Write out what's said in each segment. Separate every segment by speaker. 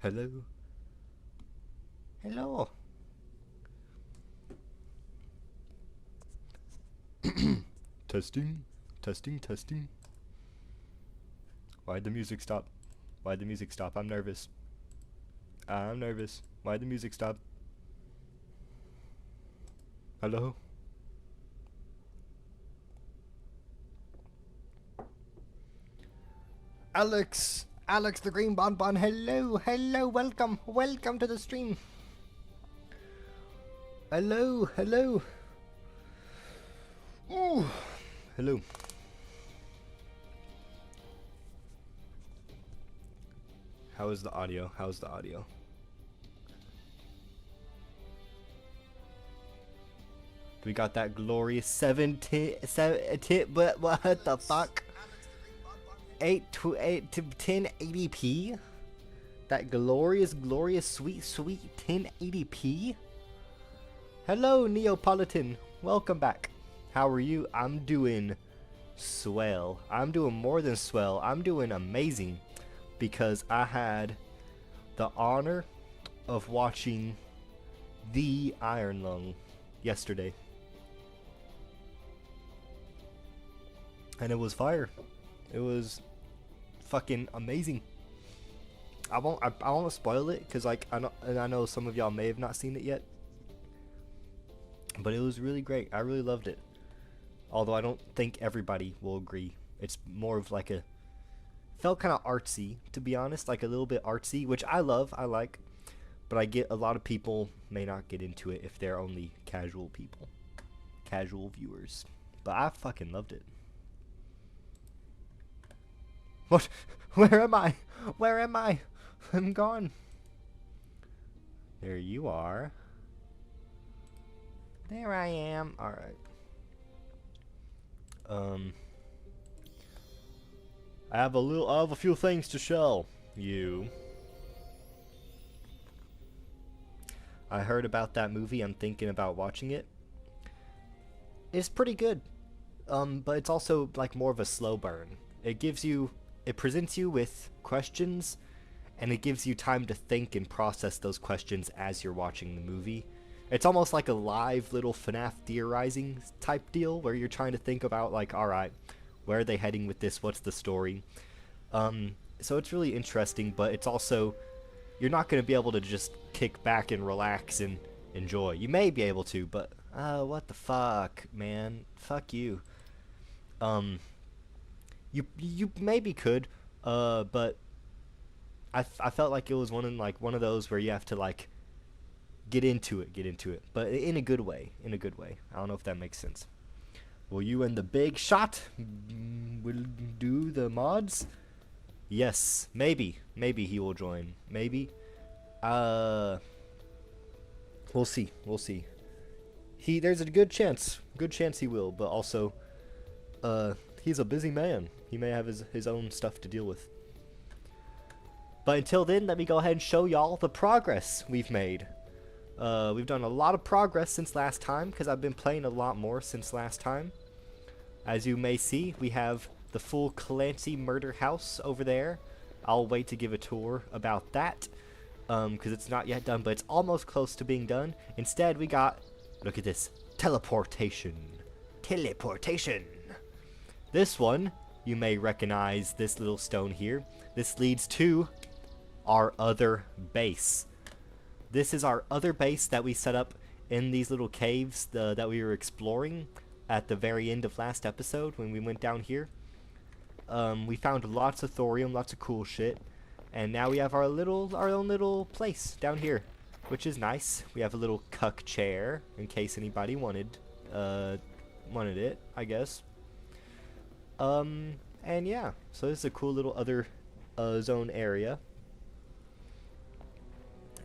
Speaker 1: Hello. Hello. Testing. Testing. Testing. Why'd the music stop? Why'd the music stop? I'm nervous. I'm nervous. Why'd the music stop? Hello? Alex! Alex the Green Bonbon, hello! Hello! Welcome! Welcome to the stream! Hello! Hello! Ooh! Hello. How is the audio? How's the audio? We got that glorious 7-tip, but what the fuck? 8 to 8 to 1080p? That glorious, sweet 1080p? Hello, Neapolitan. Welcome back. How are you? I'm doing swell. I'm doing more than swell. I'm doing amazing because I had the honor of watching the Iron Lung yesterday. And it was fire. It was fucking amazing. I won't spoil it because like I know some of y'all may have not seen it yet. But it was really great. I really loved it. Although I don't think everybody will agree. It's more of like a felt kind of artsy, to be honest, like a little bit artsy, which I love, I like. But I get a lot of people may not get into it if they're only casual people. Casual viewers. But I fucking loved it. What? Where am I? Where am I? I'm gone. There you are. There I am. Alright. I have a few things to show you. I heard about that movie. I'm thinking about watching it. It's pretty good. But it's also like more of a slow burn. It presents you with questions, and it gives you time to think and process those questions as you're watching the movie. It's almost like a live little FNAF theorizing type deal where you're trying to think about like, alright, where are they heading with this? What's the story? So it's really interesting, but it's also, you're not going to be able to just kick back and relax and enjoy. You may be able to, but, what the fuck, man? Fuck you. You maybe could, but I felt like it was one of those where you have to like get into it, but in a good way, I don't know if that makes sense. Will you and the big shot will do the mods? Yes, maybe he will join. Maybe, we'll see. There's a good chance he will, but also, he's a busy man. He may have his own stuff to deal with. But until then, let me go ahead and show y'all the progress we've made. We've done a lot of progress since last time, because I've been playing a lot more since last time. As you may see, we have the full Clancy murder house over there. I'll wait to give a tour about that, because it's not yet done, but it's almost close to being done. Instead, we got, look at this, teleportation. This one, you may recognize this little stone here. This leads to our other base. This is our other base that we set up in these little caves that we were exploring at the very end of last episode when we went down here. We found lots of thorium, lots of cool shit, and now we have our own little place down here, which is nice. We have a little cuck chair in case anybody wanted it, I guess. And yeah, so this is a cool little other zone area.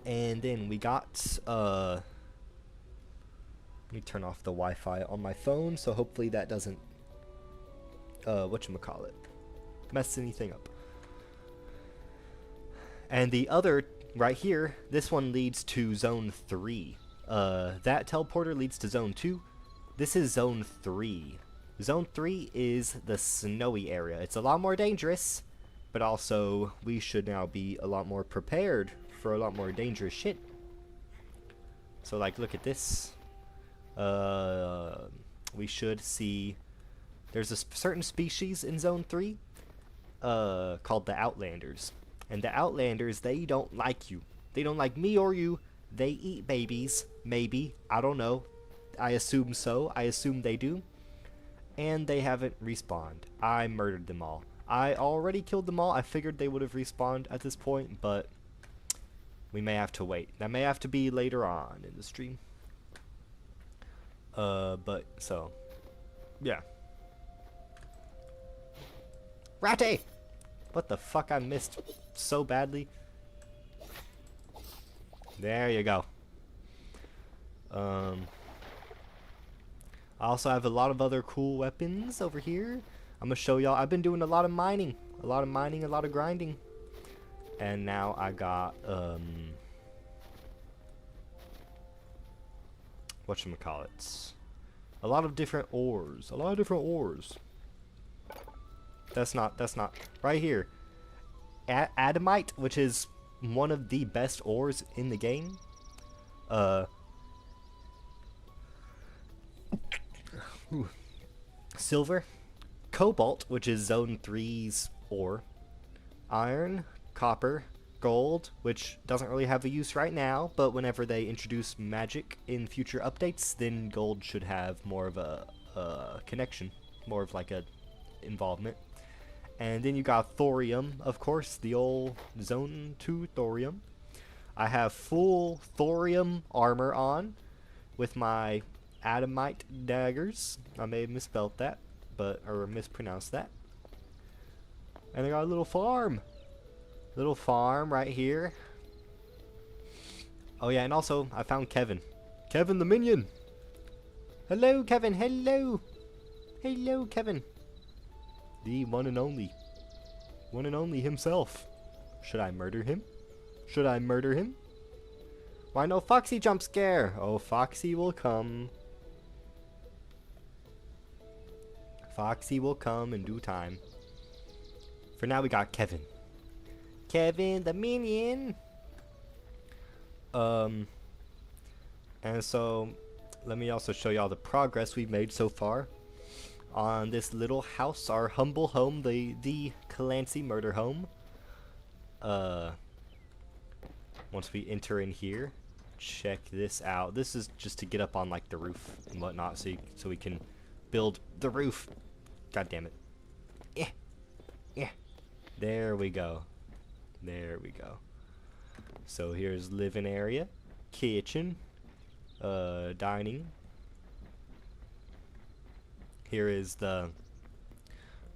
Speaker 1: And then we got, let me turn off the Wi-Fi on my phone, so hopefully that doesn't, whatchamacallit, mess anything up. And the other, right here, this one leads to Zone 3. That teleporter leads to Zone 2. This is Zone 3. Zone 3 is the snowy area. It's a lot more dangerous, but also we should now be a lot more prepared for a lot more dangerous shit. So like, look at this. We should see there's a certain species in Zone 3 called the Outlanders. And the Outlanders, they don't like you. They don't like me or you. They eat babies, maybe. I don't know. I assume so. I assume they do. And they haven't respawned. I murdered them all. I already killed them all. I figured they would have respawned at this point, but we may have to wait. That may have to be later on in the stream. But, so, yeah. Ratty! What the fuck, I missed so badly. There you go. I also have a lot of other cool weapons over here. I'm gonna show y'all. I've been doing a lot of mining. A lot of grinding. And now I got, whatchamacallits. A lot of different ores. That's not. Right here. Adamite, which is one of the best ores in the game. Silver. Cobalt, which is Zone 3's ore. Iron. Copper. Gold, which doesn't really have a use right now, but whenever they introduce magic in future updates, then gold should have more of a connection. More of like a involvement. And then you got thorium, of course, the old Zone 2 thorium. I have full thorium armor on with my adamite daggers. I may have misspelled that, or mispronounced that. And I got a little farm. Little farm right here. Oh yeah, and also I found Kevin. Kevin the minion. Hello, Kevin. Hello. Hello, Kevin. The one and only. One and only himself. Should I murder him? Should I murder him? Why no Foxy jump scare? Oh, Foxy will come. Foxy will come in due time. For now, we got Kevin. Kevin the minion. And so, let me also show y'all the progress we've made so far on this little house, our humble home, the Clancy murder home. Once we enter in here, check this out. This is just to get up on like the roof and whatnot, so we can build the roof. God damn it! Yeah. There we go. There we go. So here's living area, kitchen, dining. Here is the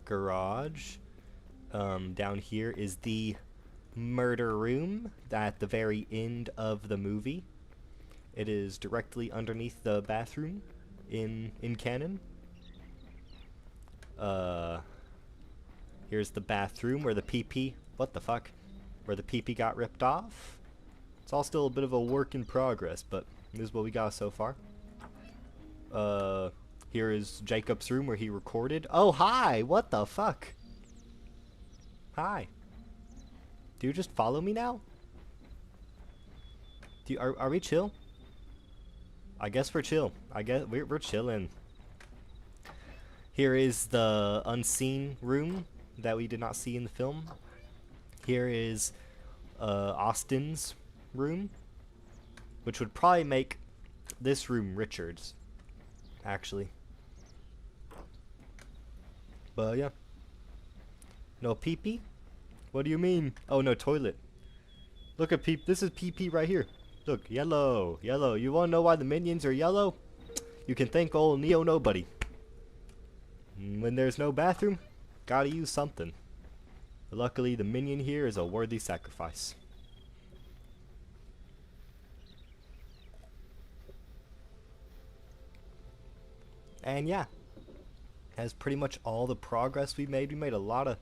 Speaker 1: garage. Down here is the murder room at the very end of the movie. It is directly underneath the bathroom in canon. Here's the bathroom where the pee-pee, what the fuck? Where the pee-pee got ripped off. It's all still a bit of a work in progress, but this is what we got so far. Here is Jacob's room where he recorded. Oh, hi! What the fuck? Hi. Do you just follow me now? Are we chill? I guess we're chill. I guess we're chilling. Here is the unseen room that we did not see in the film. Here is Austin's room, which would probably make this room Richard's, actually. But yeah. No pee-pee? What do you mean? Oh, no toilet. Look at this is pee-pee right here. Look, yellow, yellow. You wanna know why the minions are yellow? You can thank old Neo Nobody. When there's no bathroom, gotta use something. But luckily, the minion here is a worthy sacrifice. And yeah, that's pretty much all the progress we made. We made a lot of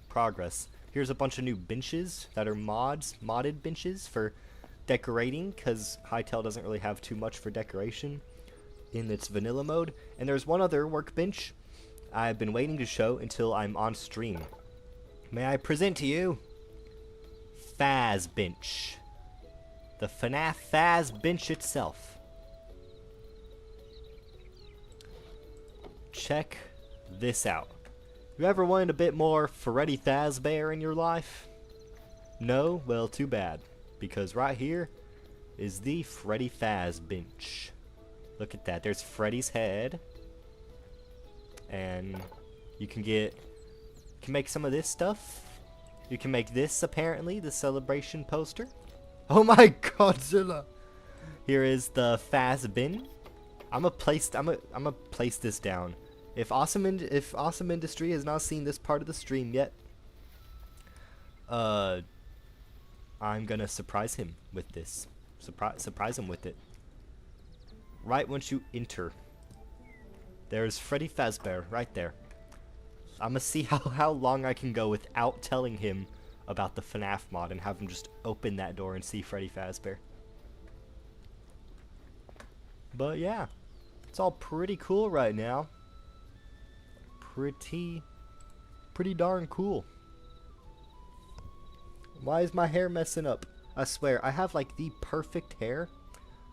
Speaker 1: progress. Here's a bunch of new benches that are modded benches for decorating, because HYTALE doesn't really have too much for decoration in its vanilla mode. And there's one other workbench I've been waiting to show until I'm on stream. May I present to you Faz Bench. The FNAF Faz Bench itself. Check this out. You ever wanted a bit more Freddy Fazbear in your life? No? Well, too bad. Because right here is the Freddy Faz Bench. Look at that. There's Freddy's head. And you can make some of this stuff. You can make this, apparently, the celebration poster. Oh my Godzilla! Here is the Faz Bin. I'm gonna place this down. If Awesome Industry has not seen this part of the stream yet, I'm gonna surprise him with this. Surprise him with it. Right once you enter, there's Freddy Fazbear right there. I'm gonna see how long I can go without telling him about the FNAF mod and have him just open that door and see Freddy Fazbear. But yeah, it's all pretty cool right now. Pretty darn cool. Why is my hair messing up? I swear, I have like the perfect hair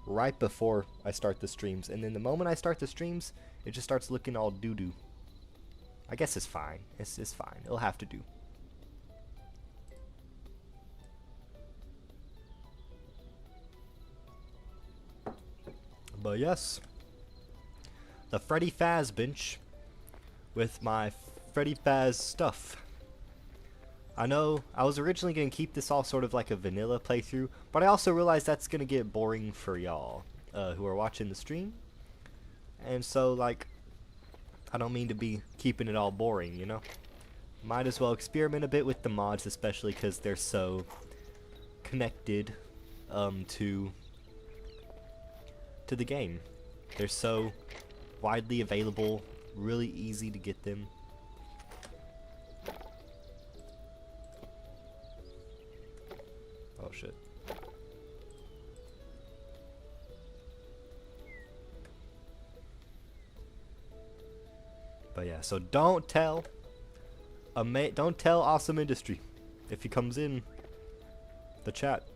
Speaker 1: right before I start the streams, and then the moment I start the streams, it just starts looking all doo-doo. I guess it's fine. It's fine. It'll have to do. But yes, the Freddy Faz Bench with my Freddy Faz stuff. I know I was originally going to keep this all sort of like a vanilla playthrough, but I also realized that's going to get boring for y'all who are watching the stream. And so, like, I don't mean to be keeping it all boring, you know? Might as well experiment a bit with the mods, especially because they're so connected to the game. They're so widely available, really easy to get them. Oh shit. But yeah, so don't tell Awesome Industry if he comes in the chat.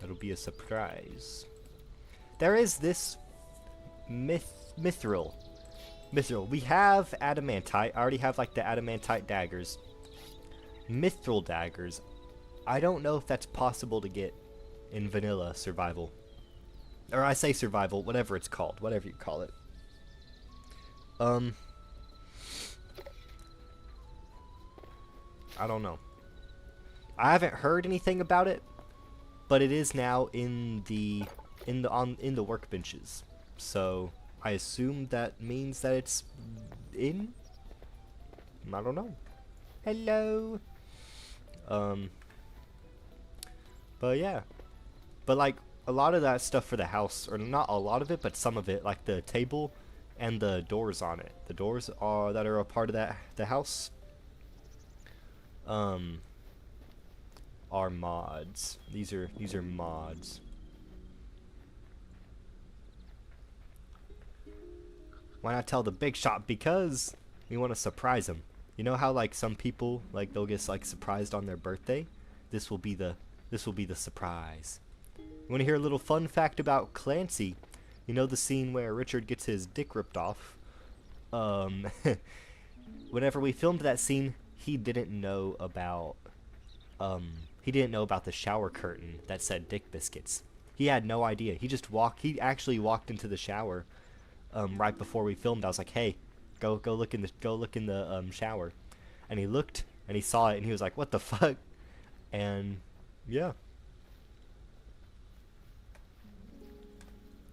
Speaker 1: That'll be a surprise. There is this mithril. We have adamantite. I already have like the adamantite daggers. Mithril daggers. I don't know if that's possible to get in vanilla survival. Or I say survival, whatever it's called, whatever you call it. I don't know. I haven't heard anything about it, but it is now in the workbenches. So I assume that means that it's in. I don't know. Hello. But yeah. But like a lot of that stuff for the house, or not a lot of it, but some of it, like the table and the doors on it. The doors that are a part of the house are mods. These are mods. Why not tell the big shot? Because we want to surprise them. You know how like some people like they'll get like surprised on their birthday? This will be the surprise. You want to hear a little fun fact about Clancy? You know the scene where Richard gets his dick ripped off? Whenever we filmed that scene, he didn't know about the shower curtain that said Dick Biscuits. He had no idea. He actually walked into the shower right before we filmed. I was like, "Hey, go look in the shower." And he looked and he saw it and he was like, "What the fuck?" And yeah.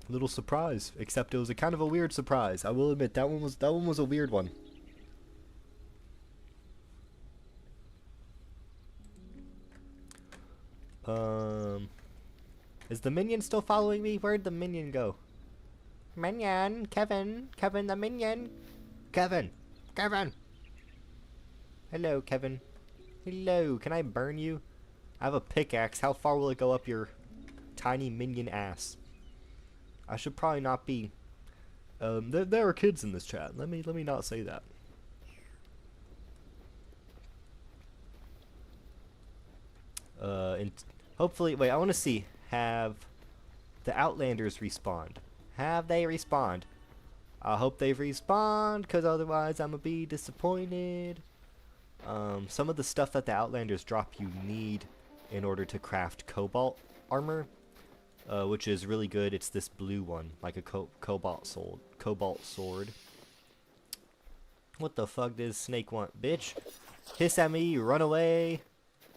Speaker 1: Little surprise, except it was a kind of a weird surprise. I will admit that one was a weird one. Is the minion still following me? Where'd the minion go? Minion, Kevin, the minion, Kevin. Hello, Kevin. Hello, can I burn you? I have a pickaxe. How far will it go up your tiny minion ass? I should probably not be. There are kids in this chat. Let me not say that. And hopefully, wait, I want to see, have the Outlanders respawned? Have they respawned? I hope they've respawned, because otherwise I'm going to be disappointed. Some of the stuff that the Outlanders drop you need in order to craft cobalt armor, which is really good. It's this blue one, like a cobalt sword. What the fuck does Snake want, bitch? Hiss at me, run away,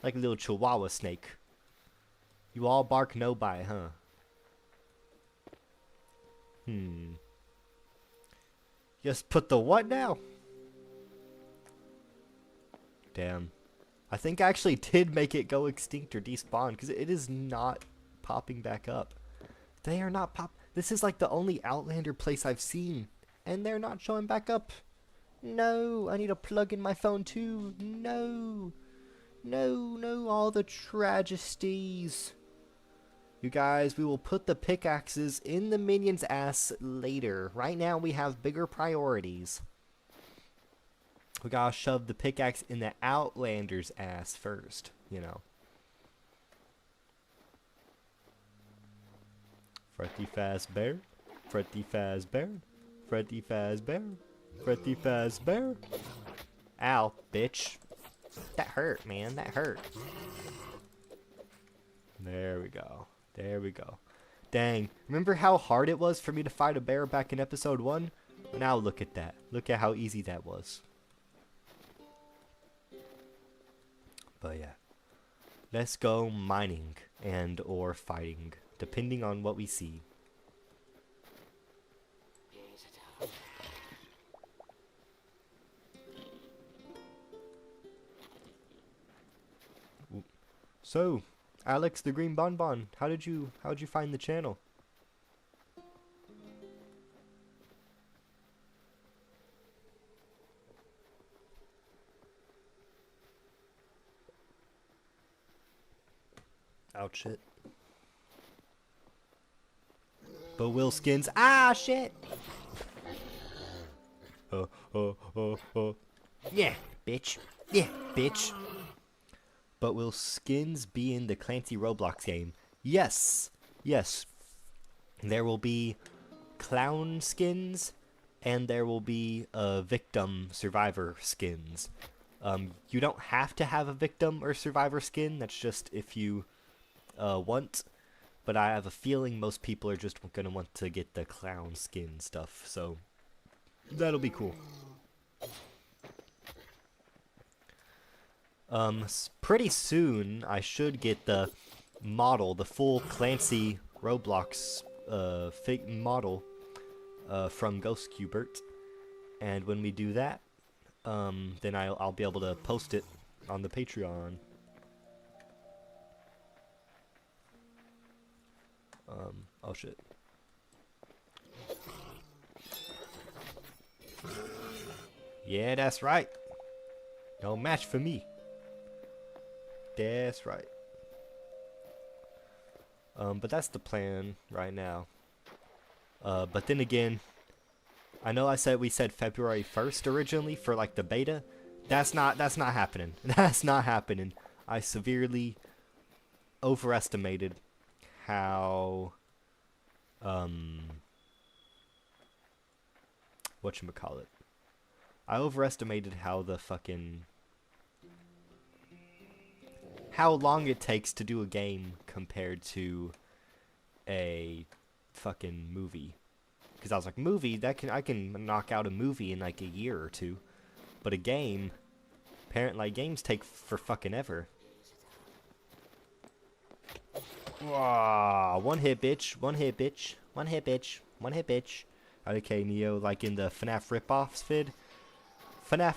Speaker 1: like a little chihuahua snake. You all bark no bite, huh? Just put the what now? Damn. I think I actually did make it go extinct or despawn, because it is not popping back up. They are not This is like the only Outlander place I've seen, and they're not showing back up. No, I need to plug in my phone too. No. No, no, all the tragedies. You guys, we will put the pickaxes in the minions' ass later. Right now, we have bigger priorities. We gotta shove the pickaxe in the Outlander's ass first, you know. Fretty Fazbear, Fretty Fazbear, Fretty Fazbear, Fretty Fazbear. Ow, bitch. That hurt, man, that hurt. There we go. There we go. Dang, remember how hard it was for me to fight a bear back in episode 1? Now look at that. Look at how easy that was. But yeah. Let's go mining and or fighting, depending on what we see. So, Alex the Green Bonbon, how'd you find the channel? Ouch, shit. But Will Skins, ah, shit! Yeah, bitch. Yeah, bitch. But will skins be in the Clancy Roblox game? Yes. Yes. There will be clown skins, and there will be victim survivor skins. You don't have to have a victim or survivor skin. That's just if you want. But I have a feeling most people are just going to want to get the clown skin stuff. So that'll be cool. Pretty soon I should get the model, the full Clancy Roblox fake model from Ghost Cubert, and when we do that, then I'll be able to post it on the Patreon. Oh shit. Yeah, that's right. No match for me. That's right. But that's the plan right now. But then again, I know we said February 1st originally for like the beta. That's not happening. That's not happening. I severely overestimated how whatchamacallit. I overestimated how long it takes to do a game compared to a fucking movie. Because I was like, movie, I can knock out a movie in like a year or two. But a game, apparently games take for fucking ever. Wow, one hit bitch, one hit bitch, one hit bitch, one hit bitch. Okay, Neo, like in the FNAF ripoffs vid. FNAF.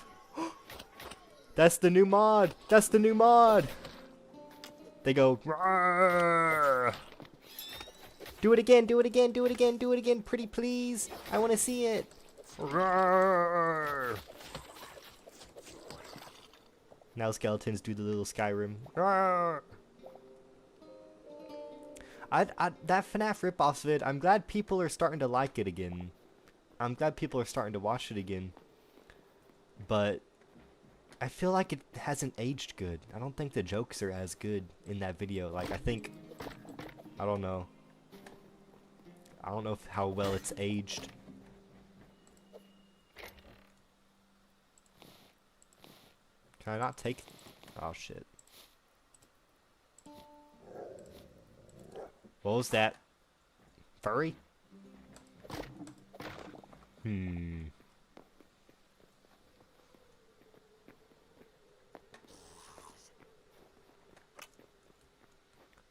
Speaker 1: That's the new mod. That's the new mod. They go, "Rawr." Do it again, do it again, do it again, do it again, pretty please. I want to see it. Rawr. Now skeletons do the little Skyrim. Rawr. That FNAF ripoffs vid, I'm glad people are starting to like it again. I'm glad people are starting to watch it again. But I feel like it hasn't aged good. I don't think the jokes are as good in that video. Like, I think, I don't know. I don't know how well it's aged. Can I not take... Oh, shit. What was that? Furry?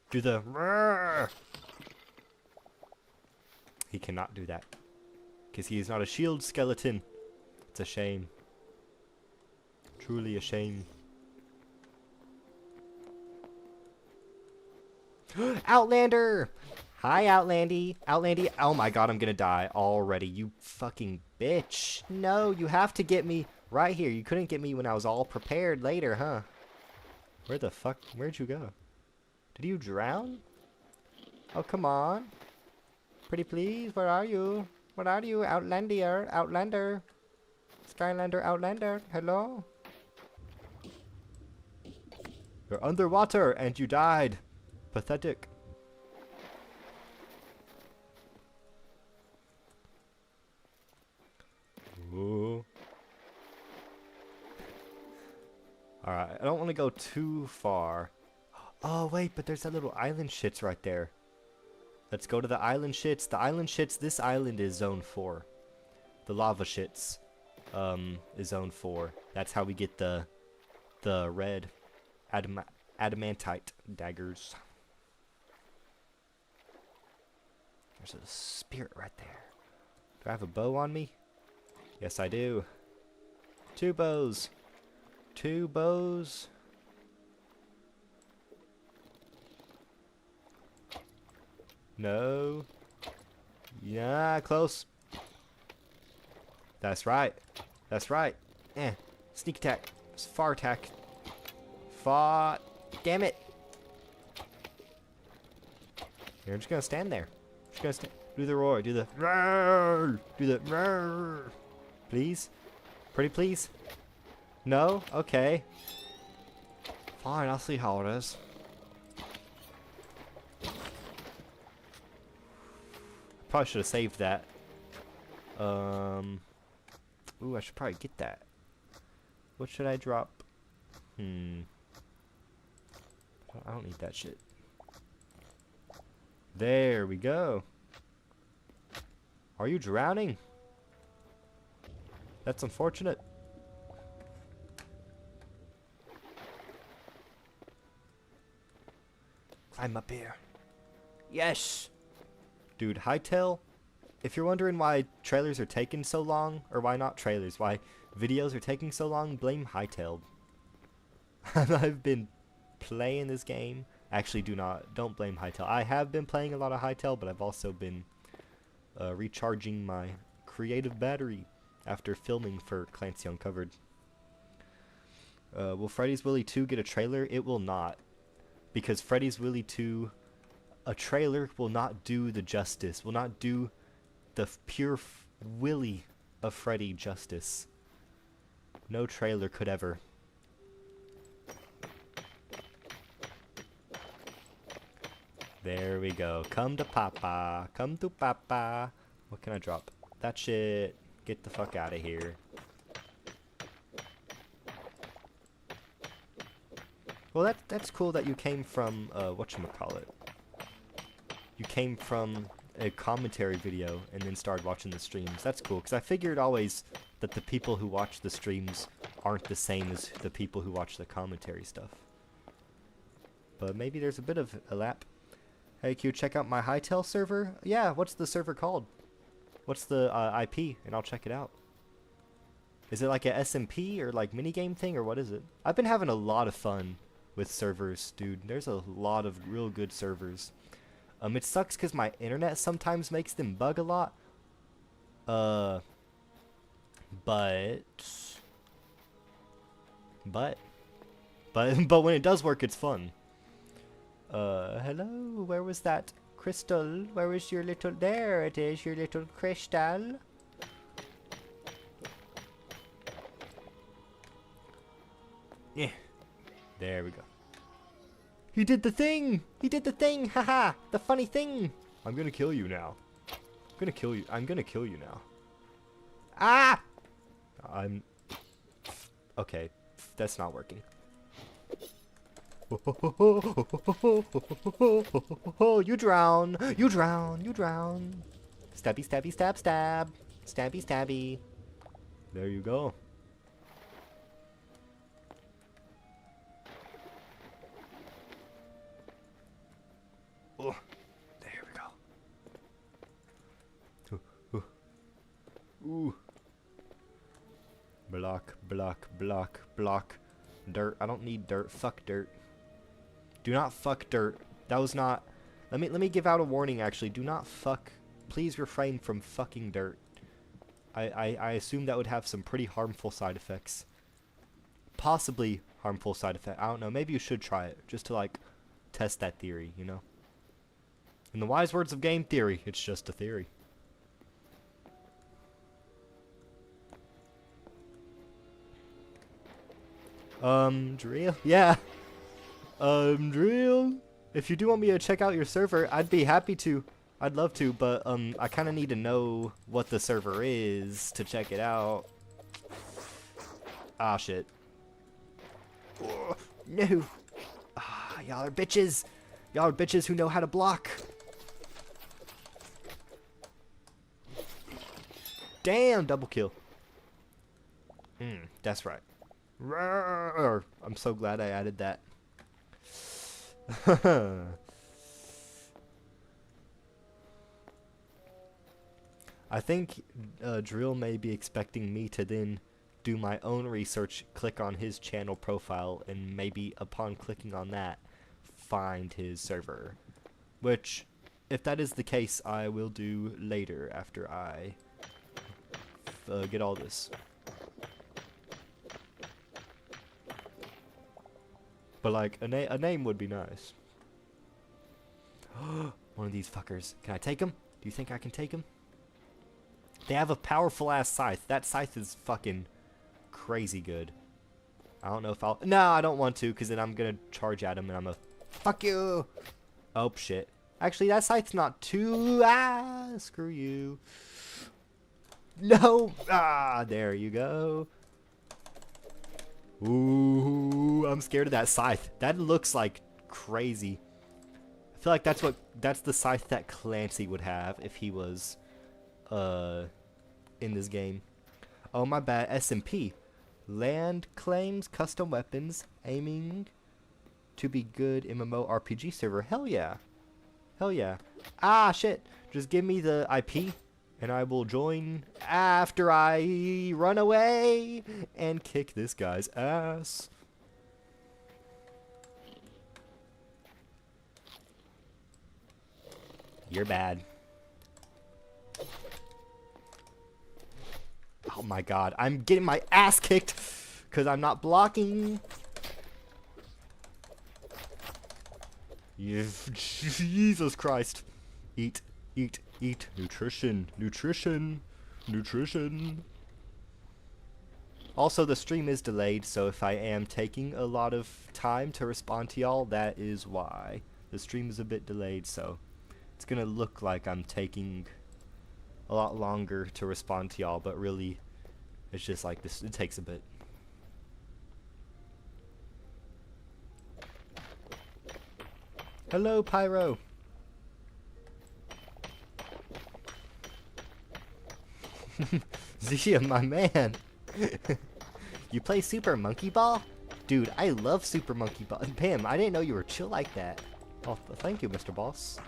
Speaker 1: Do the... Roar. He cannot do that. Because he is not a shield skeleton. It's a shame. Truly a shame. Outlander! Hi, Outlandy. Outlandy. Oh my god, I'm gonna die already. You fucking bitch. No, you have to get me right here. You couldn't get me when I was all prepared later, huh? Where the fuck? Where'd you go? Did you drown? Oh, come on. Pretty please, where are you? Where are you, Outlander? Outlander. Skylander, Outlander. Hello? You're underwater and you died. Pathetic. Ooh. Alright, I don't want to go too far. Oh, wait, but there's that little island shits right there. Let's go to the island shits. The island shits, this island is zone 4. The lava shits is zone 4. That's how we get the red adamantite daggers. There's a spirit right there. Do I have a bow on me? Yes, I do. 2 bows. 2 bows. No. Yeah, close. That's right. That's right. Sneak attack. Far attack. Far. Damn it. You're just gonna stand there. Just gonna stand. Do the roar. Do the roar. Do the roar. Please. Pretty please. No? Okay. Fine, I'll see how it is. Probably should have saved that. Ooh, I should probably get that. What should I drop? I don't need that shit. There we go. Are you drowning? That's unfortunate. Climb up here. Yes! Dude, HYTALE, if you're wondering why trailers are taking so long, or why not trailers, why videos are taking so long, blame HYTALE. I've been playing this game. Actually, don't blame HYTALE. I have been playing a lot of HYTALE, but I've also been recharging my creative battery after filming for Clancy Uncovered. Will Freddy's Willy 2 get a trailer? It will not. Because Freddy's Willy 2... a trailer will not do the justice, will not do the pure Willy of Freddy justice. No trailer could ever. There we go. Come to Papa. Come to Papa. What can I drop? That shit. Get the fuck out of here. Well, that's cool that you came from, whatchamacallit. You came from a commentary video and then started watching the streams. That's cool, because I figured always that the people who watch the streams aren't the same as the people who watch the commentary stuff. But maybe there's a bit of a lap. Hey Q, check out my HYTALE server. Yeah, what's the server called? What's the IP? And I'll check it out. Is it like a SMP or like minigame thing, or what is it? I've been having a lot of fun with servers, dude. There's a lot of real good servers. It sucks because my internet sometimes makes them bug a lot. But when it does work, it's fun. Hello, where was that crystal? Where is your little, there it is, your little crystal. Yeah. There we go. He did the thing! He did the thing! Haha! The funny thing! I'm gonna kill you now. I'm gonna kill you. I'm gonna kill you now. Ah! I'm... Okay. That's not working. You drown! You drown! You drown! Stabby, stabby, stab, stab! Stabby, stabby. There you go. Oh, there we go. Ooh. Block, block, block, block. Dirt. I don't need dirt. Fuck dirt. Do not fuck dirt. That was not... Let me give out a warning, actually. Do not fuck... Please refrain from fucking dirt. I assume that would have some pretty harmful side effects. Possibly harmful side effect. I don't know. Maybe you should try it. Just to, like, test that theory, you know? In the wise words of game theory, it's just a theory. Drill? Yeah. Drill? If you do want me to check out your server, I'd be happy to. I'd love to, but, I kind of need to know what the server is to check it out. Ah, shit. Oh, no. Ah, y'all are bitches. Y'all are bitches who know how to block. Damn, double kill. That's right. Roar. I'm so glad I added that. I think Drill may be expecting me to then do my own research, click on his channel profile, and maybe upon clicking on that, find his server. Which, if that is the case, I will do later after I get all this. But like, a name would be nice. One of these fuckers. Can I take him? Do you think I can take him? They have a powerful ass scythe. That scythe is fucking crazy good. I don't know if I'll... No, I don't want to, because then I'm going to charge at him and I'm going to... Fuck you! Oh, shit. Actually, that scythe's not too... Ah, screw you. No! Ah, there you go. Ooh, I'm scared of that scythe. That looks like crazy. I feel like that's the scythe that Clancy would have if he was in this game. Oh my bad. SMP. Land claims custom weapons aiming to be good MMORPG server. Hell yeah. Hell yeah. Ah shit. Just give me the IP and I will join after I run away and kick this guy's ass. You're bad. Oh my god, I'm getting my ass kicked because I'm not blocking. Jesus Christ. Eat, eat, eat. Nutrition, nutrition, nutrition. Also, the stream is delayed, so if I am taking a lot of time to respond to y'all, that is why. The stream is a bit delayed, so it's gonna look like I'm taking a lot longer to respond to y'all, but really, it's just like this. It takes a bit. Hello, Pyro. Zia, my man. You play Super Monkey Ball? Dude, I love Super Monkey Ball. Pam, I didn't know you were chill like that. Oh, thank you, Mr. Boss.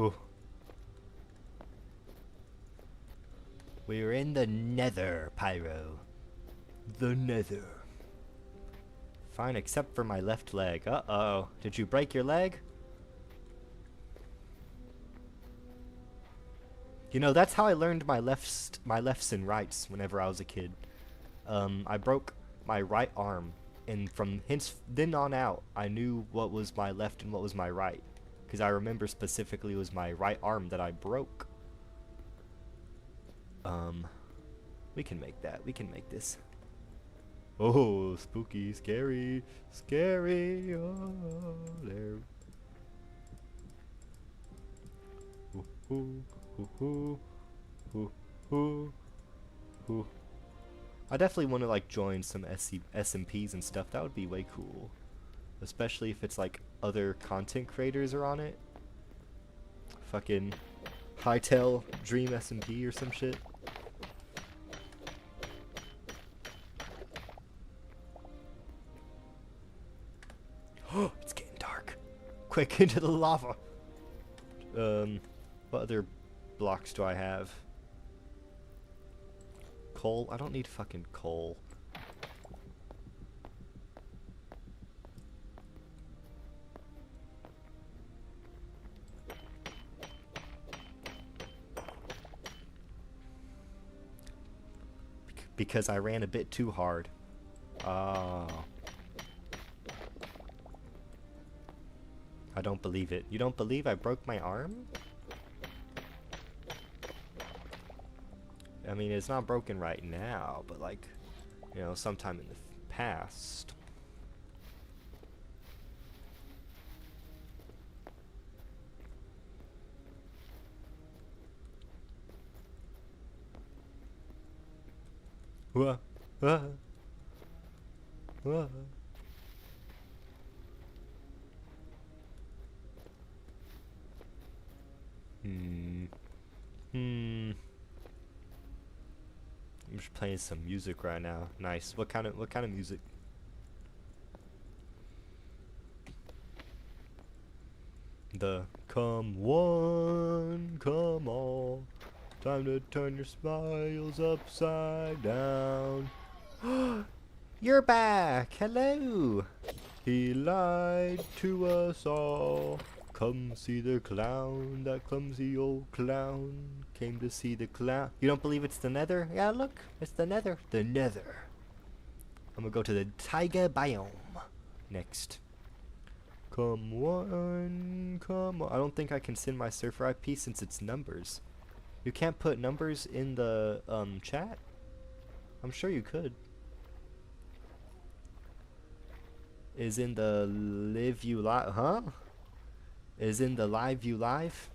Speaker 1: Oh. We're in the nether, Pyro. The nether. Fine, except for my left leg. Uh-oh. Did you break your leg? You know, that's how I learned my lefts and rights whenever I was a kid. I broke my right arm, and from then on out, I knew what was my left and what was my right, because I remember specifically it was my right arm that I broke. We can make that. We can make this. Oh, spooky, scary, scary. Oh, there. Ooh, ooh, ooh, ooh, ooh, ooh, ooh. I definitely want to like join some SMPs and stuff. That would be way cool, especially if it's like other content creators are on it. Fucking HYTALE Dream SMP or some shit. Oh, it's getting dark. Quick, into the lava. What other blocks do I have? Coal? I don't need fucking coal. Because I ran a bit too hard. Oh. I don't believe it. You don't believe I broke my arm? I mean, it's not broken right now, but like, you know, sometime in the past. Whoa. Whoa. Whoa. I'm just playing some music right now. Nice. What kind of music? The come one, come all. Time to turn your smiles upside down. You're back. Hello. He lied to us all. Come see the clown, that clumsy old clown. Came to see the clown. You don't believe it's the nether? Yeah, look, it's the nether. The nether. I'm gonna go to the taiga biome next. Come on, come on. I don't think I can send my server IP since it's numbers. You can't put numbers in the chat? I'm sure you could. Is in the live you live, huh? Is in the live you live?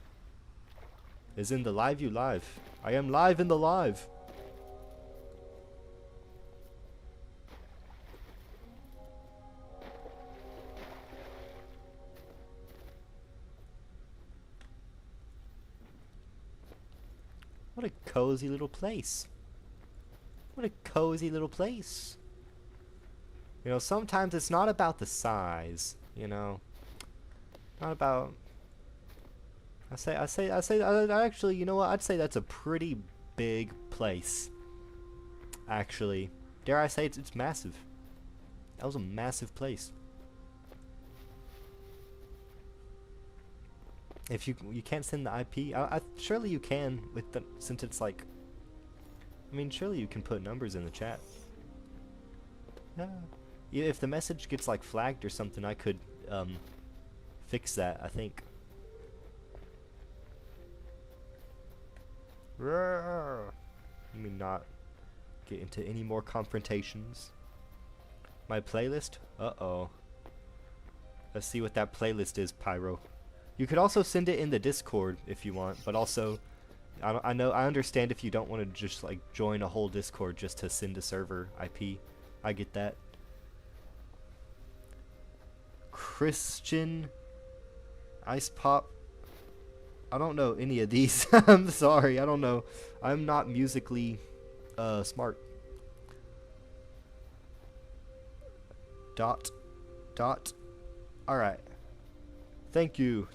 Speaker 1: Is in the live you live. I am live in the live. What a cozy little place. What a cozy little place. You know, sometimes it's not about the size, you know. Not about... actually, you know what? I'd say that's a pretty big place. Actually. Dare I say it's massive. That was a massive place. If you can't send the IP, surely you can with the, since it's like, I mean, surely you can put numbers in the chat. Yeah. If the message gets like flagged or something, I could fix that, I think. Let me not get into any more confrontations. My playlist? Uh-oh. Let's see what that playlist is, Pyro. You could also send it in the Discord if you want, but also, I understand if you don't want to just like join a whole Discord just to send a server IP. I get that. Christian Ice Pop. I don't know any of these. I'm sorry, I don't know. I'm not musically smart. Dot. Alright. Thank you.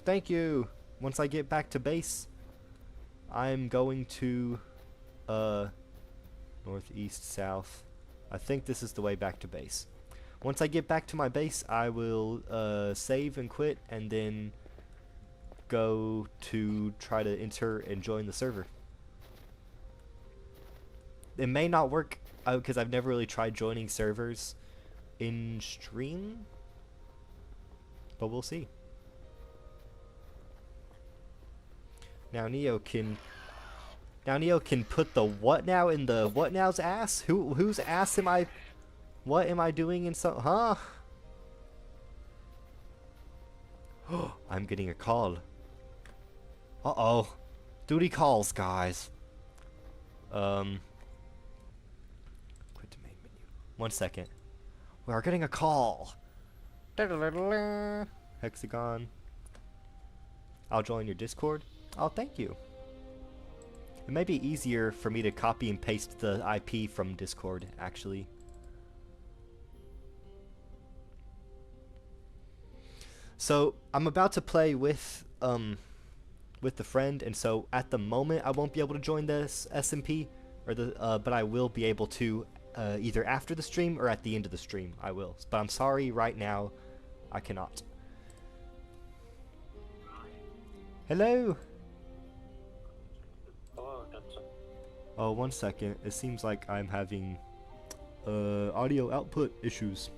Speaker 1: Once I get back to base, I'm going to northeast, south. I think this is the way back to base. Once I get back to my base, I will save and quit, and then go to try to enter and join the server. it may not work because I've never really tried joining servers in stream, but we'll see. Now Neo can put the what now in the what now's ass? Whose ass am I? What am I doing in some? Huh? I'm getting a call. Uh-oh. Duty calls, guys. Quit the main menu. 1 second. We are getting a call. Hexagon. I'll join your Discord. Oh, thank you. It may be easier for me to copy and paste the IP from Discord, actually. So, I'm about to play with the friend, and so at the moment I won't be able to join this SMP, or but I will be able to either after the stream or at the end of the stream. I will, but I'm sorry, right now I cannot. Hello. Oh, 1 second. It seems like I'm having audio output issues.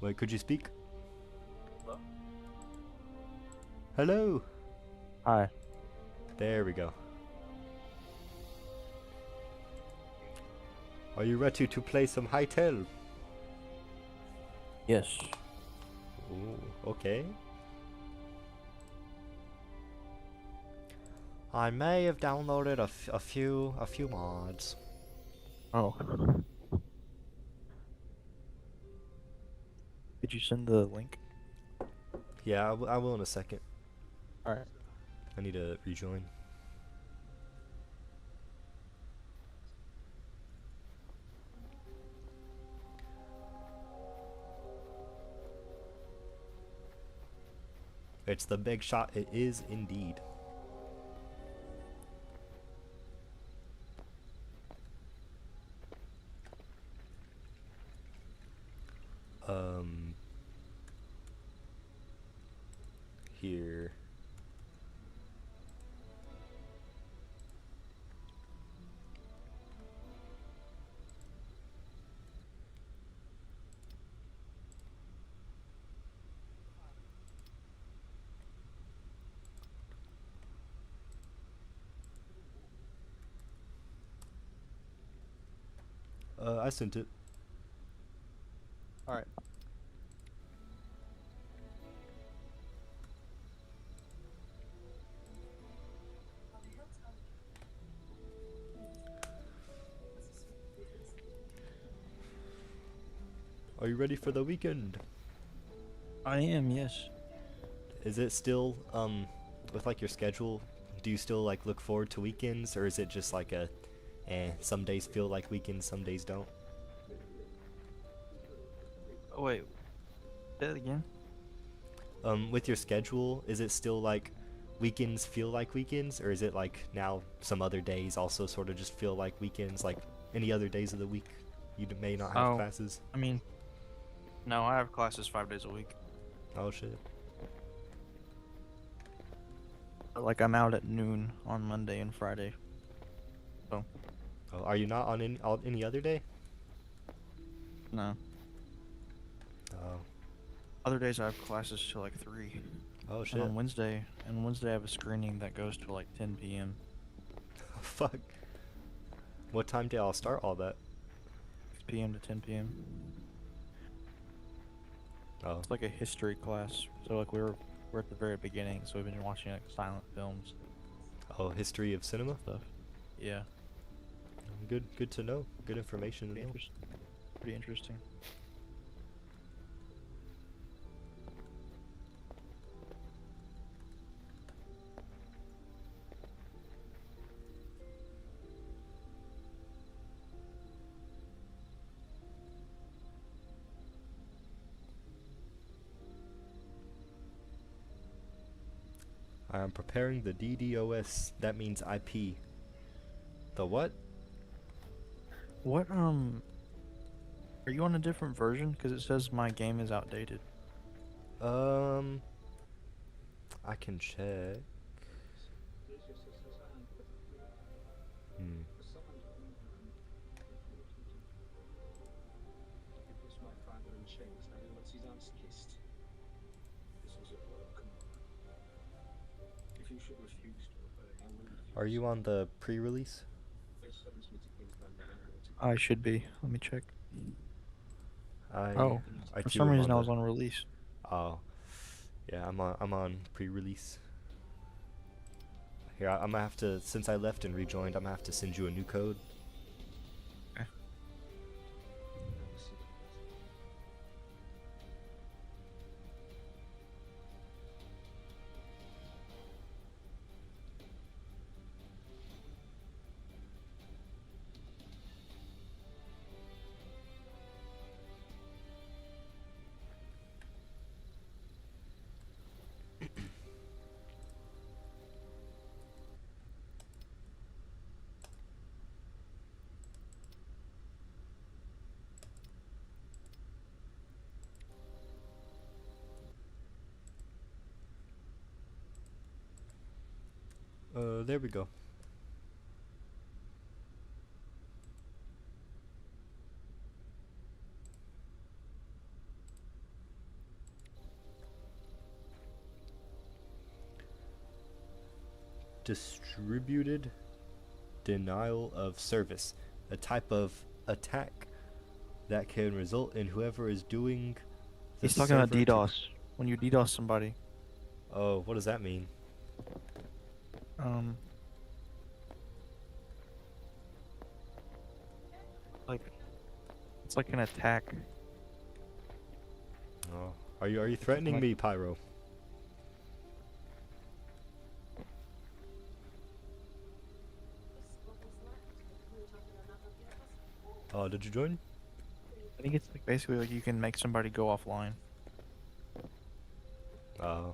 Speaker 1: Wait, could you speak?
Speaker 2: Hello?
Speaker 1: Hello.
Speaker 3: Hi.
Speaker 1: There we go. Are you ready to play some HYTALE?
Speaker 3: Yes.
Speaker 1: Ooh, okay. I may have downloaded a few mods.
Speaker 3: Oh. Did you send the link?
Speaker 1: Yeah, I will in a second.
Speaker 3: Alright.
Speaker 1: I need to rejoin. It's the big shot. It is indeed. Here. I sent it.
Speaker 3: Alright.
Speaker 1: Are you ready for the weekend?
Speaker 3: I am, yes.
Speaker 1: Is it still, with like your schedule, do you still like look forward to weekends, or is it just like a, some days feel like weekends, some days don't?
Speaker 3: Oh, wait. Say that again?
Speaker 1: With your schedule, is it still like weekends feel like weekends, or is it like now some other days also sort of just feel like weekends, like any other days of the week you may not have classes?
Speaker 3: I mean, no, I have classes 5 days a week.
Speaker 1: Oh shit.
Speaker 3: Like, I'm out at noon on Monday and Friday. So.
Speaker 1: Oh, are you not on any other day?
Speaker 3: No.
Speaker 1: Oh.
Speaker 3: Other days I have classes till like 3.
Speaker 1: Oh shit.
Speaker 3: And on Wednesday I have a screening that goes till like 10 p.m.
Speaker 1: Fuck. What time do y'all start all that?
Speaker 3: 6 p.m. to 10 p.m.
Speaker 1: Oh.
Speaker 3: It's like a history class. So like we're at the very beginning, so we've been watching like silent films.
Speaker 1: Oh, history of cinema?
Speaker 3: Stuff. Yeah.
Speaker 1: Good to know. Good information to know.
Speaker 3: Pretty interesting.
Speaker 1: I am preparing the DDoS. That means IP. The what?
Speaker 3: What, are you on a different version? Because it says my game is outdated.
Speaker 1: Um, I can check. Hmm. Are you on the pre-release?
Speaker 3: I should be. Let me check.
Speaker 1: I
Speaker 3: Oh,
Speaker 1: I
Speaker 3: for
Speaker 1: too
Speaker 3: some
Speaker 1: am
Speaker 3: reason
Speaker 1: on
Speaker 3: I
Speaker 1: the.
Speaker 3: was on release.
Speaker 1: Oh, yeah. I'm on pre-release. Here, I'm gonna have to, since I left and rejoined, I'm gonna have to send you a new code.
Speaker 3: Okay.
Speaker 1: There we go. Distributed denial of service, a type of attack that can result in whoever is doing the
Speaker 3: He's talking about
Speaker 1: server to.
Speaker 3: DDoS. When you DDoS somebody,
Speaker 1: Oh, what does that mean?
Speaker 3: um, like it's like an attack.
Speaker 1: Oh, are you
Speaker 3: It's something
Speaker 1: threatening
Speaker 3: like
Speaker 1: me, Pyro? Oh, did you join?
Speaker 3: I think it's like basically like you can make somebody go offline.
Speaker 1: Oh,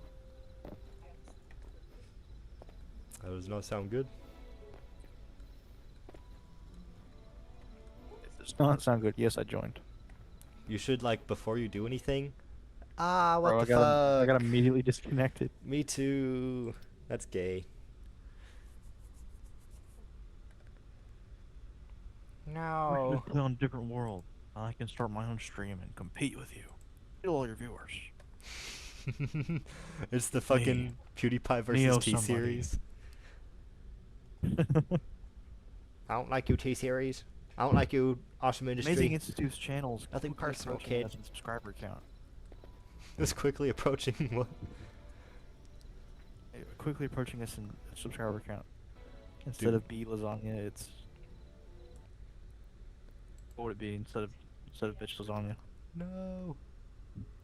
Speaker 1: that does not sound good.
Speaker 3: It does not sound good. Yes, I joined.
Speaker 1: You should, like, before you do anything. Ah, what
Speaker 3: Bro,
Speaker 1: the
Speaker 3: I got
Speaker 1: fuck?
Speaker 3: immediately disconnected.
Speaker 1: Me too. That's gay.
Speaker 3: We're gonna
Speaker 1: No.
Speaker 3: play on a different world. I can start my own stream and compete with you. Kill all your viewers.
Speaker 1: It's the
Speaker 3: Me,
Speaker 1: fucking PewDiePie versus
Speaker 3: Neo
Speaker 1: T
Speaker 3: somebody.
Speaker 1: series. I don't like you, T series. I don't like you, Awesome
Speaker 3: Amazing
Speaker 1: Industry.
Speaker 3: Institute's channels
Speaker 1: Nothing
Speaker 3: quickly
Speaker 1: personal,
Speaker 3: approaching
Speaker 1: kid.
Speaker 3: 1,000 subscriber count.
Speaker 1: It's quickly approaching what?
Speaker 3: Quickly approaching us in subscriber count. Instead
Speaker 1: Dude.
Speaker 3: of B lasagna, it's what would it be instead of bitch lasagna?
Speaker 1: No.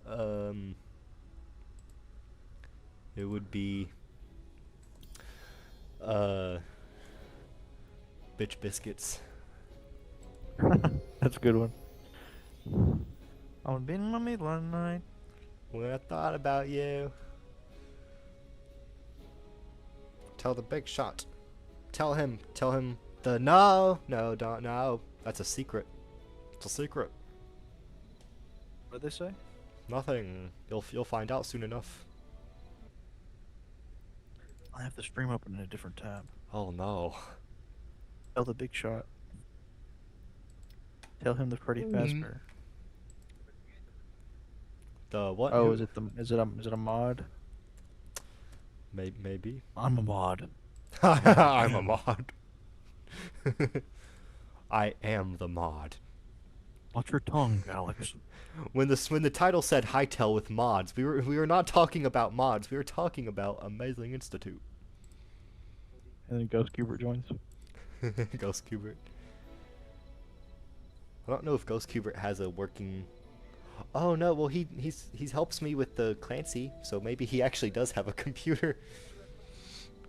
Speaker 1: Um. It would be. Uh. Bitch biscuits.
Speaker 3: That's a good one. I've been on me one night.
Speaker 1: When I thought about you. Tell the big shot. Tell him. Tell him the no. No, don't. No. That's a secret. It's a secret.
Speaker 3: What did they say?
Speaker 1: Nothing. You'll find out soon enough.
Speaker 3: I have the stream open in a different tab.
Speaker 1: Oh no.
Speaker 3: Tell the big shot. Tell him the Freddy Fazbear.
Speaker 1: The what?
Speaker 3: Oh,
Speaker 1: Who?
Speaker 3: is it a mod?
Speaker 1: Maybe.
Speaker 3: I'm a mod.
Speaker 1: I'm a mod. I am the mod.
Speaker 3: Watch your tongue, Alex.
Speaker 1: When the title said HYTALE with mods, we were not talking about mods. We were talking about Amazing Institute.
Speaker 3: And then Ghost Cubert joins.
Speaker 1: Ghost Cubert. I don't know if Ghost Cubert has a working. Oh no, well he's helps me with the Clancy, so maybe he actually does have a computer.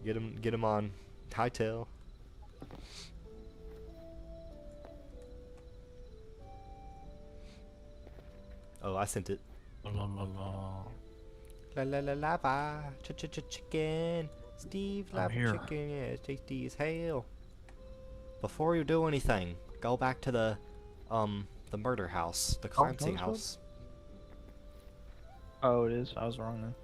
Speaker 1: Get him on HYTALE. Oh, I sent it.
Speaker 3: La la la la.
Speaker 1: La la la lava, chicken. Steve
Speaker 3: I'm
Speaker 1: lava
Speaker 3: here.
Speaker 1: chicken, yeah, it's tasty as hell. Before you do anything, go back to the murder house, the Clancy
Speaker 3: Northwood?
Speaker 1: house.
Speaker 3: Oh, it is. I was wrong then.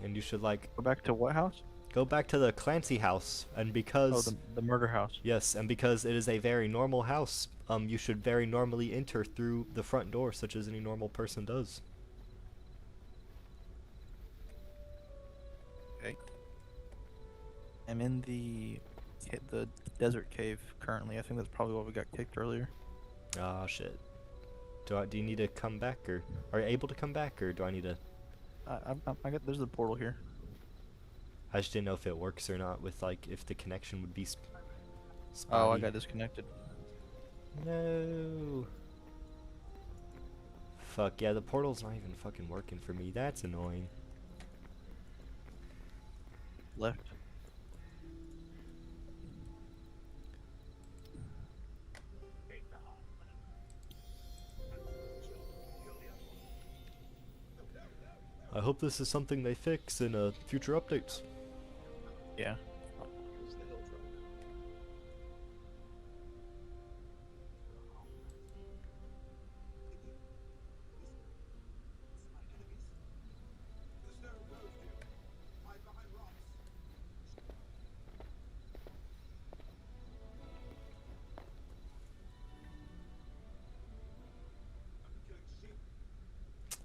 Speaker 1: And you should like
Speaker 3: Go back to what house?
Speaker 1: go back to the Clancy house, and
Speaker 3: Oh,
Speaker 1: because
Speaker 3: the murder house.
Speaker 1: yes, and because it is a very normal house, you should very normally enter through the front door, such as any normal person does.
Speaker 3: Okay. I'm in the desert cave currently. I think that's probably why we got kicked earlier.
Speaker 1: Ah, shit. Do you need to come back, or are you able to come back, or do I need to?
Speaker 3: I got there's the portal here.
Speaker 1: I just didn't know if it works or not with like if the connection would be
Speaker 3: Oh, I
Speaker 1: spotty.
Speaker 3: got disconnected.
Speaker 1: No. Fuck yeah, the portal's not even fucking working for me. That's annoying.
Speaker 3: Left.
Speaker 1: I hope this is something they fix in future updates.
Speaker 3: Yeah.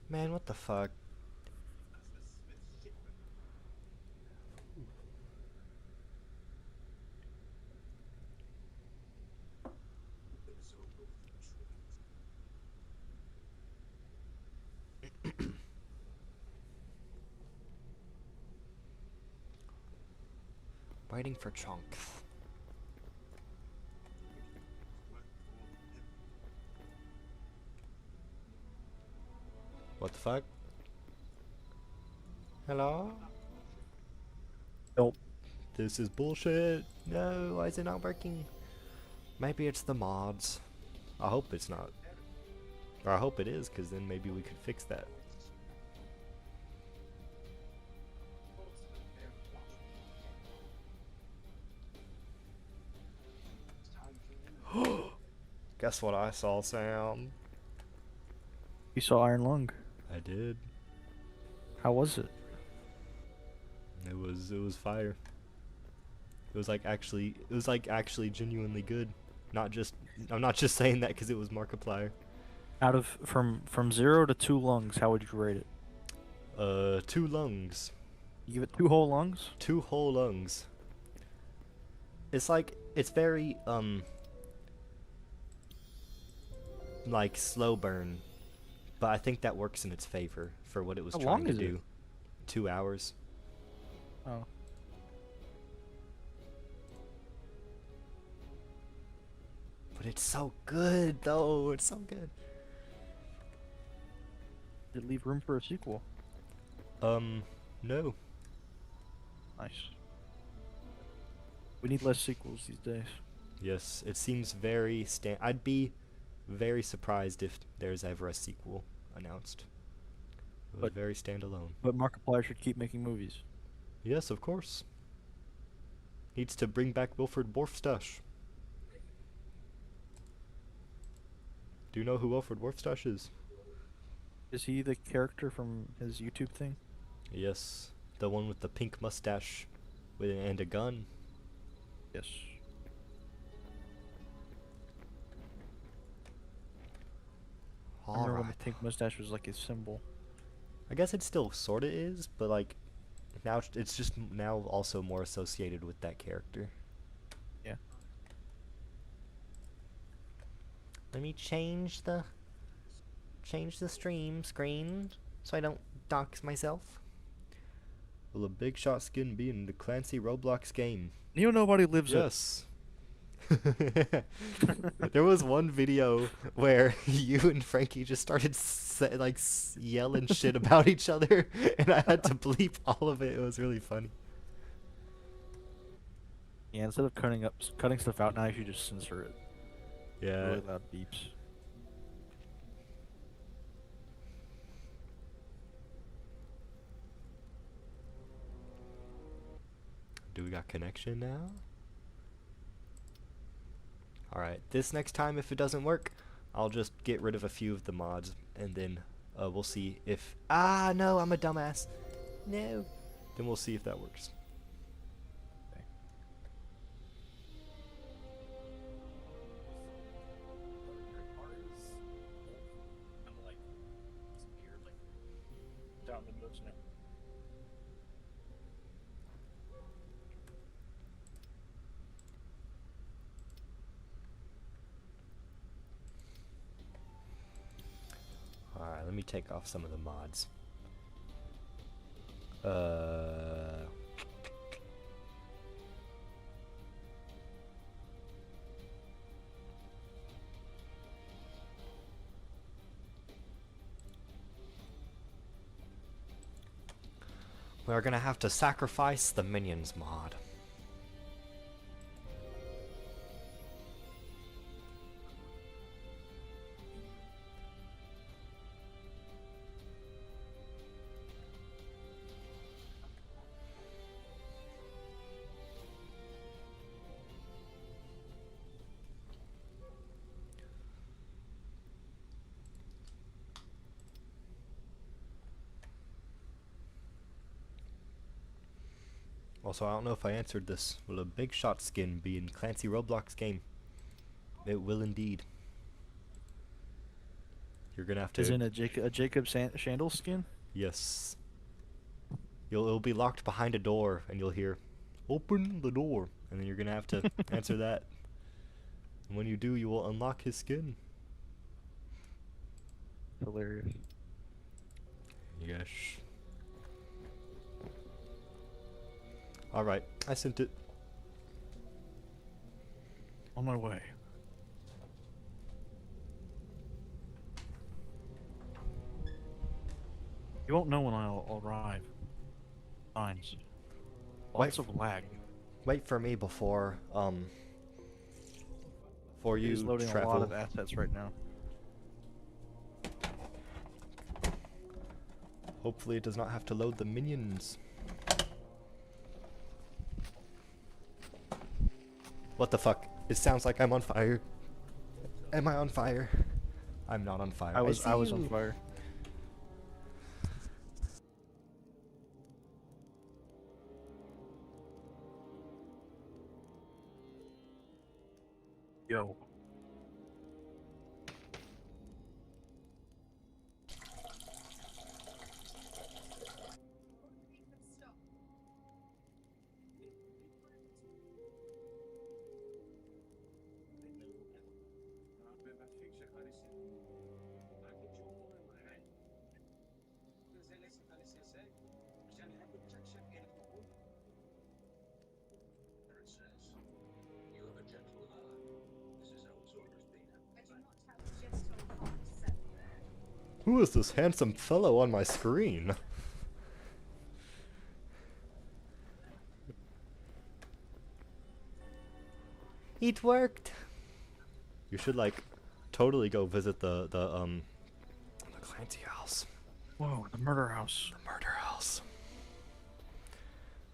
Speaker 1: Man, what the fuck? Waiting for chunks. What the fuck? Hello?
Speaker 3: Nope.
Speaker 1: This is bullshit. No, why is it not working? Maybe it's the mods. I hope it's not. Or I hope it is, because then maybe we could fix that. Guess what I saw, Sam?
Speaker 3: You saw Iron Lung.
Speaker 1: I did.
Speaker 3: How was it?
Speaker 1: It was fire. It was like actually genuinely good. I'm not just saying that because it was Markiplier.
Speaker 3: Out of from 0 to 2 lungs, how would you rate it?
Speaker 1: 2 lungs.
Speaker 3: You give it 2 whole lungs?
Speaker 1: 2 whole lungs. It's very like slow burn, but I think that works in its favor for what it was
Speaker 3: How
Speaker 1: trying
Speaker 3: long
Speaker 1: to
Speaker 3: is it?
Speaker 1: do. 2 hours.
Speaker 3: Oh.
Speaker 1: But it's so good though. It's so good.
Speaker 3: Did it leave room for a sequel?
Speaker 1: No.
Speaker 3: Nice. We need less sequels these days.
Speaker 1: Yes, it seems very I'd be very surprised if there's ever a sequel announced. It was
Speaker 3: But-
Speaker 1: very standalone.
Speaker 3: But Markiplier should keep making movies.
Speaker 1: Yes, of course. Needs to bring back Wilfred Wolfstash. Do you know who Wilfred Wolfstash is?
Speaker 3: Is he the character from his YouTube thing?
Speaker 1: Yes, the one with the pink mustache and a gun.
Speaker 3: Yes. I remember when the
Speaker 1: Alright.
Speaker 3: pink mustache was like his symbol.
Speaker 1: I guess it still sorta is, but like now it's just now also more associated with that character.
Speaker 3: Yeah.
Speaker 1: Let me change the stream screen so I don't dox myself. Will a big shot skin be in the Clancy Roblox game?
Speaker 3: You know nobody lives
Speaker 1: Yes. There was one video where you and Frankie just started yelling shit about each other, and I had to bleep all of it. It was really funny.
Speaker 3: Yeah, instead of cutting stuff out, now you should just censor it.
Speaker 1: Yeah.
Speaker 3: Really loud beeps.
Speaker 1: Do we got connection now? Alright, this next time if it doesn't work, I'll just get rid of a few of the mods, and then we'll see if... Ah, no, I'm a dumbass. No. Then we'll see if that works.
Speaker 3: Okay.
Speaker 1: Alright, let me take off some of the mods. We're gonna have to sacrifice the minions mod. Also, I don't know if I answered this. Will a big shot skin be in Clancy Roblox game? It will indeed. You're gonna have to...
Speaker 3: Is in a Jacob Shandel skin?
Speaker 1: Yes. It'll be locked behind a door, and you'll hear, "Open the door," and then you're gonna have to answer that. And when you do, you will unlock his skin.
Speaker 3: Hilarious.
Speaker 1: Yes. Alright, I sent it.
Speaker 3: On my way. You won't know when I'll arrive. Signs. Lots of lag.
Speaker 1: Wait for me before
Speaker 3: He's
Speaker 1: you
Speaker 3: loading
Speaker 1: travel.
Speaker 3: a lot of assets right now.
Speaker 1: Hopefully it does not have to load the minions. What the fuck? It sounds like I'm on fire. Am I on fire? I'm not on fire.
Speaker 3: I was
Speaker 1: see
Speaker 3: on
Speaker 1: you.
Speaker 3: fire. Yo.
Speaker 1: Who is this handsome fellow on my screen? It worked. You should like totally go visit the Clancy house.
Speaker 3: Whoa, the murder house.
Speaker 1: The murder house.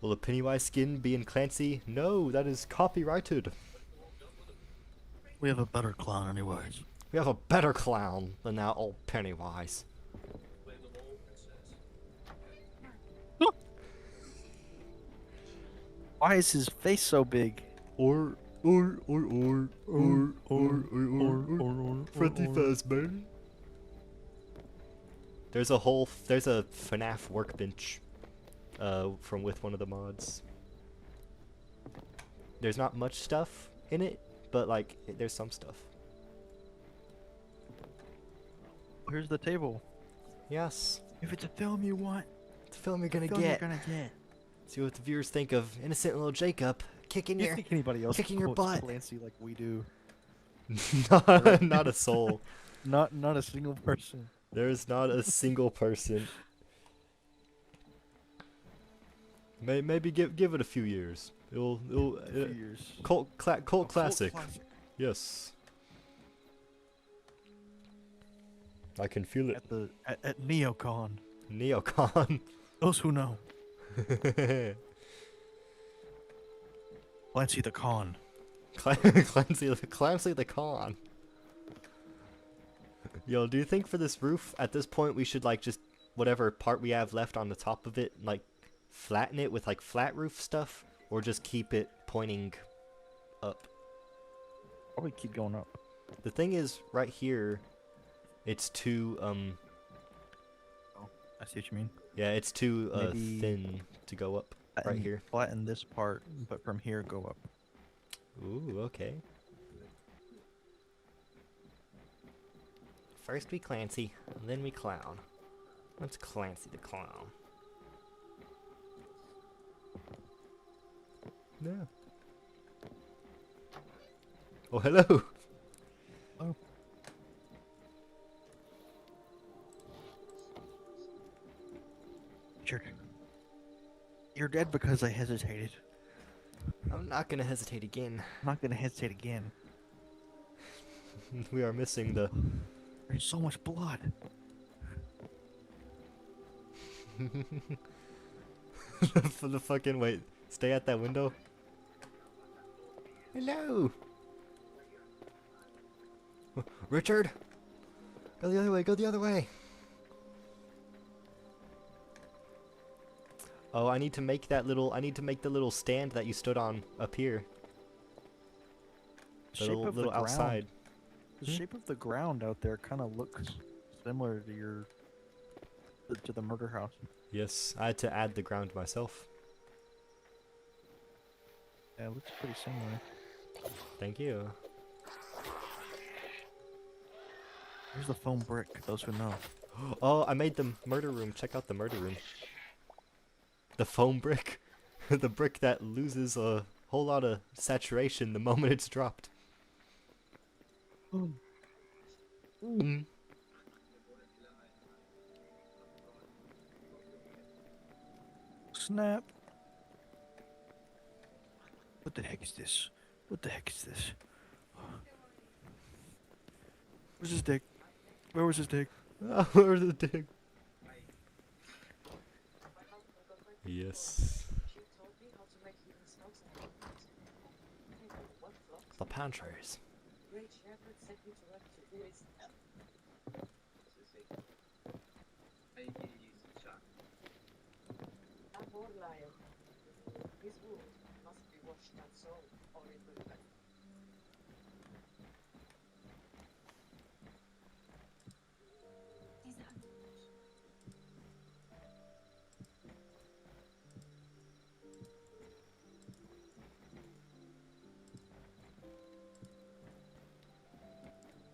Speaker 1: Will the Pennywise skin be in Clancy? No, that is copyrighted.
Speaker 3: We have a better clown anyways.
Speaker 1: We have a better clown than that old Pennywise.
Speaker 3: Why is his face so big?
Speaker 1: Or Freddy Fazbear. There's a FNAF workbench from with one of the mods. There's not much stuff in it, but like there's some stuff.
Speaker 3: Here's the table.
Speaker 1: Yes.
Speaker 3: If it's a film you want,
Speaker 1: It's the film you're gonna
Speaker 3: film
Speaker 1: get.
Speaker 3: you're gonna get.
Speaker 1: See what the viewers think of innocent little Jacob kicking
Speaker 3: You
Speaker 1: your
Speaker 3: think anybody else
Speaker 1: kicking your
Speaker 3: quotes
Speaker 1: butt.
Speaker 3: Clancy like we do?
Speaker 1: Not a soul.
Speaker 3: Not a single person.
Speaker 1: There's not a single person. Maybe give it a few years. It'll
Speaker 3: A few years.
Speaker 1: cult
Speaker 3: A
Speaker 1: classic. Yes. I can feel it.
Speaker 3: At NeoCon.
Speaker 1: Neocon.
Speaker 3: Those who know. Clancy the Con.
Speaker 1: Clancy the con. Yo, do you think for this roof, at this point, we should, like, just whatever part we have left on the top of it, like, flatten it with, like, flat roof stuff? Or just keep it pointing up?
Speaker 3: Probably keep going up.
Speaker 1: The thing is, right here, it's too,
Speaker 3: Oh, I see what you mean.
Speaker 1: yeah, it's too,
Speaker 3: Maybe
Speaker 1: thin to go up right here.
Speaker 3: Flatten this part, but from here go up.
Speaker 1: Ooh, okay. First we Clancy, then we Clown. Let's Clancy the Clown. Yeah. Oh, hello!
Speaker 3: Oh. Sure. You're dead because I hesitated.
Speaker 1: I'm not gonna hesitate again.
Speaker 3: I'm not gonna hesitate again.
Speaker 1: We are missing the...
Speaker 3: There's so much blood.
Speaker 1: For the fucking... Wait, stay at that window? Hello! Richard! Go the other way, go the other way! Oh, I need to make that little... I need to make the little stand that you stood on up here. The
Speaker 3: Shape of the
Speaker 1: little
Speaker 3: ground.
Speaker 1: outside.
Speaker 3: The shape of the ground out there kind of looks similar to to the murder house.
Speaker 1: Yes, I had to add the ground myself.
Speaker 3: Yeah, it looks pretty similar.
Speaker 1: Thank you.
Speaker 3: Here's the foam brick, those who know.
Speaker 1: Oh, I made the murder room. Check out the murder room. The foam brick. The brick that loses a whole lot of saturation the moment it's dropped. Mm.
Speaker 3: Snap. What the heck is this? What the heck is this? Where's his dick? Where was his dick?
Speaker 1: Where's the dig? Yes. The pantries.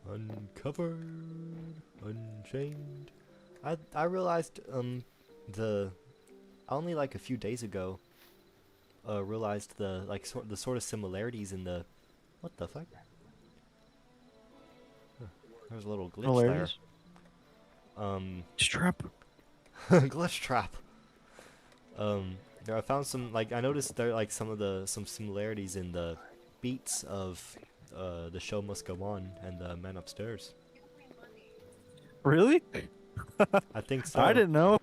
Speaker 1: Uncovered, unchained. I realized the only like a few days ago realized the the sort of similarities in the what the fuck? Huh, there's a little glitch there.
Speaker 3: Strap.
Speaker 1: Glitch trap. There I found some I noticed there like some similarities in the beats of The Show Must Go On and The Man Upstairs.
Speaker 3: Really?
Speaker 1: I think so.
Speaker 3: I didn't know.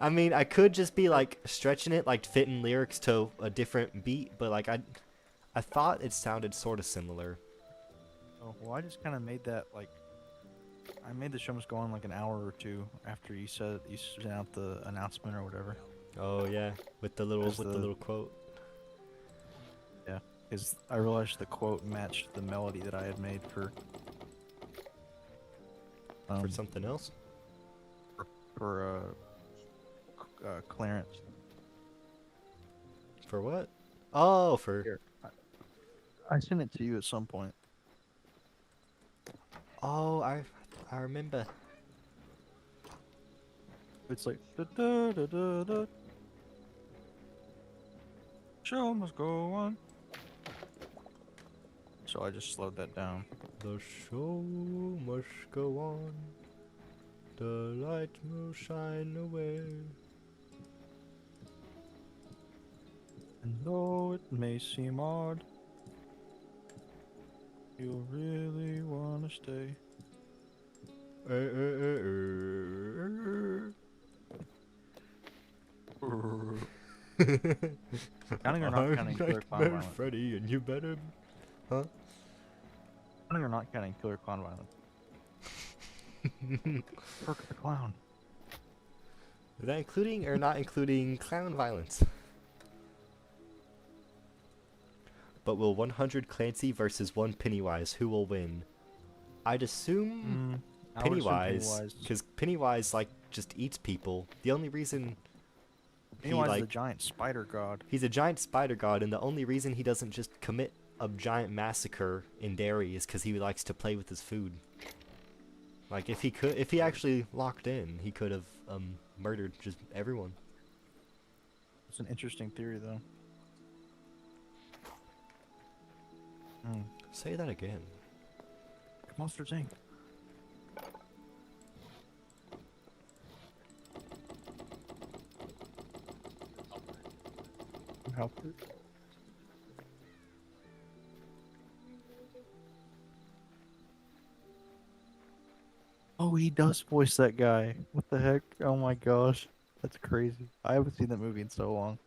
Speaker 1: I mean, I could just be like stretching it, like fitting lyrics to a different beat, but like I thought it sounded sort of similar.
Speaker 3: Oh, well, I just kind of made that like. I made the show must go on like an hour or two after you sent out the announcement or whatever.
Speaker 1: Oh yeah, with the little quote.
Speaker 3: Yeah, because I realized the quote matched the melody that I had made for
Speaker 1: Something else.
Speaker 3: for Clarence.
Speaker 1: For what? Oh, for.
Speaker 3: Here, I sent it to you at some point.
Speaker 1: Oh, I remember.
Speaker 3: It's like da da da da da. Show must go on. So I just slowed that down.
Speaker 1: The show must go on. The light will shine away.
Speaker 3: And though it may seem odd, you'll really wanna stay. Counting or not counting?
Speaker 1: I'm Nightmare Freddy, and you better, huh?
Speaker 3: Counting or not counting killer clown violence? Perk the clown.
Speaker 1: Is that including or not including clown violence? But will 100 Clancy versus 1 Pennywise, who will win? I'd assume
Speaker 3: I would assume
Speaker 1: Pennywise, because Pennywise, like, just eats people. The only reason
Speaker 3: Pennywise is the giant spider god.
Speaker 1: he's a giant spider god, and the only reason he doesn't just commit a giant massacre in Derry is because he likes to play with his food. Like, if he actually locked in, he could have murdered just everyone.
Speaker 3: It's an interesting theory, though.
Speaker 1: Say that again.
Speaker 3: Monsters Inc. Help it. Oh, he does voice that guy. What the heck? Oh my gosh. That's crazy. I haven't seen that movie in so long.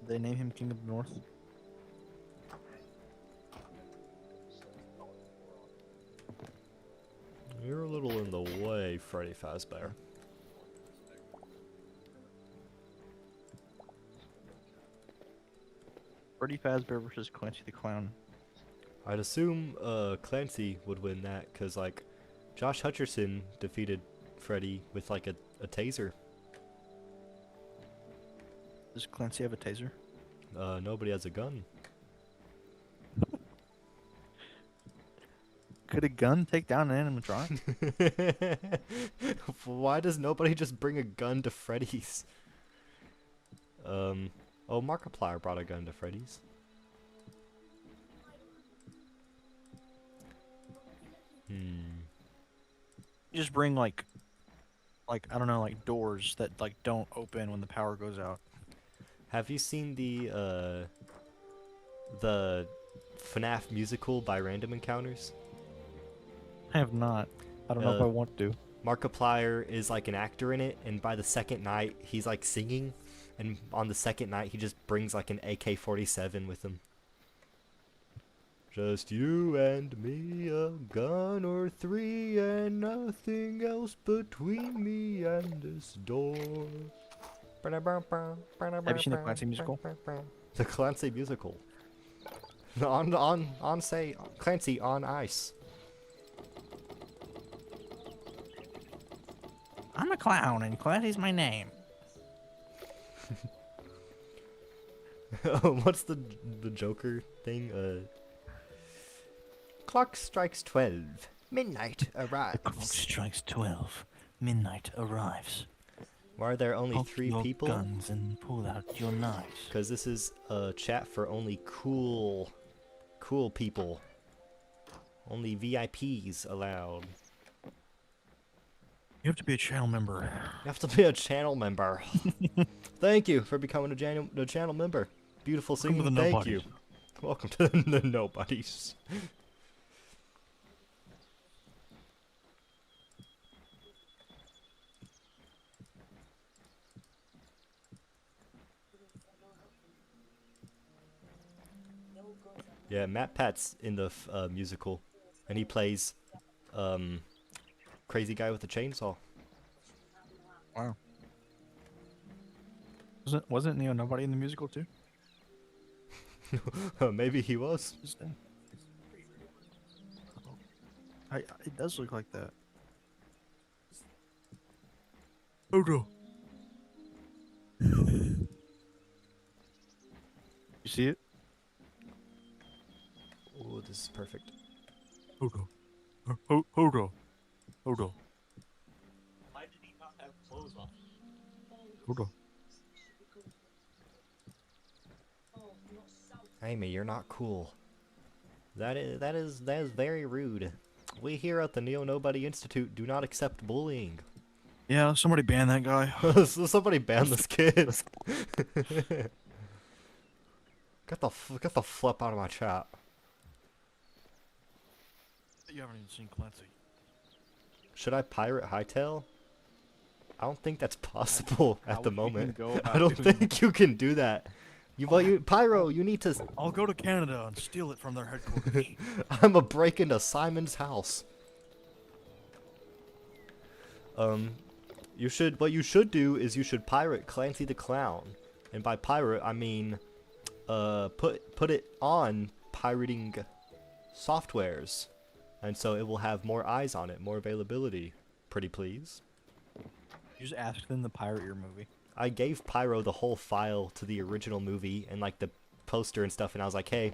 Speaker 3: Did they name him King of the North?
Speaker 1: You're a little in the way, Freddy Fazbear.
Speaker 3: Freddy Fazbear versus Clancy the Clown.
Speaker 1: I'd assume Clancy would win that, because, like, Josh Hutcherson defeated Freddy with, like, a taser.
Speaker 3: Does Clancy have a taser?
Speaker 1: Nobody has a gun.
Speaker 3: Could a gun take down an animatronic?
Speaker 1: Why does nobody just bring a gun to Freddy's? Oh, Markiplier brought a gun to Freddy's.
Speaker 3: You just bring like I don't know, like doors that like don't open when the power goes out.
Speaker 1: Have you seen the FNAF musical by Random Encounters?
Speaker 3: I have not. I don't know if I want to.
Speaker 1: Markiplier is like an actor in it, and by the second night he's like singing, and on the second night he just brings like an AK-47 with him. Just you and me, a gun or three, and nothing else between me and this door.
Speaker 3: Have you seen the Clancy musical?
Speaker 1: The Clancy musical. Say Clancy on ice.
Speaker 3: I'm a clown and Clancy's my name.
Speaker 1: What's the Joker thing? Clock strikes 12. Midnight arrives.
Speaker 3: The clock strikes 12. Midnight arrives.
Speaker 1: Why are there only
Speaker 3: Cock
Speaker 1: 3
Speaker 3: your
Speaker 1: people?
Speaker 3: guns and pull out your knives.
Speaker 1: Because this is a chat for only cool people. Only VIPs allowed.
Speaker 3: You have to be a channel member.
Speaker 1: You have to be a channel member. Thank you for becoming a channel member. Beautiful
Speaker 3: Welcome
Speaker 1: singing.
Speaker 3: to the
Speaker 1: Thank
Speaker 3: nobodies.
Speaker 1: you. Welcome to the nobodies. Yeah, Matt Pat's in the musical, and he plays crazy guy with a chainsaw.
Speaker 3: Wow. Wasn't Neo Nobody in the musical too?
Speaker 1: Maybe he was.
Speaker 3: It does look like that. Oh no. You see it?
Speaker 1: Oh, this is perfect.
Speaker 3: Hold on. Hold on. Hold on.
Speaker 2: Why did he not have clothes on?
Speaker 3: Hold on.
Speaker 1: Amy, you're not cool. That is very rude. We here at the Neo Nobody Institute do not accept bullying.
Speaker 3: Yeah, somebody ban that guy.
Speaker 1: So somebody ban this kid. Get the flip out of my chat.
Speaker 3: You haven't even seen Clancy.
Speaker 1: Should I pirate HYTALE? I don't think that's possible at the
Speaker 3: would you
Speaker 1: moment.
Speaker 3: go
Speaker 1: I
Speaker 3: about
Speaker 1: don't
Speaker 3: doing
Speaker 1: think you can do that. Pyro, you need to.
Speaker 3: I'll go to Canada and steal it from their headquarters.
Speaker 1: I'm a break into Simon's house. What you should do is you should pirate Clancy the Clown, and by pirate I mean, put it on pirating softwares, and so it will have more eyes on it, more availability. Pretty please.
Speaker 3: You just ask them to pirate your movie.
Speaker 1: I gave Pyro the whole file to the original movie and like the poster and stuff, and I was like, hey,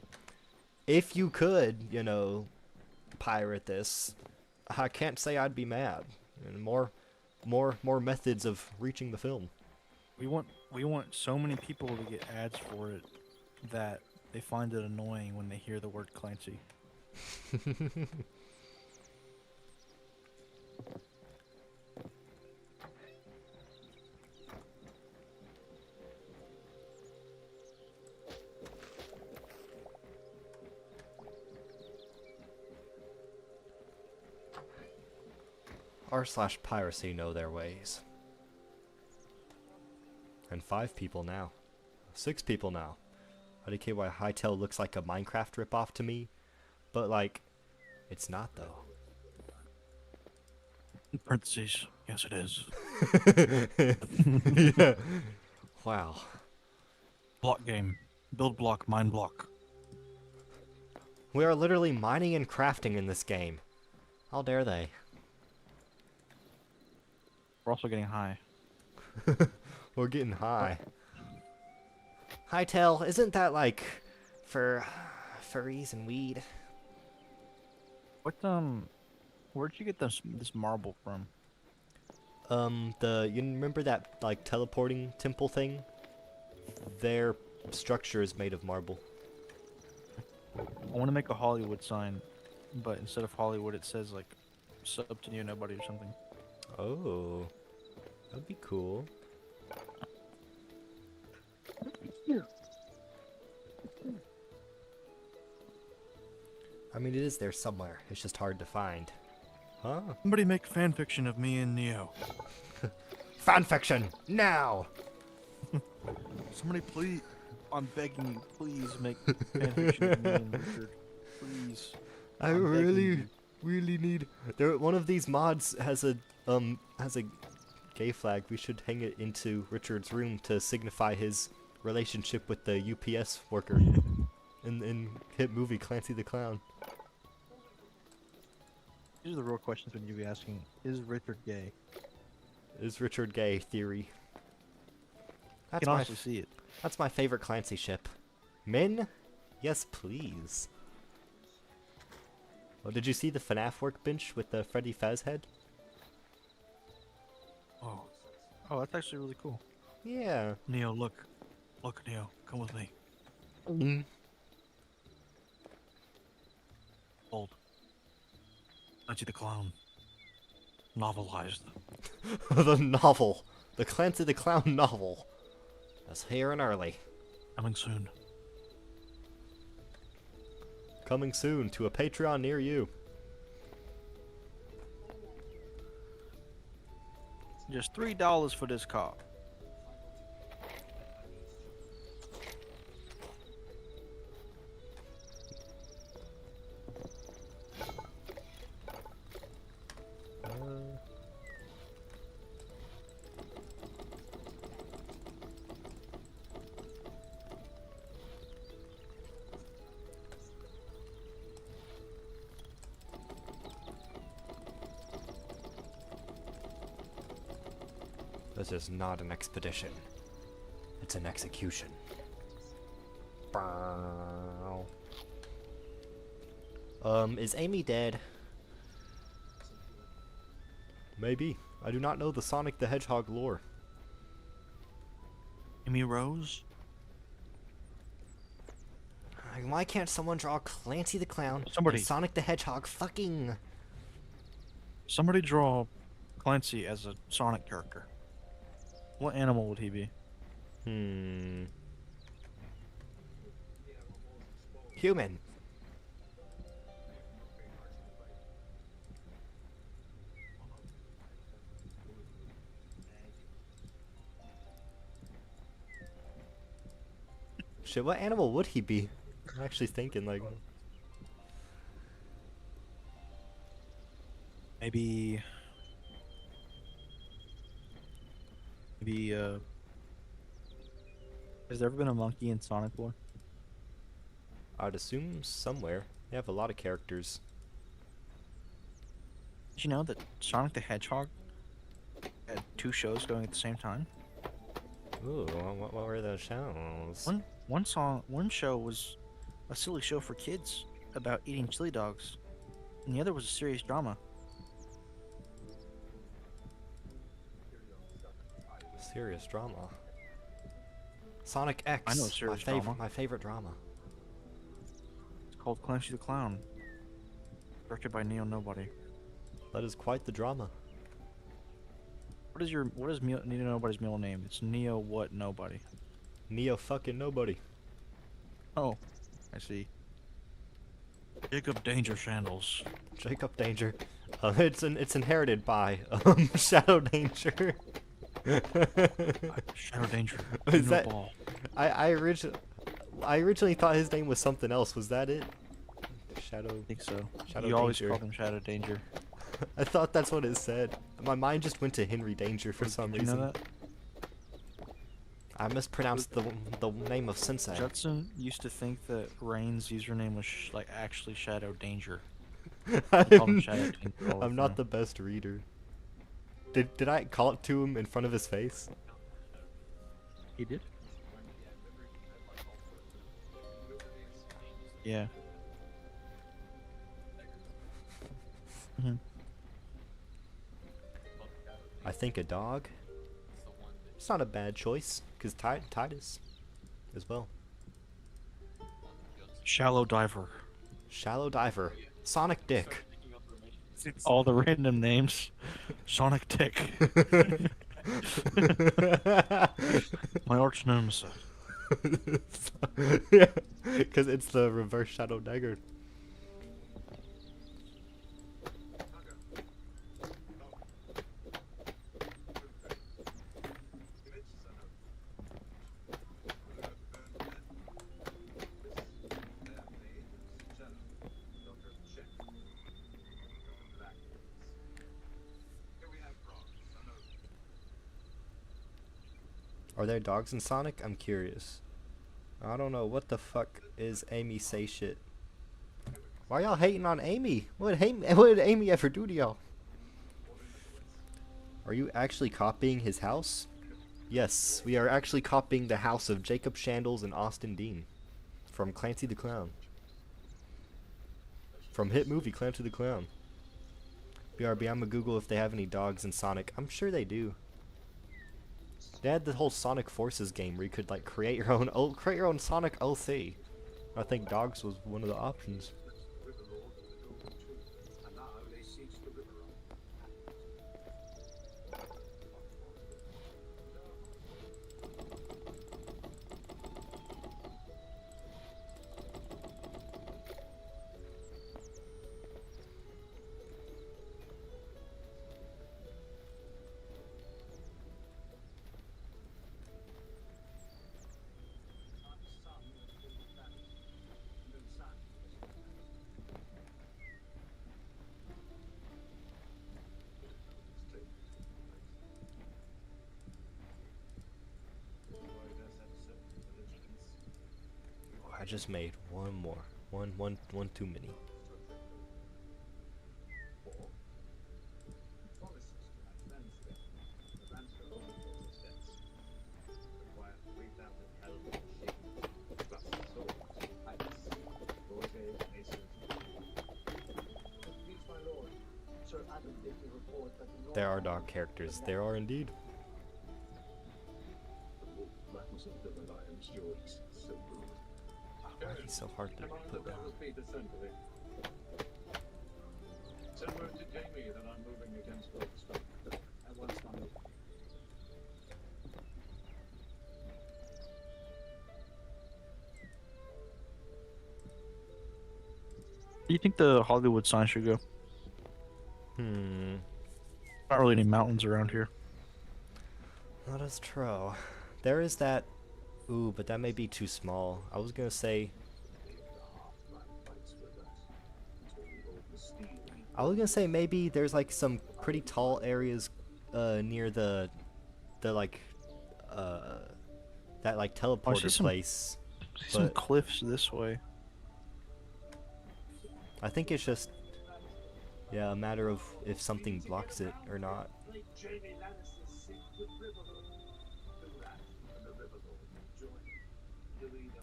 Speaker 1: if you could, you know, pirate this, I can't say I'd be mad. And more methods of reaching the film.
Speaker 3: We want so many people to get ads for it that they find it annoying when they hear the word Clancy.
Speaker 1: r/piracy know their ways. And 5 people now. 6 people now. HYTALE HYTALE looks like a Minecraft ripoff to me, but like, it's not though.
Speaker 3: In parentheses, yes it is.
Speaker 1: Yeah. Wow.
Speaker 3: Block game. Build block, mine block.
Speaker 1: We are literally mining and crafting in this game. How dare they?
Speaker 3: We're also getting high.
Speaker 1: We're getting high. HYTALE, isn't that like for furries and weed?
Speaker 3: What where'd you get this marble from?
Speaker 1: You remember that like teleporting temple thing? Their structure is made of marble.
Speaker 3: I want to make a Hollywood sign, but instead of Hollywood it says like sub to you nobody or something.
Speaker 1: Oh, that'd be cool. I mean, it is there somewhere. It's just hard to find. Huh?
Speaker 3: Somebody make fan fiction of me and Neo.
Speaker 1: Fanfiction now.
Speaker 3: Somebody please, I'm begging you, please make fan fiction of me and Richard. Please.
Speaker 1: I
Speaker 3: I'm begging
Speaker 1: really need. One of these mods has a gay flag. We should hang it into Richard's room to signify his relationship with the UPS worker in hit movie Clancy the Clown.
Speaker 3: These are the real questions when you be asking, is Richard gay?
Speaker 1: Is Richard gay theory?
Speaker 3: I can honestly see it.
Speaker 1: That's my favorite Clancy ship. Men? Yes, please. Oh, did you see the FNAF workbench with the Freddy Faz head?
Speaker 3: Oh. Oh, that's actually really cool.
Speaker 1: Yeah.
Speaker 3: Neo, look. Look, Neo, come with me. Old. Clancy the Clown. Novelized.
Speaker 1: The novel. The Clancy the Clown novel. That's here and early.
Speaker 3: Coming soon.
Speaker 1: Coming soon to a Patreon near you.
Speaker 3: Just $3 for this car.
Speaker 1: This is not an expedition. It's an execution. Is Amy dead? Maybe. I do not know the Sonic the Hedgehog lore.
Speaker 3: Amy Rose?
Speaker 1: Why can't someone draw Clancy the Clown
Speaker 3: Somebody.
Speaker 1: and Sonic the Hedgehog fucking...
Speaker 3: Somebody draw Clancy as a Sonic character. What animal would he be?
Speaker 1: Human. shit. What animal would he be? I'm actually thinking like.
Speaker 3: Maybe. Maybe. Has there ever been a monkey in Sonic lore?
Speaker 1: I'd assume somewhere. They have a lot of characters.
Speaker 3: Did you know that Sonic the Hedgehog had 2 shows going at the same time?
Speaker 1: Ooh, what were those shows?
Speaker 3: One show was a silly show for kids about eating chili dogs, and the other was a serious drama.
Speaker 1: Serious drama. Sonic X.
Speaker 3: I know a serious drama.
Speaker 1: My favorite drama.
Speaker 3: It's called Clancy the Clown, directed by Neo Nobody.
Speaker 1: That is quite the drama.
Speaker 3: What is Neo Nobody's middle name? It's Neo what Nobody.
Speaker 1: Neo fucking nobody.
Speaker 3: Oh, I see. Jacob Danger Shandles.
Speaker 1: Jacob Danger. It's inherited by Shadow Danger.
Speaker 3: Shadow Danger.
Speaker 1: Is
Speaker 3: no
Speaker 1: that?
Speaker 3: ball.
Speaker 1: I originally thought his name was something else. Was that it? Shadow.
Speaker 3: I think so.
Speaker 1: Shadow
Speaker 3: You always
Speaker 1: Danger.
Speaker 3: called him Shadow Danger.
Speaker 1: I thought that's what it said. My mind just went to Henry Danger for some
Speaker 3: Did
Speaker 1: reason.
Speaker 3: you know that?
Speaker 1: I mispronounced the name of Sensei.
Speaker 3: Judson used to think that Rain's username was like actually Shadow Danger.
Speaker 1: I'm,
Speaker 3: called him Shadow Danger all the
Speaker 1: I'm not
Speaker 3: time.
Speaker 1: the best reader. Did I call it to him in front of his face?
Speaker 3: He did? Yeah. Mhm.
Speaker 1: I think a dog. It's not a bad choice, because Titus as well.
Speaker 3: Shallow Diver.
Speaker 1: Shallow Diver. Sonic Dick.
Speaker 3: All the random names. Sonic Dick. My arch nemesis.
Speaker 1: Yeah, because it's the reverse Shadow Dagger. Are there dogs in Sonic? I'm curious. I don't know. What the fuck is Amy say shit? Why y'all hating on Amy? What did Amy ever do to y'all? Are you actually copying his house? Yes, we are actually copying the house of Jacob Shandles and Austin Dean from Clancy the Clown. From hit movie Clancy the Clown. BRB, I'm gonna Google if they have any dogs in Sonic. I'm sure they do. They had the whole Sonic Forces game where you could like create your own Sonic OC. I think dogs was one of the options. I just made one more. One too many. There are dog characters. There are indeed. Why is he so hard to put down?
Speaker 2: Send word to Jamie that I'm moving against Goldstone. At once, my lord.
Speaker 3: Do you think the Hollywood sign should go? Not really any mountains around here.
Speaker 1: That is true. There is that Ooh, but that may be too small. I was gonna say, maybe there's like some pretty tall areas near the like uh that like
Speaker 3: Oh,
Speaker 1: teleporter place,
Speaker 3: I see some
Speaker 1: but
Speaker 3: cliffs this way.
Speaker 1: I think it's just, yeah, a matter of if something blocks it or not.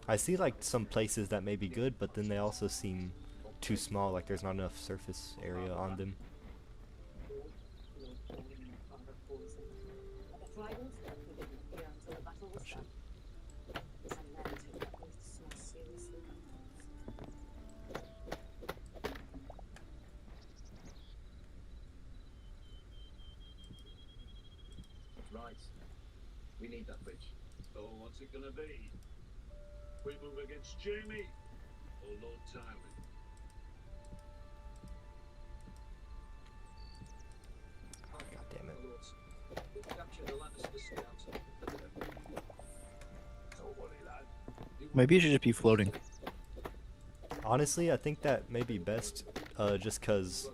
Speaker 1: I see like some places that may be good, but then they also seem too small, like there's not enough surface area on them. Oh shit.
Speaker 2: Right. We need that bridge. So what's it gonna be? We move against Jamie or Lord Tywin?
Speaker 1: God damn it.
Speaker 2: We captured the Lannister scouts. Don't worry, lad.
Speaker 3: Maybe it should just be floating.
Speaker 1: Honestly, I think that may be best, just cause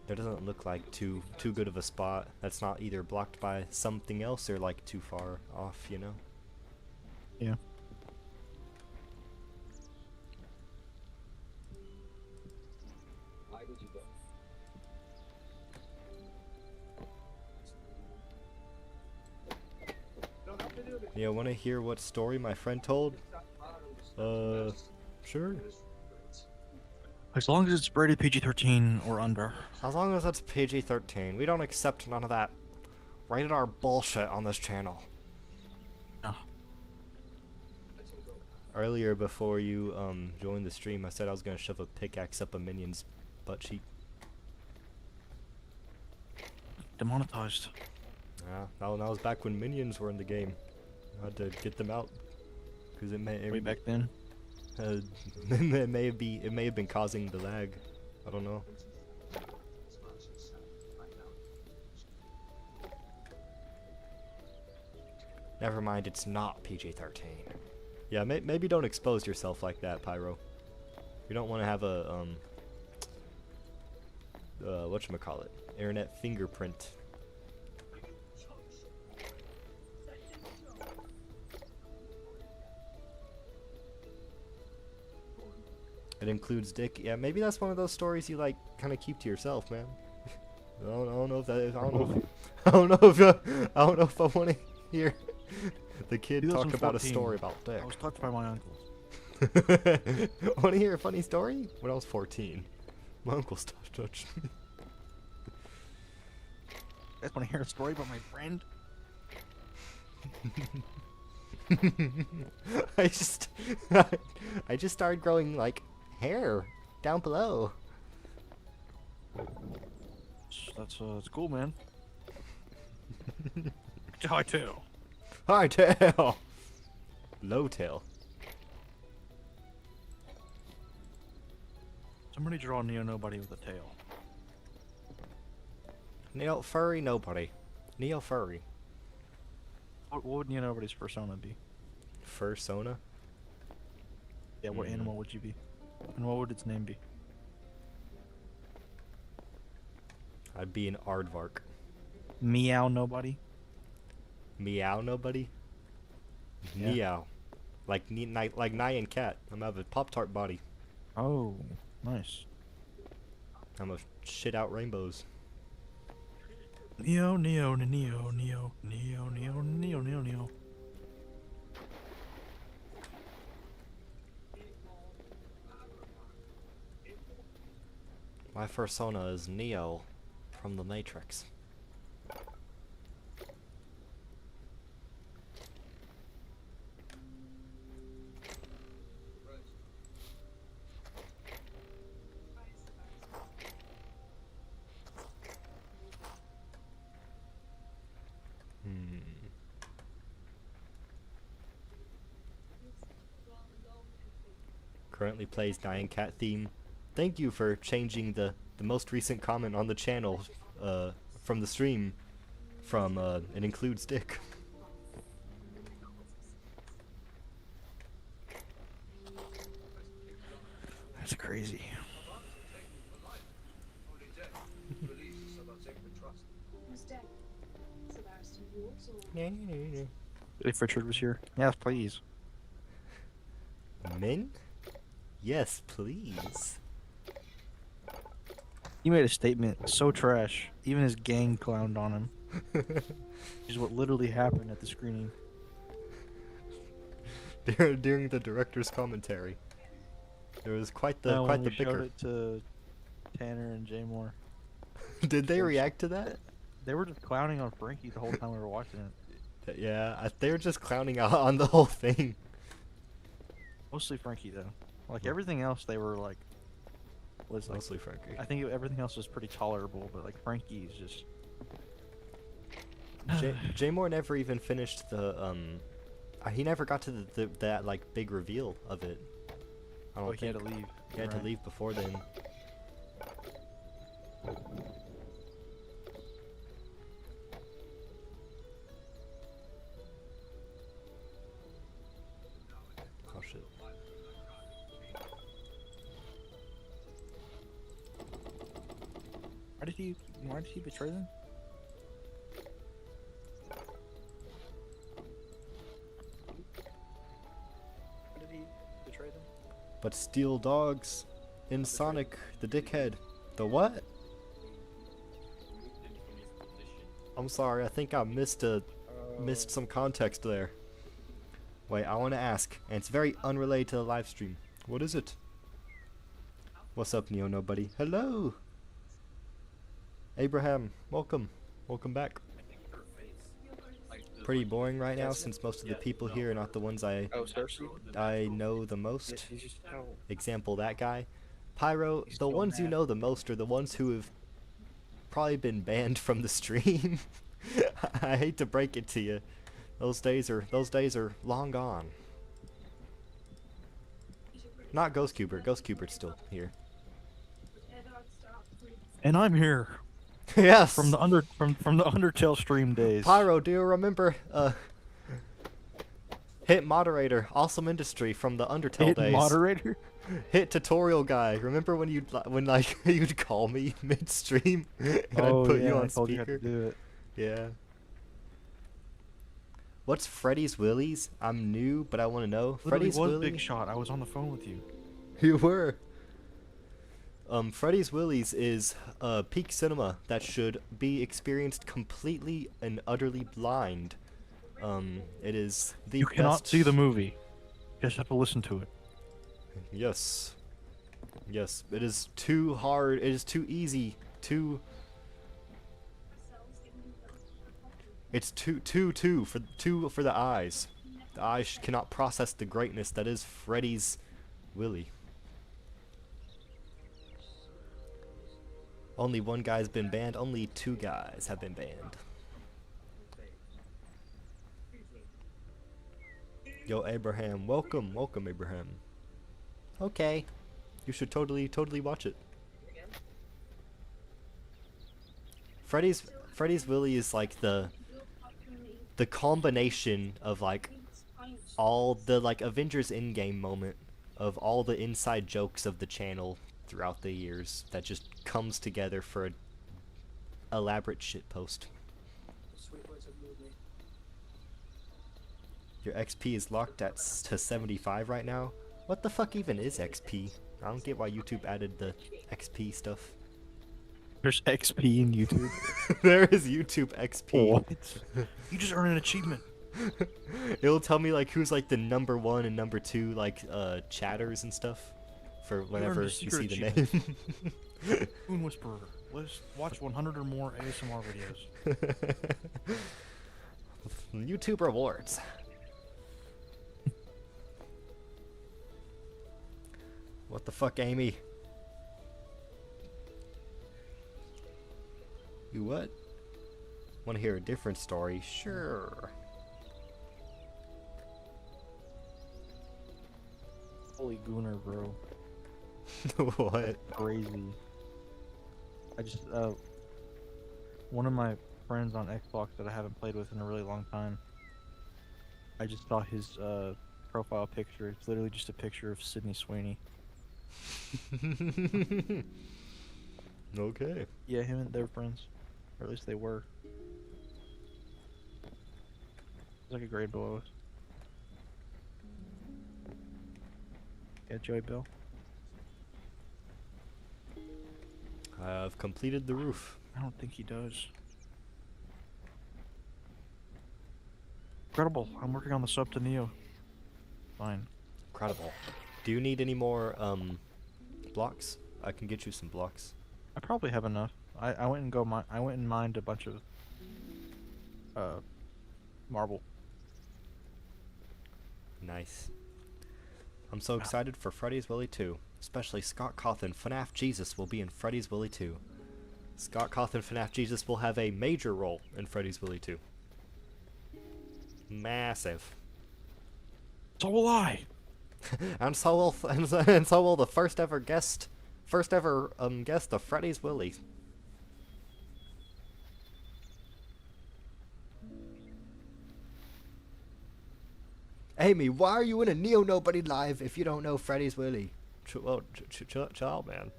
Speaker 1: there doesn't look like too good of a spot that's not either blocked by something else or like too far off, you know?
Speaker 3: Yeah.
Speaker 2: Why would you go? Don't have to do this.
Speaker 1: Yeah, wanna hear what story my friend told? Sure.
Speaker 3: As long as it's rated PG-13 or under.
Speaker 1: As long as it's PG-13, we don't accept none of that rated R bullshit on this channel.
Speaker 3: No.
Speaker 1: Earlier, before you joined the stream, I said I was gonna shove a pickaxe up a minion's butt cheek.
Speaker 3: Demonetized.
Speaker 1: Yeah, that was back when minions were in the game. I had to get them out because it
Speaker 3: Way back then.
Speaker 1: it may have been causing the lag. I don't know. Never mind, it's not PG-13. Yeah, maybe don't expose yourself like that, Pyro. You don't want to have a whatchamacallit, internet fingerprint. It includes dick. Yeah, maybe that's one of those stories you like kind of keep to yourself, man. I don't know if that. I don't know if I want to hear the kid talk about a
Speaker 3: 2014.
Speaker 1: story about dick.
Speaker 3: I was touched by my uncles.
Speaker 1: Want to hear a funny story? When I was 14, my uncle touched me.
Speaker 3: You guys want to hear a story about my friend?
Speaker 1: I just started growing like hair down below.
Speaker 3: That's cool, man. HYTALE.
Speaker 1: High tail. Low tail.
Speaker 3: Somebody draw Neo Nobody with a tail.
Speaker 1: Neo furry nobody. Neo furry.
Speaker 3: What would Neo Nobody's persona be?
Speaker 1: Fursona?
Speaker 3: Yeah, what
Speaker 1: Hmm.
Speaker 3: animal would you be? And what would its name be?
Speaker 1: I'd be an aardvark.
Speaker 3: Meow Nobody?
Speaker 1: Meow nobody?
Speaker 3: Yeah.
Speaker 1: Meow. Like Nyan Cat. I'm gonna have a Pop-Tart body.
Speaker 3: Oh, nice.
Speaker 1: I'm gonna shit out rainbows.
Speaker 3: Neo, Neo, Neo, Neo, Neo, Neo, Neo, Neo, Neo.
Speaker 1: My persona is Neo from the Matrix. Currently plays Nyan Cat theme. Thank you for changing the most recent comment on the channel from the stream from it includes dick.
Speaker 3: That's crazy.
Speaker 2: Advantage of taking him alive. Only death relieves us of our sacred trust.
Speaker 4: Who's dead? Sebastian Wolves or
Speaker 3: If Richard was here. Yes, please.
Speaker 1: Men? Yes, please.
Speaker 3: He made a statement so trash. Even his gang clowned on him. Which is what literally happened at the screening.
Speaker 1: During the director's commentary, there was quite the
Speaker 3: When we
Speaker 1: bicker.
Speaker 3: showed it to Tanner and Jay Moore.
Speaker 1: Did they react to that?
Speaker 3: They were just clowning on Frankie the whole time we were watching it.
Speaker 1: Yeah, they were just clowning out on the whole thing.
Speaker 3: Mostly Frankie though. Like everything else, they were like, was like.
Speaker 1: Mostly Frankie.
Speaker 3: I think everything else was pretty tolerable, but like Frankie's just.
Speaker 1: Jay Moore never even finished the he never got to that like big reveal of it. I don't
Speaker 3: Oh,
Speaker 1: think
Speaker 3: he had to leave.
Speaker 1: he had to
Speaker 3: Right.
Speaker 1: leave before then. Oh shit.
Speaker 3: Why did he betray them? Why did he betray them?
Speaker 1: But Steel Dogs in Sonic the Dickhead. The what? I'm sorry, I think I missed some context there. Wait, I want to ask, and it's very unrelated to the live stream. What is it? What's up, Neo Nobody? Hello! Abraham, welcome. Welcome back. Pretty boring right now since most of the people here are not the ones I know the most. Example, that guy. Pyro, the ones you know the most are the ones who have probably been banned from the stream. I hate to break it to you. Those days are long gone. Not Ghost Cuber. Ghost Cuber's still here.
Speaker 3: And I'm here
Speaker 1: Yes.
Speaker 3: from the Undertale stream days.
Speaker 1: Pyro, do you remember Hit Moderator, Awesome Industry from the Undertale
Speaker 3: Hit
Speaker 1: days?
Speaker 3: moderator.
Speaker 1: Hit Tutorial Guy. Remember when you'd call me midstream and
Speaker 3: Oh
Speaker 1: I'd put
Speaker 3: yeah,
Speaker 1: you
Speaker 3: I
Speaker 1: on
Speaker 3: told you how
Speaker 1: speaker?
Speaker 3: to do it.
Speaker 1: Yeah. What's Freddy's Willies? I'm new, but I want to know.
Speaker 3: Literally
Speaker 1: Freddy's
Speaker 3: was
Speaker 1: Willy?
Speaker 3: Big Shot. I was on the phone with you.
Speaker 1: You were. Freddy's Willies is peak cinema that should be experienced completely and utterly blind. It is the
Speaker 3: You cannot
Speaker 1: best...
Speaker 3: see the movie. You just have to listen to it.
Speaker 1: Yes. Yes, it is too hard. It is too easy. It's too for the eyes. The eyes cannot process the greatness that is Freddy's Willy. Only one guy's been banned. Only 2 guys have been banned. Yo, Abraham, welcome, Abraham. Okay, you should totally watch it. Freddy's Willy is like the combination of like all the like Avengers Endgame moment of all the inside jokes of the channel throughout the years that just comes together for an elaborate shitpost. Your XP is locked to 75 right now. What the fuck even is XP? I don't get why YouTube added the XP stuff.
Speaker 3: There's XP in YouTube.
Speaker 1: There is YouTube XP.
Speaker 3: What? You just earned an achievement.
Speaker 1: It'll tell me like who's like the number 1 and number 2 like chatters and stuff for whenever
Speaker 3: a
Speaker 1: you
Speaker 3: secret
Speaker 1: see the name.
Speaker 3: Moon Whisperer. Let's watch 100 or more ASMR videos.
Speaker 1: YouTube rewards. What the fuck, Amy? You what? Want to hear a different story? Sure.
Speaker 3: Holy Gooner, bro.
Speaker 1: What?
Speaker 3: Crazy. I just, one of my friends on Xbox that I haven't played with in a really long time, I just saw his, profile picture. It's literally just a picture of Sydney Sweeney.
Speaker 1: Okay.
Speaker 3: Yeah, him and they're friends, or at least they were. He's like a grade below us. Yeah, Joey Bill.
Speaker 1: I've completed the roof.
Speaker 3: I don't think he does. Incredible. I'm working on the sub to Neo. Fine.
Speaker 1: Incredible. Do you need any more blocks? I can get you some blocks.
Speaker 3: I probably have enough. I went and I went and mined a bunch of marble.
Speaker 1: Nice. I'm so excited for Freddy's Willy 2. Especially Scott Cawthon, FNAF Jesus will be in Freddy's Willy 2. Scott Cawthon, FNAF Jesus will have a major role in Freddy's Willy 2. Massive.
Speaker 3: So will I.
Speaker 1: And so will and so will the first ever guest of Freddy's Willy. Amy, why are you in a Neo Nobody live if you don't know Freddy's Willy? Chill out, man.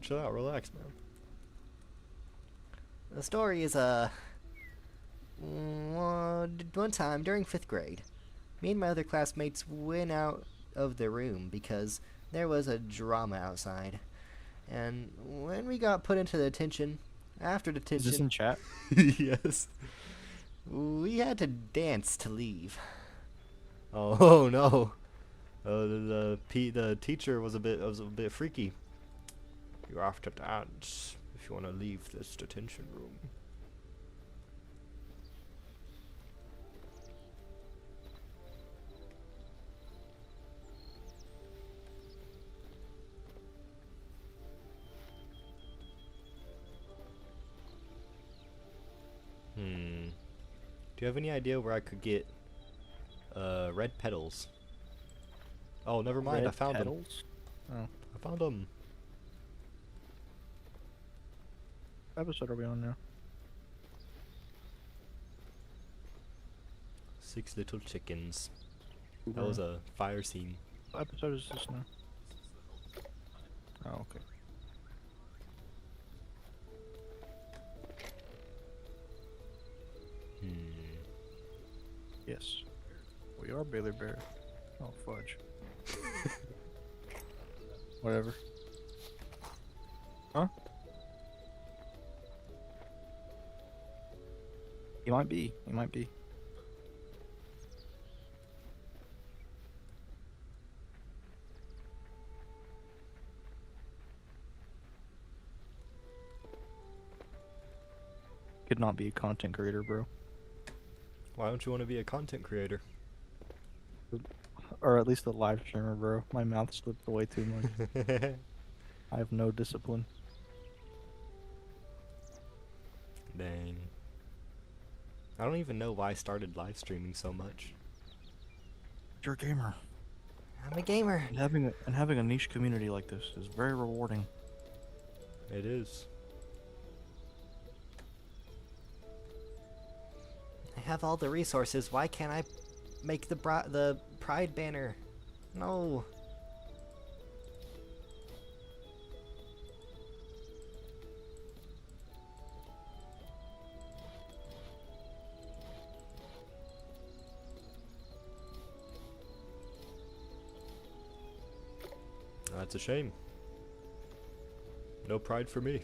Speaker 1: Chill out, relax, man. The story is one time during 5th grade, me and my other classmates went out of the room because there was a drama outside. And when we got put into detention, after detention...
Speaker 3: Is this in chat?
Speaker 1: Yes. We had to dance to leave. Oh no. The teacher was a bit freaky. You have to dance if you want to leave this detention room. Do you have any idea where I could get red petals? Oh, never mind. I found them.
Speaker 3: Oh.
Speaker 1: I found them.
Speaker 3: What episode are we on now?
Speaker 1: 6 little chickens. That was a fire scene.
Speaker 3: What episode is this now? Oh, okay. Yes. We are Baylor Bear. Oh, fudge. Whatever. Huh? He might be. He might be. Could not be a content creator, bro.
Speaker 1: Why don't you want to be a content creator?
Speaker 3: Or at least a live streamer, bro. My mouth slipped away too much. I have no discipline.
Speaker 1: Dang. I don't even know why I started live streaming so much.
Speaker 3: You're a gamer.
Speaker 1: I'm a gamer.
Speaker 3: And having a niche community like this is very rewarding.
Speaker 1: It is. I have all the resources. Why can't I make the pride banner? No. That's a shame. No pride for me.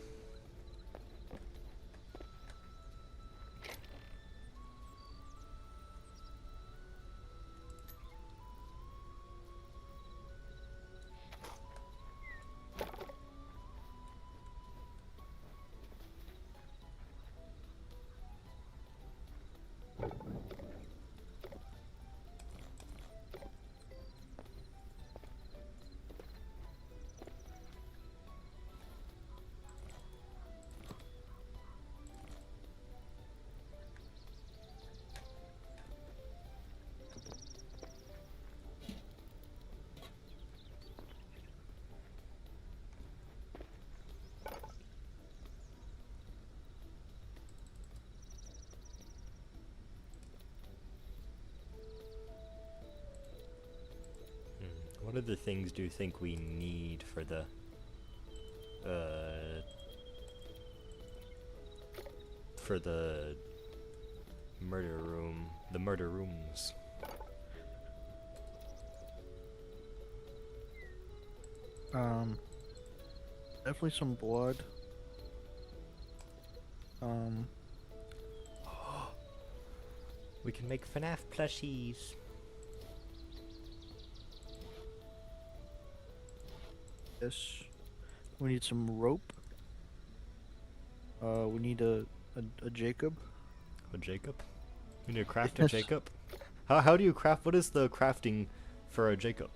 Speaker 1: What other things do you think we need for the uh for the murder room, the murder rooms?
Speaker 3: Definitely some blood.
Speaker 1: We can make FNAF plushies.
Speaker 3: Yes. We need some rope. We need a Jacob.
Speaker 1: A Jacob? We need to craft a
Speaker 3: Yes.
Speaker 1: Jacob? How do you craft? What is the crafting for a Jacob?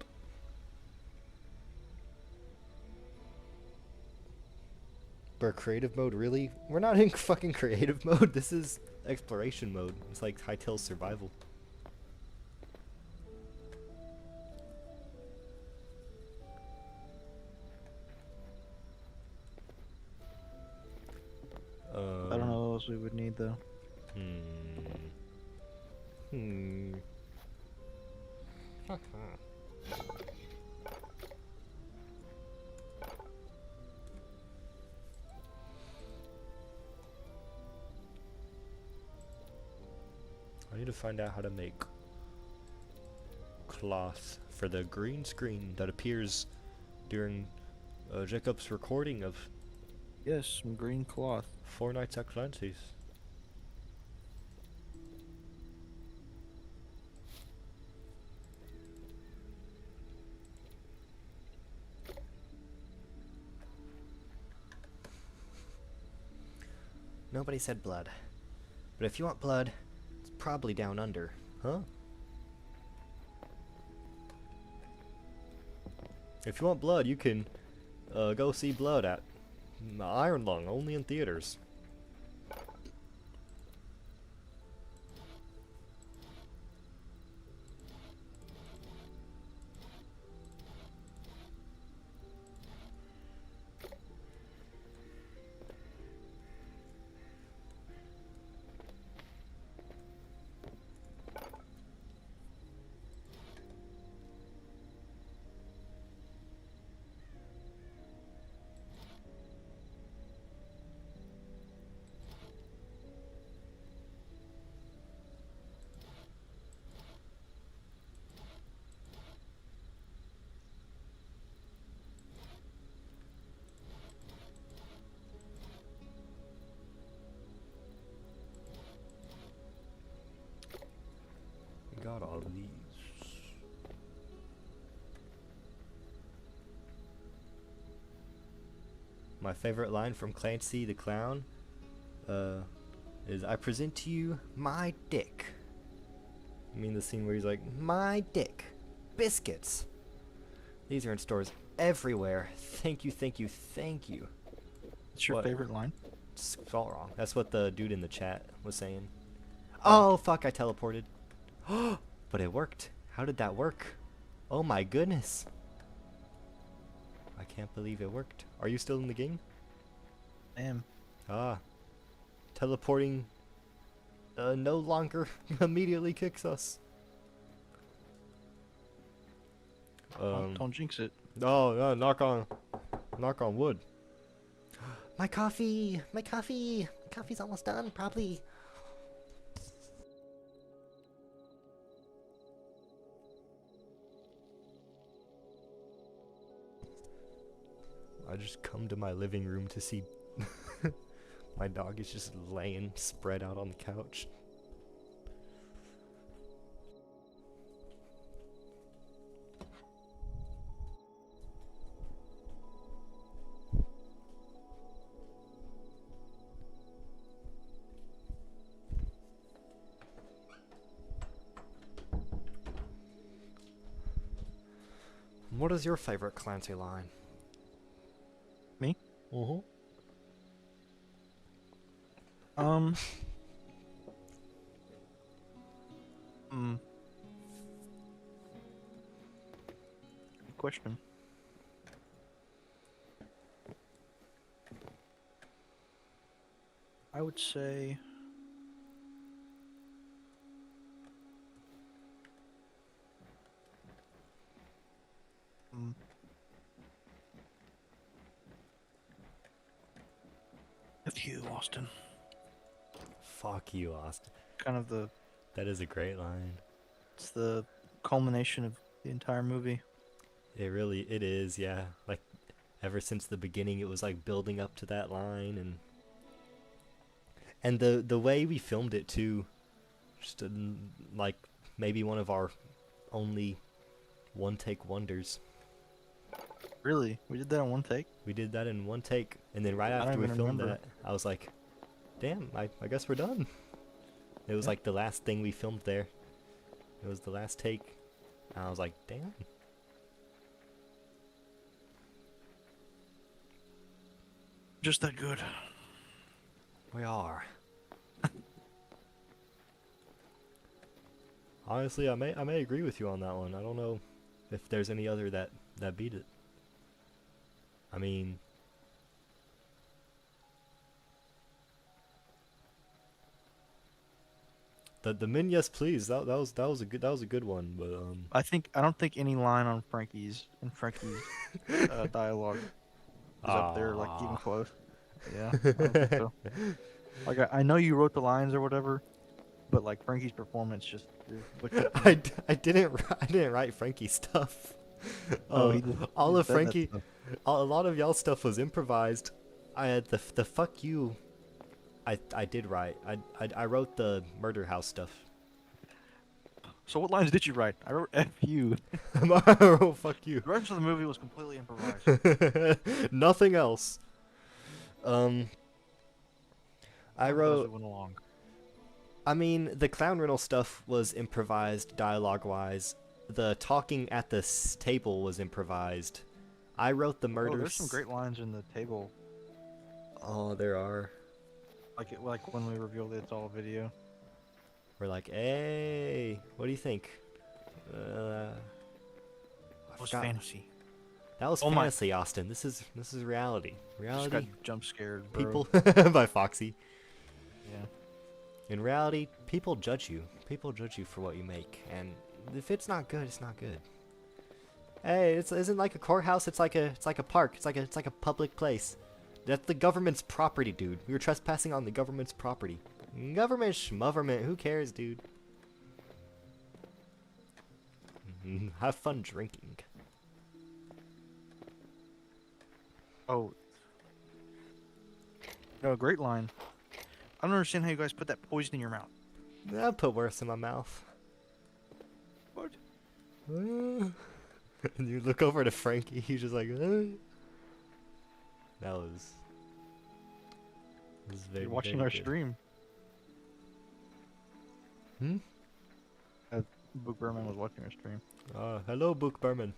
Speaker 1: For creative mode, really? We're not in fucking creative mode. This is exploration mode. It's like HYTALE survival.
Speaker 3: I don't know what else we would need though.
Speaker 1: I need to find out how to make cloth for the green screen that appears during Jacob's recording of
Speaker 3: Yes, some green cloth.
Speaker 1: Four Nights at Clancy's. Nobody said blood. But if you want blood, it's probably down under. Huh? If you want blood, you can go see Blood at Iron Lung, only in theaters. Got all these. My favorite line from Clancy the Clown is, "I present to you my dick." I mean the scene where he's like, "My dick. Biscuits. These are in stores everywhere. Thank you, thank you, thank you."
Speaker 3: What's your
Speaker 1: What?
Speaker 3: favorite line?
Speaker 1: It's all wrong. That's what the dude in the chat was saying. Oh, fuck, I teleported. But it worked. How did that work? Oh my goodness. I can't believe it worked. Are you still in the game?
Speaker 3: I am.
Speaker 1: Ah. Teleporting no longer immediately kicks us.
Speaker 3: Don't jinx it.
Speaker 1: No, knock on wood. My coffee! My coffee! Coffee's almost done, probably. I just come to my living room to see my dog is just laying spread out on the couch. What is your favorite Clancy line?
Speaker 3: Me?
Speaker 1: Mm-hmm.
Speaker 3: Good question. I would say With you, Austin.
Speaker 1: Fuck you, Austin.
Speaker 3: Kind of
Speaker 1: That is a great line.
Speaker 3: it's the culmination of the entire movie.
Speaker 1: It is, yeah. Like, ever since the beginning, it was like building up to that line, and the way we filmed it too, just like maybe one of our only one take wonders.
Speaker 3: Really? We did that in one take?
Speaker 1: We did that in one take, and then right
Speaker 3: I don't
Speaker 1: after we
Speaker 3: even
Speaker 1: filmed
Speaker 3: remember.
Speaker 1: that, I was like, damn, I guess we're done. It was
Speaker 3: Yeah.
Speaker 1: like the last thing we filmed there. It was the last take. And I was like, damn.
Speaker 3: Just that good.
Speaker 1: We are. Honestly, I may agree with you on that one. I don't know if there's any other that beat it. I mean, the min yes please, that was a good one, but
Speaker 3: I don't think any line on Frankie's dialogue is up there like even
Speaker 1: ah.
Speaker 3: close. Yeah, I don't think so. Like I know you wrote the lines or whatever, but like Frankie's performance just is butchered to me.
Speaker 1: I didn't write Frankie stuff.
Speaker 3: Oh, he just
Speaker 1: All
Speaker 3: he
Speaker 1: of
Speaker 3: said that
Speaker 1: Frankie,
Speaker 3: stuff.
Speaker 1: a lot of y'all stuff was improvised. I had the fuck you. I did write. I wrote the murder house stuff.
Speaker 3: So what lines did you write? I wrote F you.
Speaker 1: Oh, fuck you.
Speaker 3: The rest of the movie was completely improvised.
Speaker 1: Nothing else. I
Speaker 3: As we
Speaker 1: wrote.
Speaker 3: went along.
Speaker 1: I mean, the clown riddle stuff was improvised dialogue-wise. The talking at the table was improvised. I wrote the
Speaker 3: Oh,
Speaker 1: murders.
Speaker 3: there's some great lines in the table,
Speaker 1: Oh, there are.
Speaker 3: like when we revealed it's all video.
Speaker 1: We're like, hey, what do you think? I
Speaker 3: It was
Speaker 1: forgot.
Speaker 3: fantasy.
Speaker 1: That was
Speaker 3: Oh my-
Speaker 1: fantasy, Austin. This is reality.
Speaker 3: Just got
Speaker 1: Reality.
Speaker 3: jump scared, bro.
Speaker 1: People by Foxy.
Speaker 3: Yeah.
Speaker 1: In reality, people judge you. People judge you for what you make, and if it's not good, it's not good. Hey, it isn't like a courthouse. It's like a park. It's like a public place. That's the government's property, dude. We were trespassing on the government's property. Government schmoverment. Who cares, dude? Have fun drinking.
Speaker 3: Oh. No, a great line. I don't understand how you guys put that poison in your mouth.
Speaker 1: I'll put worse in my mouth.
Speaker 3: What?
Speaker 1: And you look over to Frankie. He's just like, That was very,
Speaker 3: You're watching
Speaker 1: very
Speaker 3: our
Speaker 1: good.
Speaker 3: stream.
Speaker 1: Hmm?
Speaker 3: Book Berman was watching our stream.
Speaker 1: Hello, Book Berman.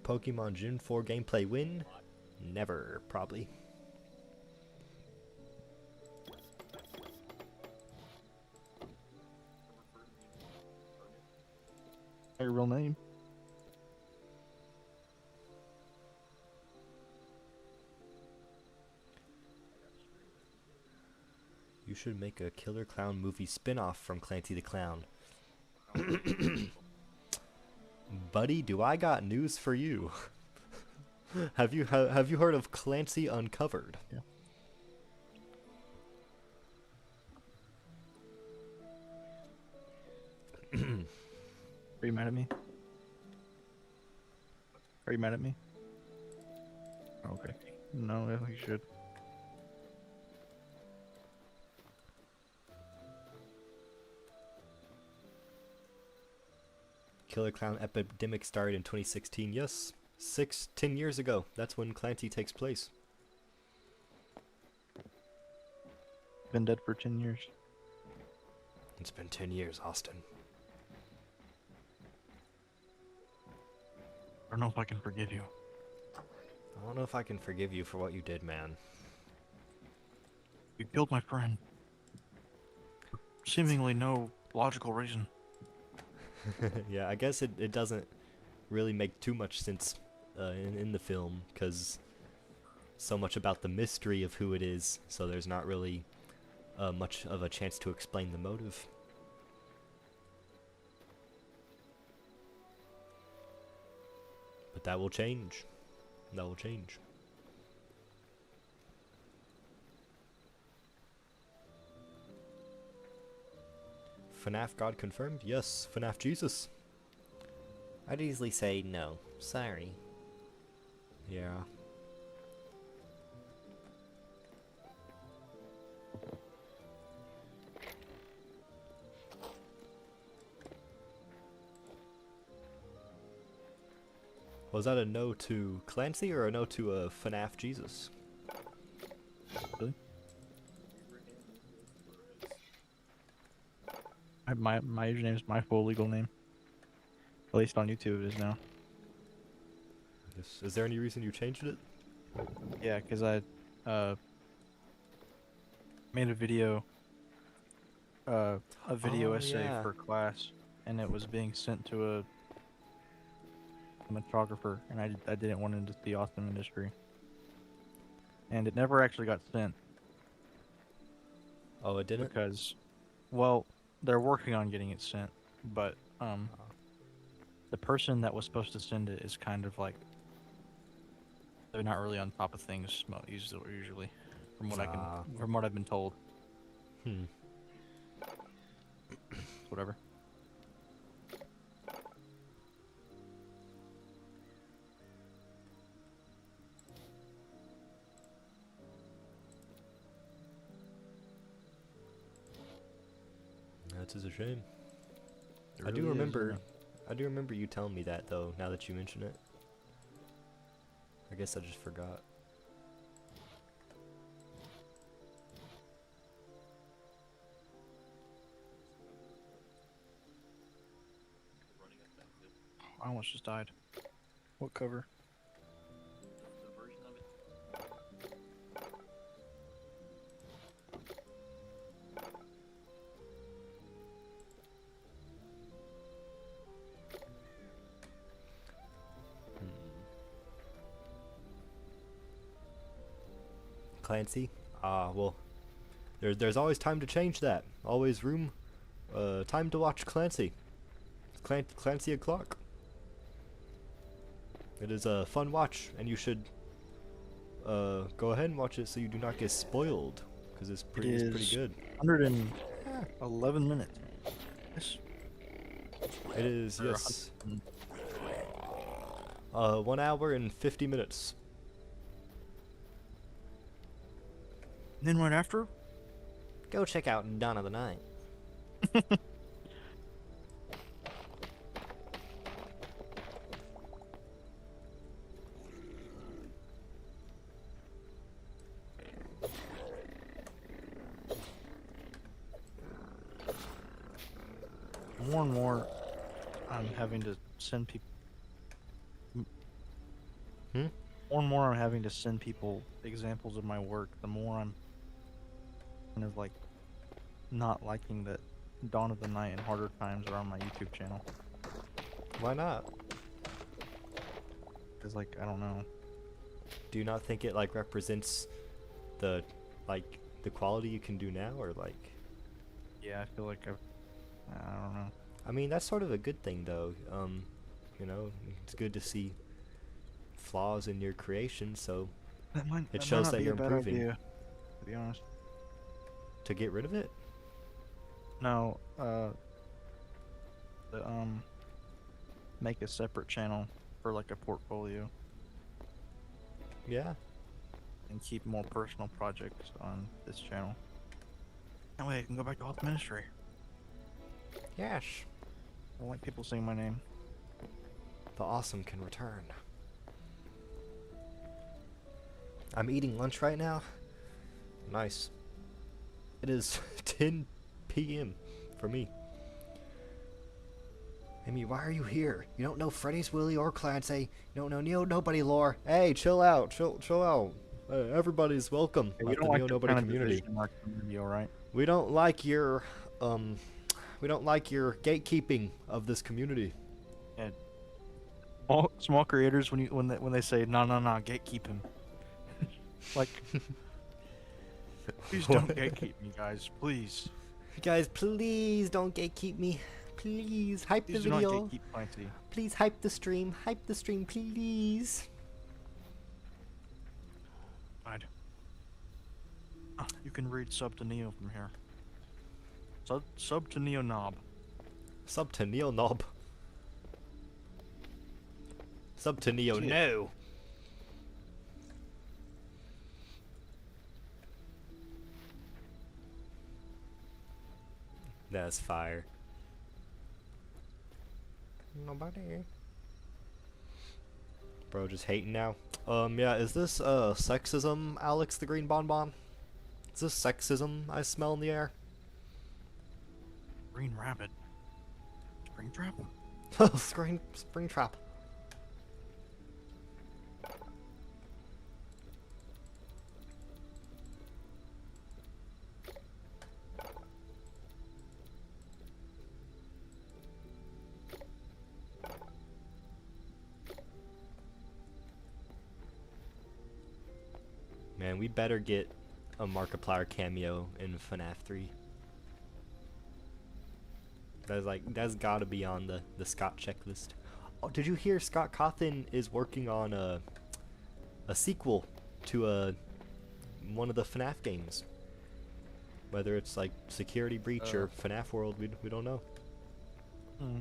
Speaker 1: Pokemon June 4 gameplay win? Never, probably.
Speaker 3: Your real name?
Speaker 1: You should make a Killer Clown movie spin-off from Clancy the Clown. Buddy, do I got news for you? Have you heard of Clancy Uncovered?
Speaker 3: Yeah. Are you mad at me? Are you mad at me? Okay. No, I think you should.
Speaker 1: Killer Clown epidemic started in 2016. Yes, 10 years ago. That's when Clancy takes place.
Speaker 3: Been dead for 10 years.
Speaker 1: It's been 10 years, Austin.
Speaker 3: I don't know if I can forgive you.
Speaker 1: I don't know if I can forgive you for what you did, man.
Speaker 3: You killed my friend. seemingly no logical reason.
Speaker 1: Yeah, I guess it doesn't really make too much sense in the film because so much about the mystery of who it is, so there's not really much of a chance to explain the motive. But that will change. That will change. FNAF God confirmed? Yes, FNAF Jesus.
Speaker 5: I'd easily say no. Sorry.
Speaker 1: Yeah. Was that a no to Clancy or a no to FNAF Jesus?
Speaker 3: Really? My username is my full legal name. At least on YouTube it is now.
Speaker 1: Yes. Is there any reason you changed it?
Speaker 3: Yeah, because I made a video essay
Speaker 1: yeah.
Speaker 3: for class, and it was being sent to a cinematographer, and I didn't want it to be awesome industry, and it never actually got sent
Speaker 1: Oh, it didn't?
Speaker 3: because, well, they're working on getting it sent, but the person that was supposed to send it is kind of like they're not really on top of things usually, from what from what I've been told.
Speaker 1: Hmm.
Speaker 3: Whatever.
Speaker 1: That is a shame.
Speaker 3: It
Speaker 1: I do
Speaker 3: really is,
Speaker 1: remember.
Speaker 3: isn't it?
Speaker 1: I do remember you telling me that though. Now that you mention it, I guess I just forgot.
Speaker 3: I almost just died. What cover?
Speaker 1: Clancy? Well, there's always time to change that. Always room, time to watch Clancy. Clancy o'clock. It is a fun watch, and you should go ahead and watch it so you do not get spoiled, because it's pretty good.
Speaker 3: 111 minutes. Yes.
Speaker 1: It is,
Speaker 3: Or
Speaker 1: yes. 1 hour and 50 minutes.
Speaker 3: And then right after,
Speaker 5: Go check out Dawn of the Night.
Speaker 3: more and more, I'm having to send people.
Speaker 1: Hmm?
Speaker 3: More and more, I'm having to send people examples of my work. The more I'm kind of like not liking that Dawn of the Night and Harder Times are on my YouTube channel.
Speaker 1: Why not?
Speaker 3: Cause like I don't know.
Speaker 1: Do you not think it like represents the the quality you can do now, or like?
Speaker 3: Yeah, I feel like I don't know.
Speaker 1: I mean, that's sort of a good thing, though. You know, it's good to see flaws in your creation, so it shows that you're improving.
Speaker 3: Idea, to be honest.
Speaker 1: To get rid of it?
Speaker 3: No, make a separate channel for like a portfolio
Speaker 1: Yeah.
Speaker 3: and keep more personal projects on this channel. That way I can go back to health ministry.
Speaker 1: Yes.
Speaker 3: I don't like people saying my name.
Speaker 1: The awesome can return. I'm eating lunch right now. Nice. It is 10 p.m. for me. Amy, why are you here? You don't know Freddy's Willie or Clancy. You don't know Neo Nobody lore. Hey, chill out. Chill out. Everybody's welcome
Speaker 3: Hey, we
Speaker 1: at the
Speaker 3: don't like
Speaker 1: Neo
Speaker 3: the
Speaker 1: Nobody
Speaker 3: kind of
Speaker 1: community.
Speaker 3: division in our community, all right?
Speaker 1: We don't like your um, we don't like your gatekeeping of this community.
Speaker 3: And small creators when they say no, gatekeep him. Like, please don't gatekeep me, guys. Please.
Speaker 1: Guys, please don't gatekeep me. Please hype
Speaker 3: Please
Speaker 1: the
Speaker 3: do not
Speaker 1: video.
Speaker 3: gatekeep Clancy.
Speaker 1: Please hype the stream. Hype the stream, please.
Speaker 3: God. You can read sub to Neo from here. Sub to Neo Knob.
Speaker 1: Sub to Neo Knob. Sub to Neo
Speaker 3: See it.
Speaker 1: No. That's fire. Nobody. Bro, just hating now. Yeah, is this sexism, Alex the Green Bonbon? Is this sexism I smell in the air?
Speaker 3: Green Rabbit. Spring Trap?
Speaker 1: Spring trap. Man, we better get a Markiplier cameo in FNAF 3. That's gotta be on the Scott checklist. Oh, did you hear Scott Cawthon is working on a sequel to one of the FNAF games? Whether it's like Security Breach or FNAF World, we don't know.
Speaker 3: Hmm.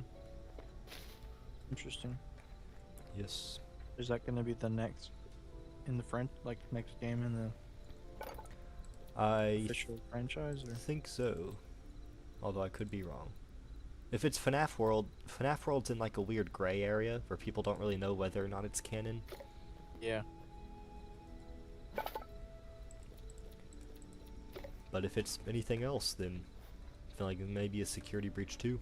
Speaker 3: Interesting.
Speaker 1: Yes.
Speaker 3: Is that gonna be the next in the next game in the
Speaker 1: I
Speaker 3: official franchise? Or?
Speaker 1: think so. Although I could be wrong. If it's FNAF World, FNAF World's in like a weird gray area where people don't really know whether or not it's canon.
Speaker 3: Yeah.
Speaker 1: But if it's anything else, then I feel like it may be a Security Breach too.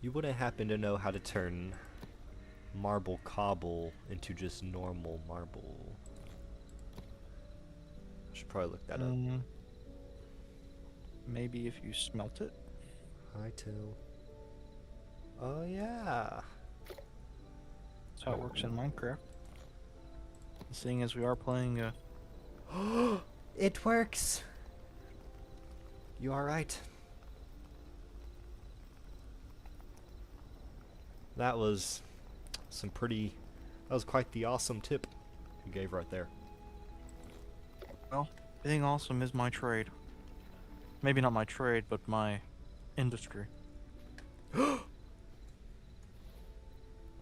Speaker 1: You wouldn't happen to know how to turn marble cobble into just normal marble? Should probably look that up.
Speaker 3: Maybe if you smelt it.
Speaker 1: HYTALE. Oh yeah.
Speaker 3: That's how it works in Minecraft. Seeing as we are playing
Speaker 1: It works. You are right. That was that was quite the awesome tip you gave right there.
Speaker 3: well, being awesome is my trade. Maybe not my trade, but my industry.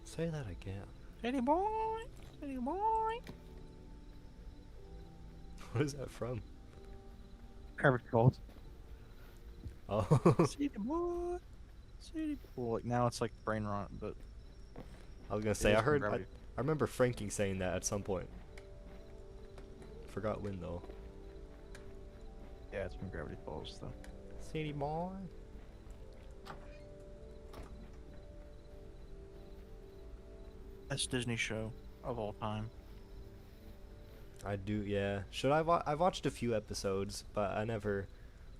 Speaker 1: Say that again.
Speaker 3: City boy, city boy.
Speaker 1: What is that from?
Speaker 3: Garbage Gold.
Speaker 1: Oh.
Speaker 3: City boy, city boy. Like now it's like brain rot, but
Speaker 1: I was gonna
Speaker 3: it
Speaker 1: say
Speaker 3: is
Speaker 1: I
Speaker 3: from
Speaker 1: heard
Speaker 3: Gravity.
Speaker 1: I remember Frankie saying that at some point. Forgot when though.
Speaker 3: Yeah, it's from Gravity Falls though.
Speaker 1: City boy.
Speaker 3: Best Disney show of all time.
Speaker 1: I do, yeah. I've watched a few episodes, but I never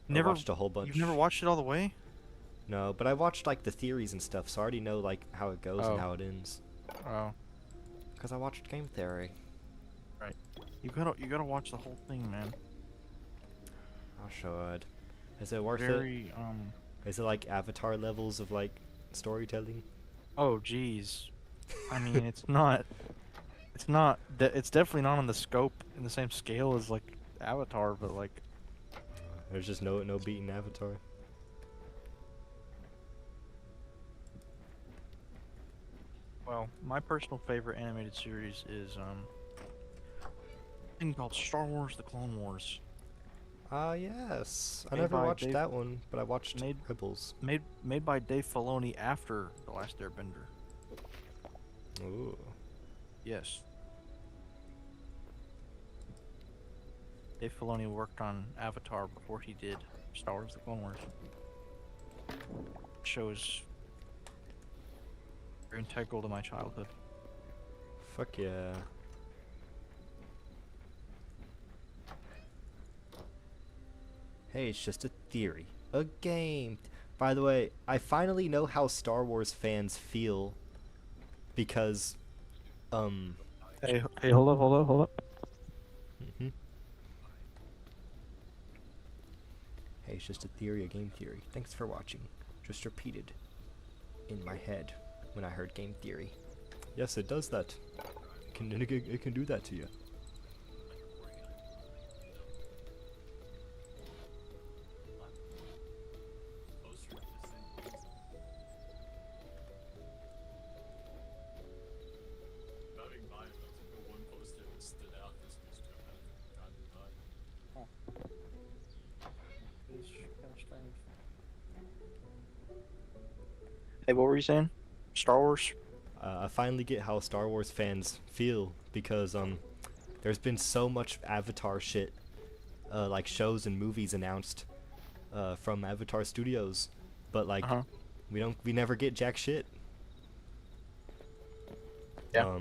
Speaker 3: Never
Speaker 1: watched a whole bunch.
Speaker 3: You've never watched it all the way?
Speaker 1: No, but I watched like the theories and stuff, so I already know like how it goes
Speaker 3: Oh.
Speaker 1: and how it ends.
Speaker 3: Oh,
Speaker 1: Cause I watched Game Theory.
Speaker 3: right. You gotta watch the whole thing, man.
Speaker 1: I should. Is it worth it?
Speaker 3: Very
Speaker 1: Is it like Avatar levels of like storytelling?
Speaker 3: Oh, geez. I mean, it's not. It's not. It's definitely not on the scope in the same scale as like Avatar, but like.
Speaker 1: There's just no beating Avatar.
Speaker 3: Well, my personal favorite animated series is a thing called Star Wars: The Clone Wars.
Speaker 1: Ah yes. I
Speaker 3: Made
Speaker 1: never
Speaker 3: by
Speaker 1: watched
Speaker 3: Dave-
Speaker 1: that one, but I watched
Speaker 3: made-
Speaker 1: Rebels.
Speaker 3: Made by Dave Filoni after The Last Airbender.
Speaker 1: Ooh.
Speaker 3: Yes. Dave Filoni worked on Avatar before he did Star Wars: The Clone Wars. Show is very integral to my childhood.
Speaker 1: Fuck yeah. Hey, it's just a theory. A game. By the way, I finally know how Star Wars fans feel because,
Speaker 3: Hey, hold up.
Speaker 1: mhm. Hey, it's just a theory, a game theory. Thanks for watching. Just repeated in my head when I heard game theory. Yes, it does that. It can do that to you.
Speaker 2: Nothing by it, but the one poster that stood out this was
Speaker 3: Hey, what were you saying? Star Wars?
Speaker 1: I finally get how Star Wars fans feel because there's been so much Avatar shit, like shows and movies announced, from Avatar Studios, but like
Speaker 3: Uh-huh.
Speaker 1: we never get jack shit.
Speaker 3: Yeah.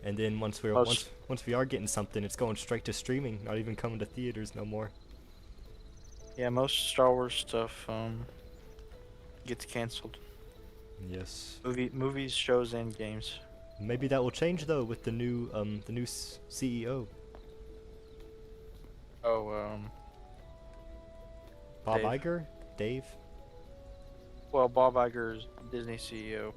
Speaker 1: And then once
Speaker 3: Most-
Speaker 1: once we are getting something, it's going straight to streaming, not even coming to theaters no more.
Speaker 3: Yeah, most Star Wars stuff gets canceled.
Speaker 1: Yes.
Speaker 3: Movies, shows, and games.
Speaker 1: Maybe that will change though with the new CEO,
Speaker 3: Oh,
Speaker 1: Bob
Speaker 3: Dave.
Speaker 1: Iger, Dave.
Speaker 3: well, Bob Iger is Disney CEO,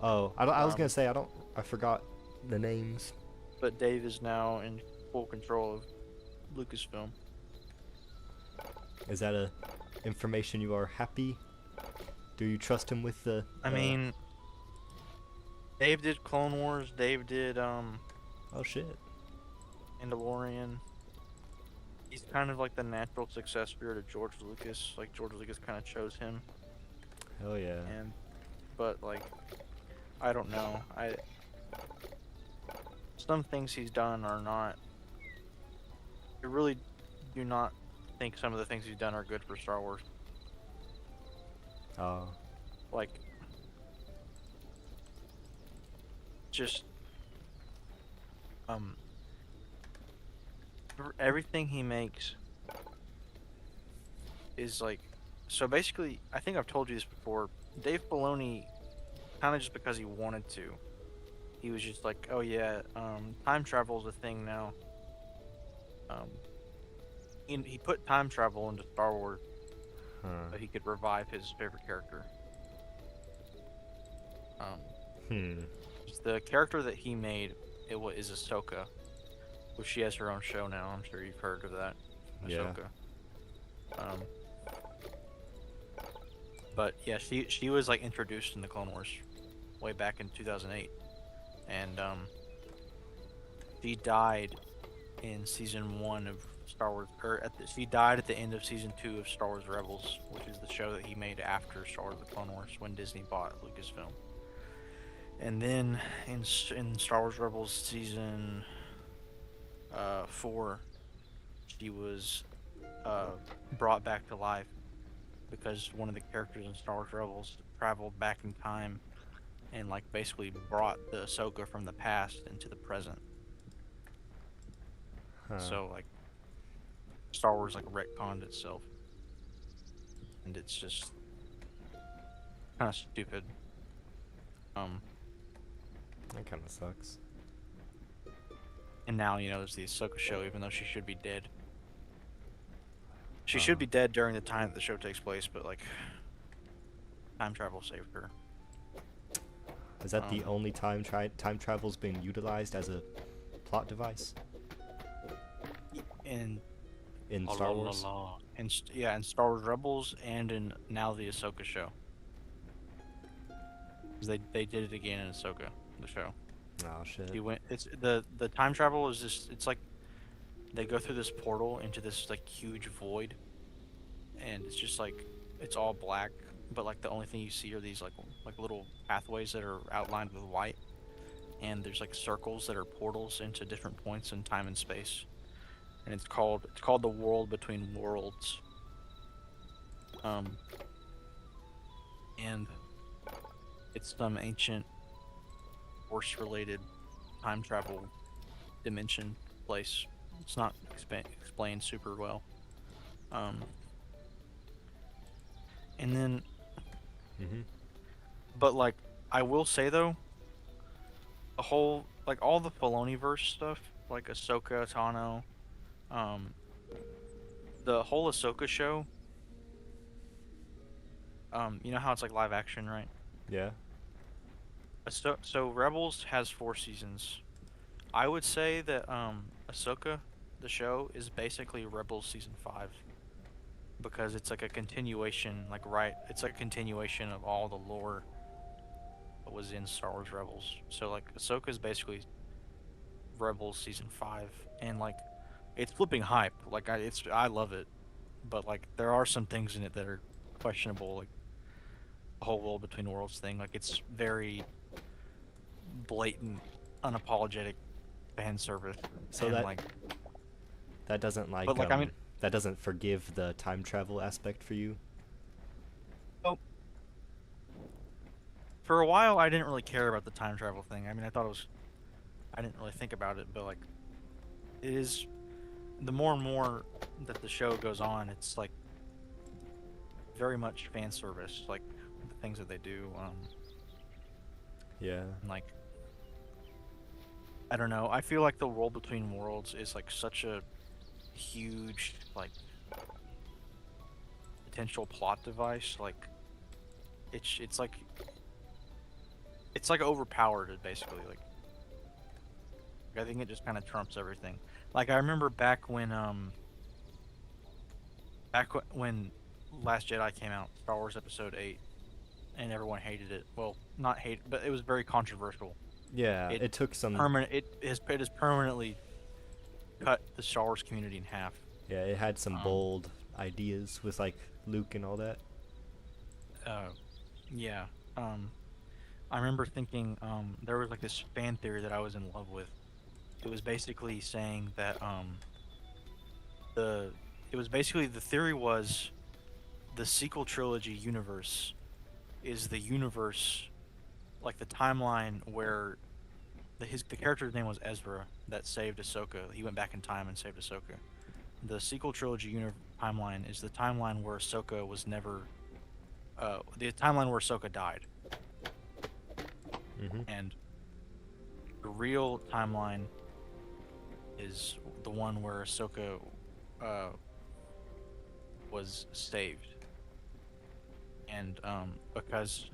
Speaker 1: Oh, I was gonna
Speaker 3: Um,
Speaker 1: say I forgot the names.
Speaker 3: but Dave is now in full control of Lucasfilm.
Speaker 1: Is that a information you are happy? Do you trust him with the?
Speaker 3: I mean, Dave did Clone Wars. Dave did
Speaker 1: Oh shit.
Speaker 3: Mandalorian. He's kind of like the natural successor to George Lucas. Like George Lucas kind of chose him,
Speaker 1: Hell yeah.
Speaker 3: but like, I don't know. Some things he's done are not. I really do not think some of the things he's done are good for Star Wars.
Speaker 1: Oh.
Speaker 3: Like, just everything he makes is like, so basically, I think I've told you this before. Dave Filoni, kind of just because he wanted to, he was just like, oh yeah, time travel is a thing now. He put time travel into Star Wars
Speaker 1: Huh.
Speaker 3: so he could revive his favorite character.
Speaker 1: Hmm.
Speaker 3: The character that he made is Ahsoka, which she has her own show now. I'm sure you've heard of that.
Speaker 1: Yeah.
Speaker 3: Ahsoka. But yeah, she was like introduced in the Clone Wars way back in 2008, and she died in season 1 of Star Wars, or she died at the end of season 2 of Star Wars Rebels, which is the show that he made after Star Wars: The Clone Wars when Disney bought Lucasfilm. And then in Star Wars Rebels season 4, she was brought back to life because one of the characters in Star Wars Rebels traveled back in time and like basically brought the Ahsoka from the past into the present.
Speaker 1: Huh.
Speaker 3: So like Star Wars like retconned itself, and it's just kind of stupid.
Speaker 1: That kind of sucks.
Speaker 3: And now there's the Ahsoka show, even though she should be dead. She should be dead during the time that the show takes place, but like time travel saved her.
Speaker 1: Is that the only time travel's been utilized as a plot device
Speaker 3: And
Speaker 1: in Star Wars?
Speaker 3: in Star Wars Rebels and in now the Ahsoka show. 'Cause they did it again in Ahsoka, the show.
Speaker 1: Oh shit.
Speaker 3: It's the time travel is just, it's like they go through this portal into this like huge void, and it's just like it's all black, but like the only thing you see are these like little pathways that are outlined with white, and there's like circles that are portals into different points in time and space. and it's called The World Between Worlds. Um, and it's some ancient horse-related time travel dimension place. It's not explained super well. Um, and then,
Speaker 1: Mm-hmm.
Speaker 3: but like, I will say though, the whole like all the Filoniverse stuff, like Ahsoka Tano, um, the whole Ahsoka show. You know how it's like live action, right?
Speaker 1: Yeah.
Speaker 3: So Rebels has 4 seasons. I would say that Ahsoka, the show, is basically Rebels season 5, because it's like a continuation, like right, it's like a continuation of all the lore that was in Star Wars Rebels. So like Ahsoka is basically Rebels season 5, and like it's flipping hype. Like I love it, but like there are some things in it that are questionable, like the whole world between worlds thing. Like it's very blatant, unapologetic fan service,
Speaker 1: So
Speaker 3: and
Speaker 1: that
Speaker 3: like,
Speaker 1: that doesn't
Speaker 3: but like I mean,
Speaker 1: that doesn't forgive the time travel aspect for you.
Speaker 3: oh, for a while I didn't really care about the time travel thing. I mean, I didn't really think about it, but like it is the more and more that the show goes on, it's like very much fan service, like the things that they do.
Speaker 1: Yeah.
Speaker 3: And like I don't know. I feel like the world between worlds is like such a huge like potential plot device. Like it's like overpowered basically. Like I think it just kind of trumps everything. Like I remember when Last Jedi came out, Star Wars Episode 8, and everyone hated it. Well, not hate, but it was very controversial.
Speaker 1: Yeah.
Speaker 3: It
Speaker 1: It took some.
Speaker 3: permanent it has permanently cut the Star Wars community in half.
Speaker 1: Yeah. It had some
Speaker 3: Um,
Speaker 1: bold ideas with like Luke and all that.
Speaker 3: uh, yeah. Um, I remember thinking there was like this fan theory that I was in love with. It was basically saying that the it was basically the theory was the sequel trilogy universe is the universe, like the timeline where the character's name was Ezra that saved Ahsoka. He went back in time and saved Ahsoka. The sequel trilogy timeline is the timeline where Ahsoka was never the timeline where Ahsoka died,
Speaker 1: Mm-hmm.
Speaker 3: and the real timeline is the one where Ahsoka uh, was saved, and because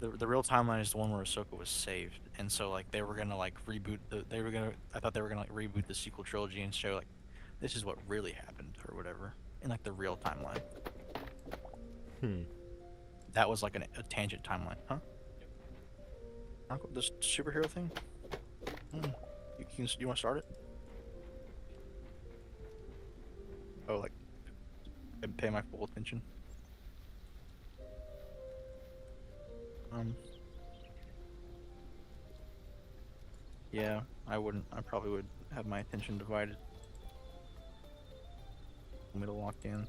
Speaker 3: the real timeline is the one where Ahsoka was saved, and so like they were gonna like reboot I thought they were gonna like reboot the sequel trilogy and show like this is what really happened or whatever in like the real timeline.
Speaker 1: Hmm.
Speaker 3: That was like a tangent timeline, huh? This superhero thing? Hmm. You want to start it? Oh, like and pay my full attention. Yeah, I wouldn't. I probably would have my attention divided. Want me to lock in?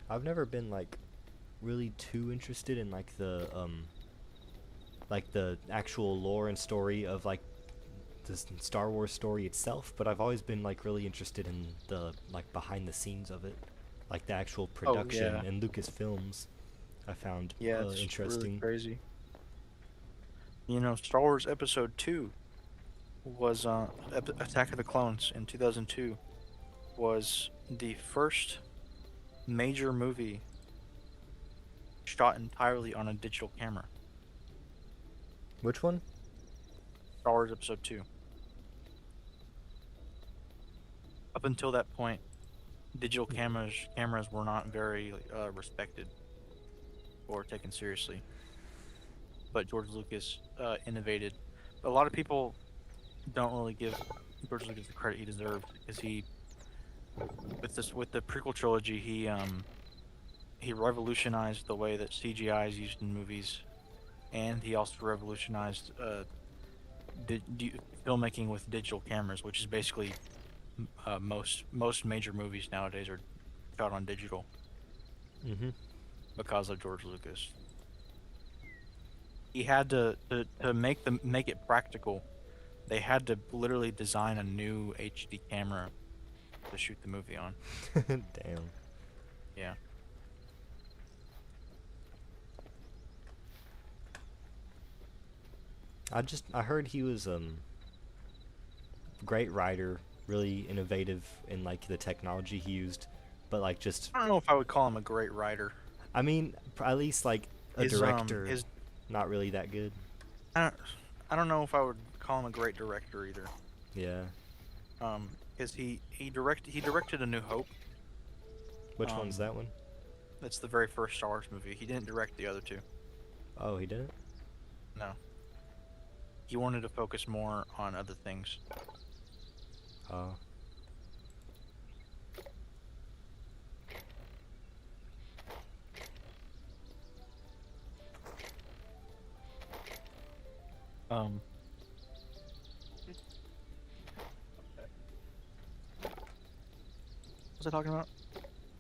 Speaker 1: I've never been like really too interested in like the actual lore and story of like the Star Wars story itself, but I've always been like really interested in the like behind the scenes of it, like the actual production
Speaker 3: yeah.
Speaker 1: and Lucasfilms. I found
Speaker 3: Yeah, it's really
Speaker 1: interesting.
Speaker 3: crazy. You know, Star Wars Episode 2 was Attack of the Clones in 2002 was the first major movie shot entirely on a digital camera.
Speaker 1: Which one?
Speaker 3: Star Wars Episode 2. Up until that point, digital cameras were not very respected or taken seriously. But George Lucas innovated. A lot of people don't really give George Lucas the credit he deserved, because he with the prequel trilogy he revolutionized the way that CGI is used in movies, and he also revolutionized filmmaking with digital cameras, which is basically most major movies nowadays are shot on digital
Speaker 1: Mm-hmm.
Speaker 3: because of George Lucas. He had to make it practical. They had to literally design a new HD camera to shoot the movie on.
Speaker 1: Damn.
Speaker 3: Yeah.
Speaker 1: I heard he was great writer, really innovative in like the technology he used, but like just
Speaker 3: I don't know if I would call him a great writer.
Speaker 1: I mean at least like a
Speaker 3: His
Speaker 1: director,
Speaker 3: his
Speaker 1: not really that good.
Speaker 3: I don't, I don't know if I would call him a great director either.
Speaker 1: Yeah.
Speaker 3: Because he directed A New Hope.
Speaker 1: Which one's that one?
Speaker 3: That's the very first Star Wars movie. He didn't direct the other two.
Speaker 1: Oh, he didn't.
Speaker 3: No. He wanted to focus more on other things.
Speaker 1: Oh.
Speaker 3: Um. What was I talking about?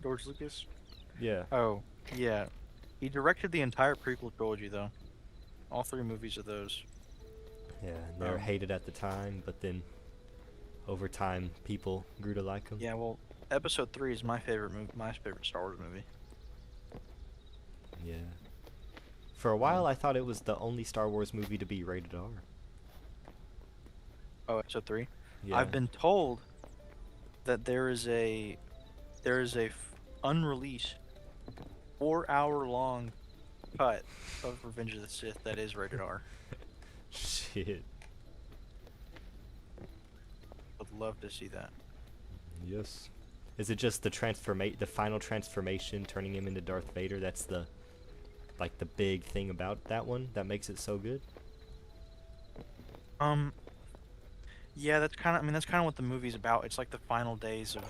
Speaker 3: George Lucas?
Speaker 1: Yeah.
Speaker 3: Oh, yeah. He directed the entire prequel trilogy, though. All three movies of those.
Speaker 1: Yeah. They were
Speaker 3: Um,
Speaker 1: hated at the time, but then over time people grew to like him.
Speaker 3: Yeah, well, Episode 3 is my favorite my favorite Star Wars movie.
Speaker 1: Yeah. For a while, I thought it was the only Star Wars movie to be rated R.
Speaker 3: Oh, Episode 3?
Speaker 1: Yeah.
Speaker 3: I've been told that there is a unreleased 4-hour long cut of Revenge of the Sith that is rated R.
Speaker 1: Shit.
Speaker 3: I'd love to see that.
Speaker 1: Yes. Is it just the final transformation, turning him into Darth Vader? That's the big thing about that one that makes it so good.
Speaker 3: Yeah, that's kind of what the movie's about. It's like the final days of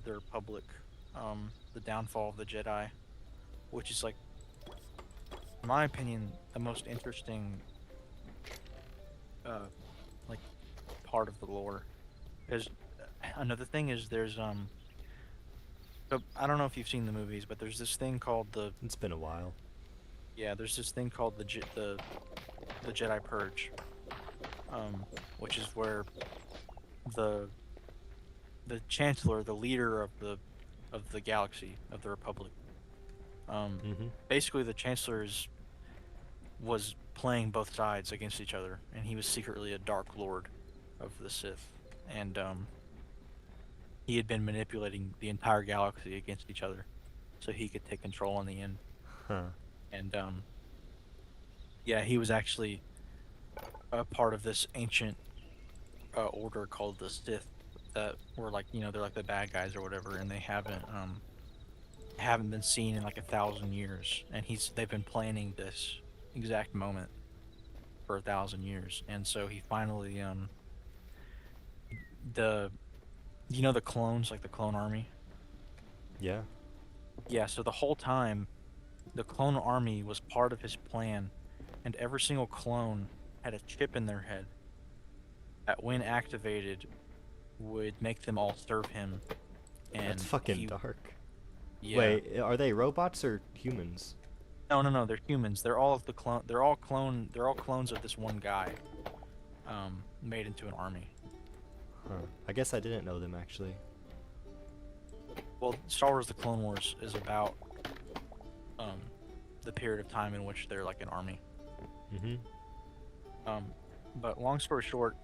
Speaker 3: the Republic, the downfall of the Jedi, which is like, in my opinion, the most interesting, like, part of the lore. Because another thing is so I don't know if you've seen the movies, but there's this thing called
Speaker 1: It's been a while.
Speaker 3: there's this thing called the Jedi Purge, which is where the Chancellor, the leader of the galaxy of the Republic,
Speaker 1: Mm-hmm.
Speaker 3: basically the Chancellor was playing both sides against each other, and he was secretly a Dark Lord of the Sith, and he had been manipulating the entire galaxy against each other, so he could take control in the end.
Speaker 1: Huh.
Speaker 3: And yeah, he was actually a part of this ancient order called the Sith that were like, they're like the bad guys or whatever, and they haven't been seen in like 1,000 years, and they've been planning this exact moment for 1,000 years, and so he finally the clones, like the clone army.
Speaker 1: Yeah.
Speaker 3: Yeah, so the whole time, the clone army was part of his plan, and every single clone had a chip in their head that, when activated, would make them all serve him. And
Speaker 1: That's fucking dark.
Speaker 3: Yeah.
Speaker 1: Wait, are they robots or humans?
Speaker 3: No, they're humans. They're all clones of this one guy, made into an army.
Speaker 1: Huh. I guess I didn't know them actually.
Speaker 3: Well, Star Wars: The Clone Wars is about the period of time in which they're like an army.
Speaker 1: Mm-hmm.
Speaker 3: But long story short,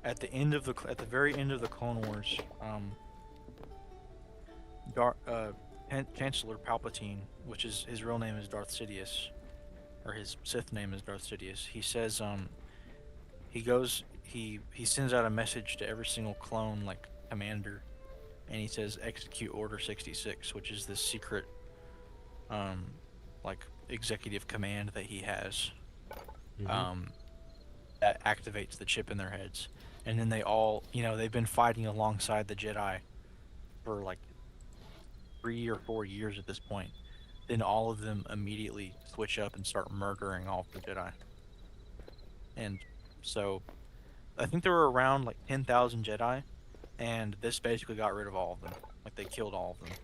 Speaker 3: at the very end of the Clone Wars, Chancellor Palpatine, which is his real name is Darth Sidious, or his Sith name is Darth Sidious. He says he sends out a message to every single clone, like, commander, and he says execute Order 66, which is this secret like executive command that he has,
Speaker 1: Mm-hmm.
Speaker 3: that activates the chip in their heads. And then they all, they've been fighting alongside the Jedi for like 3 or 4 years at this point, then all of them immediately switch up and start murdering all of the Jedi. And so I think there were around like 10,000 Jedi, and this basically got rid of all of them. Like they killed all of them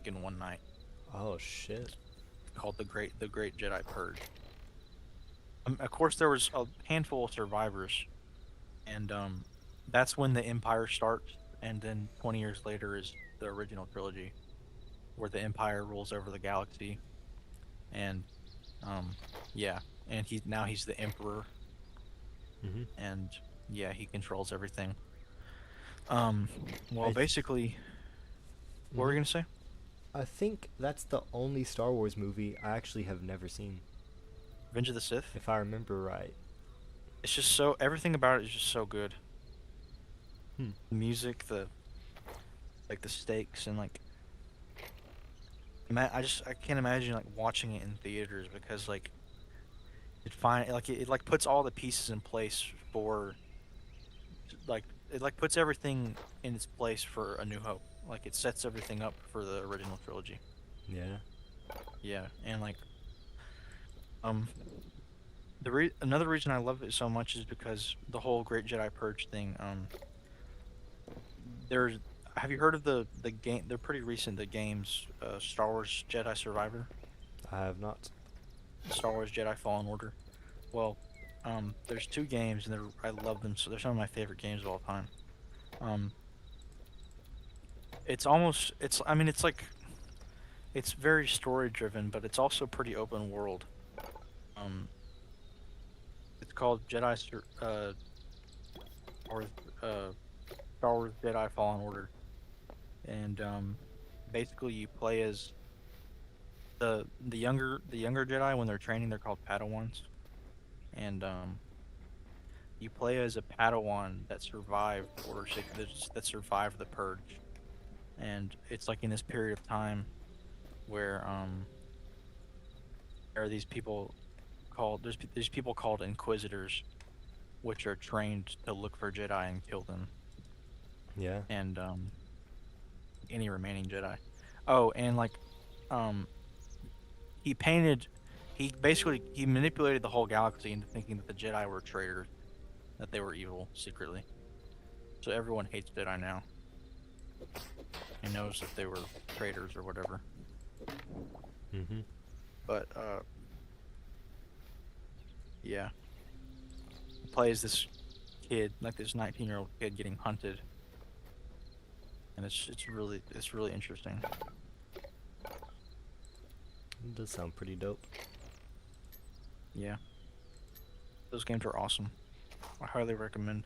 Speaker 3: in one night.
Speaker 1: Oh shit.
Speaker 3: Called the Great Jedi Purge. Of course, there was a handful of survivors, and that's when the Empire starts. And then 20 years later is the original trilogy, where the Empire rules over the galaxy, and yeah, and he's the Emperor,
Speaker 1: Mm-hmm.
Speaker 3: and yeah, he controls everything. Well, basically, what were you gonna say?
Speaker 1: I think that's the only Star Wars movie I actually have never seen,
Speaker 3: Revenge of the Sith.
Speaker 1: if I remember right.
Speaker 3: It's just everything about it is just so good.
Speaker 1: Hmm.
Speaker 3: The music, the stakes, and like I can't imagine like watching it in theaters because like it like puts all the pieces in place for like it like puts everything in its place for A New Hope. Like it sets everything up for the original trilogy.
Speaker 1: Yeah.
Speaker 3: Yeah, and like um another reason I love it so much is because the whole Great Jedi Purge thing. There's Have you heard of the game? They're pretty recent. The games, Star Wars Jedi Survivor,
Speaker 1: I have not.
Speaker 3: Star Wars Jedi Fallen Order. Well, there's two games, and I love them. So they're some of my favorite games of all time. I mean, it's very story driven, but it's also pretty open world. It's called or Star Wars Jedi Fallen Order, and basically you play as the younger Jedi. When they're training, they're called Padawans, and you play as a Padawan that survived that survived the Purge, and it's like in this period of time where there are these people there's people called Inquisitors, which are trained to look for Jedi and kill them,
Speaker 1: Yeah.
Speaker 3: and any remaining Jedi. Oh, and like he manipulated the whole galaxy into thinking that the Jedi were traitors, that they were evil secretly. So everyone hates Jedi now. And knows that they were traitors or whatever.
Speaker 1: Mm-hmm.
Speaker 3: But yeah. He plays this kid, like this 19-year-old kid getting hunted. And it's really interesting.
Speaker 1: It does sound pretty dope.
Speaker 3: Yeah. Those games are awesome. I highly recommend.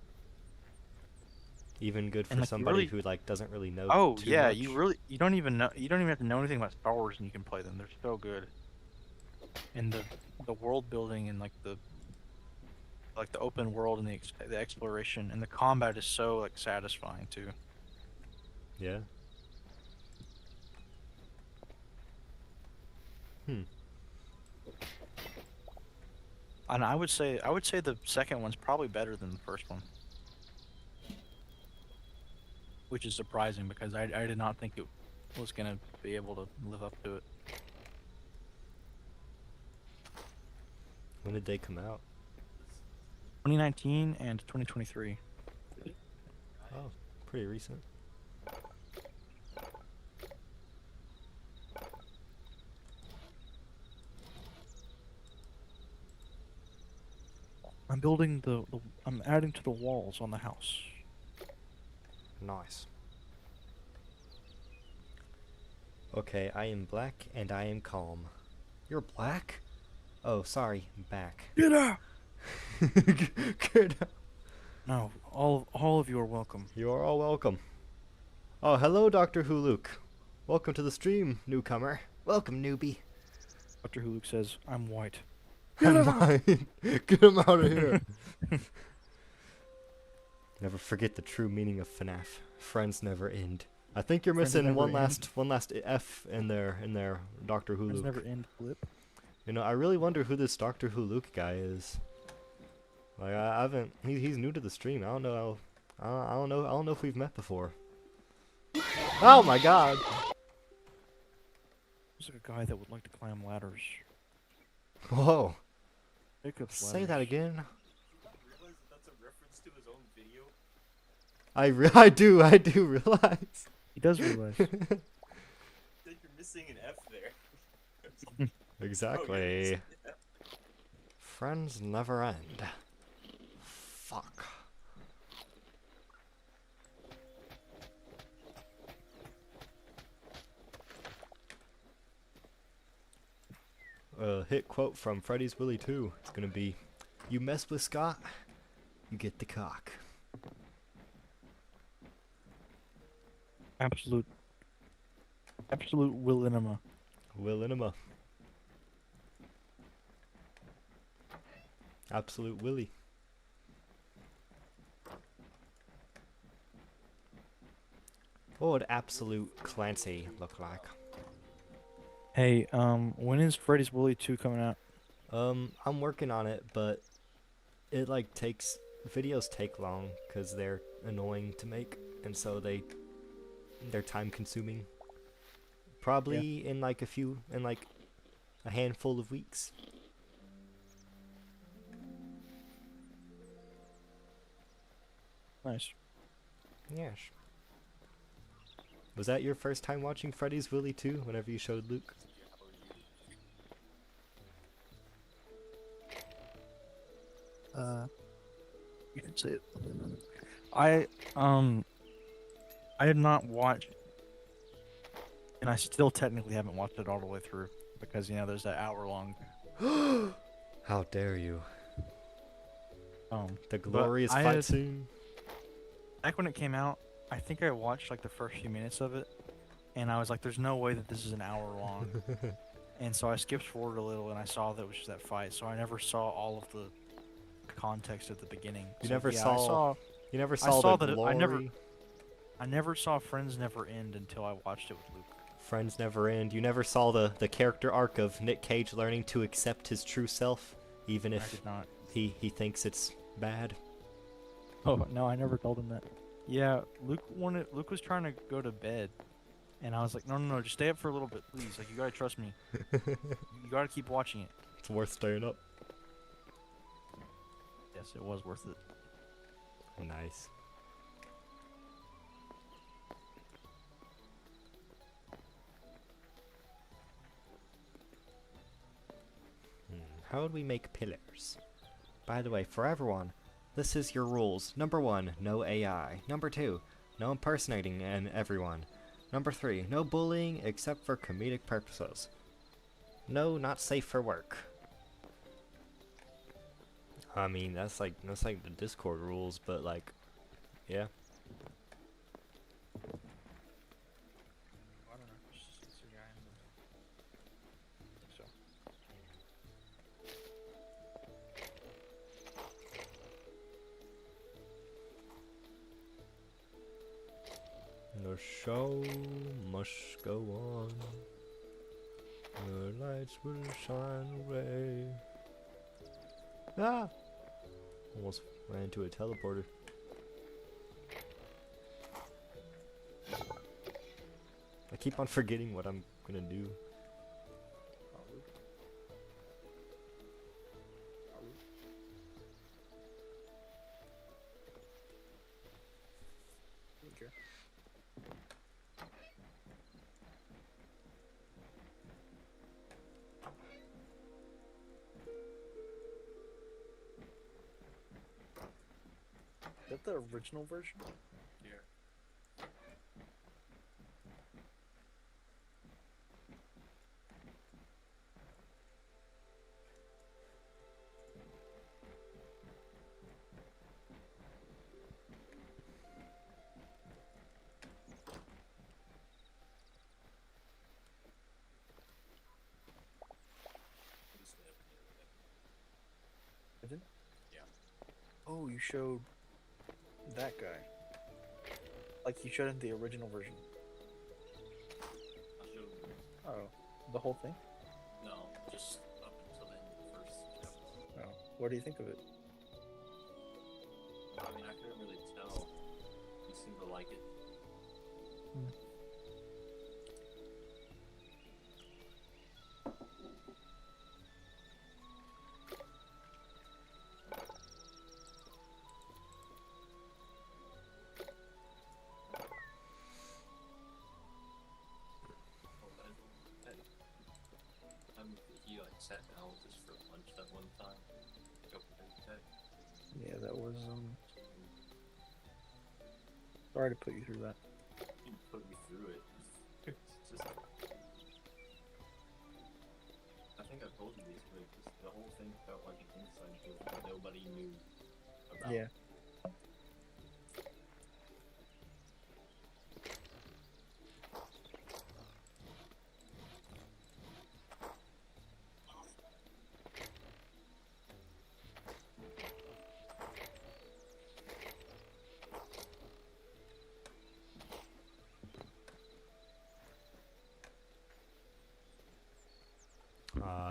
Speaker 1: Even good for
Speaker 3: And, like,
Speaker 1: somebody who like doesn't really know
Speaker 3: Oh
Speaker 1: too
Speaker 3: yeah,
Speaker 1: much.
Speaker 3: you don't even have to know anything about Star Wars and you can play them. They're so good. And the world building and like the open world and the exploration and the combat is so like satisfying too.
Speaker 1: Yeah.
Speaker 3: And I would say the second one's probably better than the first one. Which is surprising because I did not think it was gonna be able to live up to it.
Speaker 1: When did they come out?
Speaker 3: 2019 and 2023.
Speaker 1: Oh, pretty recent.
Speaker 3: I'm adding to the walls on the house.
Speaker 1: Nice. Okay, I am black and I am calm. You're black? Oh, sorry, back.
Speaker 3: Get out!
Speaker 1: Good.
Speaker 3: No, all of you are welcome.
Speaker 1: You are all welcome. Oh, hello, Dr. Huluk. Welcome to the stream, newcomer. Welcome, newbie.
Speaker 3: Dr. Huluk says, I'm white.
Speaker 1: I'm mine. Get him out of here. Never forget the true meaning of FNAF. Friends never end. I think you're
Speaker 3: Friends
Speaker 1: missing
Speaker 3: never
Speaker 1: one
Speaker 3: end.
Speaker 1: last F in there, Dr.
Speaker 3: Friends
Speaker 1: Huluk.
Speaker 3: never end, flip.
Speaker 1: You know, I really wonder who this Dr. Huluk guy is. Like, I haven't. He's new to the stream. I don't know. I don't know if we've met before. Oh my God!
Speaker 3: Looks like a guy that would like to climb ladders.
Speaker 1: Whoa.
Speaker 3: Jacob's
Speaker 1: Say that
Speaker 3: ladders.
Speaker 1: again.
Speaker 6: Realize that that's a reference to his own video?
Speaker 1: I do realize.
Speaker 3: He does realize.
Speaker 6: That you're missing an F there.
Speaker 1: Exactly.
Speaker 6: Oh,
Speaker 1: Friends never end. Fuck. Hit quote from Freddy's Willy 2. It's gonna be, "You mess with Scott, you get the cock."
Speaker 3: Absolute will enema.
Speaker 1: Will Inema. Absolute Willy. What would Absolute Clancy look like?
Speaker 3: Hey, when is Freddy's Willy 2 coming out?
Speaker 1: I'm working on it, but it like videos take long because they're annoying to make, and so they're time consuming. Probably in like a handful of weeks.
Speaker 3: Nice.
Speaker 1: Yes. Was that your first time watching Freddy's Willy 2 whenever you showed Luke?
Speaker 3: You can say it. I did not watch, and I still technically haven't watched it all the way through because there's that hour-long.
Speaker 1: How dare you? The
Speaker 3: But
Speaker 1: glorious
Speaker 3: I
Speaker 1: fight
Speaker 3: had-
Speaker 1: scene.
Speaker 3: Back when it came out, I think I watched like the first few minutes of it, and I was like, "There's no way that this is an hour long." And so I skipped forward a little, and I saw that it was just that fight. So I never saw all of the context at the beginning.
Speaker 1: You
Speaker 3: So,
Speaker 1: never
Speaker 3: yeah,
Speaker 1: saw. You never
Speaker 3: I
Speaker 1: saw
Speaker 3: saw
Speaker 1: the
Speaker 3: that
Speaker 1: glory.
Speaker 3: I never saw Friends Never End until I watched it with Luke.
Speaker 1: Friends never end. You never saw the character arc of Nick Cage learning to accept his true self, even
Speaker 3: I
Speaker 1: if
Speaker 3: did not.
Speaker 1: he thinks it's bad.
Speaker 3: Oh no, I never told him that. Yeah, Luke was trying to go to bed, and I was like, no, just stay up for a little bit, please. Like, you gotta trust me. You gotta keep watching it.
Speaker 1: It's worth staying up.
Speaker 3: Yes, it was worth it.
Speaker 1: Nice. How would we make pillars? By the way, for everyone, this is your rules. Number 1, no AI. Number 2, no impersonating everyone. Number 3, no bullying except for comedic purposes. No, not safe for work. I mean, that's like the Discord rules, but like, yeah.
Speaker 3: I don't know. It's a guy in the... So.
Speaker 1: The show must go on. The lights will shine away. Ah! Almost ran into a teleporter. I keep on forgetting what I'm gonna do.
Speaker 3: Okay. Is that the original version?
Speaker 6: Yeah.
Speaker 3: Is it?
Speaker 6: Yeah.
Speaker 3: Oh, you showed that guy. Like you showed in the original version.
Speaker 6: I'll show you.
Speaker 3: Oh, the whole thing?
Speaker 6: No, just up until the end of the first chapter.
Speaker 3: Oh. What do you think of it?
Speaker 6: I mean, I couldn't really tell. You seem to like it. sat down with us for lunch that one time. Go for tech.
Speaker 3: Yeah, that was sorry to put you through that.
Speaker 6: He put me through it. It's just, I think I told you this, but just the whole thing felt like an inside joke that nobody knew about.
Speaker 3: Yeah.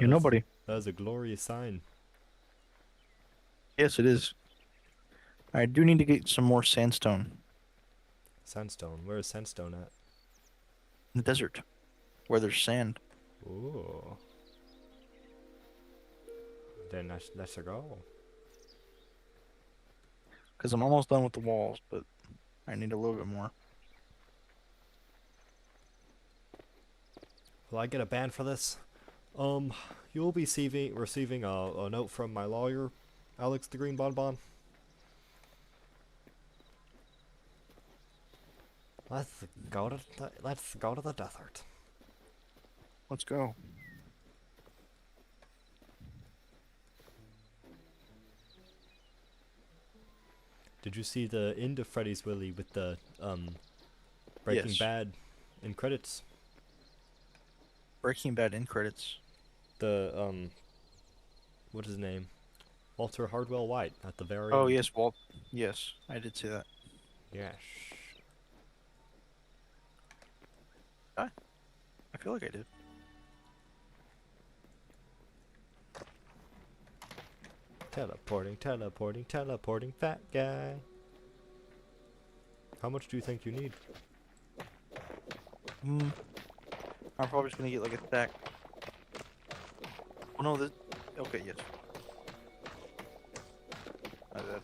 Speaker 3: You're nobody.
Speaker 1: That was a glorious sign.
Speaker 3: Yes, it is. I do need to get some more sandstone
Speaker 1: Sandstone. Where is sandstone at?
Speaker 3: in the desert, where there's sand.
Speaker 1: Ooh. Then let's go.
Speaker 3: Because I'm almost done with the walls, but I need a little bit more.
Speaker 1: Will I get a ban for this? You'll be receiving a note from my lawyer, Alex the Green Bonbon. Let's go to the desert.
Speaker 3: Let's go.
Speaker 1: Did you see the end of Freddy's Willy with the Breaking
Speaker 3: Yes.
Speaker 1: Bad in credits?
Speaker 3: Breaking Bad end credits.
Speaker 1: The what is his name? Walter Hardwell White at the very
Speaker 3: Oh
Speaker 1: end.
Speaker 3: yes, Walt. Yes, I did see that.
Speaker 1: Yes.
Speaker 3: I feel like I did.
Speaker 1: Teleporting, fat guy. How much do you think you need?
Speaker 3: I'm probably just gonna get like a stack. Oh no, this. Okay, yes. My bad.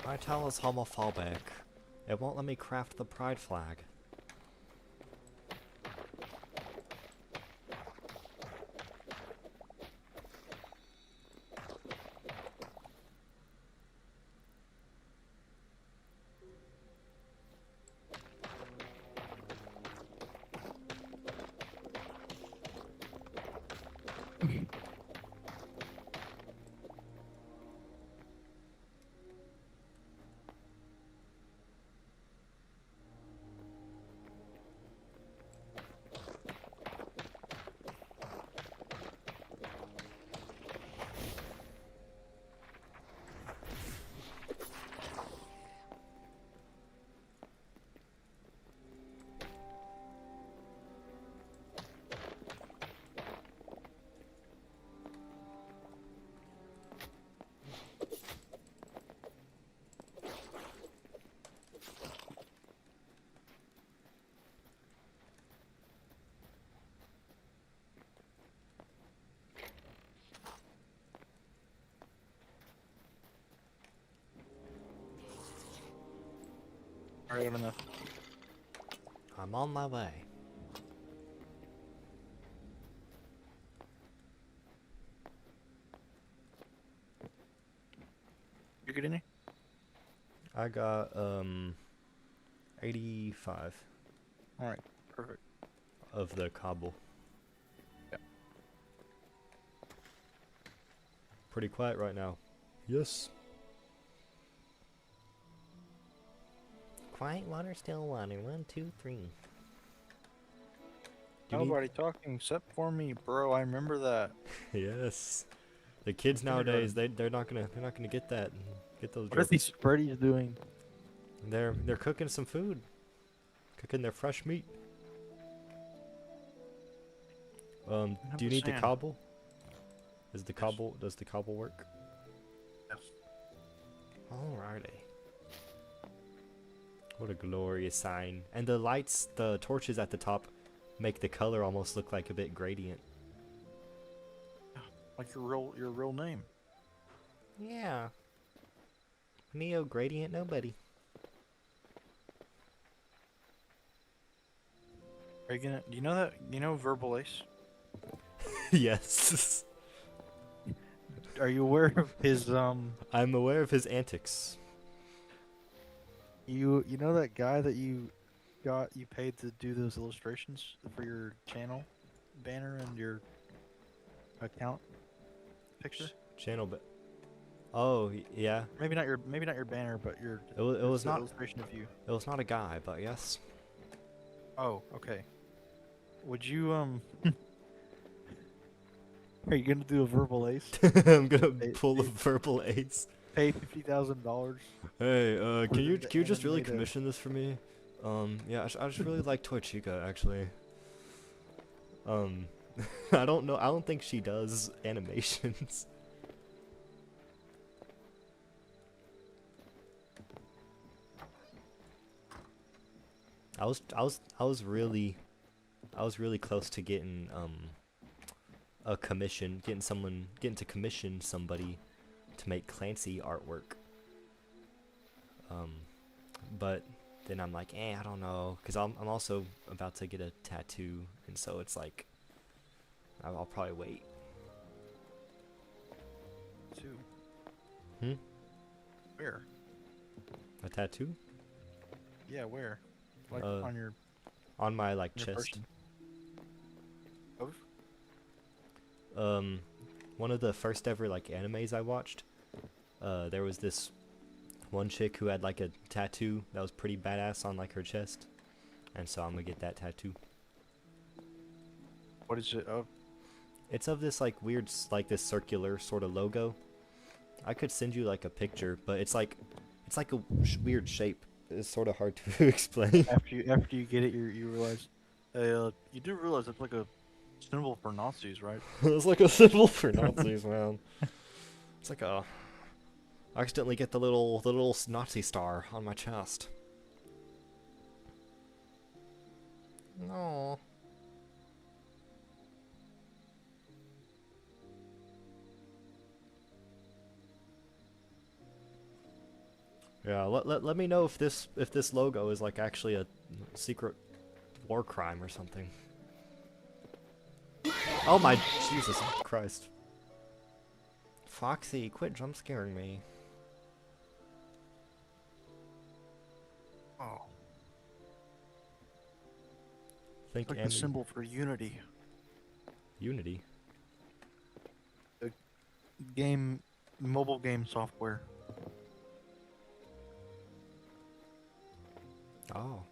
Speaker 1: HYTALE is homophobic. It won't let me craft the pride flag.
Speaker 3: Alright, good enough.
Speaker 1: I'm on my way.
Speaker 3: You get any?
Speaker 1: I got 85
Speaker 3: Alright, perfect.
Speaker 1: of the cobble.
Speaker 3: Yeah.
Speaker 1: Pretty quiet right now. Yes. Quiet water, still water. 1, 2, 3. Do you need-
Speaker 3: Nobody talking except for me, bro. I remember that.
Speaker 1: Yes. The kids nowadays, they're not gonna get that. Get those
Speaker 3: What are
Speaker 1: jokes.
Speaker 3: these Freddy's doing?
Speaker 1: They're cooking some food. Cooking their fresh meat.
Speaker 3: have
Speaker 1: Do you
Speaker 3: the
Speaker 1: need the
Speaker 3: sand.
Speaker 1: cobble? Does the cobble work?
Speaker 3: Yes.
Speaker 1: Alrighty. What a glorious sign. And the lights, the torches at the top make the color almost look like a bit gradient.
Speaker 3: Like your real name.
Speaker 1: Yeah. Neo Gradient Nobody.
Speaker 3: Are you gonna? Do you know that? You know Verbal Ace?
Speaker 1: Yes.
Speaker 3: Are you aware of his
Speaker 1: I'm aware of his antics.
Speaker 3: You know that guy that you paid to do those illustrations for your channel banner and your account picture?
Speaker 1: Channel, but oh yeah,
Speaker 3: Maybe not your banner, but your
Speaker 1: it was
Speaker 3: the
Speaker 1: not
Speaker 3: illustration of you.
Speaker 1: it was not a guy, but yes.
Speaker 3: Oh, okay. Would you are you gonna do a Verbal Ace?
Speaker 1: I'm gonna
Speaker 3: Pay,
Speaker 1: pull a
Speaker 3: pay,
Speaker 1: verbal ace.
Speaker 3: pay $50,000?
Speaker 1: Hey,
Speaker 3: For
Speaker 1: can you
Speaker 3: them to
Speaker 1: just really
Speaker 3: animate a-
Speaker 1: commission this for me? Yeah, I just really like Toy Chica actually. Um, I don't know. I don't think she does animations. I was really close to getting a commission, getting to commission somebody to make Clancy artwork. But then I'm like, I don't know, because I'm also about to get a tattoo, and so it's like, I'll probably wait.
Speaker 3: Two.
Speaker 1: Hmm?
Speaker 3: Where?
Speaker 1: A tattoo?
Speaker 3: Yeah, where? Like
Speaker 1: Uh,
Speaker 3: on your
Speaker 1: On my like
Speaker 3: your
Speaker 1: chest.
Speaker 3: person? Both?
Speaker 1: One of the first ever like animes I watched, there was this one chick who had like a tattoo that was pretty badass on like her chest, and so I'm gonna get that tattoo.
Speaker 3: What is it of?
Speaker 1: It's of this like weird like this circular sort of logo. I could send you like a picture, but it's like a weird shape. It's sort of hard to explain.
Speaker 3: After you get it, you realize, you do realize it's like a symbol for Nazis, right?
Speaker 1: It's like a symbol for Nazis, man. It's like a. I accidentally get the little Nazi star on my chest. No. Yeah, let me know if this logo is like actually a secret war crime or something. Oh my Jesus Christ. Foxy, quit jump scaring me.
Speaker 3: Oh,
Speaker 1: Think
Speaker 3: like a
Speaker 1: Amy.
Speaker 3: symbol for unity.
Speaker 1: Unity.
Speaker 3: Mobile game software.
Speaker 1: Oh.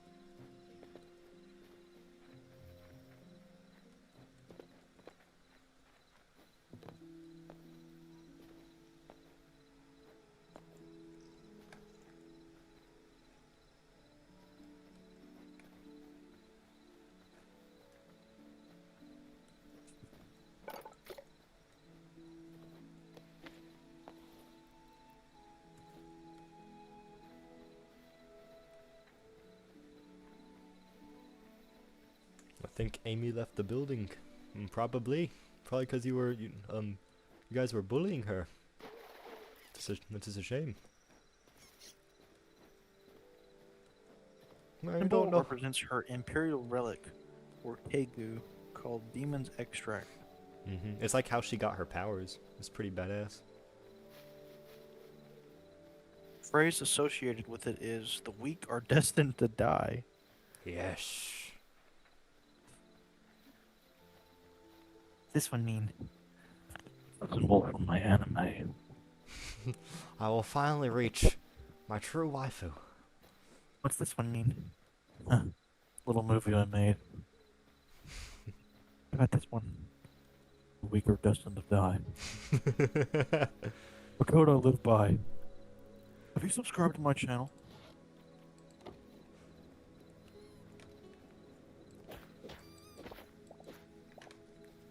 Speaker 1: I think Amy left the building. Probably because you guys were bullying her. This is a shame. I
Speaker 3: Symbol
Speaker 1: don't know.
Speaker 3: represents her imperial relic, or tegu, called Demon's Extract.
Speaker 1: It's like how she got her powers. It's pretty badass.
Speaker 3: Phrase associated with it is "the weak are destined to die."
Speaker 1: Yes.
Speaker 3: This one mean a symbol from my anime.
Speaker 1: I will finally reach my true waifu.
Speaker 3: What's this one mean? Little movie I made. How about this one? The weak are destined to die. A code I live by. Have you subscribed to my channel?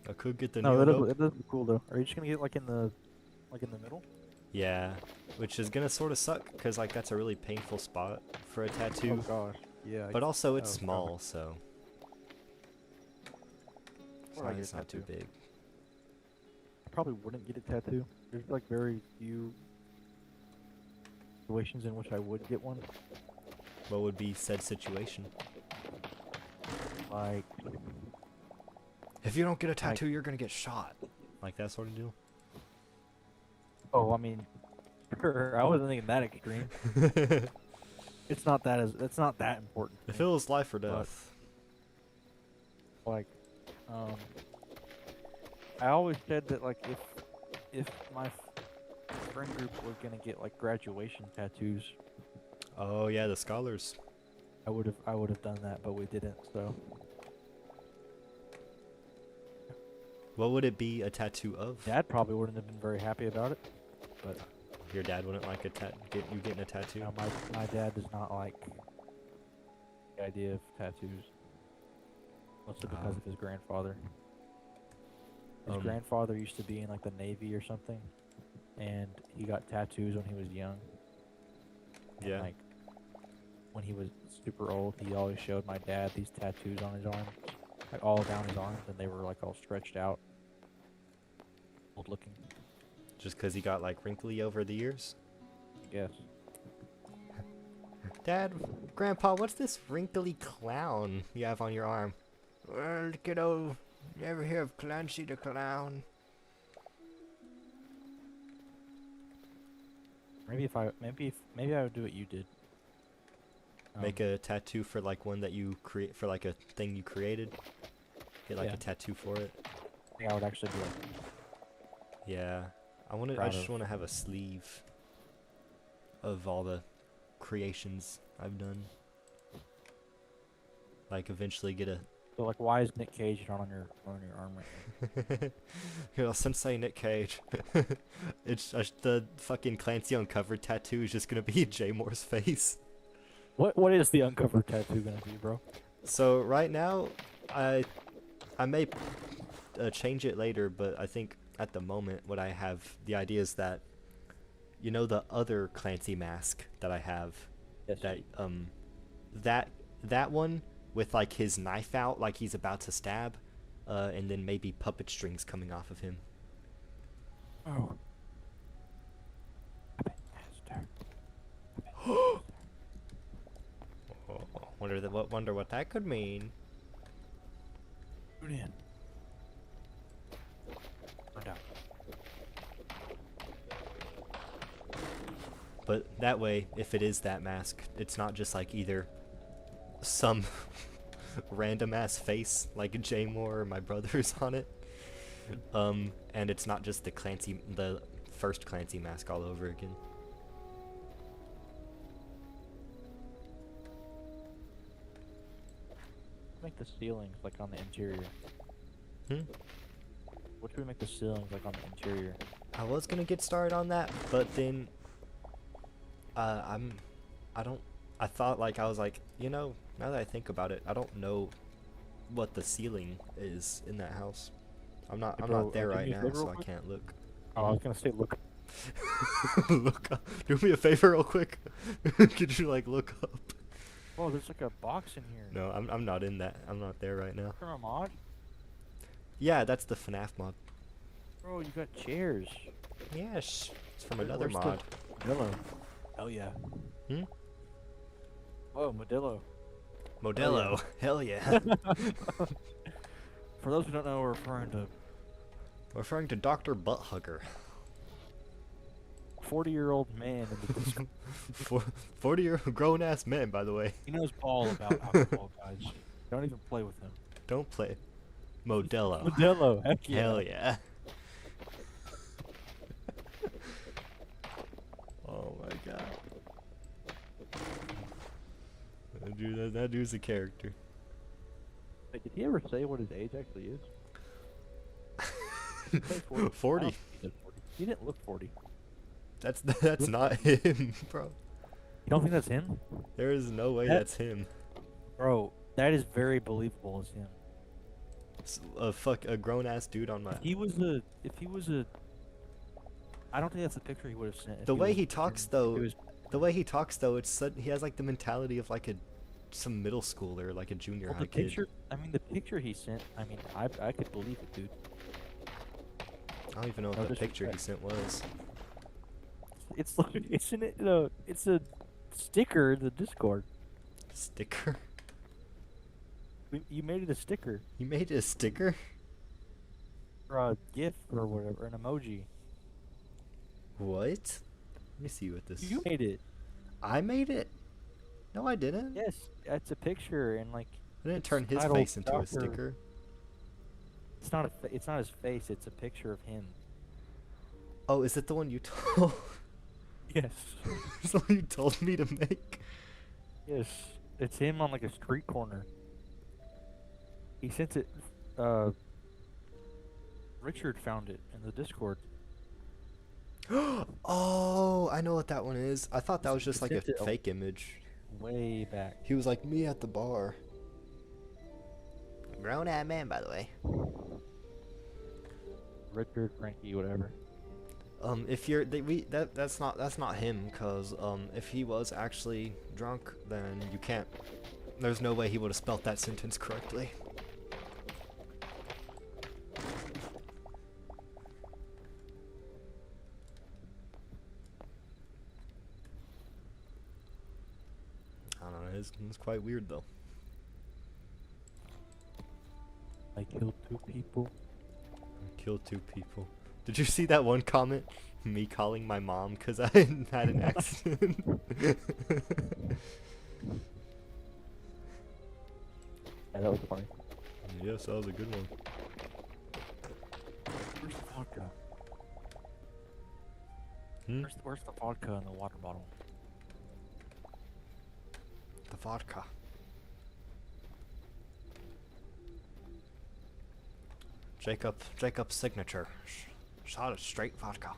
Speaker 1: I could get the
Speaker 3: No,
Speaker 1: Neo
Speaker 3: that
Speaker 1: Note.
Speaker 3: does look cool though. Are you just gonna get like in the middle?
Speaker 1: Yeah, which is gonna sort of suck because like that's a really painful spot for a tattoo.
Speaker 3: Oh gosh, yeah.
Speaker 1: But also it's
Speaker 3: oh, God.
Speaker 1: small, so
Speaker 3: Where would I get
Speaker 1: it's
Speaker 3: a
Speaker 1: not too
Speaker 3: tattoo?
Speaker 1: big.
Speaker 3: I probably wouldn't get a tattoo. There's like very few situations in which I would get one.
Speaker 1: What would be said situation?
Speaker 3: Like,
Speaker 1: If you don't get a tattoo, you're gonna get shot. Like that sort of deal.
Speaker 3: oh, I mean, sure, I wasn't thinking that extreme. It's not that important. to
Speaker 1: If
Speaker 3: me.
Speaker 1: it was life or death.
Speaker 3: Like, I always said that like if my friend group was gonna get like graduation tattoos,
Speaker 1: Oh yeah, the scholars.
Speaker 3: I would have done that, but we didn't. So
Speaker 1: What would it be a tattoo of?
Speaker 3: Dad probably wouldn't have been very happy about it. But
Speaker 1: Your dad wouldn't like you getting a tattoo.
Speaker 3: no, my dad does not like the idea of tattoos, mostly because
Speaker 1: Ah.
Speaker 3: of his grandfather. His
Speaker 1: Um,
Speaker 3: grandfather used to be in like the Navy or something, and he got tattoos when he was young. And,
Speaker 1: Yeah.
Speaker 3: like when he was super old, he always showed my dad these tattoos on his arms, like all down his arms, and they were like all stretched out, old looking.
Speaker 1: Just because he got like wrinkly over the years.
Speaker 3: I guess.
Speaker 1: Dad, Grandpa, what's this wrinkly clown you have on your arm? Well, kiddo, you ever hear of Clancy the Clown?
Speaker 3: Maybe I would do what you did.
Speaker 1: Make a tattoo for like one that you create for like a thing you created. Get like
Speaker 3: Yeah.
Speaker 1: a tattoo for it.
Speaker 3: I think I would actually be like,
Speaker 1: Yeah. I
Speaker 3: Proud
Speaker 1: just
Speaker 3: of.
Speaker 1: want to have a sleeve of all the creations I've done. Like eventually get a
Speaker 3: so like, why is Nick Cage not on your arm right now?
Speaker 1: you know, Sensei Nick Cage. It's the fucking Clancy uncovered tattoo is just gonna be Jay Moore's face.
Speaker 3: What is the uncovered tattoo gonna be, bro?
Speaker 1: So right now, I may change it later, but I think at the moment what I have the idea is that, you know, the other Clancy mask that I have,
Speaker 3: Yes.
Speaker 1: that one with like his knife out, like he's about to stab, and then maybe puppet strings coming off of him.
Speaker 3: Oh.
Speaker 1: Wonder what that could mean.
Speaker 3: Tune in. Find out.
Speaker 1: But that way, if it is that mask, it's not just like either some random ass face like Jay Moore or my brother's on it. And it's not just the first Clancy mask all over again.
Speaker 3: Make the ceilings like on the interior.
Speaker 1: Hmm?
Speaker 3: What should we make the ceilings like on the interior?
Speaker 1: I was gonna get started on that, but then I thought like I was like, you know, now that I think about it, I don't know what the ceiling is in that house. I'm
Speaker 3: Hey,
Speaker 1: not
Speaker 3: bro,
Speaker 1: there
Speaker 3: do
Speaker 1: right
Speaker 3: me a
Speaker 1: now,
Speaker 3: favor
Speaker 1: so
Speaker 3: real
Speaker 1: I
Speaker 3: quick?
Speaker 1: can't look.
Speaker 3: Oh, I was gonna say look.
Speaker 1: Look up. Do me a favor real quick. Could you like look up?
Speaker 3: Oh, there's like a box in here.
Speaker 1: No, I'm not in that. I'm not there right now.
Speaker 3: From a mod?
Speaker 1: Yeah, that's the FNAF mod.
Speaker 3: Bro, you got chairs.
Speaker 1: Yes, it's from
Speaker 3: Where's
Speaker 1: another
Speaker 3: the
Speaker 1: mod.
Speaker 3: Modelo. Hell yeah.
Speaker 1: Hmm?
Speaker 3: Oh, Modelo.
Speaker 1: Modelo. Hell yeah.
Speaker 3: For those who don't know, we're referring to
Speaker 1: Referring to Dr. Butthugger.
Speaker 3: 40-year-old man in the disco.
Speaker 1: 40-year-old grown-ass man, by the way.
Speaker 3: He knows all about alcohol, guys. Don't even play with him.
Speaker 1: Don't play. Modelo.
Speaker 3: Modelo, heck yeah.
Speaker 1: Hell yeah. Oh my god. That dude's a character.
Speaker 3: Wait, did he ever say what his age actually is? He said 40. I
Speaker 1: 40.
Speaker 3: don't think he said 40. He didn't look 40.
Speaker 1: That's not him, bro.
Speaker 3: You don't think that's him?
Speaker 1: There is no way
Speaker 3: That-
Speaker 1: that's him.
Speaker 3: Bro, that is very believable as him.
Speaker 1: A grown ass dude on my.
Speaker 3: If he was a, I don't think that's the picture he would have sent. if
Speaker 1: The way
Speaker 3: was
Speaker 1: he
Speaker 3: in-
Speaker 1: talks,
Speaker 3: if
Speaker 1: though,
Speaker 3: he was-
Speaker 1: The way he talks though, he has like the mentality of like some middle schooler, like a junior
Speaker 3: well,
Speaker 1: high
Speaker 3: the
Speaker 1: kid.
Speaker 3: picture. I mean, the picture he sent. I mean, I could believe it, dude.
Speaker 1: I don't even know
Speaker 3: No
Speaker 1: what the picture he
Speaker 3: disrespect.
Speaker 1: sent was.
Speaker 3: It's like it's an no, it's a sticker in the Discord.
Speaker 1: Sticker?
Speaker 3: You made it a sticker
Speaker 1: You made it a sticker?
Speaker 3: or a GIF or whatever, an emoji.
Speaker 1: What? Let me see what this.
Speaker 3: You made it.
Speaker 1: I made it? No, I didn't.
Speaker 3: Yes, it's a picture and like
Speaker 1: I didn't
Speaker 3: it's
Speaker 1: turn his
Speaker 3: titled
Speaker 1: face into a
Speaker 3: Dr.
Speaker 1: sticker.
Speaker 3: It's not it's not his face. It's a picture of him.
Speaker 1: Oh, is it the one you told?
Speaker 3: Yes.
Speaker 1: It's the one you told me to make.
Speaker 3: Yes. It's him on like a street corner. He sent it. Richard found it in the Discord.
Speaker 1: Oh, I know what that one is. I thought that was just like a
Speaker 3: Sent it
Speaker 1: fake image.
Speaker 3: way back.
Speaker 1: He was like me at the bar. Grown ass man, by the way.
Speaker 3: Richard, Frankie, whatever.
Speaker 1: If you're that's not him, cause if he was actually drunk, then you can't. There's no way he would have spelt that sentence correctly. I don't know. It's quite weird though.
Speaker 3: I killed 2 people.
Speaker 1: Killed 2 people. Did you see that one comment? Me calling my mom because I had an accident.
Speaker 3: Yeah, that was funny.
Speaker 1: Yes, that was a good one.
Speaker 3: Where's the vodka?
Speaker 1: Hmm?
Speaker 3: Where's the vodka in the water bottle?
Speaker 1: The vodka. Jacob's signature. Shot of straight vodka.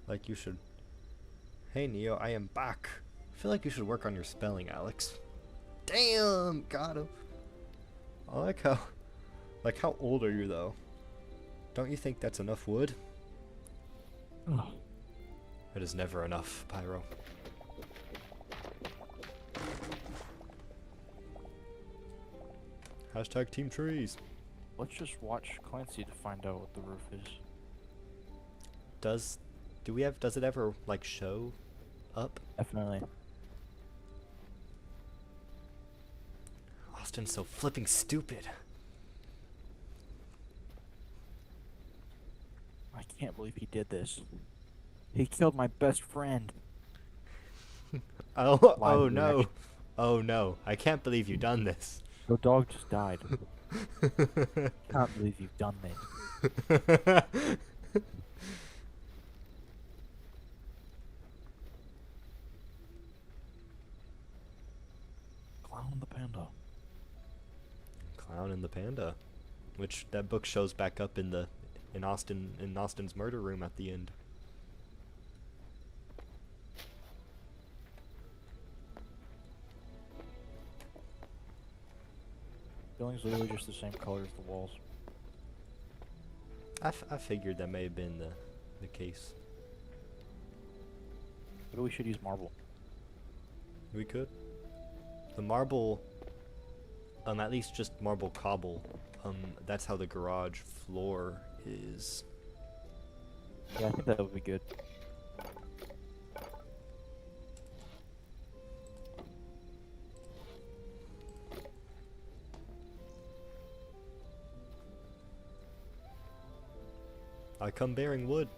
Speaker 1: Like you should. Hey Neo, I am back. I feel like you should work on your spelling, Alex. Damn, got him. I like how old are you though? Don't you think that's enough wood?
Speaker 3: Oh.
Speaker 1: It is never enough, Pyro. Hashtag Team Trees.
Speaker 3: Let's just watch Clancy to find out what the roof is.
Speaker 1: Does it ever like show up?
Speaker 3: Definitely.
Speaker 1: Austin's so flipping stupid.
Speaker 3: I can't believe he did this. He killed my best friend.
Speaker 1: Oh,
Speaker 3: Live
Speaker 1: oh no.
Speaker 3: reaction.
Speaker 1: Oh no. I can't believe you've done this.
Speaker 3: Your dog just died. Can't believe you've done this. Clown the panda.
Speaker 1: Clown and the Panda. Which that book shows back up in Austin's murder room at the end.
Speaker 3: Building's literally just the same color as the walls.
Speaker 1: I figured that may have been the case.
Speaker 3: Maybe we should use marble.
Speaker 1: We could. The marble, at least just marble cobble. That's how the garage floor is.
Speaker 3: Yeah, I think that would be good.
Speaker 1: I come bearing wood.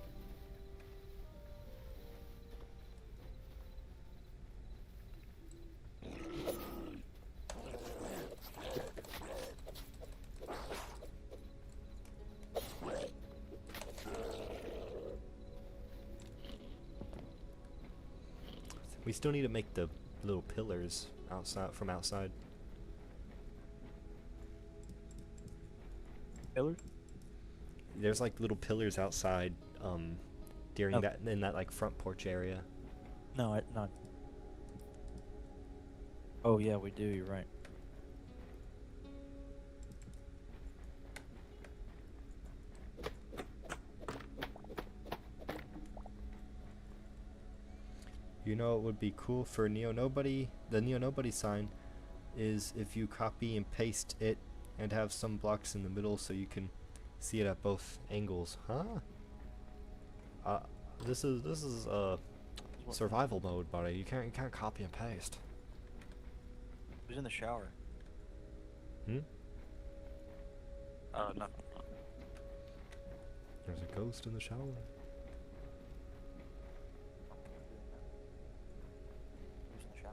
Speaker 1: We still need to make the little pillars outside.
Speaker 3: Pillars?
Speaker 1: There's like little pillars outside during
Speaker 3: Oh.
Speaker 1: that in that like front porch area.
Speaker 3: No, not. Oh yeah, we do. You're right.
Speaker 1: You know it would be cool for Neo Nobody, the Neo Nobody sign is if you copy and paste it and have some blocks in the middle so you can see it at both angles. Huh? This is survival mode, buddy. You can't copy and paste.
Speaker 3: Who's in the shower?
Speaker 1: Hmm?
Speaker 3: Nothing.
Speaker 1: There's a ghost in the shower.
Speaker 3: Who's in the shower?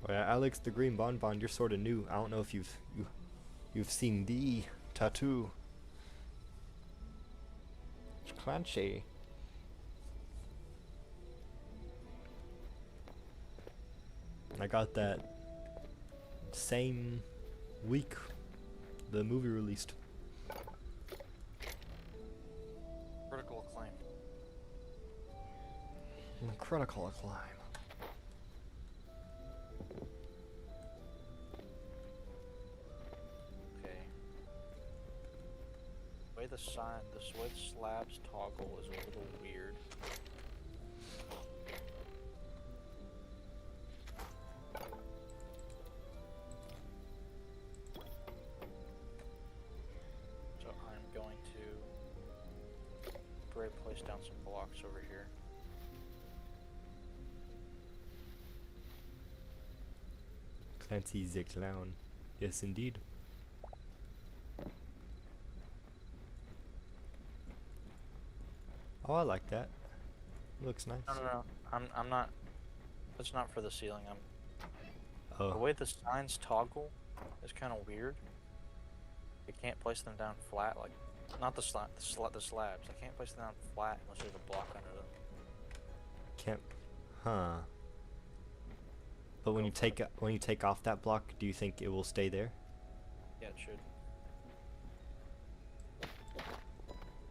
Speaker 1: Oh yeah, Alex the Green Bonbon, you're sort of new. I don't know if you've seen the tattoo. It's crunchy. I got that same week the movie released.
Speaker 3: Critical acclaim.
Speaker 1: Critical acclaim.
Speaker 3: Okay. The way the way the slabs toggle is a little weird. So I'm going to place down some blocks over here.
Speaker 1: Clancy the Clown. Yes, indeed. Oh, I like that. Looks nice.
Speaker 3: No. I'm not. That's not for the ceiling. The
Speaker 1: Oh,
Speaker 3: way the signs toggle is kind of weird. You can't place them down flat, like not the slabs. I can't place them down flat unless there's a block under them.
Speaker 1: can't. Huh. But when you take off that block, do you think it will stay there?
Speaker 3: Yeah, it should.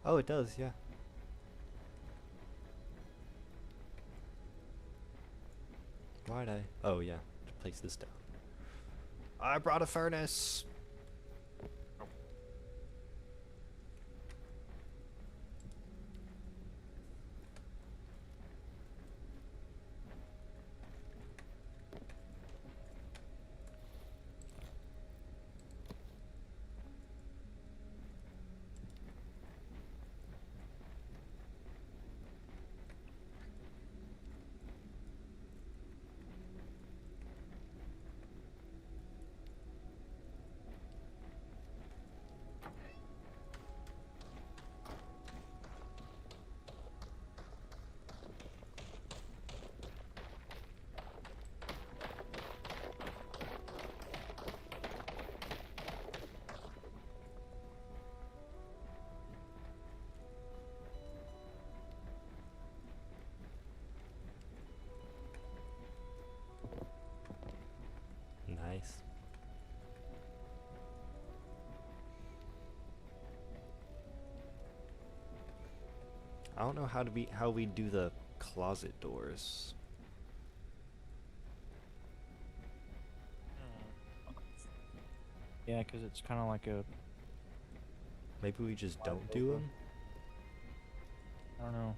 Speaker 1: Oh, it does. Yeah. Why'd I? Oh yeah. Place this down. I brought a furnace. Nice. I don't know how we do the closet doors.
Speaker 3: Yeah, because it's kind of like a.
Speaker 1: Maybe we just don't do them.
Speaker 3: I don't know.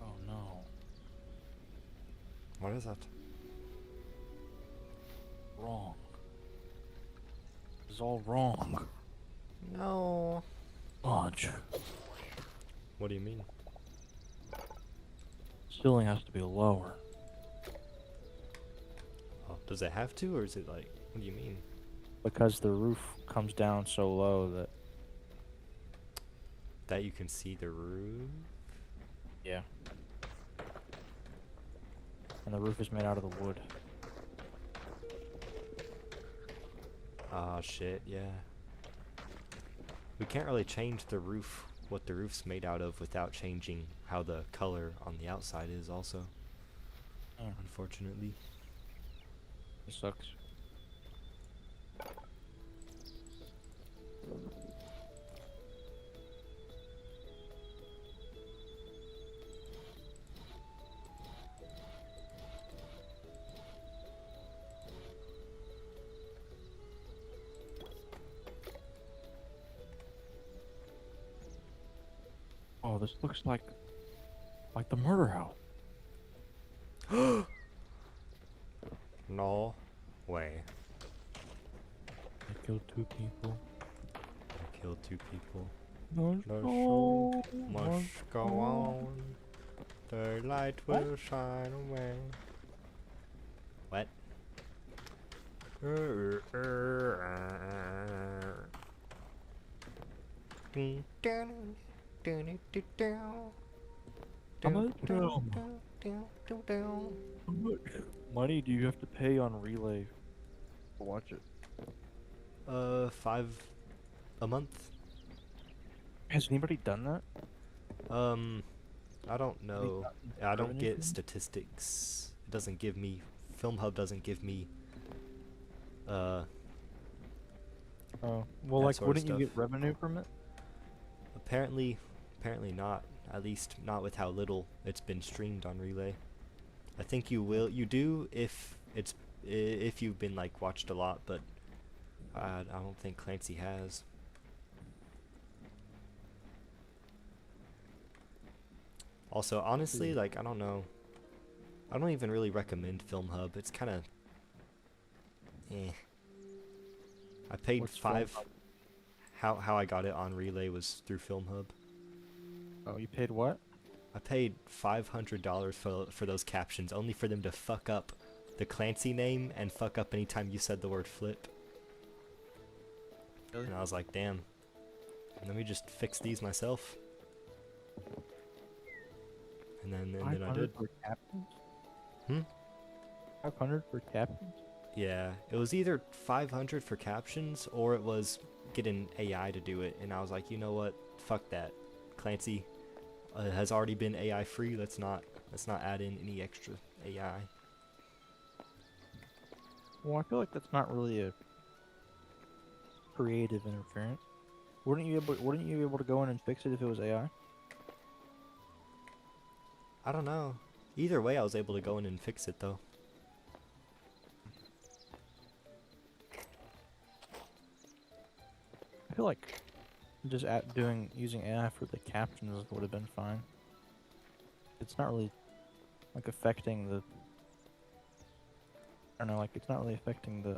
Speaker 3: Oh no.
Speaker 1: What is that?
Speaker 3: Wrong. It's all wrong.
Speaker 1: No.
Speaker 3: Lodge.
Speaker 1: What do you mean?
Speaker 3: Ceiling has to be lower.
Speaker 1: Oh, does it have to, or is it like? What do you mean?
Speaker 3: Because the roof comes down so low that
Speaker 1: That you can see the roof.
Speaker 3: Yeah. And the roof is made out of the wood.
Speaker 1: Ah, shit, yeah. We can't really change the roof, what the roof's made out of, without changing how the color on the outside is also,
Speaker 3: Mm,
Speaker 1: unfortunately.
Speaker 3: it sucks. Oh, this looks like the murder house.
Speaker 1: No way.
Speaker 3: I killed 2 people.
Speaker 1: I killed 2 people.
Speaker 3: The
Speaker 1: The
Speaker 3: show
Speaker 1: must go on. The light will shine away. What?
Speaker 3: How much money do you have to pay on Relay to watch it?
Speaker 1: 5 a month.
Speaker 3: Has anybody done that?
Speaker 1: I don't know. I don't
Speaker 3: revenue
Speaker 1: get
Speaker 3: from it?
Speaker 1: statistics. It doesn't give me. FilmHub doesn't give me. Uh,
Speaker 3: Oh, well,
Speaker 1: That
Speaker 3: like,
Speaker 1: sort of
Speaker 3: wouldn't you get
Speaker 1: stuff.
Speaker 3: revenue from it?
Speaker 1: apparently not. At least not with how little it's been streamed on Relay. I think you will. You do if you've been like watched a lot, but I don't think Clancy has. Also, honestly, like I don't know. I don't even really recommend FilmHub. It's kind of eh. I paid
Speaker 3: What's
Speaker 1: 5.
Speaker 3: FilmHub?
Speaker 1: How I got it on Relay was through FilmHub.
Speaker 3: Oh, you paid what?
Speaker 1: I paid $500 for those captions, only for them to fuck up the Clancy name and fuck up anytime you said the word flip.
Speaker 3: Really?
Speaker 1: And I was like, damn. Let me just fix these myself. And then I
Speaker 3: 500
Speaker 1: did.
Speaker 3: for captions?
Speaker 1: Hmm?
Speaker 3: 500 for captions?
Speaker 1: Yeah, it was either 500 for captions or it was get an AI to do it. And I was like, you know what? Fuck that. Clancy has already been AI free. Let's not add in any extra AI.
Speaker 3: Well, I feel like that's not really a creative interference. Wouldn't you be able to go in and fix it if it was AI?
Speaker 1: I don't know. Either way, I was able to go in and fix it though.
Speaker 3: I feel like just using AI for the captions would have been fine. It's not really like affecting the. I don't know, like it's not really affecting the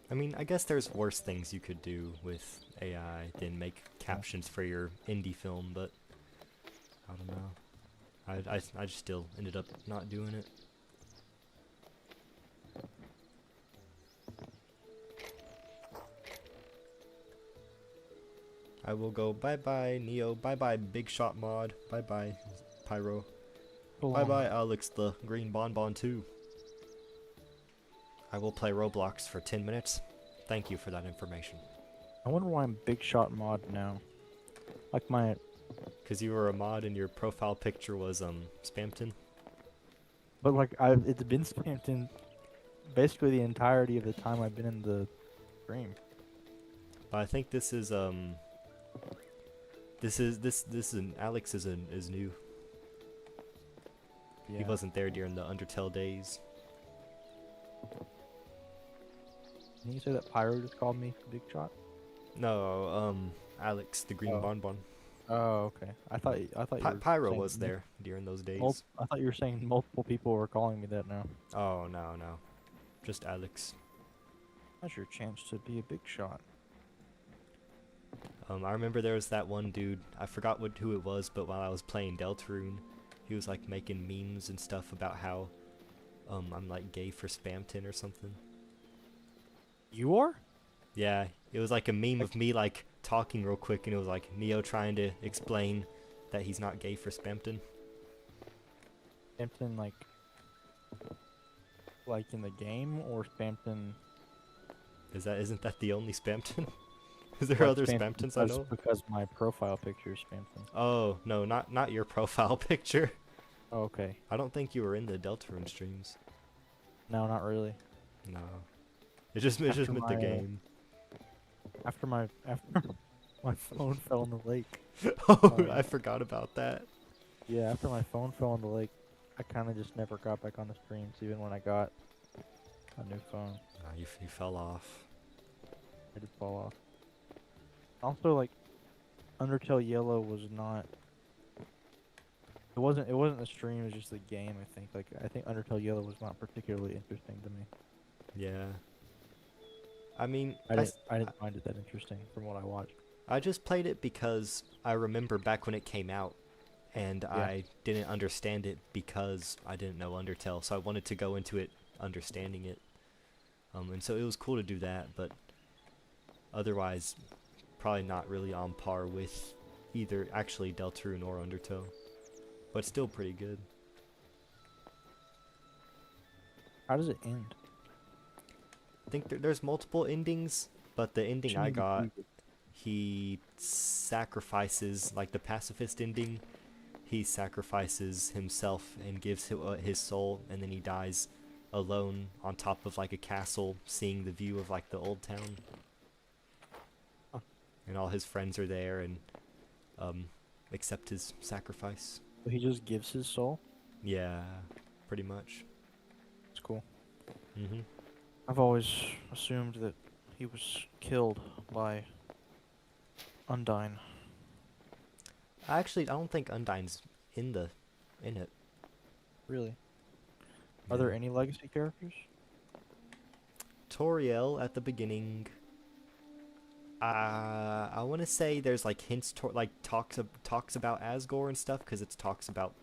Speaker 1: I mean, I guess there's worse things you could do with AI than make captions for your indie film, but I don't know. I just still ended up not doing it. I will go bye-bye, Neo. Bye-bye, Big Shot Mod. Bye-bye, Pyro. Bye-bye, Alex the Green Bonbon 2. I will play Roblox for 10 minutes. Thank you for that information.
Speaker 3: I wonder why I'm Big Shot Mod now. Like my.
Speaker 1: Because you were a mod and your profile picture was, Spamton.
Speaker 3: But like it's been spammed in basically the entirety of the time I've been in the stream.
Speaker 1: But I think this is, Alex is new.
Speaker 3: Yeah.
Speaker 1: He wasn't there during the Undertale days.
Speaker 3: Didn't you say that Pyro just called me Big Shot?
Speaker 1: No, Alex the Green
Speaker 3: Oh.
Speaker 1: Bonbon.
Speaker 3: Oh, okay. I thought you were
Speaker 1: Pyro
Speaker 3: saying
Speaker 1: was there during those days.
Speaker 3: I thought you were saying multiple people were calling me that now.
Speaker 1: Oh, no. Just Alex.
Speaker 3: That's your chance to be a big shot.
Speaker 1: I remember there was that one dude, I forgot who it was, but while I was playing Deltarune, he was like making memes and stuff about how I'm like gay for Spamton or something.
Speaker 3: You are?
Speaker 1: Yeah, it was like a meme of me like talking real quick, and it was like Neo trying to explain that he's not gay for Spampton.
Speaker 3: Spampton like in the game, or Spampton?
Speaker 1: Isn't that the only Spampton? Is there
Speaker 3: Like
Speaker 1: other
Speaker 3: Spampton
Speaker 1: Spamptons I know?
Speaker 3: because my profile picture is Spampton.
Speaker 1: Oh no, not your profile picture.
Speaker 3: Oh, okay.
Speaker 1: I don't think you were in the Deltarune streams.
Speaker 3: No, not really.
Speaker 1: No, it just
Speaker 3: After
Speaker 1: meant the
Speaker 3: my,
Speaker 1: game.
Speaker 3: After my my phone fell in the lake.
Speaker 1: Oh, I forgot about that.
Speaker 3: Yeah, after my phone fell in the lake, I kind of just never got back on the streams, even when I got a new phone.
Speaker 1: Ah, you fell off.
Speaker 3: I did fall off. Also, like, Undertale Yellow was not. It wasn't the stream. It was just the game. I think Undertale Yellow was not particularly interesting to me.
Speaker 1: Yeah. I mean,
Speaker 3: I didn't find it that interesting from what I watched.
Speaker 1: I just played it because I remember back when it came out, and I didn't understand it because I didn't know Undertale, so I wanted to go into it understanding it. And so it was cool to do that, but otherwise, probably not really on par with either actually Deltarune or Undertale, but still pretty good.
Speaker 3: How does it end?
Speaker 1: I think there's multiple endings, but the ending I
Speaker 3: Shouldn't be
Speaker 1: got,
Speaker 3: easy.
Speaker 1: he sacrifices, like the pacifist ending, he sacrifices himself and gives his soul, and then he dies alone on top of like a castle, seeing the view of like the old town.
Speaker 3: Huh.
Speaker 1: And all his friends are there and accept his sacrifice.
Speaker 3: So he just gives his soul.
Speaker 1: Yeah, pretty much.
Speaker 3: It's cool.
Speaker 1: Mhm.
Speaker 3: I've always assumed that he was killed by Undyne.
Speaker 1: I don't think Undyne's in it.
Speaker 3: Really? Are there
Speaker 1: Yeah.
Speaker 3: any legacy characters?
Speaker 1: Toriel at the beginning. I want to say there's like hints like talks about Asgore and stuff because it talks about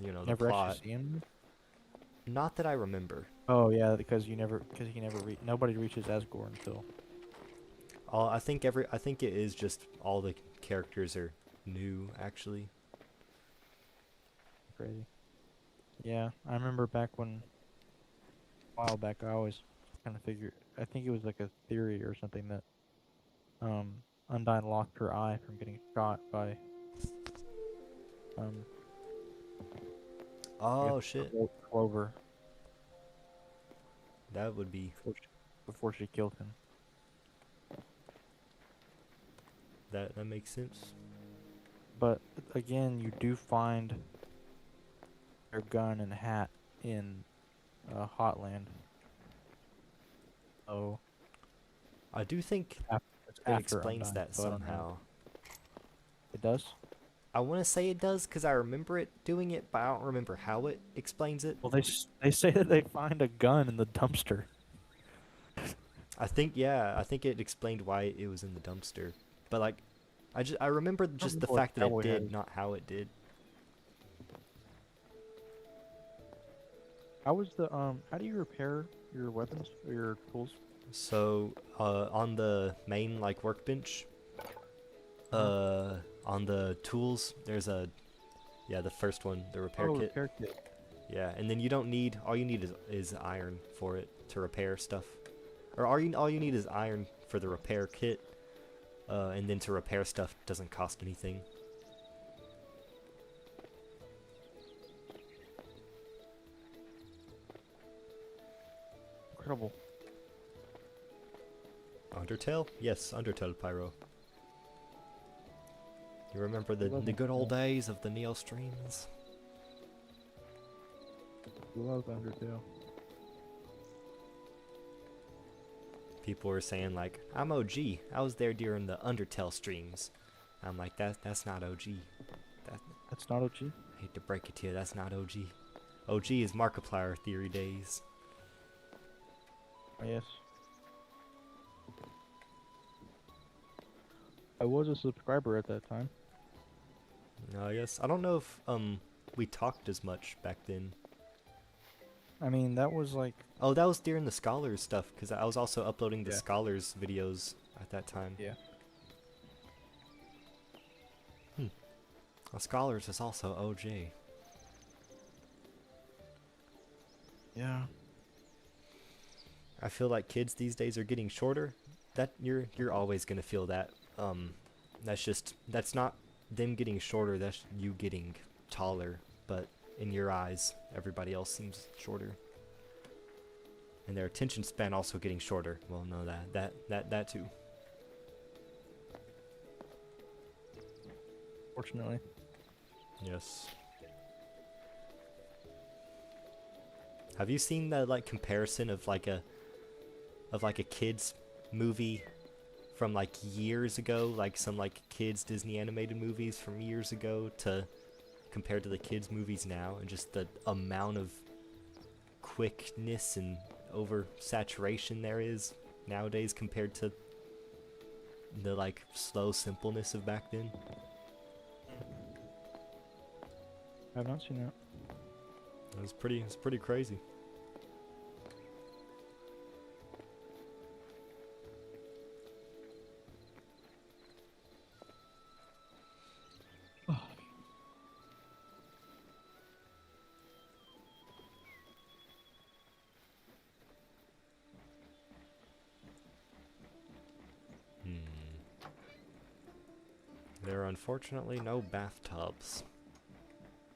Speaker 1: the
Speaker 3: Never
Speaker 1: plot.
Speaker 3: actually seen him.
Speaker 1: Not that I remember.
Speaker 3: Oh yeah, because nobody reaches Asgore until.
Speaker 1: I think it is just all the characters are new actually.
Speaker 3: Crazy. Yeah, I remember back a while back, I always kind of figured. I think it was like a theory or something that Undyne lost her eye from getting shot by I
Speaker 1: Oh
Speaker 3: guess
Speaker 1: shit.
Speaker 3: Clover
Speaker 1: That would be
Speaker 3: before she killed him.
Speaker 1: that makes sense.
Speaker 3: But again, you do find their gun and hat in Hotland. Oh,
Speaker 1: I do think
Speaker 3: it's
Speaker 1: it
Speaker 3: after
Speaker 1: explains
Speaker 3: Undyne,
Speaker 1: that
Speaker 3: so I don't know.
Speaker 1: somehow.
Speaker 3: It does.
Speaker 1: I want to say it does because I remember it doing it, but I don't remember how it explains it.
Speaker 3: Well, they say that they find a gun in the dumpster.
Speaker 1: I think it explained why it was in the dumpster. But like I remember just the
Speaker 3: remember what
Speaker 1: fact that it
Speaker 3: cowboy hat
Speaker 1: did,
Speaker 3: is.
Speaker 1: not how it did.
Speaker 3: How do you repair your weapons or your tools?
Speaker 1: So on the main like workbench, on the tools, there's the first one, the repair
Speaker 3: Oh,
Speaker 1: kit.
Speaker 3: repair kit.
Speaker 1: Yeah, and then all you need is iron for it to repair stuff. Or all you need is iron for the repair kit. And then to repair stuff doesn't cost anything.
Speaker 3: Incredible.
Speaker 1: Undertale? Yes, Undertale Pyro. You remember the
Speaker 3: love
Speaker 1: good old
Speaker 3: Undertale.
Speaker 1: days of the Neo streams?
Speaker 3: Love Undertale.
Speaker 1: People were saying like, I'm OG. I was there during the Undertale streams. I'm like, that's not OG.
Speaker 3: That's not OG.
Speaker 1: I hate to break it to you, that's not OG. OG is Markiplier theory days.
Speaker 3: Oh, yes. I was a subscriber at that time.
Speaker 1: Yes. I don't know if we talked as much back then.
Speaker 3: I mean, that was like
Speaker 1: Oh, that was during the Scholars stuff, because I was also uploading the
Speaker 3: Yeah.
Speaker 1: Scholars videos at that time.
Speaker 3: Yeah.
Speaker 1: Scholars is also OG.
Speaker 3: Yeah.
Speaker 1: I feel like kids these days are getting shorter. That you're always gonna feel that. That's not them getting shorter. That's you getting taller. But in your eyes, everybody else seems shorter. And their attention span also getting shorter. Well, no, that too.
Speaker 3: Fortunately.
Speaker 1: Yes. Have you seen the like comparison of like a kids movie from like years ago, like some like kids Disney animated movies from years ago to compared to the kids movies now, and just the amount of quickness and oversaturation there is nowadays compared to the like slow simpleness of back then?
Speaker 3: I've not seen that.
Speaker 1: It's pretty crazy. There are unfortunately no bathtubs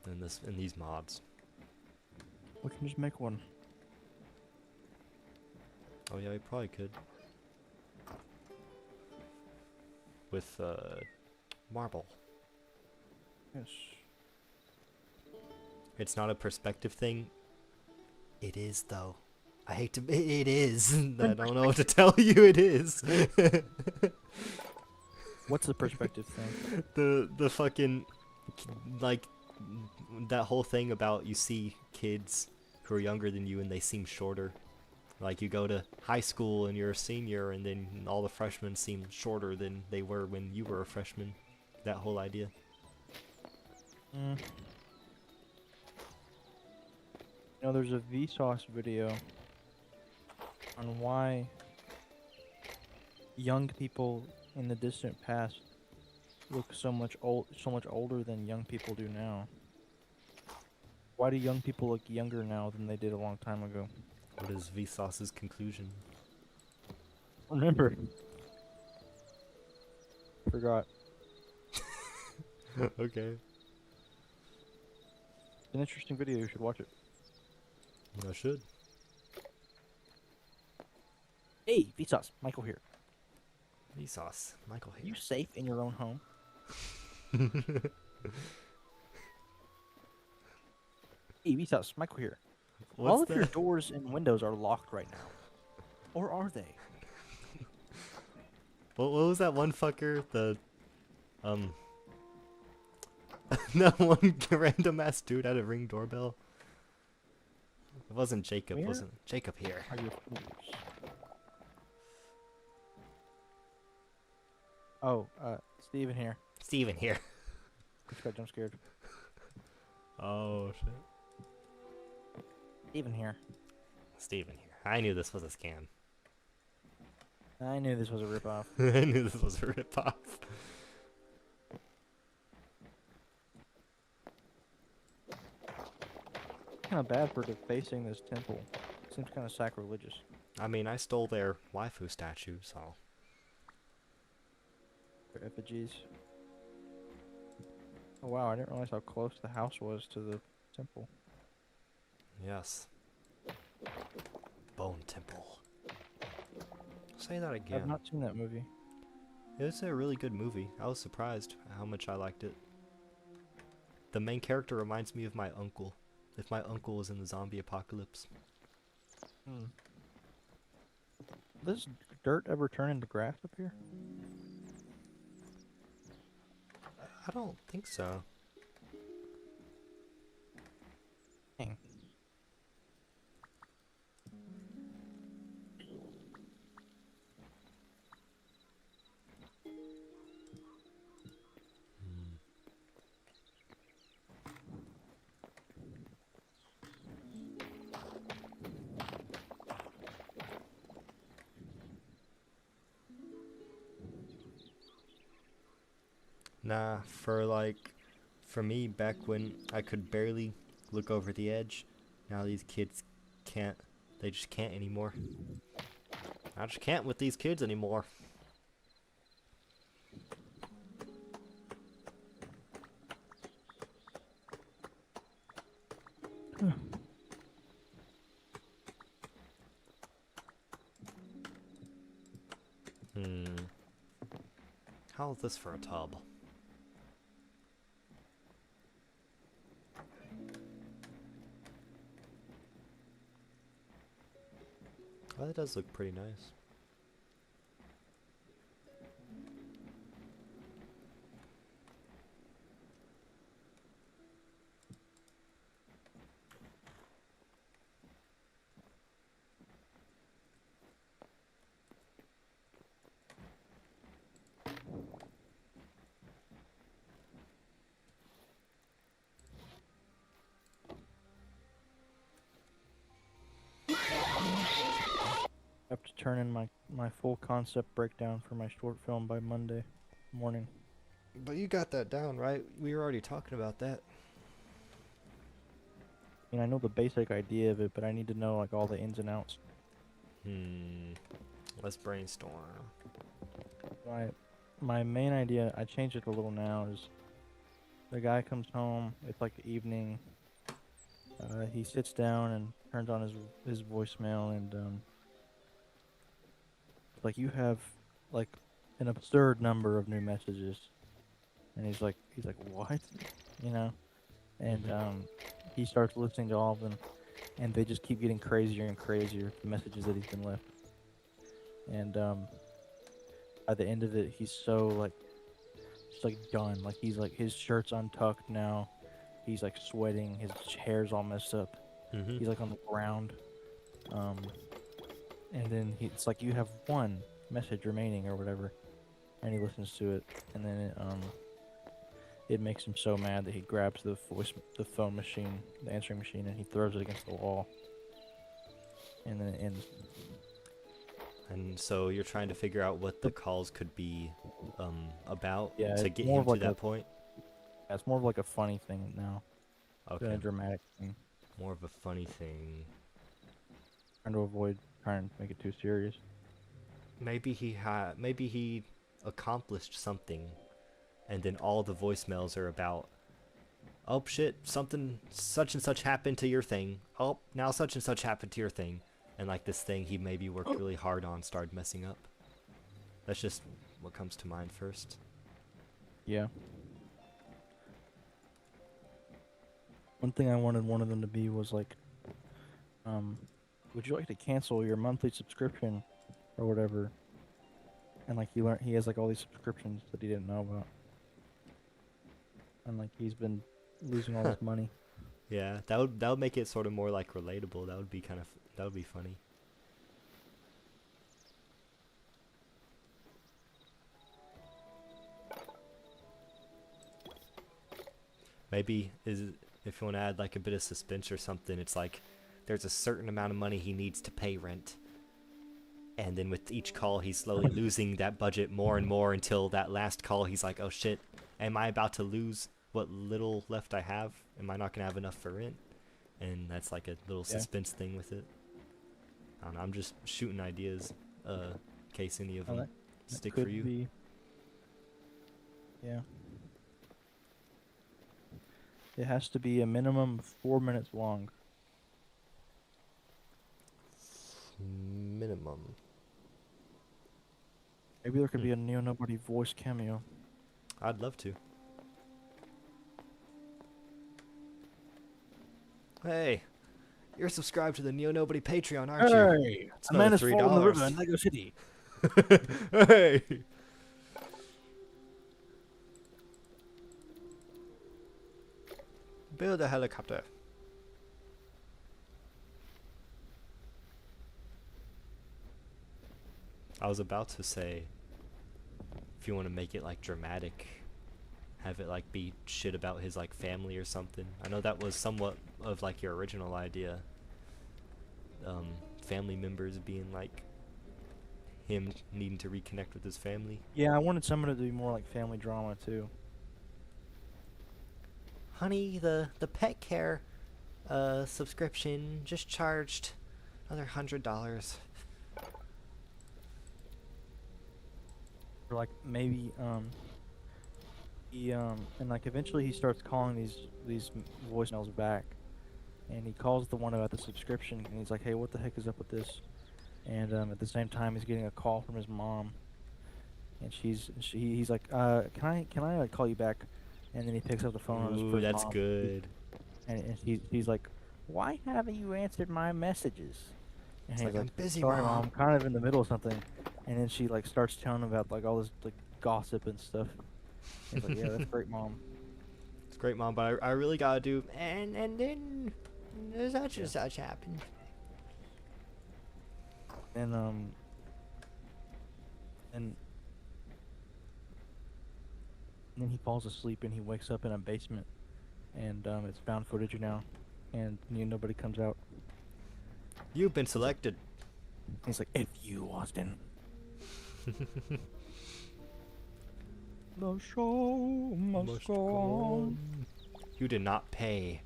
Speaker 1: in these mods.
Speaker 3: We can just make one.
Speaker 1: Oh yeah, we probably could. With marble.
Speaker 3: Yes.
Speaker 1: It's not a perspective thing. It is though. I hate to. It is. I don't know what to tell you. It is.
Speaker 3: What's the perspective thing?
Speaker 1: The fucking like that whole thing about you see kids who are younger than you and they seem shorter. Like you go to high school and you're a senior and then all the freshmen seem shorter than they were when you were a freshman. That whole idea.
Speaker 3: You know, there's a Vsauce video on why young people in the distant past look so much older than young people do now. Why do young people look younger now than they did a long time ago?
Speaker 1: What is Vsauce's conclusion?
Speaker 3: Remember. Forgot.
Speaker 1: Okay.
Speaker 3: It's an interesting video, you should watch it.
Speaker 1: I should.
Speaker 3: Hey, Vsauce, Michael here.
Speaker 1: Vsauce. Michael
Speaker 3: Are
Speaker 1: here.
Speaker 3: you safe in your own home? Hey, Vsauce, Michael here. All of your doors and windows are locked right now. Or are they?
Speaker 1: What was that one fucker? The that one random ass dude had a Ring doorbell. It wasn't Jacob,
Speaker 3: Where?
Speaker 1: wasn't Jacob here.
Speaker 3: Are your fools? Oh, Steven here.
Speaker 1: Steven here.
Speaker 3: Just got jump scared.
Speaker 1: Oh shit.
Speaker 3: Steven here.
Speaker 1: Steven here. I knew this was a scam.
Speaker 3: I knew this was a ripoff.
Speaker 1: I knew this was a ripoff.
Speaker 3: Kind of bad for defacing this temple. Seems kind of sacrilegious.
Speaker 1: I mean, I stole their waifu statue, so.
Speaker 3: Their effigies. Oh wow, I didn't realize how close the house was to the temple.
Speaker 1: Yes. Bone Temple. Say that again.
Speaker 3: I've not seen that movie.
Speaker 1: It's a really good movie. I was surprised how much I liked it. The main character reminds me of my uncle. If my uncle was in the zombie apocalypse.
Speaker 3: Does dirt ever turn into grass up here?
Speaker 1: I don't think so.
Speaker 3: Dang.
Speaker 1: Nah, for like For me, back when I could barely look over the edge, now these kids can't. They just can't anymore. I just can't with these kids anymore. Hmm. How is this for a tub? Well, that does look pretty nice.
Speaker 3: I have to turn in my full concept breakdown for my short film by Monday morning.
Speaker 1: But you got that down, right? We were already talking about that.
Speaker 3: I mean, I know the basic idea of it, but I need to know like all the ins and outs.
Speaker 1: Let's brainstorm.
Speaker 3: My main idea, I changed it a little now, is the guy comes home, it's like the evening, he sits down and turns on his voicemail, and like you have like an absurd number of new messages, and he's like what, you know, and he starts listening to all of them, and they just keep getting crazier and crazier, the messages that he's been left, and by the end of it, he's so like just like done, like he's like his shirt's untucked now, he's like sweating, his hair's all messed up, he's like on the ground, and then it's like you have one message remaining or whatever, and he listens to it, and then it makes him so mad that he grabs the phone machine, the answering machine, and he throws it against the wall, and then it ends.
Speaker 1: And so you're trying to figure out what the calls could be about
Speaker 3: Yeah,
Speaker 1: to
Speaker 3: it's
Speaker 1: get
Speaker 3: more
Speaker 1: him
Speaker 3: of
Speaker 1: to
Speaker 3: like
Speaker 1: that point?
Speaker 3: Yeah, it's more of like a funny thing now than a
Speaker 1: Okay,
Speaker 3: dramatic thing,
Speaker 1: more of a funny thing.
Speaker 3: trying to avoid trying to make it too serious.
Speaker 1: Maybe he accomplished something, and then all the voicemails are about, oh shit, something such and such happened to your thing. Oh, now such and such happened to your thing. And like this thing he maybe worked really hard on started messing up. That's just what comes to mind first.
Speaker 3: Yeah. One thing I wanted one of them to be was like, would you like to cancel your monthly subscription or whatever? And like he has like all these subscriptions that he didn't know about. And like he's been losing all this money.
Speaker 1: Yeah, that would make it sort of more like relatable. That would be that would be funny. Maybe if you want to add like a bit of suspense or something, it's like there's a certain amount of money he needs to pay rent. And then with each call, he's slowly losing that budget more and more until that last call, he's like, oh shit, am I about to lose what little left I have? Am I not going to have enough for rent? And that's like a little suspense thing with it. I don't know, I'm just shooting ideas, in case any of them
Speaker 3: that
Speaker 1: stick
Speaker 3: could
Speaker 1: for you.
Speaker 3: be. Yeah. It has to be a minimum of 4 minutes long.
Speaker 1: Minimum.
Speaker 3: Maybe there could be a Neo Nobody voice cameo.
Speaker 1: I'd love to. Hey, you're subscribed to the Neo Nobody Patreon, aren't you?
Speaker 3: Hey,
Speaker 1: It's
Speaker 3: a man
Speaker 1: another
Speaker 3: is falling in the river
Speaker 1: $3.
Speaker 3: in Lego City.
Speaker 1: Hey! Build a helicopter. I was about to say, if you want to make it like dramatic, have it like be shit about his like family or something. I know that was somewhat of like your original idea. Family members being like him needing to reconnect with his family.
Speaker 3: Yeah, I wanted some of it to be more like family drama too.
Speaker 1: honey, the pet care subscription just charged another $100.
Speaker 3: Or like maybe he and like eventually he starts calling these voicemails back, and he calls the one about the subscription, and he's like, hey, what the heck is up with this? And at the same time he's getting a call from his mom, and he's like, can I like call you back? And then he picks up the phone on his
Speaker 1: Ooh,
Speaker 3: first
Speaker 1: that's
Speaker 3: mom,
Speaker 1: good.
Speaker 3: and he's like, why haven't you answered my messages? And
Speaker 1: It's
Speaker 3: he's
Speaker 1: like, I'm busy,
Speaker 3: sorry,
Speaker 1: Mom."
Speaker 3: mom, I'm kind of in the middle of something. And then she like starts telling him about like all this like gossip and stuff. He's like, yeah, that's great, mom.
Speaker 1: It's great, Mom, but I really gotta do. And then such and such happened.
Speaker 3: And and then he falls asleep and he wakes up in a basement, and it's found footage now, and nobody comes out.
Speaker 1: You've been selected.
Speaker 3: He's like, if you, Austin. The show must go on.
Speaker 1: You did not pay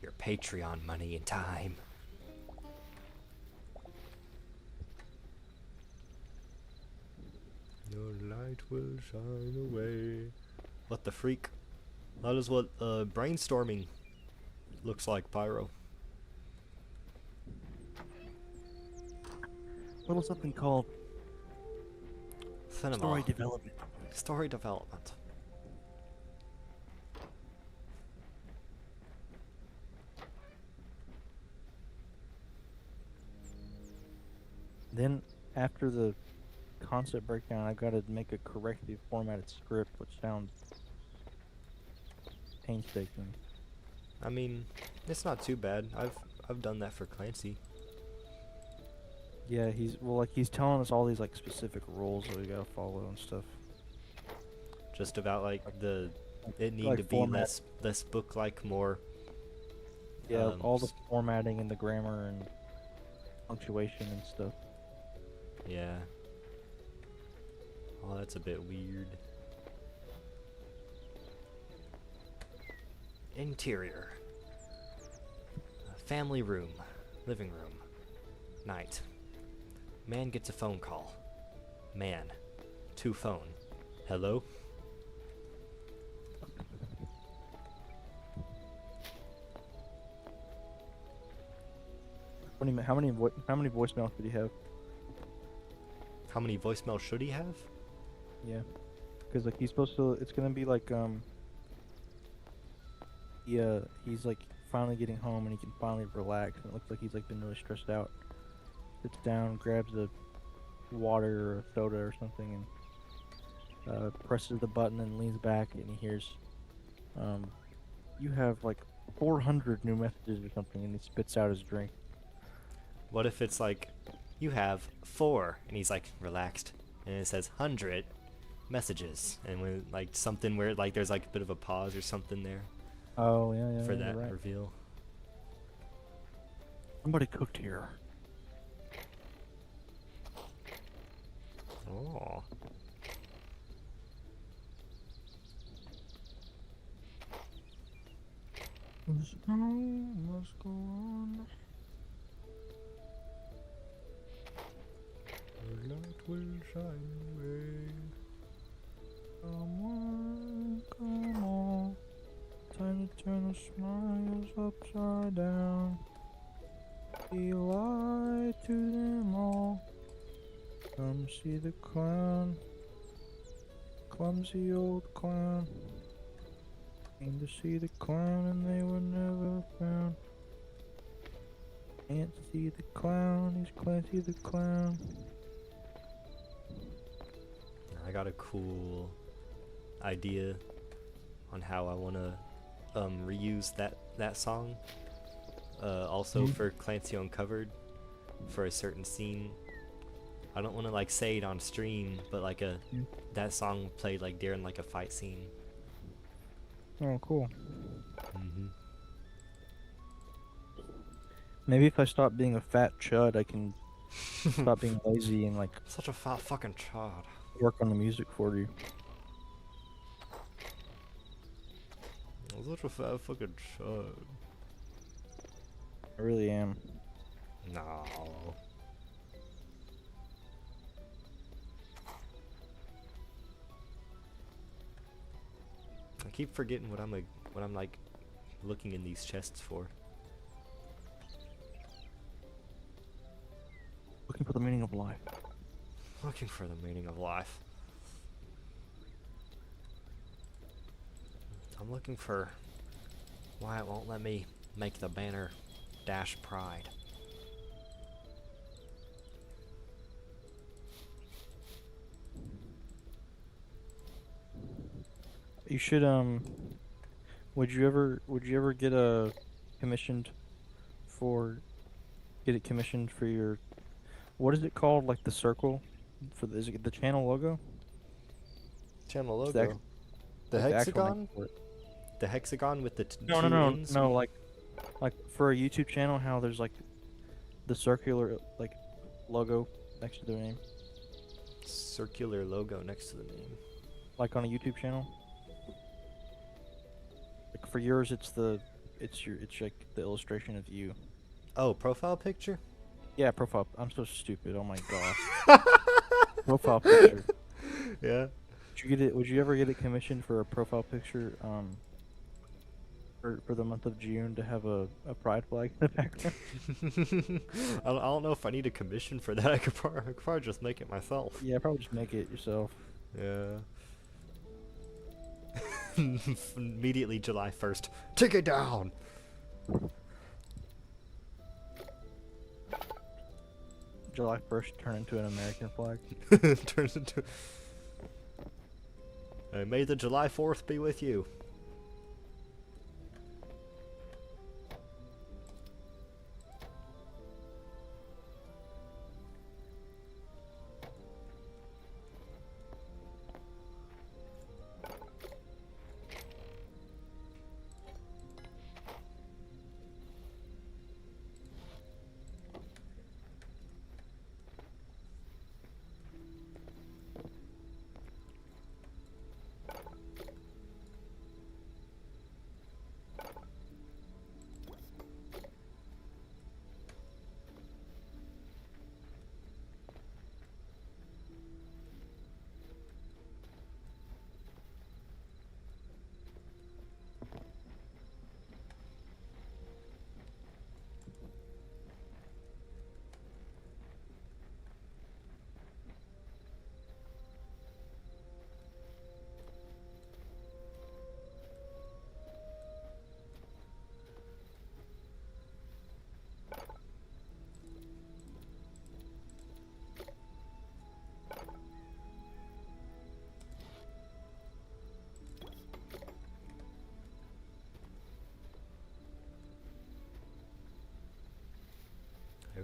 Speaker 1: your Patreon money in time. Your light will shine away. What the freak? That is what brainstorming looks like, Pyro.
Speaker 3: Little something called
Speaker 1: Cinema.
Speaker 3: story development.
Speaker 1: Story development.
Speaker 3: Then, after the concept breakdown, I gotta make a correctly formatted script, which sounds painstaking.
Speaker 1: I mean, it's not too bad. I've done that for Clancy.
Speaker 3: Yeah, he's telling us all these like specific rules that we gotta follow and stuff.
Speaker 1: Just about like it need
Speaker 3: like
Speaker 1: to be
Speaker 3: format.
Speaker 1: less book like, more.
Speaker 3: Yeah, all the formatting and the grammar and punctuation and stuff.
Speaker 1: Yeah. Oh, that's a bit weird. Interior. Family room. Living room. Night. Man gets a phone call. Man. To phone. Hello?
Speaker 3: How many voicemails did he have?
Speaker 1: How many voicemails should he have?
Speaker 3: Yeah, because like he's supposed to. It's gonna be like yeah, he's like finally getting home and he can finally relax. And it looks like he's like been really stressed out. Sits down, grabs a water or a soda or something, and presses the button and leans back, and he hears, you have like 400 new messages or something, and he spits out his drink.
Speaker 1: What if it's like, you have 4, and he's like relaxed, and it says 100 messages, and when like something where like there's like a bit of a pause or something there
Speaker 3: Oh yeah,
Speaker 1: for
Speaker 3: you're
Speaker 1: that
Speaker 3: right.
Speaker 1: reveal.
Speaker 3: Somebody cooked here.
Speaker 1: Oh.
Speaker 3: The show must go on.
Speaker 1: The light will shine away.
Speaker 3: Come on, come on. Time to turn the smiles upside down. Be a light to them all. Come see the clown. Clumsy old clown. Came to see the clown and they were never found. Can't see the clown, he's Clancy the clown.
Speaker 1: I got a cool idea on how I want to reuse that song. Also for Clancy Uncovered, for a certain scene. I don't want to like say it on stream, but like that song played like during like a fight scene.
Speaker 3: Oh, cool.
Speaker 1: Mm-hmm.
Speaker 3: Maybe if I stop being a fat chud, I can stop being lazy and like
Speaker 1: Such a fat fucking chod.
Speaker 3: work on the music for you.
Speaker 1: I'm such a fat fucking chud.
Speaker 3: I really am.
Speaker 1: No. I keep forgetting what I'm like looking in these chests for.
Speaker 3: Looking for the meaning of life.
Speaker 1: Looking for the meaning of life. I'm looking for why it won't let me make the banner dash pride.
Speaker 3: You should would you ever get a commissioned for get it commissioned for your what is it called, like the circle for the, is it the channel logo?
Speaker 1: Channel
Speaker 3: It's the
Speaker 1: logo. The
Speaker 3: like the actual name
Speaker 1: hexagon?
Speaker 3: for it.
Speaker 1: The hexagon with the
Speaker 3: No, no,
Speaker 1: two
Speaker 3: no,
Speaker 1: ends?
Speaker 3: no, like for a YouTube channel how there's like the circular like logo next to their name.
Speaker 1: Circular logo next to the name.
Speaker 3: Like on a YouTube channel. Like for yours it's it's like the illustration of you.
Speaker 1: Oh, profile picture?
Speaker 3: Yeah, profile. I'm so stupid. Oh my gosh. Profile picture.
Speaker 1: Yeah.
Speaker 3: Would you get it? Would you ever get it commissioned for a profile picture? For the month of June to have a pride flag in the background.
Speaker 1: I don't know if I need a commission for that. I could probably just make it myself.
Speaker 3: Yeah, probably just make it yourself.
Speaker 1: Yeah. Immediately July 1st. Take it down!
Speaker 3: July 1st turn into an American flag.
Speaker 1: Turns into... may the July 4th be with you.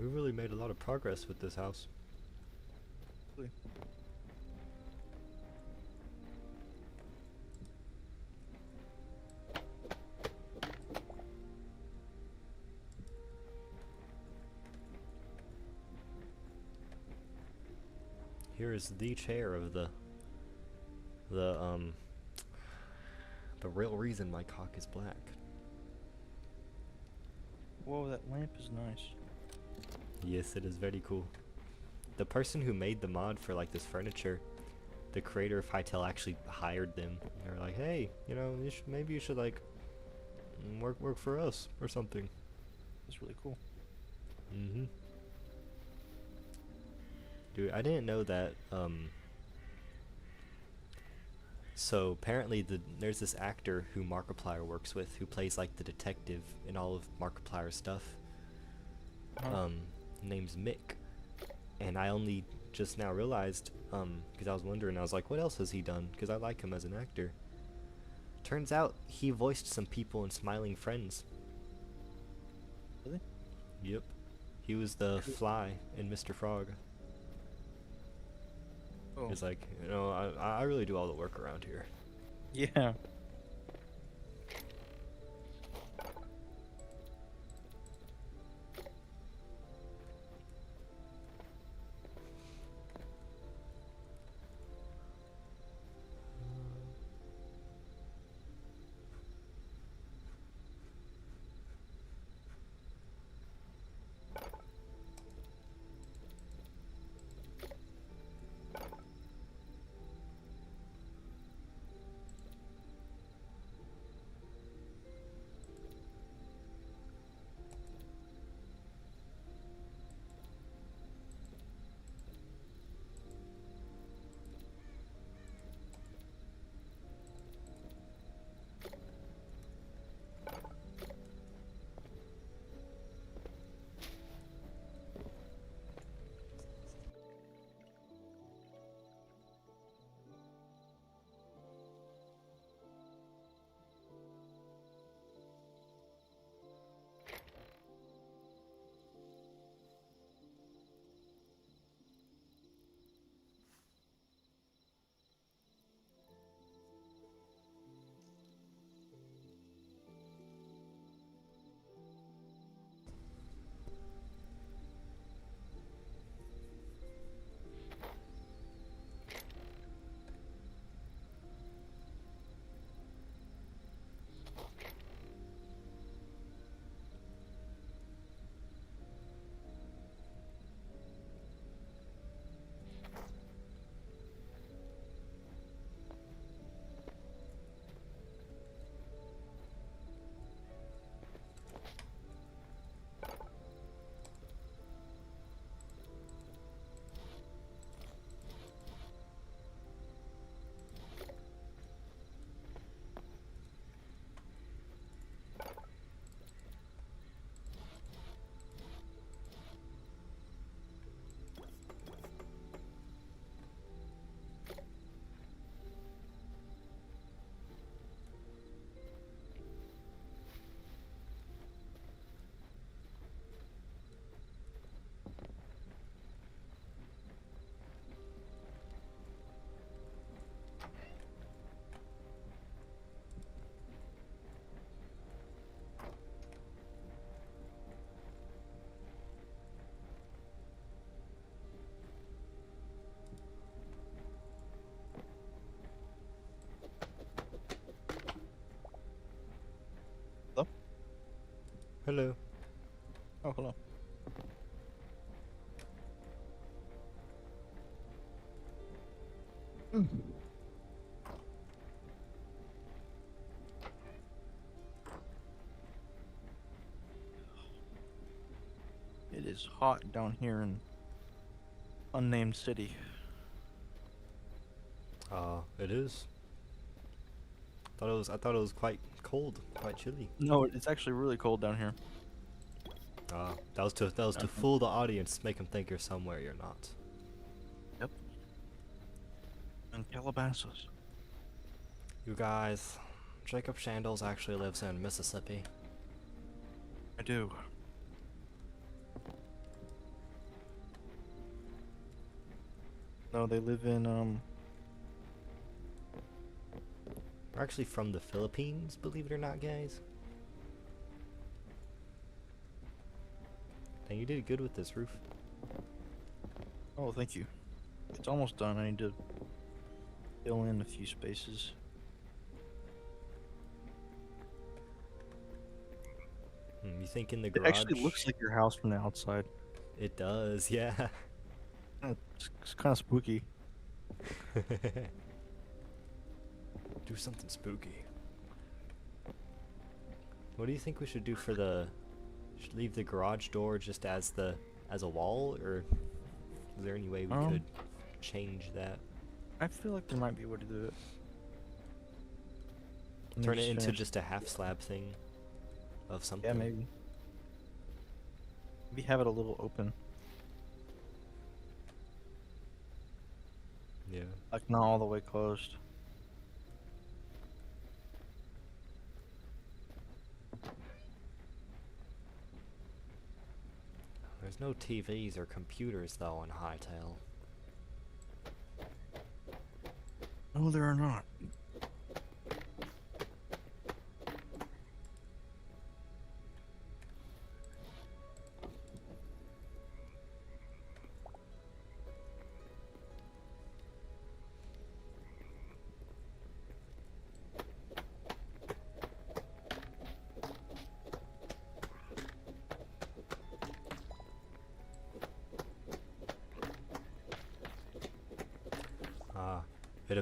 Speaker 1: We really made a lot of progress with this house. Here is the chair of the real reason my cock is black.
Speaker 3: Whoa, that lamp is nice.
Speaker 1: Yes, it is very cool. The person who made the mod for like this furniture, the creator of HYTALE actually hired them. They were like, hey, you know, maybe you should like work for us or something.
Speaker 3: That's really cool.
Speaker 1: Mm-hmm. Dude, I didn't know that. So apparently there's this actor who Markiplier works with who plays like the detective in all of Markiplier's stuff. Name's Mick, and I only just now realized, because I was wondering, I was like, what else has he done? Because I like him as an actor. Turns out he voiced some people in Smiling Friends.
Speaker 3: Really?
Speaker 1: Yep. He was the fly in Mr. Frog.
Speaker 3: Oh.
Speaker 1: He's like, you know, I really do all the work around here.
Speaker 3: Yeah.
Speaker 1: Hello.
Speaker 3: Oh, hello. It is hot down here in unnamed city.
Speaker 1: It is. I thought it was quite cold, quite chilly.
Speaker 3: No, it's actually really cold down here.
Speaker 1: That was to fool the audience, make them think you're somewhere you're not.
Speaker 3: Yep. In Calabasas.
Speaker 1: You guys, Jacob Shandles actually lives in Mississippi.
Speaker 3: I do. No, they live in
Speaker 1: We're actually from the Philippines, believe it or not, guys. Dang, you did good with this roof.
Speaker 3: Oh, thank you. It's almost done. I need to fill in a few spaces.
Speaker 1: You think in the
Speaker 3: It
Speaker 1: garage?
Speaker 3: actually looks like your house from the outside.
Speaker 1: It does, yeah.
Speaker 3: It's kind of spooky.
Speaker 1: Do something spooky. What do you think we should do for the? Should leave the garage door just as a wall, or is there any way we could change that?
Speaker 3: I feel like there might be a way to do it. Let me
Speaker 1: Turn it into
Speaker 3: finish.
Speaker 1: just a half slab thing of something.
Speaker 3: Yeah, maybe. Maybe have it a little open.
Speaker 1: Yeah.
Speaker 3: Like not all the way closed.
Speaker 1: There's no TVs or computers though in HYTALE.
Speaker 3: No, there are not.
Speaker 1: It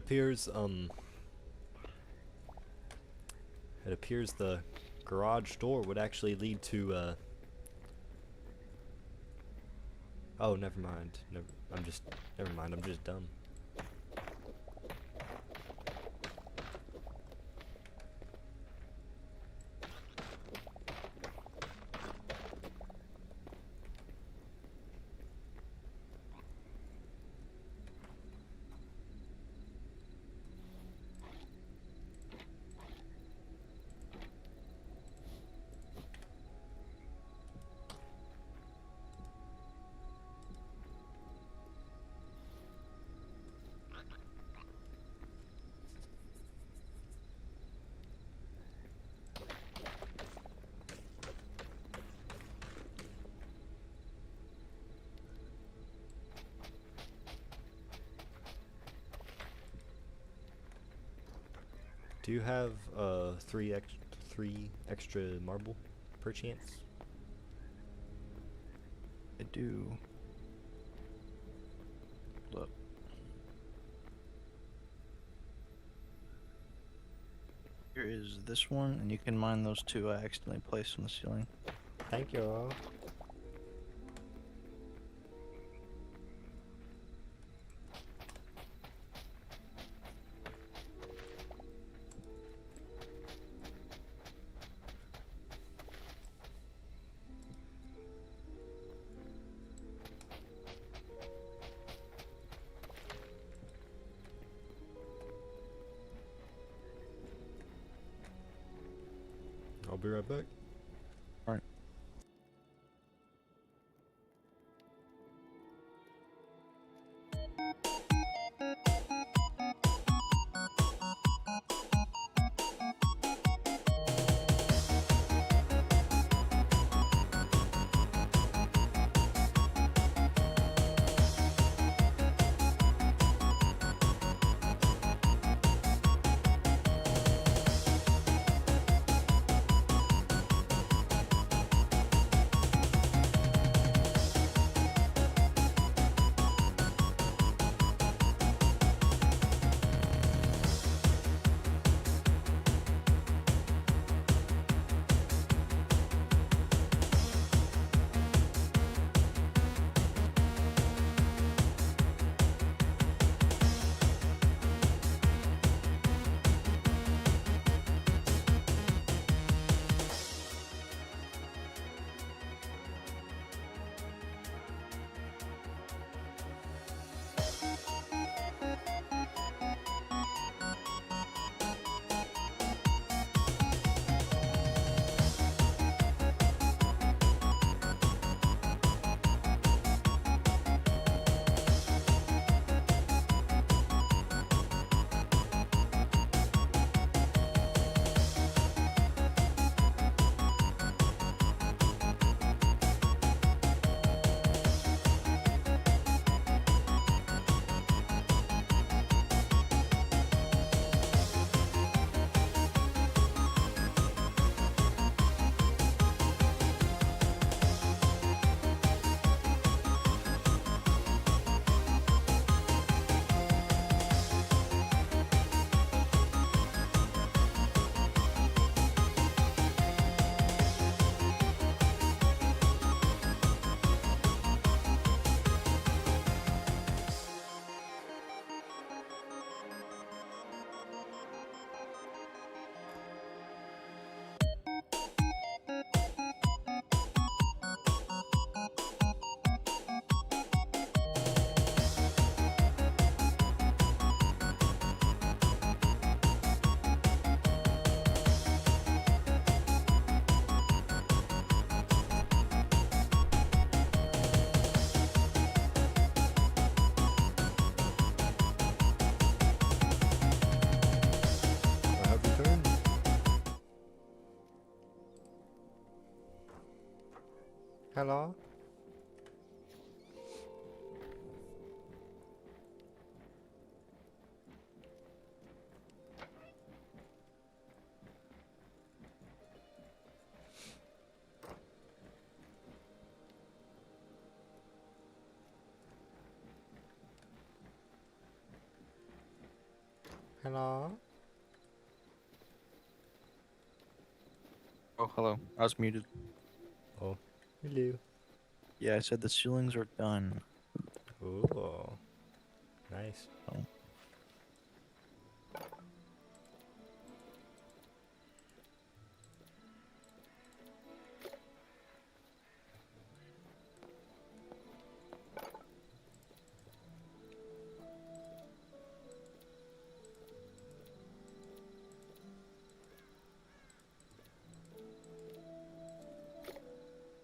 Speaker 1: appears the garage door would actually lead to oh, never mind. Never mind. I'm just dumb. Do you have three extra marble, perchance?
Speaker 3: I do. Look. Here is this one, and you can mine those two I accidentally placed on the ceiling.
Speaker 1: Thank you. I'll be right back.
Speaker 3: Alright.
Speaker 1: Hello? Hello?
Speaker 3: Oh, hello. I was muted.
Speaker 1: Oh, hello.
Speaker 3: Yeah, I said the ceilings are done.
Speaker 1: Oh, nice.
Speaker 3: Oh.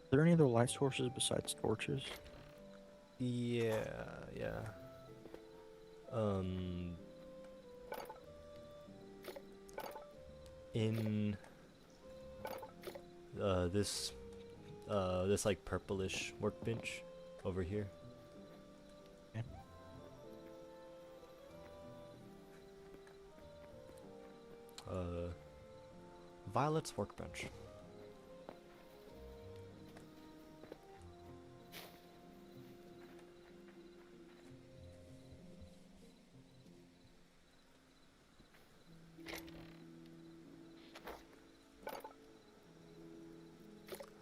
Speaker 3: Are there any other light sources besides torches?
Speaker 1: Yeah, yeah. Um, in this this like purplish workbench over here.
Speaker 3: Yeah.
Speaker 1: Violet's workbench.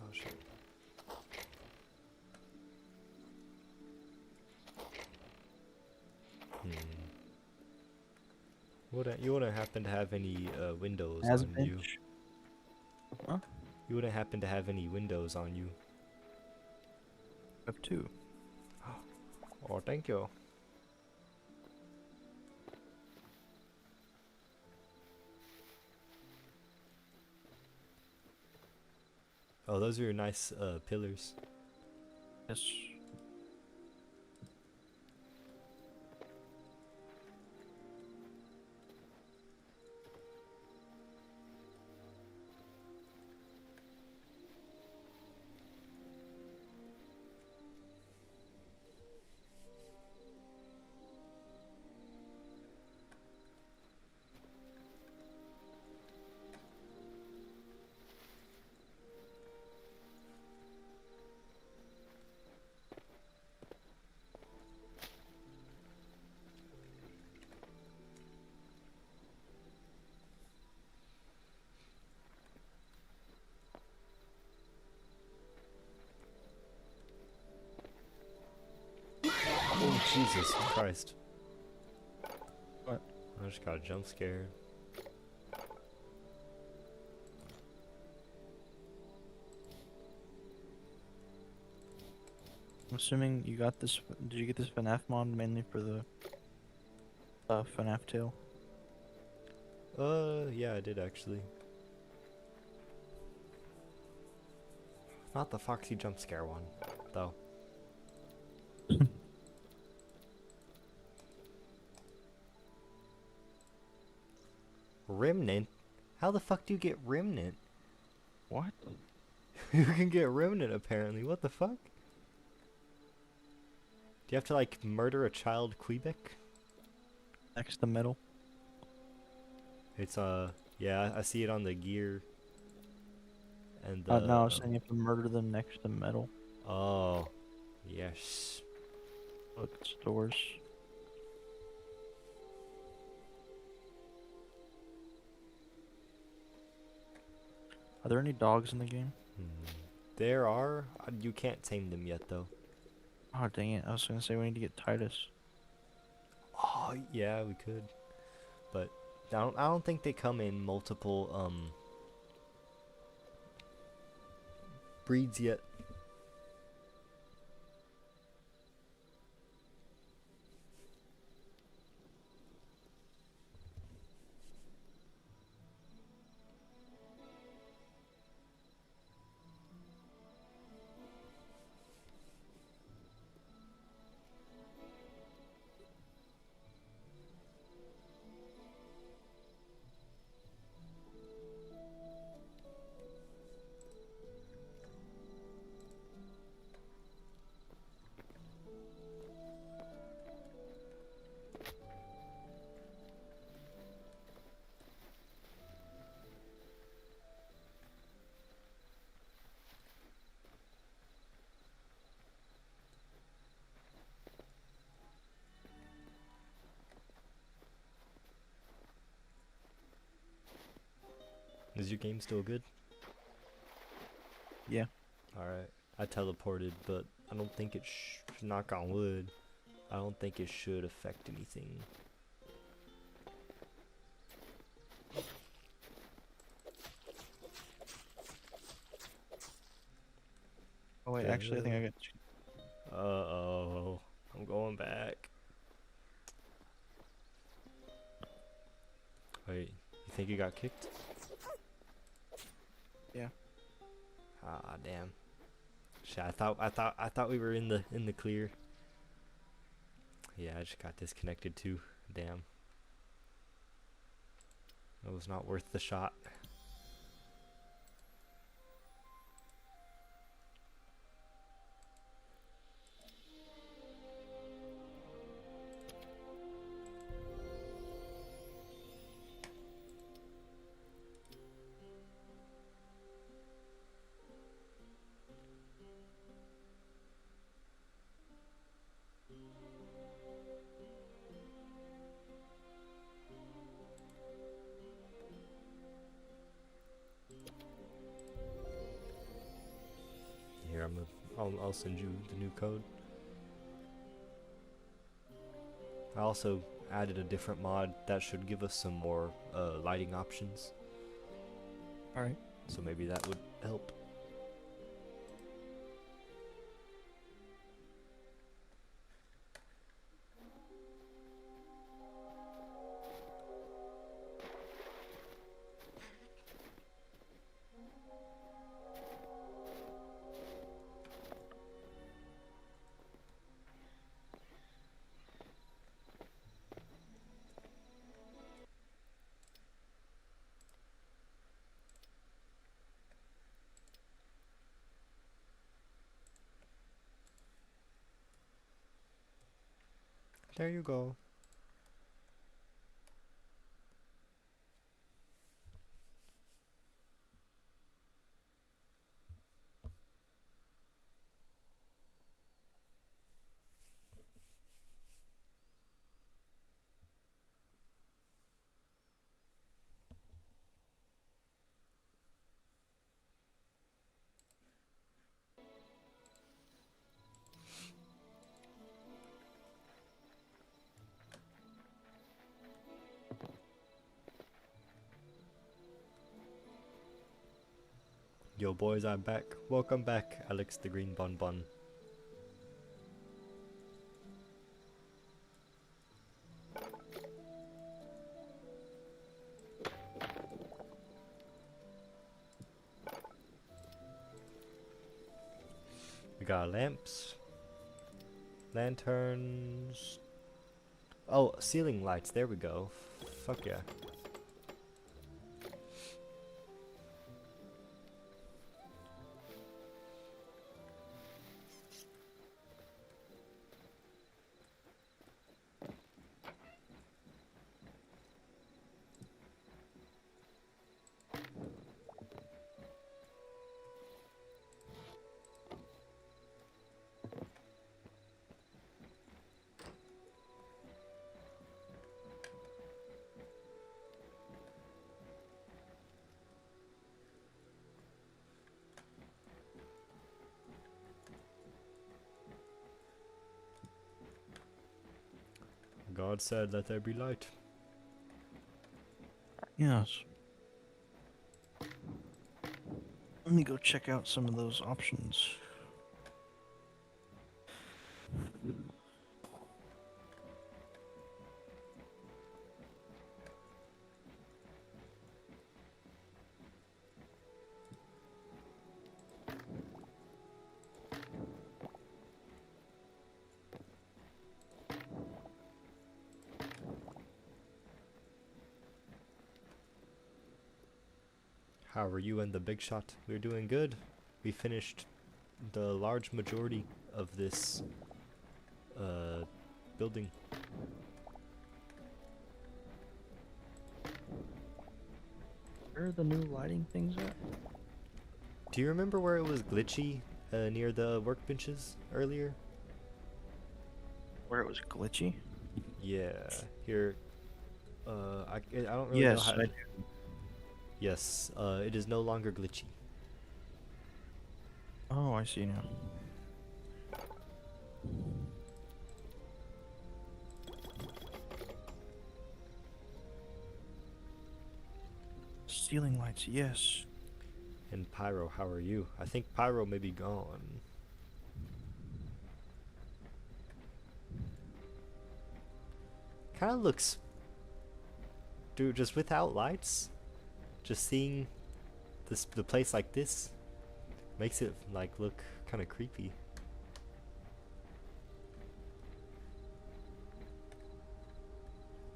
Speaker 1: Oh shit. Hmm. You wouldn't happen to have any windows
Speaker 3: As
Speaker 1: on you?
Speaker 3: bench? Huh?
Speaker 1: You wouldn't happen to have any windows on you?
Speaker 3: I have 2.
Speaker 1: Oh, thank you. Oh, those are your nice pillars.
Speaker 3: Yes.
Speaker 1: Oh, Jesus Christ.
Speaker 3: What?
Speaker 1: I just got a jump scare.
Speaker 3: I'm assuming you got this. Did you get this FNAF mod mainly for the FNAF tale?
Speaker 1: Yeah, I did actually. Not the Foxy jump scare one, though. Remnant? How the fuck do you get Remnant?
Speaker 3: What?
Speaker 1: You can get Remnant apparently. What the fuck? Do you have to like murder a child Quebec?
Speaker 3: Next to metal.
Speaker 1: It's yeah, I see it on the gear. And
Speaker 3: No, I was saying you have to murder them next to metal.
Speaker 1: oh, yes.
Speaker 3: Look at stores. Are there any dogs in the game?
Speaker 1: There are. You can't tame them yet though.
Speaker 3: Oh dang it! I was gonna say we need to get Titus.
Speaker 1: Oh yeah, we could. But I don't think they come in multiple breeds yet. Is your game still good?
Speaker 3: Yeah.
Speaker 1: Alright. I teleported, but I don't think it knock on wood. I don't think it should affect anything.
Speaker 3: Oh wait, actually, I think I got.
Speaker 1: Uh-oh. I'm going back. Wait, you think you got kicked?
Speaker 3: Yeah.
Speaker 1: Ah, damn. Shit, I thought we were in the clear. Yeah, I just got disconnected too. Damn. That was not worth the shot. Here, I'll send you the new code. I also added a different mod that should give us some more lighting options.
Speaker 3: All right.
Speaker 1: So maybe that would help. There you go. Yo boys, I'm back. Welcome back, Alex the Green Bon Bon. We got lamps, lanterns. Oh, ceiling lights. There we go. Fuck yeah. God said, let there be light.
Speaker 3: Yes. Let me go check out some of those options.
Speaker 1: How are you and the big shot? We're doing good. We finished the large majority of this building.
Speaker 3: Where are the new lighting things at?
Speaker 1: Do you remember where it was glitchy near the workbenches earlier?
Speaker 3: Where it was glitchy?
Speaker 1: Yeah. Here. I don't really know
Speaker 3: Yes,
Speaker 1: how.
Speaker 3: I do.
Speaker 1: Yes, it is no longer glitchy.
Speaker 3: Oh, I see now. Ceiling lights, yes.
Speaker 1: And Pyro, how are you? I think Pyro may be gone. Kind of looks, dude, just without lights, just seeing the place like this makes it like look kind of creepy.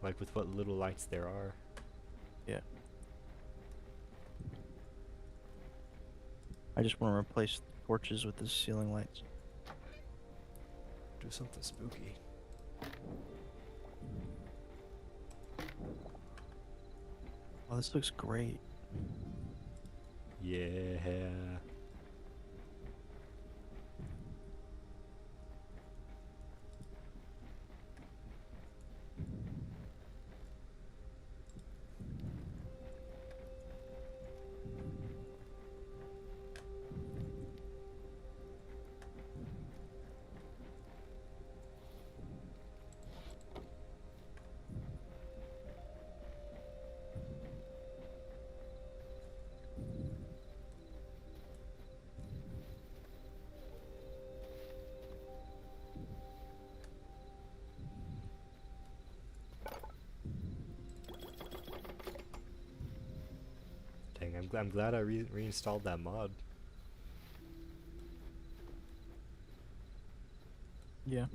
Speaker 1: Like with what little lights there are.
Speaker 3: Yeah. I just want to replace the torches with the ceiling lights.
Speaker 1: Do something spooky.
Speaker 3: Oh, this looks great.
Speaker 1: Yeah. Dang, I'm glad I reinstalled that mod.
Speaker 3: Yeah.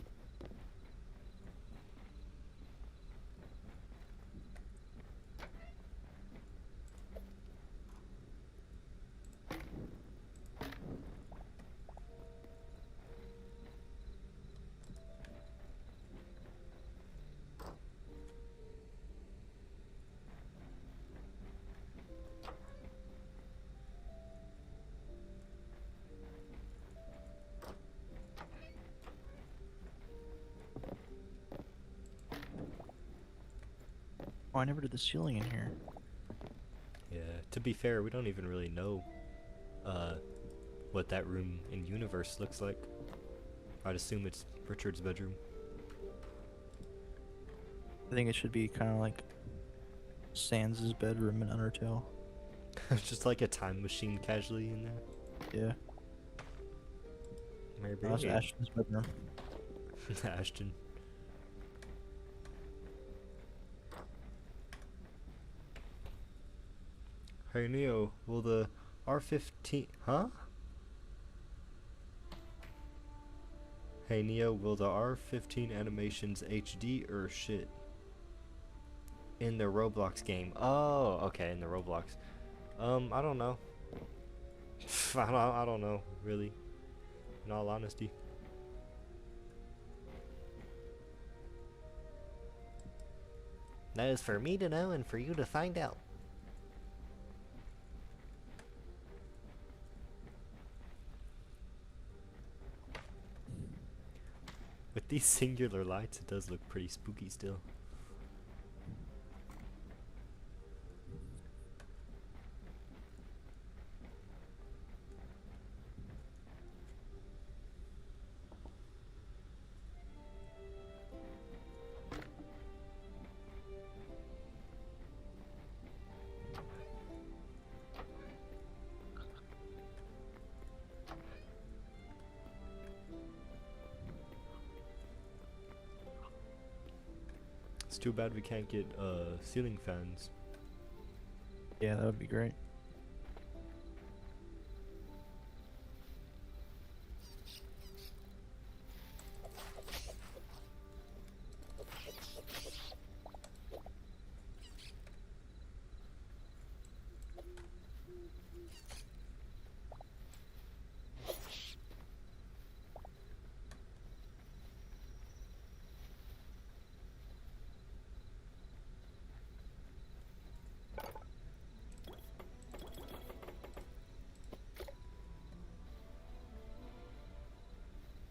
Speaker 3: Oh, I never did the ceiling in here.
Speaker 1: Yeah, to be fair, we don't even really know uh, what that room in universe looks like. I'd assume it's Richard's bedroom.
Speaker 3: I think it should be kind of like Sans' bedroom in Undertale.
Speaker 1: Just like a time machine casually in there.
Speaker 3: Yeah.
Speaker 1: Maybe.
Speaker 3: That's Ashton's bedroom.
Speaker 1: Ashton. Hey Neo, will the R15... Huh? Hey Neo, will the R15 animations HD or shit? In the Roblox game. Oh, okay, in the Roblox. I don't know. I don't know, really. In all honesty. That is for me to know and for you to find out. With these singular lights, it does look pretty spooky still. It's too bad we can't get ceiling fans.
Speaker 3: Yeah, that would be great.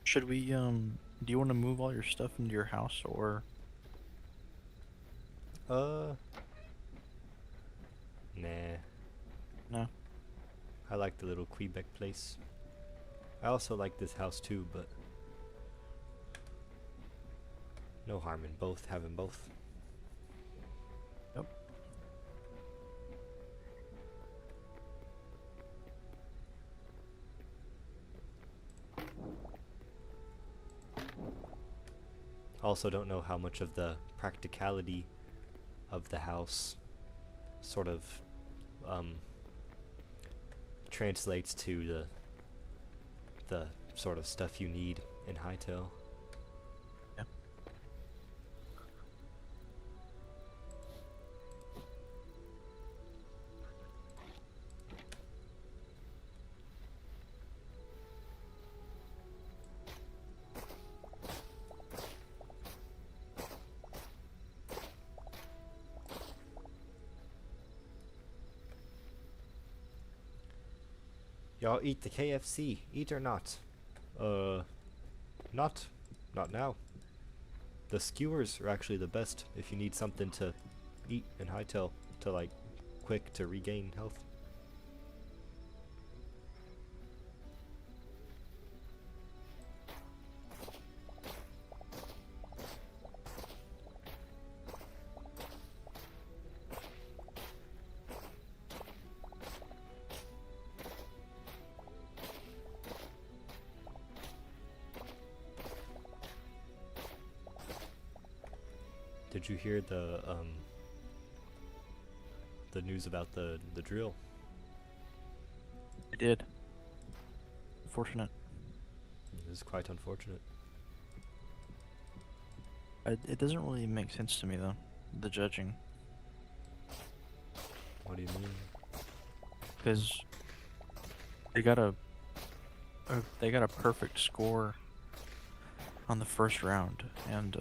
Speaker 3: Should we, do you want to move all your stuff into your house, or?
Speaker 1: Nah.
Speaker 3: No.
Speaker 1: I like the little Quebec place. I also like this house too, but no harm in both, having both.
Speaker 3: Yep.
Speaker 1: Also don't know how much of the practicality of the house sort of um, translates to the sort of stuff you need in HYTALE.
Speaker 3: Yeah.
Speaker 1: Y'all eat the KFC, eat or not? Not. Not now. The skewers are actually the best if you need something to eat in HYTALE to like quick to regain health. Did you hear the news about the drill?
Speaker 3: I did. Fortunate.
Speaker 1: This is quite unfortunate.
Speaker 3: It doesn't really make sense to me though. The judging,
Speaker 1: What do you mean?
Speaker 3: because they got a perfect score on the first round, and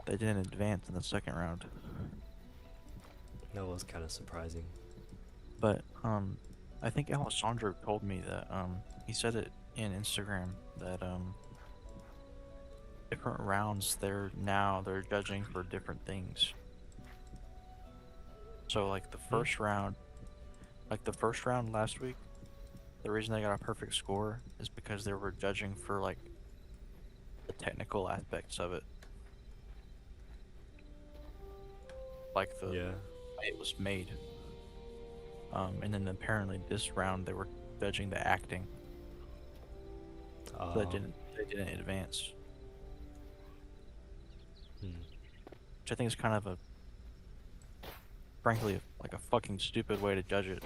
Speaker 3: they didn't advance in the second round.
Speaker 1: That was kind of surprising.
Speaker 3: But I think Alessandro told me that he said it in Instagram that different rounds they're judging for different things. So like the first round last week, the reason they got a perfect score is because they were judging for like the technical aspects of it. Like the
Speaker 1: Yeah.
Speaker 3: way it was made. And then apparently this round they were judging the acting. So they didn't advance.
Speaker 1: Hmm.
Speaker 3: Which I think is kind of frankly, like a fucking stupid way to judge it.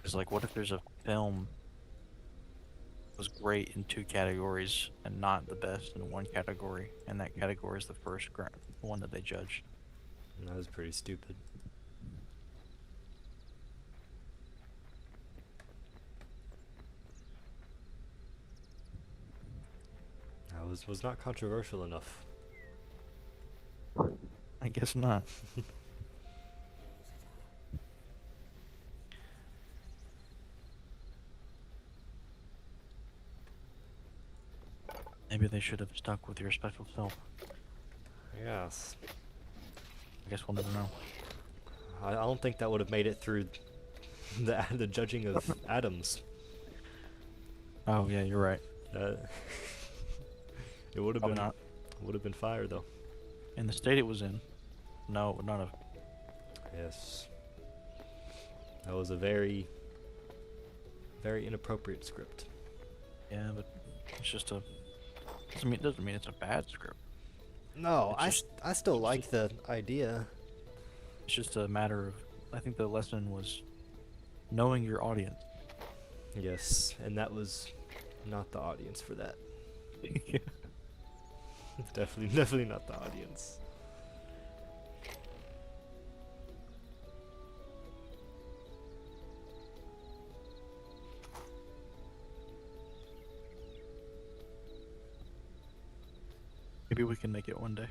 Speaker 3: It's like, what if there's a film that was great in two categories and not the best in one category, and that category is the first one that they judged?
Speaker 1: That was pretty stupid. That was not controversial enough.
Speaker 3: I guess not. Maybe they should have stuck with your special self.
Speaker 1: Yes.
Speaker 3: I guess we'll never know.
Speaker 1: I don't think that would have made it through the judging of Adams.
Speaker 3: Oh yeah, you're right.
Speaker 1: It would have
Speaker 3: Probably
Speaker 1: been
Speaker 3: not.
Speaker 1: would have been fire though.
Speaker 3: In the state it was in, no, it would not have.
Speaker 1: Yes. That was a very inappropriate script.
Speaker 3: Yeah, but it's just a. Doesn't mean it's a bad script.
Speaker 1: No,
Speaker 3: It's
Speaker 1: I still like the idea.
Speaker 3: It's just a matter of. I think the lesson was knowing your audience.
Speaker 1: Yes, and that was not the audience for that.
Speaker 3: Yeah.
Speaker 1: Definitely not the audience.
Speaker 3: Maybe we can make it one day.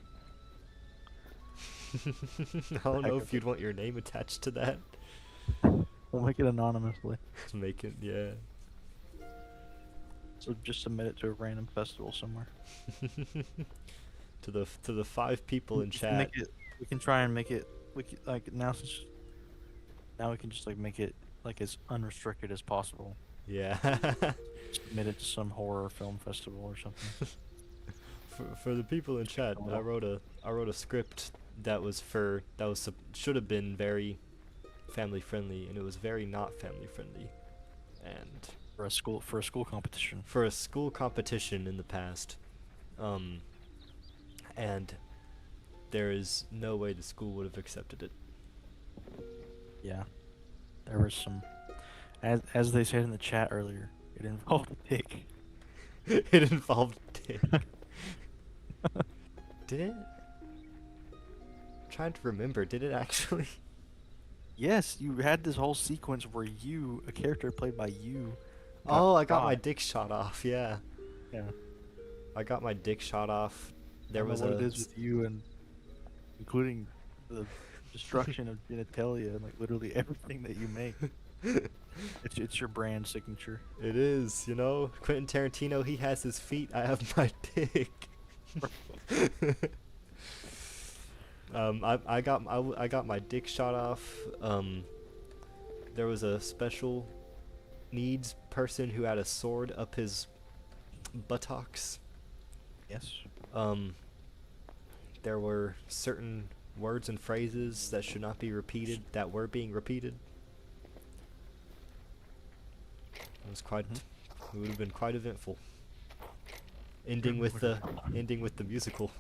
Speaker 1: I don't know if you'd want your name attached to that.
Speaker 3: We'll make it anonymously.
Speaker 1: Make it, yeah.
Speaker 3: So just submit it to a random festival somewhere.
Speaker 1: to the 5 people in chat.
Speaker 3: We can try and make it. We can, like now we can just like make it like as unrestricted as possible.
Speaker 1: Yeah.
Speaker 3: Submit it to some horror film festival or something.
Speaker 1: For the people in chat,
Speaker 3: Oh.
Speaker 1: I wrote a script should have been very family friendly, and it was very not family friendly. And
Speaker 3: For a school competition.
Speaker 1: for a school competition in the past, um, and there is no way the school would have accepted it.
Speaker 3: Yeah. There was some, as they said in the chat earlier, it involved a pig.
Speaker 1: It involved dick. Did it? I'm trying to remember. Did it actually?
Speaker 3: Yes, you had this whole sequence where you, a character played by you.
Speaker 1: Oh, I got my
Speaker 3: shot.
Speaker 1: dick shot off. Yeah,
Speaker 3: Yeah.
Speaker 1: I got my dick shot off. There
Speaker 3: I don't
Speaker 1: was
Speaker 3: know
Speaker 1: a
Speaker 3: what it is with you, and including the destruction of genitalia and like literally everything that you make. It's your brand signature.
Speaker 1: It is, you know, Quentin Tarantino. He has his feet. I have my dick. I got my dick shot off. There was a special needs person who had a sword up his buttocks.
Speaker 3: Yes.
Speaker 1: There were certain words and phrases that should not be repeated that were being repeated. It was quite. It would have been quite eventful. Ending with the musical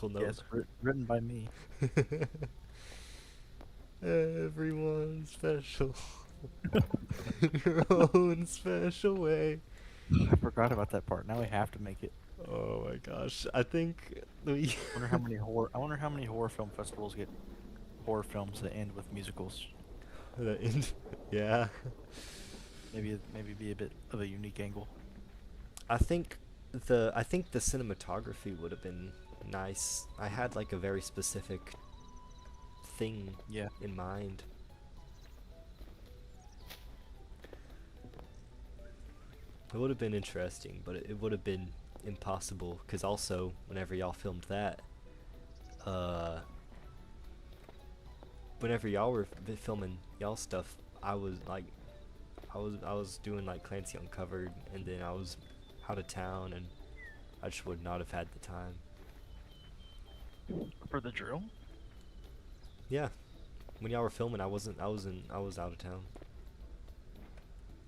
Speaker 1: note.
Speaker 3: Yes, written by me.
Speaker 1: Everyone's special. Your own special way.
Speaker 3: I forgot about that part. Now we have to make it.
Speaker 1: Oh my gosh! I think we.
Speaker 3: I wonder how many horror film festivals get horror films that end with musicals.
Speaker 1: Yeah.
Speaker 3: Maybe be a bit of a unique angle.
Speaker 1: I think the cinematography would have been nice. I had like a very specific thing
Speaker 3: Yeah.
Speaker 1: in mind. It would have been interesting, but it would have been impossible because also whenever y'all filmed that, whenever y'all were filming y'all stuff, I was doing like Clancy Uncovered, and then I was out of town, and I just would not have had the time.
Speaker 3: For the drill?
Speaker 1: Yeah, when y'all were filming, I was out of town.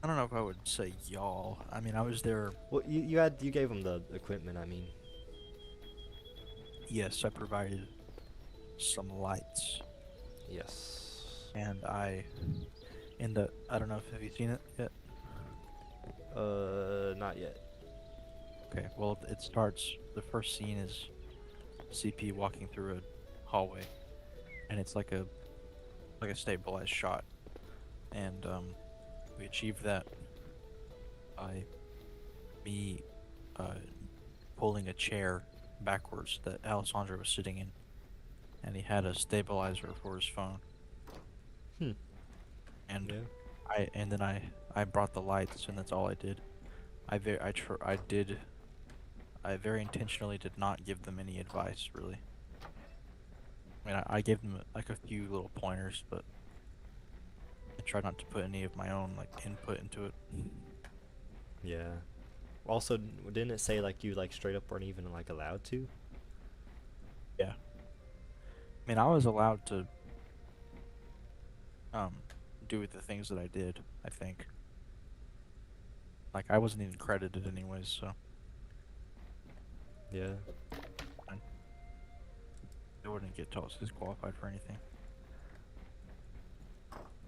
Speaker 3: I don't know if I would say y'all. I mean, I was there.
Speaker 1: Well, you gave them the equipment. I mean,
Speaker 3: Yes, I provided some lights,
Speaker 1: yes.
Speaker 3: and I don't know if have you seen it yet.
Speaker 1: Not yet.
Speaker 3: Okay, well it starts. The first scene is CP walking through a hallway, and it's like a stabilized shot, and we achieved that by me pulling a chair backwards that Alessandro was sitting in, and he had a stabilizer for his phone.
Speaker 1: Hmm.
Speaker 3: And
Speaker 1: Yeah.
Speaker 3: I brought the lights, and that's all I did. I very intentionally did not give them any advice, really. I mean, I gave them like a few little pointers, but I tried not to put any of my own like input into it.
Speaker 1: Yeah. Also, didn't it say like you like straight up weren't even like allowed to?
Speaker 3: Yeah. I mean, I was allowed to do the things that I did, I think. Like, I wasn't even credited anyways, so
Speaker 1: Yeah.
Speaker 3: I wouldn't get tossed disqualified for anything.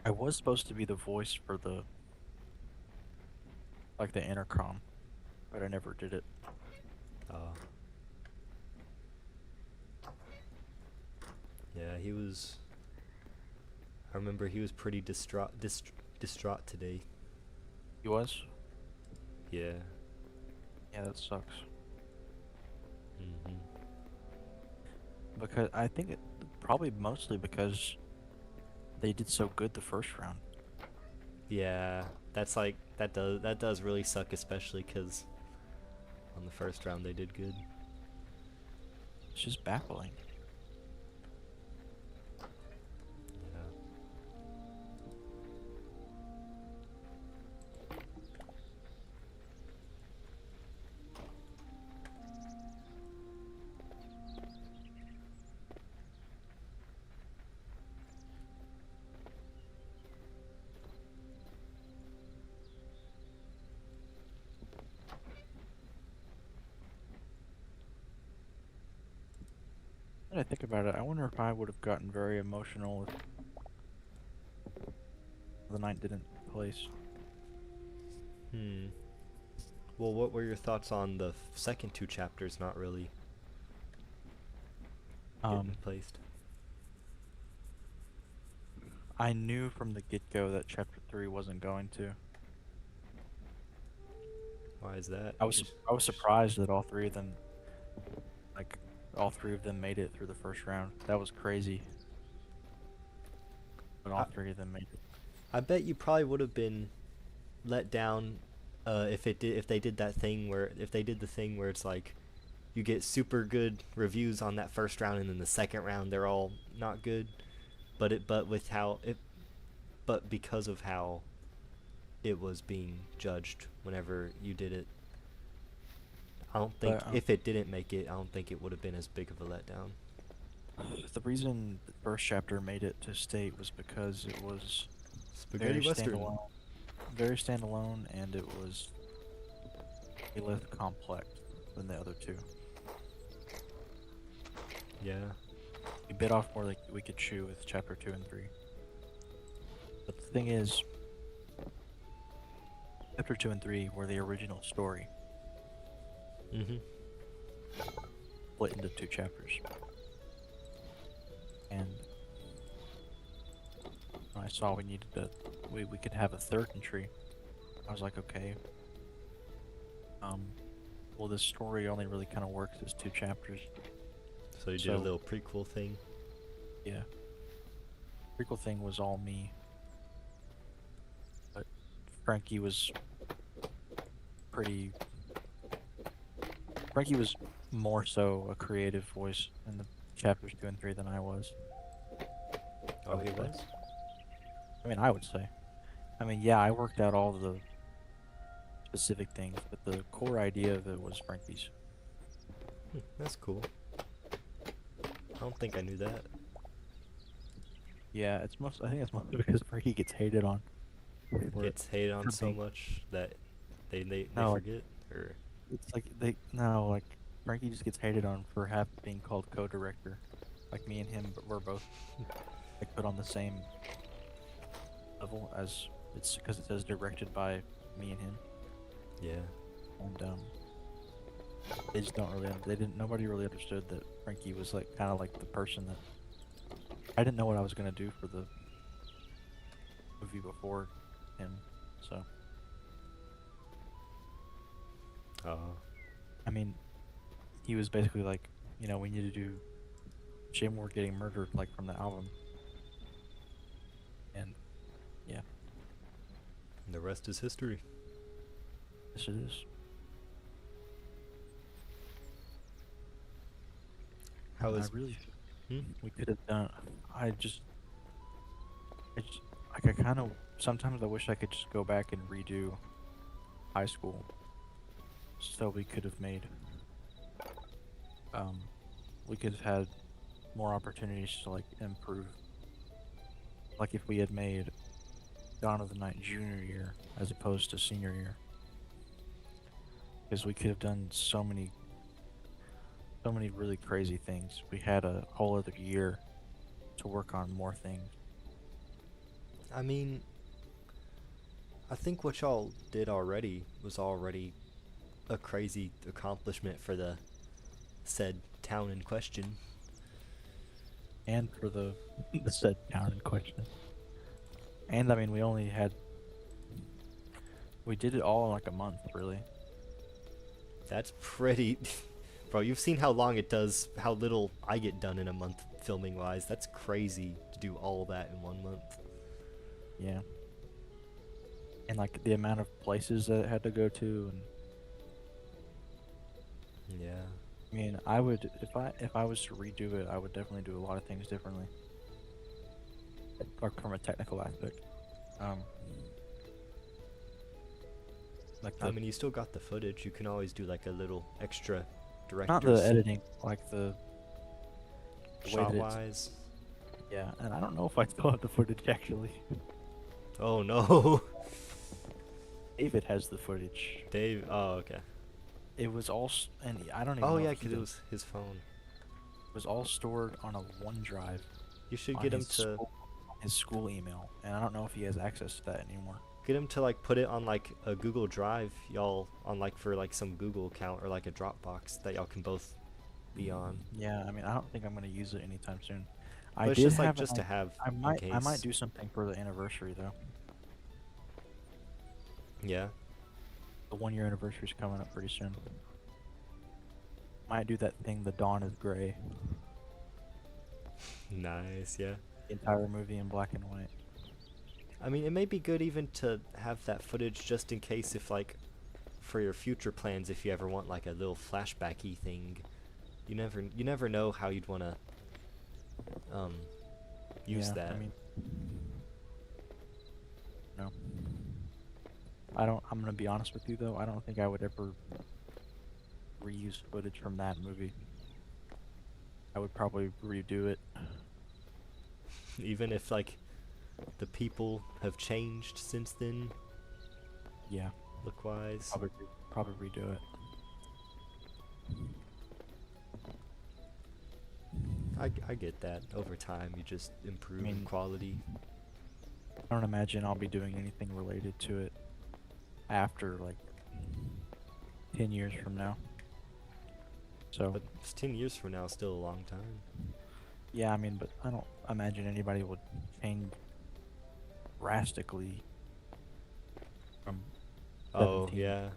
Speaker 3: I was supposed to be the voice for the intercom, but I never did it.
Speaker 1: Yeah, he was. I remember he was pretty distraught today.
Speaker 3: He was?
Speaker 1: Yeah.
Speaker 3: Yeah, that sucks.
Speaker 1: Mhm.
Speaker 3: Because I think probably mostly because they did so good the first round.
Speaker 1: Yeah, that's like that does really suck, especially because on the first round they did good.
Speaker 3: It's just baffling.
Speaker 1: Yeah.
Speaker 3: that I think about it, I wonder if I would have gotten very emotional if the night didn't take place.
Speaker 1: Hmm. Well, what were your thoughts on the second two chapters not really getting placed?
Speaker 3: I knew from the get-go that chapter 3 wasn't going to.
Speaker 1: Why is that?
Speaker 3: I was surprised that all three of them, like, all three of them made it through the first round. That was crazy. But all
Speaker 1: I-
Speaker 3: three of them made it.
Speaker 1: I bet you probably would have been let down if they did that thing where if they did the thing where it's like you get super good reviews on that first round and then the second round they're all not good. But because of how it was being judged whenever you did it, I don't think
Speaker 3: But,
Speaker 1: if it didn't make it, I don't think it would have been as big of a letdown.
Speaker 3: The reason the first chapter made it to state was because it was
Speaker 1: Spaghetti
Speaker 3: very
Speaker 1: Western.
Speaker 3: very standalone, and it was a less complex than the other two.
Speaker 1: Yeah.
Speaker 3: We bit off more than we could chew with chapter 2 and 3. But the thing is, chapter 2 and 3 were the original story,
Speaker 1: Mhm.
Speaker 3: split into 2 chapters. And when I saw we needed we could have a third entry, I was like, okay. Well, this story only really kind of works as 2 chapters.
Speaker 1: So you did a
Speaker 3: So-
Speaker 1: little prequel thing.
Speaker 3: Yeah. Prequel thing was all me. But Frankie was pretty. Frankie was more so a creative voice in the chapters 2 and 3 than I was.
Speaker 1: Oh, he
Speaker 3: Okay.
Speaker 1: was?
Speaker 3: I mean, I would say. I mean, yeah, I worked out all the specific things, but the core idea of it was Frankie's.
Speaker 1: That's cool. I don't think I knew that.
Speaker 3: Yeah, it's most. I think it's mostly because Frankie gets hated on. for-
Speaker 1: Gets hated on
Speaker 3: for
Speaker 1: so
Speaker 3: being-
Speaker 1: much that they
Speaker 3: No, like-
Speaker 1: forget? Or
Speaker 3: It's like Frankie just gets hated on for being called co-director. Like me and him, but we're both like put on the same level as it's because it says directed by me and him,
Speaker 1: yeah.
Speaker 3: and they just don't really. They didn't. Nobody really understood that Frankie was like kind of like the person that I didn't know what I was gonna do for the movie before him, so. I mean, he was basically like, we need to do Jim Ward getting murdered, like, from the album. And, yeah,
Speaker 1: And the rest is history.
Speaker 3: yes it is.
Speaker 1: How
Speaker 3: And
Speaker 1: is
Speaker 3: I really,
Speaker 1: Hmm?
Speaker 3: we could have done, like, I kind of, sometimes I wish I could just go back and redo high school. So we could have made, we could have had more opportunities to, like, improve. Like if we had made Dawn of the Night junior year as opposed to senior year. Because we could have done so many really crazy things. We had a whole other year to work on more things.
Speaker 1: I mean, I think what y'all did already was already a crazy accomplishment for the said town in question.
Speaker 3: And for the said town in question. And I mean, we did it all in like a month, really.
Speaker 1: That's pretty... Bro, you've seen how long it does, how little I get done in a month filming wise. That's crazy to do all that in 1 month.
Speaker 3: Yeah. And like the amount of places that it had to go to, and
Speaker 1: Yeah.
Speaker 3: I mean, I would if I was to redo it, I would definitely do a lot of things differently. Like from a technical aspect. Like
Speaker 1: I mean, you still got the footage. You can always do like a little extra director's
Speaker 3: not the editing, like the way
Speaker 1: shot
Speaker 3: that it's-
Speaker 1: wise.
Speaker 3: Yeah, and I don't know if I still have the footage actually.
Speaker 1: Oh no.
Speaker 3: David has the footage.
Speaker 1: Dave. Oh, okay.
Speaker 3: It was all, and I don't even
Speaker 1: Oh
Speaker 3: know
Speaker 1: yeah,
Speaker 3: if he
Speaker 1: because it
Speaker 3: did-
Speaker 1: was his phone.
Speaker 3: was all stored on a OneDrive
Speaker 1: You should
Speaker 3: on
Speaker 1: get him to
Speaker 3: his school email, and I don't know if he has access to that anymore.
Speaker 1: like put it on like a Google Drive, y'all, on like for like some Google account or like a Dropbox that y'all can both be on.
Speaker 3: Yeah, I mean, I don't think I'm gonna use it anytime soon. I
Speaker 1: But it's
Speaker 3: did
Speaker 1: just like
Speaker 3: have
Speaker 1: just
Speaker 3: an
Speaker 1: to have
Speaker 3: I
Speaker 1: in
Speaker 3: might
Speaker 1: case.
Speaker 3: do something for the anniversary though.
Speaker 1: Yeah.
Speaker 3: The 1 year anniversary is coming up pretty soon. Might do that thing, The Dawn is Gray.
Speaker 1: Nice, yeah.
Speaker 3: The entire movie in black and white.
Speaker 1: I mean, it may be good even to have that footage just in case if like for your future plans if you ever want like a little flashbacky thing. You never know how you'd want to use
Speaker 3: Yeah,
Speaker 1: that.
Speaker 3: I mean, no. I don't. I'm gonna be honest with you though. I don't think I would ever reuse footage from that movie. I would probably redo it.
Speaker 1: Even if like the people have changed since then,
Speaker 3: Yeah,
Speaker 1: look wise.
Speaker 3: probably redo it.
Speaker 1: I get that. Over time, you just improve
Speaker 3: mean-
Speaker 1: quality.
Speaker 3: I don't imagine I'll be doing anything related to it after like 10 years from now. So
Speaker 1: But it's 10 years from now, still a long time.
Speaker 3: yeah, I mean, but I don't imagine anybody would change drastically from
Speaker 1: Oh
Speaker 3: 17,
Speaker 1: yeah,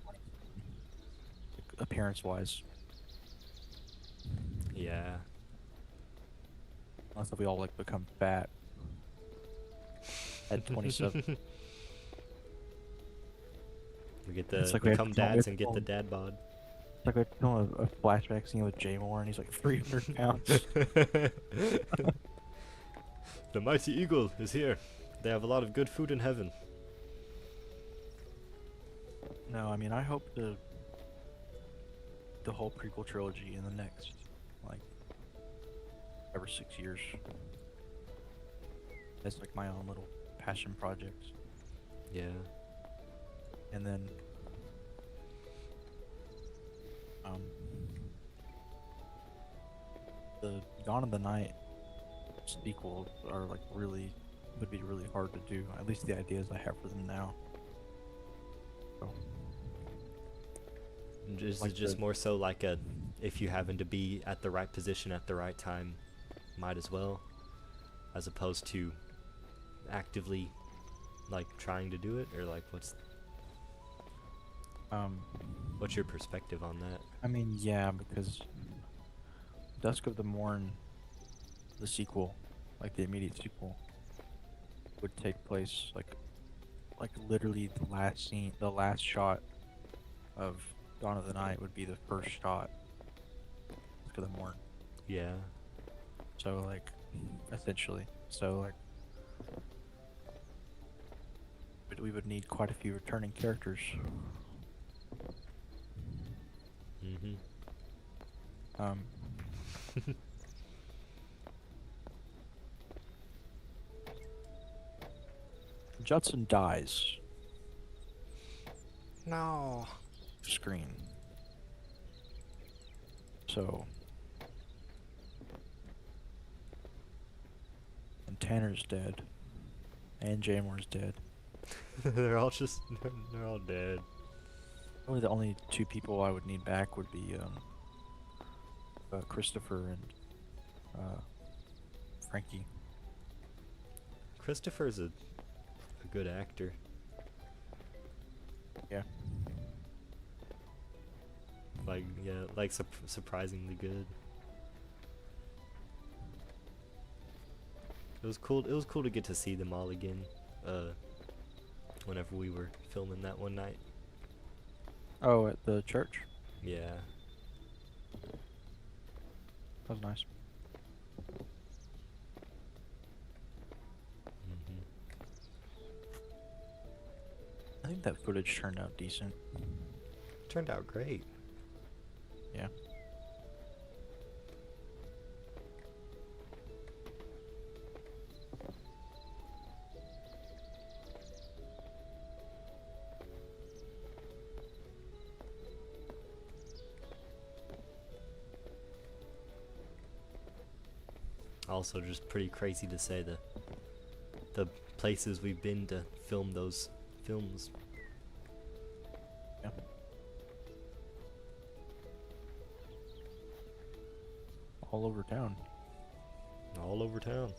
Speaker 3: appearance-wise,
Speaker 1: yeah.
Speaker 3: unless we all like become fat at 27.
Speaker 1: We get the
Speaker 3: It's like we have
Speaker 1: become
Speaker 3: to film- we have
Speaker 1: dads
Speaker 3: to
Speaker 1: and get the
Speaker 3: film-
Speaker 1: dad bod.
Speaker 3: It's like we're doing a flashback scene with Jay Moore, and he's like 300 pounds.
Speaker 1: The mighty eagle is here. They have a lot of good food in heaven.
Speaker 3: No, I mean, I hope the whole prequel trilogy in the next, like, 5 or 6 years. That's like my own little passion project.
Speaker 1: Yeah.
Speaker 3: And then, the Dawn of the Night sequels are like would be really hard to do. At least the ideas I have for them now. So,
Speaker 1: Is
Speaker 3: Like
Speaker 1: it just
Speaker 3: the-
Speaker 1: more so like a, if you happen to be at the right position at the right time, might as well, as opposed to actively like trying to do it, or like what's your perspective on that?
Speaker 3: I mean, yeah, because Dusk of the Morn, the sequel, like the immediate sequel, would take place like literally the last scene, the last shot of Dawn of the Night would be the first shot of Dusk of the Morn.
Speaker 1: Yeah.
Speaker 3: So like, essentially, so like, we would need quite a few returning characters.
Speaker 1: Mhm.
Speaker 3: Um, Judson dies.
Speaker 1: No.
Speaker 3: Screen. So. And Tanner's dead. And Jamore's dead.
Speaker 1: they're all dead.
Speaker 3: Really, the only two people I would need back would be Christopher and Frankie.
Speaker 1: Christopher's a good actor.
Speaker 3: Yeah.
Speaker 1: Like, yeah, like surprisingly good. It was cool. It was cool to get to see them all again. Whenever we were filming that one night.
Speaker 3: Oh, at the church?
Speaker 1: Yeah.
Speaker 3: That was nice.
Speaker 1: Mhm.
Speaker 3: I think that footage turned out decent.
Speaker 1: Turned out great.
Speaker 3: Yeah.
Speaker 1: Also, just pretty crazy to say the places we've been to film those films.
Speaker 3: Yeah. All over town.
Speaker 1: All over town.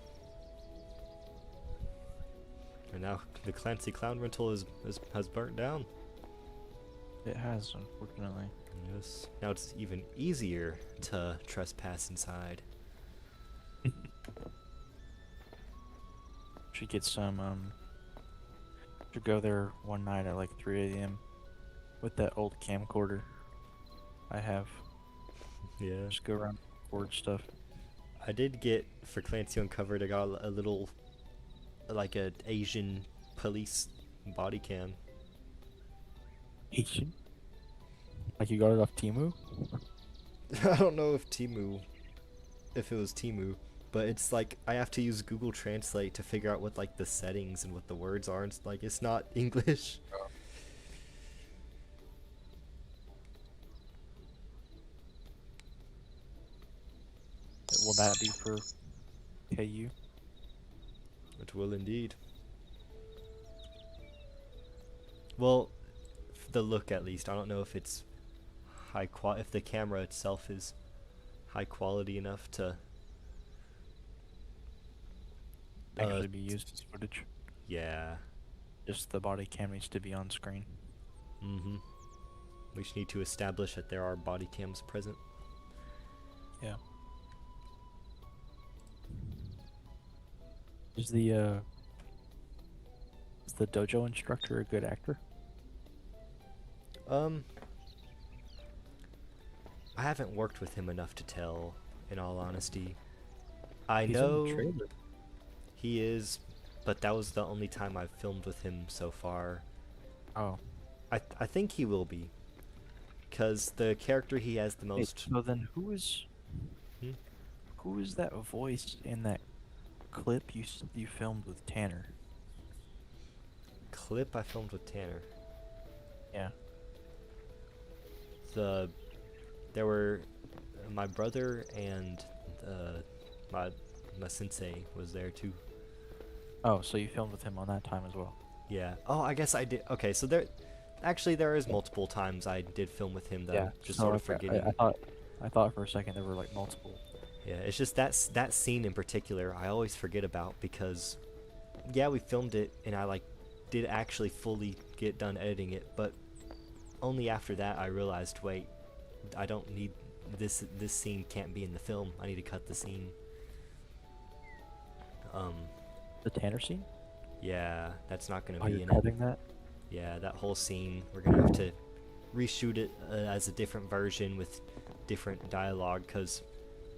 Speaker 1: And now the Clancy Clown Rental has burnt down.
Speaker 3: It has, unfortunately.
Speaker 1: Yes. Now it's even easier to trespass inside.
Speaker 3: Should get some, should go there one night at like 3 a.m. with that old camcorder I have.
Speaker 1: Yeah.
Speaker 3: Just go around and record stuff.
Speaker 1: I did get, for Clancy Uncovered, I got a little, like a Asian police body cam.
Speaker 3: Asian? Like you got it off Timu?
Speaker 1: I don't know if it was Timu, but it's like I have to use Google Translate to figure out what like the settings and what the words are, and it's not English.
Speaker 3: Will that be for KU?
Speaker 1: It will indeed. Well, the look at least. I don't know if it's if the camera itself is high quality enough to
Speaker 3: Actually be used as footage.
Speaker 1: yeah.
Speaker 3: Just the body cam needs to be on screen.
Speaker 1: Mm-hmm. We just need to establish that there are body cams present.
Speaker 3: Yeah. Is the dojo instructor a good actor?
Speaker 1: I haven't worked with him enough to tell, in all honesty. I
Speaker 3: He's in the
Speaker 1: know
Speaker 3: trailer.
Speaker 1: he is, but that was the only time I've filmed with him so far.
Speaker 3: Oh.
Speaker 1: I think he will be, because the character he has the
Speaker 3: Wait,
Speaker 1: most.
Speaker 3: so then who is that voice in that clip you filmed with Tanner?
Speaker 1: Clip I filmed with Tanner.
Speaker 3: Yeah.
Speaker 1: There were my brother and my sensei was there too.
Speaker 3: Oh, so you filmed with him on that time as well?
Speaker 1: Yeah. Oh, I guess I did. Okay, so there is multiple times I did film with him that I'm just
Speaker 3: so
Speaker 1: sort of
Speaker 3: okay,
Speaker 1: forgetting.
Speaker 3: I thought for a second there were like multiple.
Speaker 1: Yeah, it's just that scene in particular I always forget about because, yeah, we filmed it and I like did actually fully get done editing it, but only after that I realized, wait, I don't need this scene can't be in the film. I need to cut the scene.
Speaker 3: The Tanner scene?
Speaker 1: Yeah, that's not gonna
Speaker 3: Oh,
Speaker 1: be
Speaker 3: you're
Speaker 1: in
Speaker 3: cutting
Speaker 1: it.
Speaker 3: that?
Speaker 1: Yeah, that whole scene we're gonna have to reshoot it as a different version with different dialogue because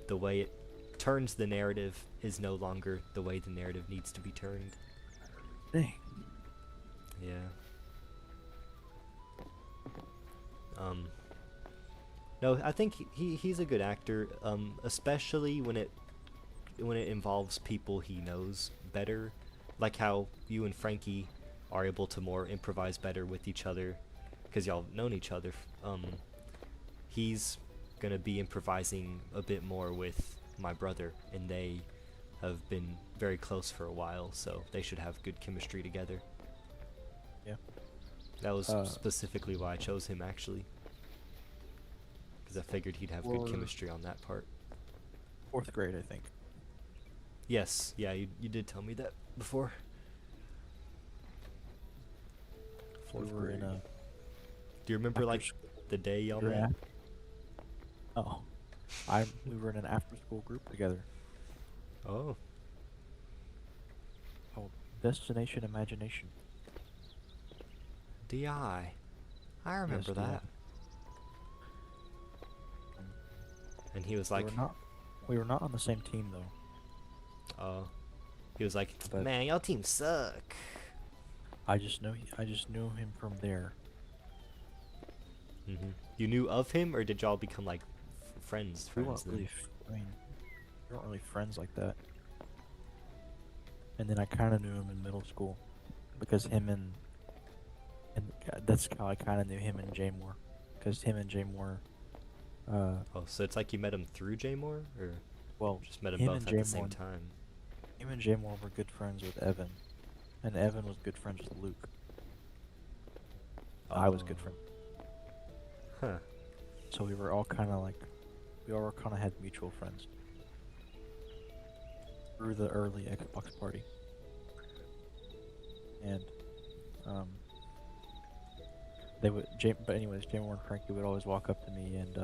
Speaker 1: the way it turns the narrative is no longer the way the narrative needs to be turned.
Speaker 3: Dang.
Speaker 1: Yeah. No, I think he's a good actor, especially when it involves people he knows better, like how you and Frankie are able to more improvise better with each other, because y'all have known each other. He's gonna be improvising a bit more with my brother, and they have been very close for a while, so they should have good chemistry together.
Speaker 3: Yeah.
Speaker 1: That was specifically why I chose him, actually. Because I figured he'd have good chemistry on that part.
Speaker 3: 4th grade, I think.
Speaker 1: Yes, yeah, you did tell me that before.
Speaker 3: We
Speaker 1: Fourth
Speaker 3: were
Speaker 1: grade.
Speaker 3: in a.
Speaker 1: Do you remember, like, the day y'all met?
Speaker 3: Oh. We were in an after-school group together.
Speaker 1: Oh.
Speaker 3: Called Destination Imagination.
Speaker 1: DI. I remember
Speaker 3: Yes,
Speaker 1: that. And he was
Speaker 3: We
Speaker 1: like,
Speaker 3: were not on the same team though.
Speaker 1: he was like,
Speaker 3: But-
Speaker 1: man, y'all team suck.
Speaker 3: I just knew him from there.
Speaker 1: Mm-hmm. You knew of him, or did y'all become like friends?
Speaker 3: We weren't
Speaker 1: then?
Speaker 3: really. We weren't really friends like that. And then I kind of knew him in middle school, because him and that's how I kind of knew him and Jay Moore, because him and Jay Moore.
Speaker 1: Oh, so it's like you met him through Jay Moore, or?
Speaker 3: Well,
Speaker 1: Just met them
Speaker 3: him and
Speaker 1: both at the same
Speaker 3: Jamor,
Speaker 1: time.
Speaker 3: him and Jamor were good friends with Evan, and Evan was good friends with Luke. I was good
Speaker 1: Oh.
Speaker 3: friend.
Speaker 1: Huh.
Speaker 3: So we were all kind of like, we all kind of had mutual friends through the early Xbox party. And they would, but anyways, Jamor and Frankie would always walk up to me, and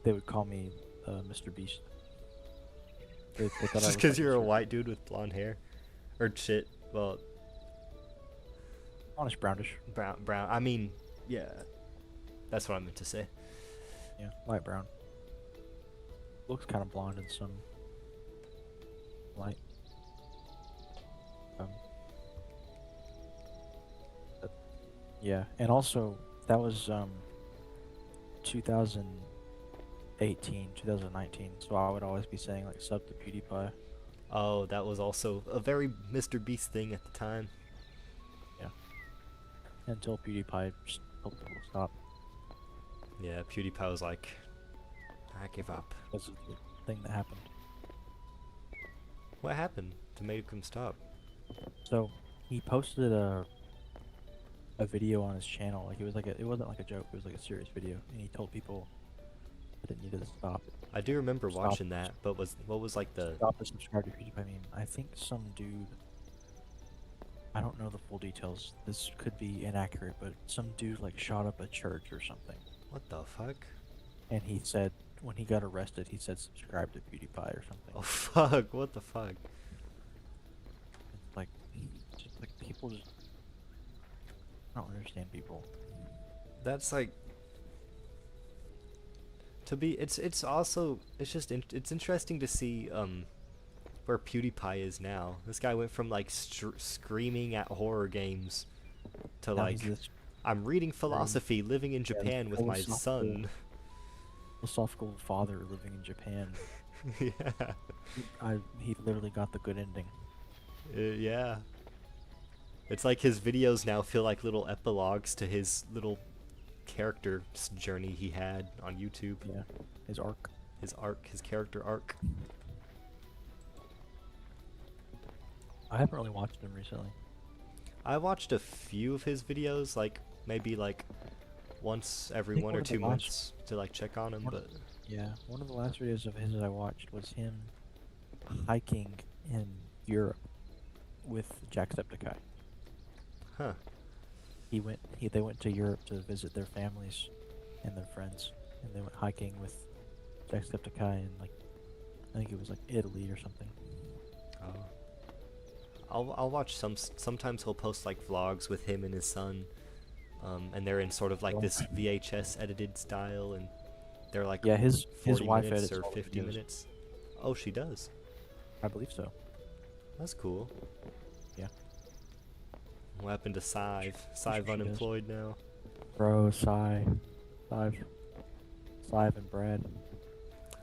Speaker 3: they would call me Mr. Beast. They thought I
Speaker 1: Just
Speaker 3: was
Speaker 1: because
Speaker 3: like
Speaker 1: you're a
Speaker 3: Mr.
Speaker 1: white dude with blonde hair, or shit. Well,
Speaker 3: Brownish brownish.
Speaker 1: brown. I mean, yeah. That's what I meant to say.
Speaker 3: Yeah, light brown. Looks kind of blonde in some light. But yeah, and also that was 2018, 2019. So I would always be saying like sub to PewDiePie.
Speaker 1: Oh, that was also a very Mr. Beast thing at the time.
Speaker 3: Yeah. Until PewDiePie just told people to stop.
Speaker 1: Yeah, PewDiePie was like, I give up.
Speaker 3: Because of the thing that happened.
Speaker 1: What happened to make him stop?
Speaker 3: So he posted a video on his channel. Like it wasn't like a joke. It was like a serious video, and he told people that it needed to stop.
Speaker 1: I do remember
Speaker 3: Stop.
Speaker 1: watching that, but what was like the...
Speaker 3: Stop and subscribe to PewDiePie meme. I think some dude. I don't know the full details. This could be inaccurate, but some dude like shot up a church or something.
Speaker 1: What the fuck?
Speaker 3: And he said when he got arrested, he said subscribe to PewDiePie or something.
Speaker 1: Oh fuck, what the fuck?
Speaker 3: It's like, just like people just. I don't understand people.
Speaker 1: That's like... To be... It's also... It's just... it's interesting to see, where PewDiePie is now. This guy went from, like, screaming at horror games to,
Speaker 3: Now
Speaker 1: like...
Speaker 3: he's this
Speaker 1: I'm reading philosophy, living in Japan with my
Speaker 3: philosophical-
Speaker 1: son.
Speaker 3: philosophical father living in Japan.
Speaker 1: Yeah.
Speaker 3: He literally got the good ending.
Speaker 1: Yeah. It's like his videos now feel like little epilogues to his little character journey he had on YouTube.
Speaker 3: Yeah, his arc.
Speaker 1: His arc, his character arc.
Speaker 3: I haven't really watched him recently.
Speaker 1: I watched a few of his videos, like maybe like once every
Speaker 3: think
Speaker 1: 1
Speaker 3: one
Speaker 1: or
Speaker 3: of the
Speaker 1: 2
Speaker 3: last-
Speaker 1: months to like check on him,
Speaker 3: one-
Speaker 1: but
Speaker 3: Yeah, one of the last videos of his that I watched was him hiking in Europe with Jacksepticeye.
Speaker 1: huh.
Speaker 3: They went to Europe to visit their families and their friends, and they went hiking with Jacksepticeye in like I think it was like Italy or something.
Speaker 1: Oh. I'll watch sometimes he'll post like vlogs with him and his son, and they're in sort of like this VHS edited style, and they're like
Speaker 3: Yeah, his
Speaker 1: 40
Speaker 3: wife
Speaker 1: minutes
Speaker 3: edits
Speaker 1: or
Speaker 3: all the
Speaker 1: 50
Speaker 3: videos.
Speaker 1: minutes. Oh, she does.
Speaker 3: I believe so.
Speaker 1: That's cool.
Speaker 3: Yeah.
Speaker 1: What happened to Sive?
Speaker 3: sure
Speaker 1: Sive
Speaker 3: she does.
Speaker 1: unemployed now.
Speaker 3: Bro, Sive, and Brad.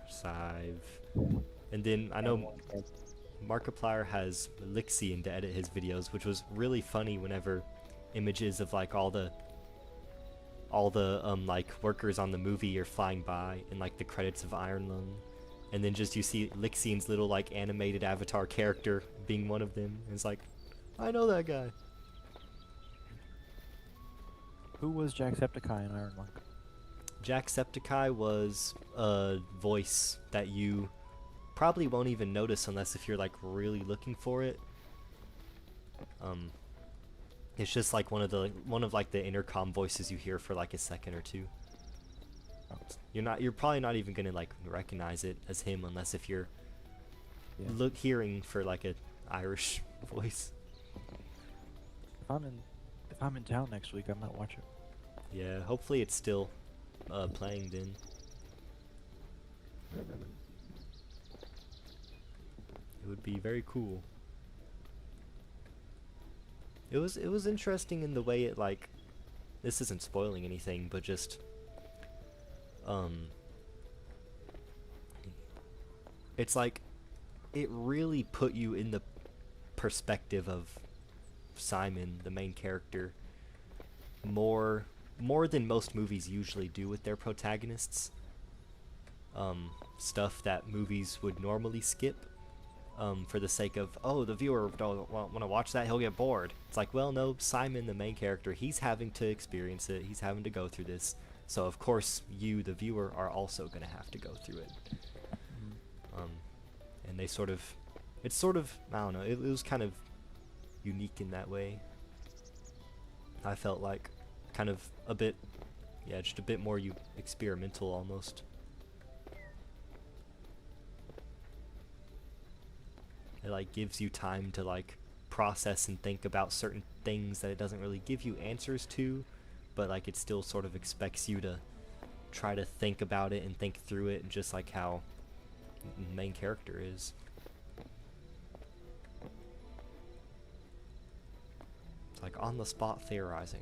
Speaker 1: Sive. And then I know Markiplier has Lixian to edit his videos, which was really funny whenever images of like all the like workers on the movie are flying by and like the credits of Iron Lung, and then just you see Lixian's little like animated avatar character being one of them. It's like, I know that guy.
Speaker 3: Who was Jacksepticeye in Iron Lung?
Speaker 1: Jacksepticeye was a voice that you probably won't even notice unless if you're like really looking for it. It's just like one of like the intercom voices you hear for like a second or two. You're probably not even gonna like recognize it as him unless if you're
Speaker 3: Yeah.
Speaker 1: hearing for like a Irish voice.
Speaker 3: If I'm in town next week, I might watch it.
Speaker 1: Yeah, hopefully it's still playing then. It would be very cool. It was interesting in the way it like, this isn't spoiling anything, but just it's like it really put you in the perspective of Simon, the main character, more than most movies usually do with their protagonists. stuff that movies would normally skip, for the sake of, oh, the viewer don't want to watch that, he'll get bored. It's like, well, no, Simon, the main character, he's having to experience it, he's having to go through this, so of course you, the viewer, are also going to have to go through it. And they sort of, it's sort of, I don't know, it was kind of unique in that way. I felt like kind of a bit, yeah, just a bit more experimental almost. It like gives you time to like process and think about certain things that it doesn't really give you answers to, but like it still sort of expects you to try to think about it and think through it, and just like how the main character is. It's like on the spot theorizing.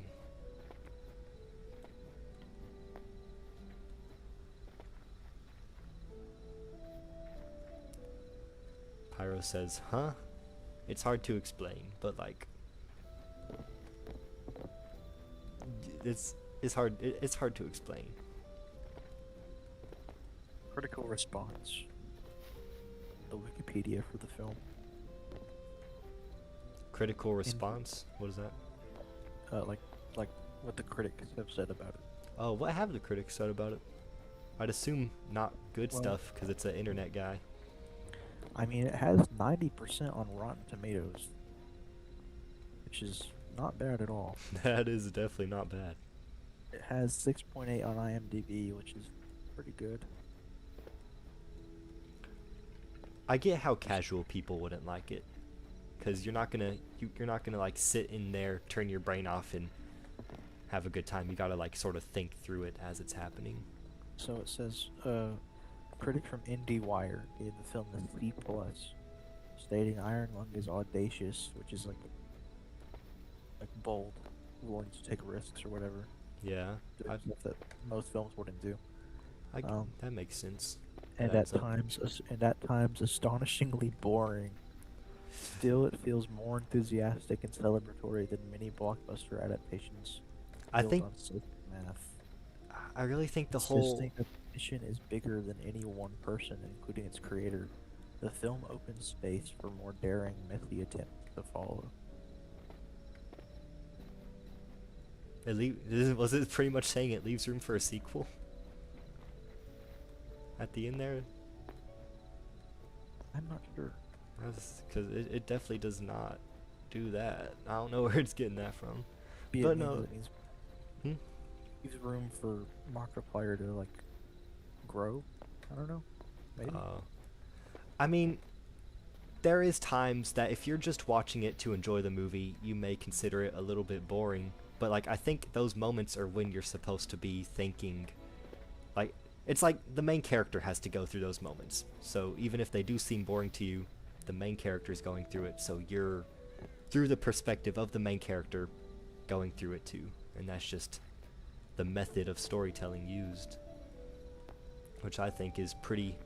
Speaker 1: Pyro says, huh? It's hard to explain, but like it's hard to explain.
Speaker 3: Critical response. The Wikipedia for the film.
Speaker 1: Critical response? What is that?
Speaker 3: Like what the critics have said about it.
Speaker 1: Oh, what have the critics said about it? I'd assume not good
Speaker 3: Well,
Speaker 1: stuff, because it's an internet guy.
Speaker 3: I mean, it has 90% on Rotten Tomatoes, which is not bad at all.
Speaker 1: That is definitely not bad.
Speaker 3: It has 6.8 on IMDb, which is pretty good.
Speaker 1: I get how casual people wouldn't like it, because you're not gonna like sit in there, turn your brain off, and have a good time. You gotta like sort of think through it as it's happening.
Speaker 3: So it says, critic from IndieWire gave the film a C+, stating Iron Lung is audacious, which is like bold, willing to take risks or whatever.
Speaker 1: Yeah,
Speaker 3: Doing stuff that most films wouldn't do.
Speaker 1: that makes sense.
Speaker 3: And
Speaker 1: That's
Speaker 3: at times astonishingly boring. Still, it feels more enthusiastic and celebratory than many blockbuster adaptations.
Speaker 1: I
Speaker 3: built
Speaker 1: think
Speaker 3: on safe math.
Speaker 1: I really think the whole
Speaker 3: Insisting that the mission is bigger than any one person, including its creator. The film opens space for more daring, messy attempts to follow.
Speaker 1: was it pretty much saying it leaves room for a sequel at the end there?
Speaker 3: I'm not sure.
Speaker 1: Because it definitely does not do that. I don't know where it's getting that from.
Speaker 3: Maybe
Speaker 1: But
Speaker 3: it means
Speaker 1: no.
Speaker 3: it means
Speaker 1: Hmm?
Speaker 3: leaves room for Markiplier to like grow. I don't know. Maybe.
Speaker 1: I mean, there is times that if you're just watching it to enjoy the movie, you may consider it a little bit boring. But like, I think those moments are when you're supposed to be thinking. Like, it's like the main character has to go through those moments. So even if they do seem boring to you, the main character is going through it. So you're through the perspective of the main character going through it too. And that's just the method of storytelling used, which I think is pretty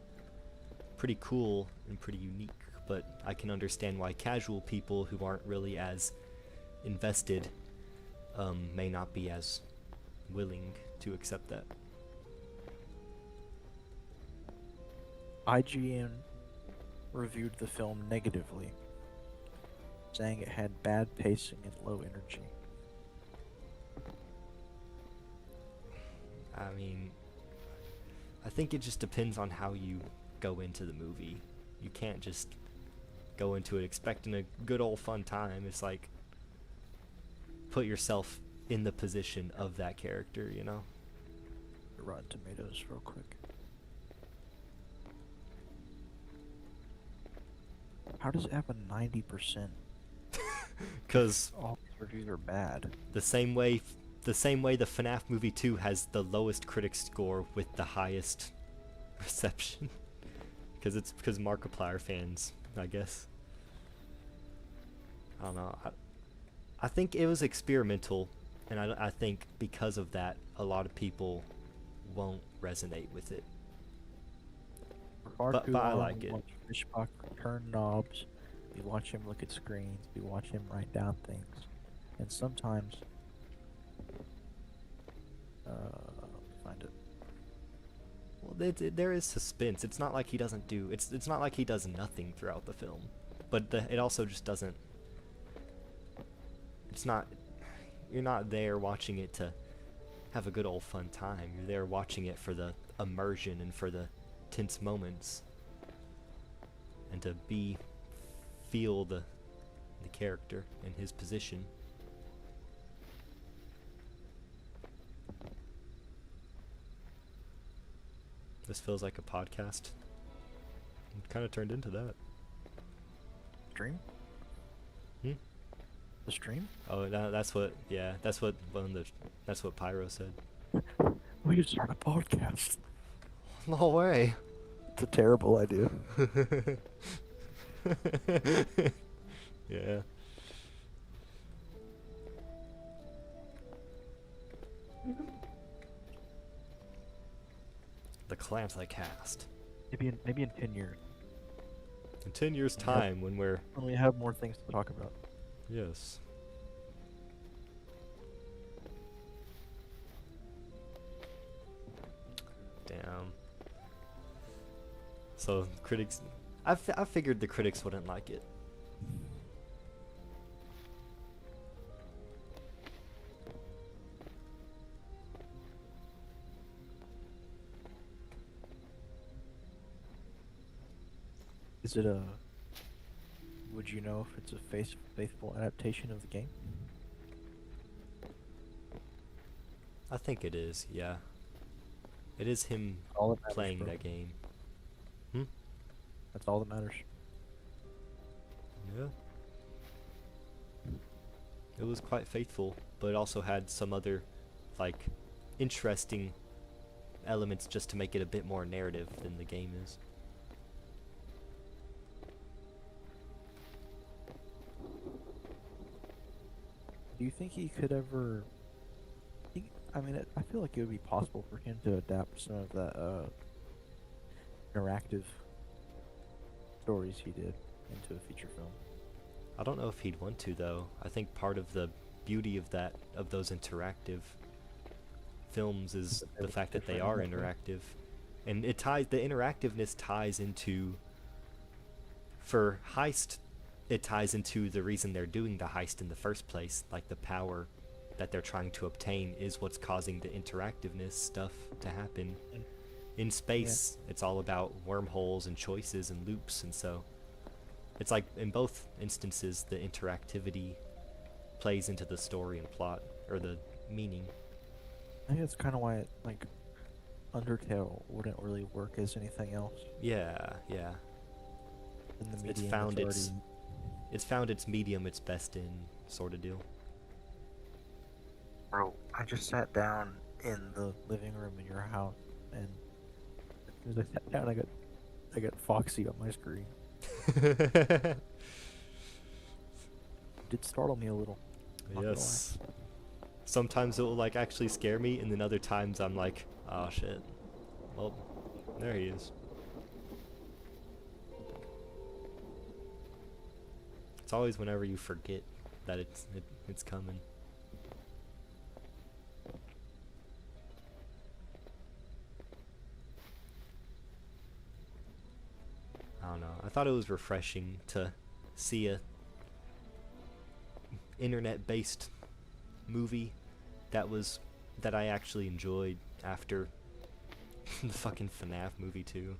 Speaker 1: cool and pretty unique. But I can understand why casual people who aren't really as invested may not be as willing to accept that.
Speaker 3: IGN reviewed the film negatively, saying it had bad pacing and low energy.
Speaker 1: I mean, I think it just depends on how you go into the movie. You can't just go into it expecting a good old fun time. It's like, put yourself in the position of that character, you know?
Speaker 3: Rotten Tomatoes real quick. How does it have a 90%?
Speaker 1: Because
Speaker 3: All these reviews are bad.
Speaker 1: the same way the FNAF movie 2 has the lowest critic score with the highest reception. Because Markiplier fans, I guess. I don't know. I think it was experimental, and I think because of that, a lot of people won't resonate with it.
Speaker 3: For far
Speaker 1: But
Speaker 3: too
Speaker 1: I
Speaker 3: long,
Speaker 1: like
Speaker 3: we
Speaker 1: it.
Speaker 3: watch Fishbach turn knobs. We watch him look at screens. We watch him write down things. And sometimes... let me find it.
Speaker 1: Well, there is suspense. It's not like he doesn't do. It's not like he does nothing throughout the film, but it also just doesn't. It's not. You're not there watching it to have a good old fun time. You're there watching it for the immersion and for the tense moments, and to feel the character and his position. This feels like a podcast. It kind of turned into that.
Speaker 3: Stream?
Speaker 1: Hmm?
Speaker 3: The stream?
Speaker 1: Oh, that's what. Yeah, that's what that's what Pyro said.
Speaker 3: We could start a podcast.
Speaker 1: No way.
Speaker 3: It's a terrible idea.
Speaker 1: Yeah. The clams I cast.
Speaker 3: Maybe in 10 years.
Speaker 1: In 10 years'
Speaker 3: Yeah.
Speaker 1: time, when we're
Speaker 3: When we have more things to talk about.
Speaker 1: yes. Damn. So critics, I figured the critics wouldn't like it.
Speaker 3: Is it a... Would you know if it's a faithful adaptation of the game?
Speaker 1: I think it is. Yeah. It is him
Speaker 3: All that matters,
Speaker 1: playing
Speaker 3: bro.
Speaker 1: that game.
Speaker 3: That's all that matters.
Speaker 1: Yeah. It was quite faithful, but it also had some other, like, interesting elements just to make it a bit more narrative than the game is.
Speaker 3: Do you think he could ever... I mean, I feel like it would be possible for him to adapt some of that interactive stories he did into a feature film.
Speaker 1: I don't know if he'd want to, though. I think part of the beauty of those interactive films is the fact that they are interactive, and the interactiveness ties into, for heist, it ties into the reason they're doing the heist in the first place. Like, the power that they're trying to obtain is what's causing the interactiveness stuff to happen. In space, it's all about wormholes and choices and loops, and so it's like in both instances the interactivity plays into the story and plot, or the meaning.
Speaker 3: I think that's kind of why, like, Undertale wouldn't really work as anything else
Speaker 1: Yeah.
Speaker 3: in the medium.
Speaker 1: It's found
Speaker 3: already...
Speaker 1: it's found its medium it's best in, sort of deal.
Speaker 3: Bro, I just sat down in the living room in your house, and as soon as I sat down, I got Foxy on my screen. Did startle me a little. Not gonna
Speaker 1: Yes. Sometimes it will, like, actually scare me, and then other times I'm like, oh shit. Well, there he is. It's always whenever you forget that it's coming. I don't know. I thought it was refreshing to see a internet-based movie that I actually enjoyed after the fucking FNAF movie too.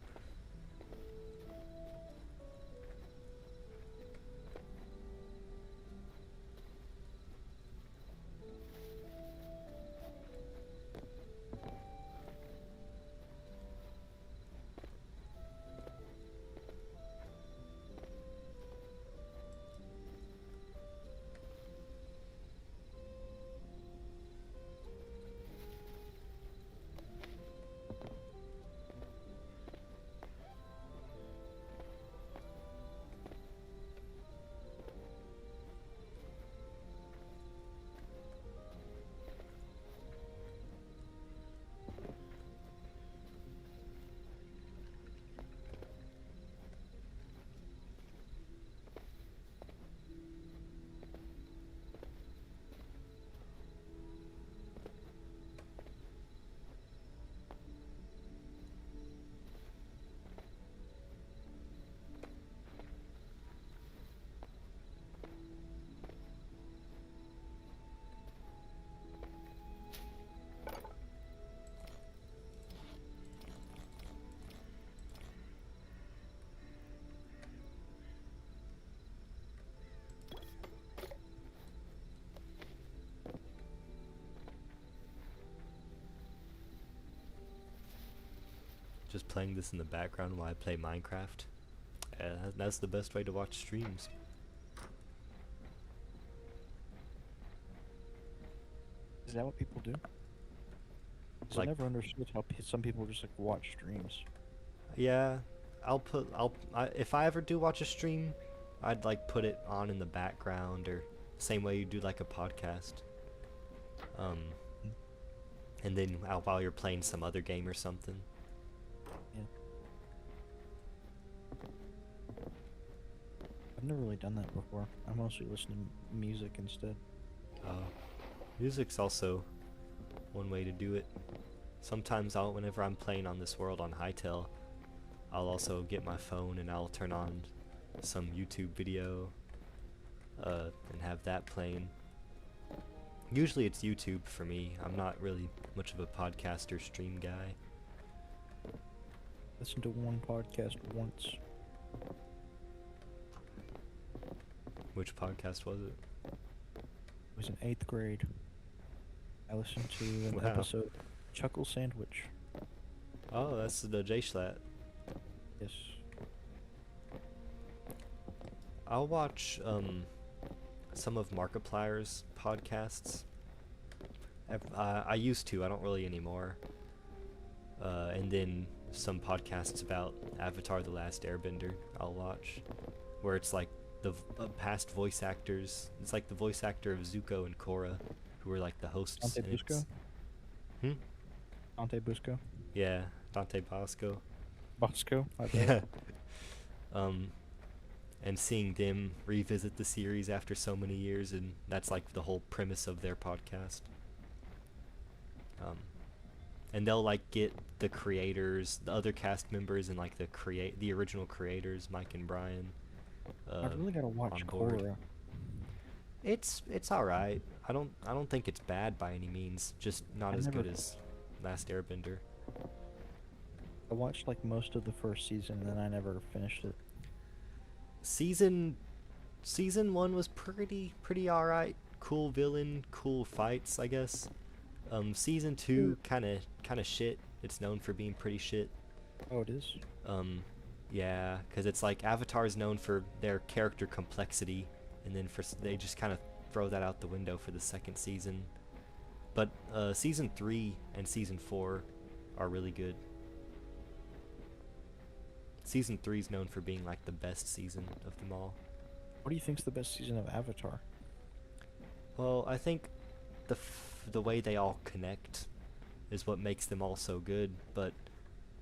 Speaker 1: just playing this in the background while I play Minecraft. That's the best way to watch streams.
Speaker 3: Is that what people do? 'Cause I
Speaker 1: Like-
Speaker 3: never understood how some people just like watch streams.
Speaker 1: Yeah, if I ever do watch a stream, I'd like put it on in the background, or same way you do like a podcast. And then while you're playing some other game or something.
Speaker 3: Yeah. I've never really done that before. I mostly listen to music instead.
Speaker 1: Music's also one way to do it. Sometimes whenever I'm playing on this world on HYTALE, I'll also get my phone and I'll turn on some YouTube video and have that playing. Usually it's YouTube for me. I'm not really much of a podcast or stream guy.
Speaker 3: Listened to one podcast once.
Speaker 1: Which podcast was it?
Speaker 3: It was in 8th grade. I listened to an
Speaker 1: Wow.
Speaker 3: episode of Chuckle Sandwich.
Speaker 1: Oh, that's the J-Schlat.
Speaker 3: Yes.
Speaker 1: I'll watch some of Markiplier's podcasts. I used to. I don't really anymore. And then some podcasts about Avatar: The Last Airbender I'll watch, where it's like the past voice actors. It's like the voice actor of Zuko and Korra, who were like the hosts.
Speaker 3: Dante
Speaker 1: and it's-
Speaker 3: Busco? Dante Busco?
Speaker 1: Yeah, Dante Bosco.
Speaker 3: Bosco? I bet.
Speaker 1: Yeah. And seeing them revisit the series after so many years, and that's like the whole premise of their podcast. And they'll like get the creators, the other cast members, and like the original creators, Mike and Brian.
Speaker 3: I really gotta watch
Speaker 1: on board.
Speaker 3: Korra.
Speaker 1: It's all right. I don't think it's bad by any means. Just not
Speaker 3: I
Speaker 1: as
Speaker 3: never-
Speaker 1: good as Last Airbender.
Speaker 3: I watched like most of the first season, and then I never finished it.
Speaker 1: Season 1 was pretty all right. Cool villain, cool fights, I guess. Season 2 kind of shit. It's known for being pretty shit.
Speaker 3: Oh, it is?
Speaker 1: Yeah, because it's like Avatar's known for their character complexity, and then they just kind of throw that out the window for the second season. But season 3 and season 4 are really good. Season 3 is known for being like the best season of them all.
Speaker 3: What do you think's the best season of Avatar?
Speaker 1: Well, I think the way they all connect is what makes them all so good, but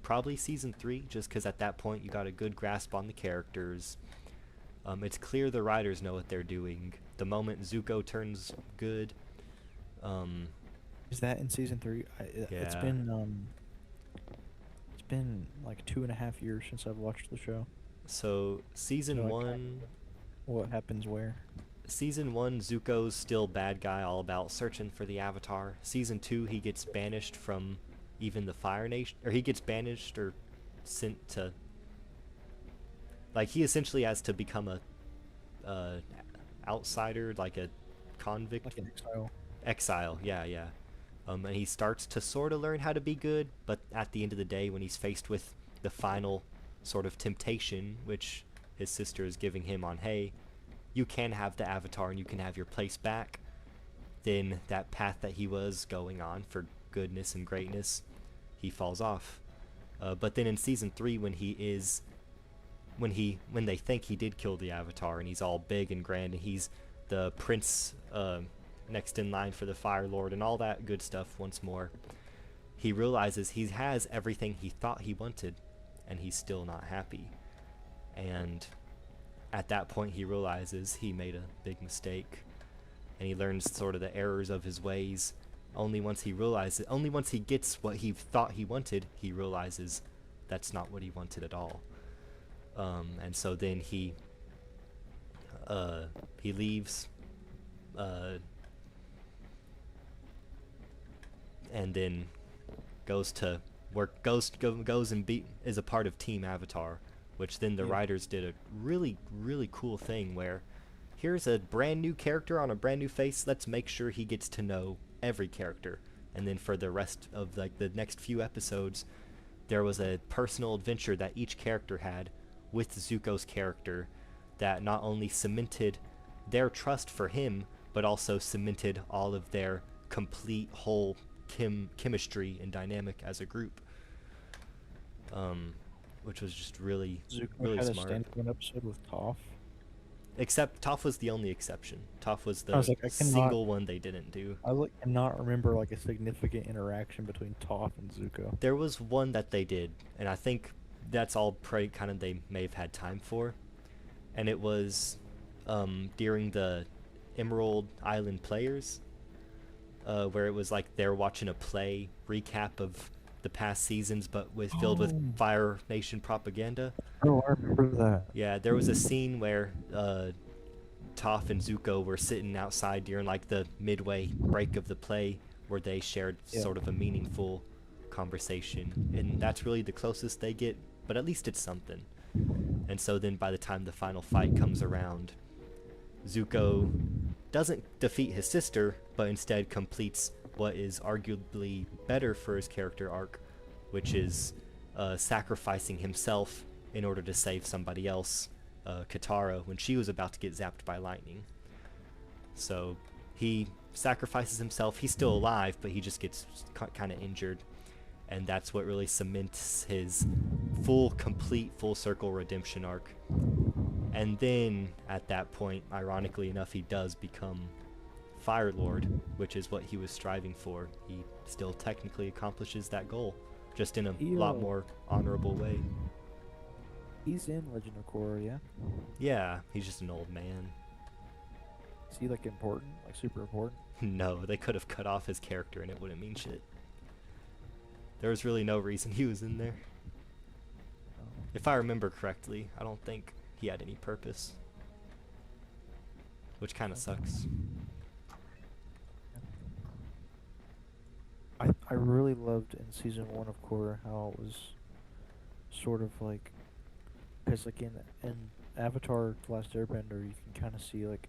Speaker 1: probably season 3, just because at that point you got a good grasp on the characters. It's clear the writers know what they're doing. The moment Zuko turns good,
Speaker 3: Is that in season 3? It's
Speaker 1: Yeah.
Speaker 3: been like 2.5 years since I've watched the show.
Speaker 1: so season
Speaker 3: So I
Speaker 1: 1,
Speaker 3: What happens where?
Speaker 1: Season 1, Zuko's still bad guy, all about searching for the Avatar. Season 2, he gets banished from even the Fire Nation, or he gets banished or sent to, like, he essentially has to become a outsider, like a convict.
Speaker 3: Like an exile.
Speaker 1: Exile, yeah. And he starts to sort of learn how to be good, but at the end of the day, when he's faced with the final sort of temptation, which his sister is giving him on, hey, you can have the Avatar and you can have your place back, then that path that he was going on for goodness and greatness, he falls off. But then in season 3, when they think he did kill the Avatar and he's all big and grand and he's the prince next in line for the Fire Lord and all that good stuff once more, he realizes he has everything he thought he wanted and he's still not happy. And at that point he realizes he made a big mistake, and he learns sort of the errors of his ways. Only once he gets what he thought he wanted, he realizes that's not what he wanted at all. And so then he leaves, and then goes to work, goes and is a part of Team Avatar, which then the writers did a really cool thing where here's a brand new character on a brand new face, let's make sure he gets to know every character. And then for the rest of like the next few episodes, there was a personal adventure that each character had with Zuko's character that not only cemented their trust for him, but also cemented all of their complete whole chemistry and dynamic as a group. Which was just really,
Speaker 3: Zuko
Speaker 1: really
Speaker 3: had a
Speaker 1: smart.
Speaker 3: standalone episode with Toph.
Speaker 1: Except Toph was the only exception. Toph was the
Speaker 3: I was like, I cannot-
Speaker 1: single one they didn't do.
Speaker 3: I like cannot remember like a significant interaction between Toph and Zuko.
Speaker 1: There was one that they did, and I think that's all kind of they may have had time for. And it was during the Emerald Island Players, where it was like they're watching a play recap of the past seasons, but filled with
Speaker 3: Oh.
Speaker 1: Fire Nation propaganda.
Speaker 3: Oh, I remember that.
Speaker 1: Yeah, there was a scene where Toph and Zuko were sitting outside during like the midway break of the play, where they shared
Speaker 3: Yeah.
Speaker 1: sort of a meaningful conversation, and that's really the closest they get. But at least it's something. And so then, by the time the final fight comes around, Zuko doesn't defeat his sister, but instead completes what is arguably better for his character arc, which is sacrificing himself in order to save somebody else, Katara, when she was about to get zapped by lightning. So he sacrifices himself. He's still alive, but he just gets kind of injured. And that's what really cements his complete full circle redemption arc. And then at that point, ironically enough, he does become Fire Lord, which is what he was striving for. He still technically accomplishes that goal, just in a lot more honorable way.
Speaker 3: He's in Legend of Korra, yeah.
Speaker 1: Yeah, he's just an old man.
Speaker 3: Is he like important, like super important?
Speaker 1: No, they could have cut off his character and it wouldn't mean shit. There was really no reason he was in there.
Speaker 3: Oh.
Speaker 1: If I remember correctly, I don't think he had any purpose. Which kind of sucks.
Speaker 3: I really loved in season 1 of Korra how it was sort of like, because like in Avatar: The Last Airbender, you can kind of see like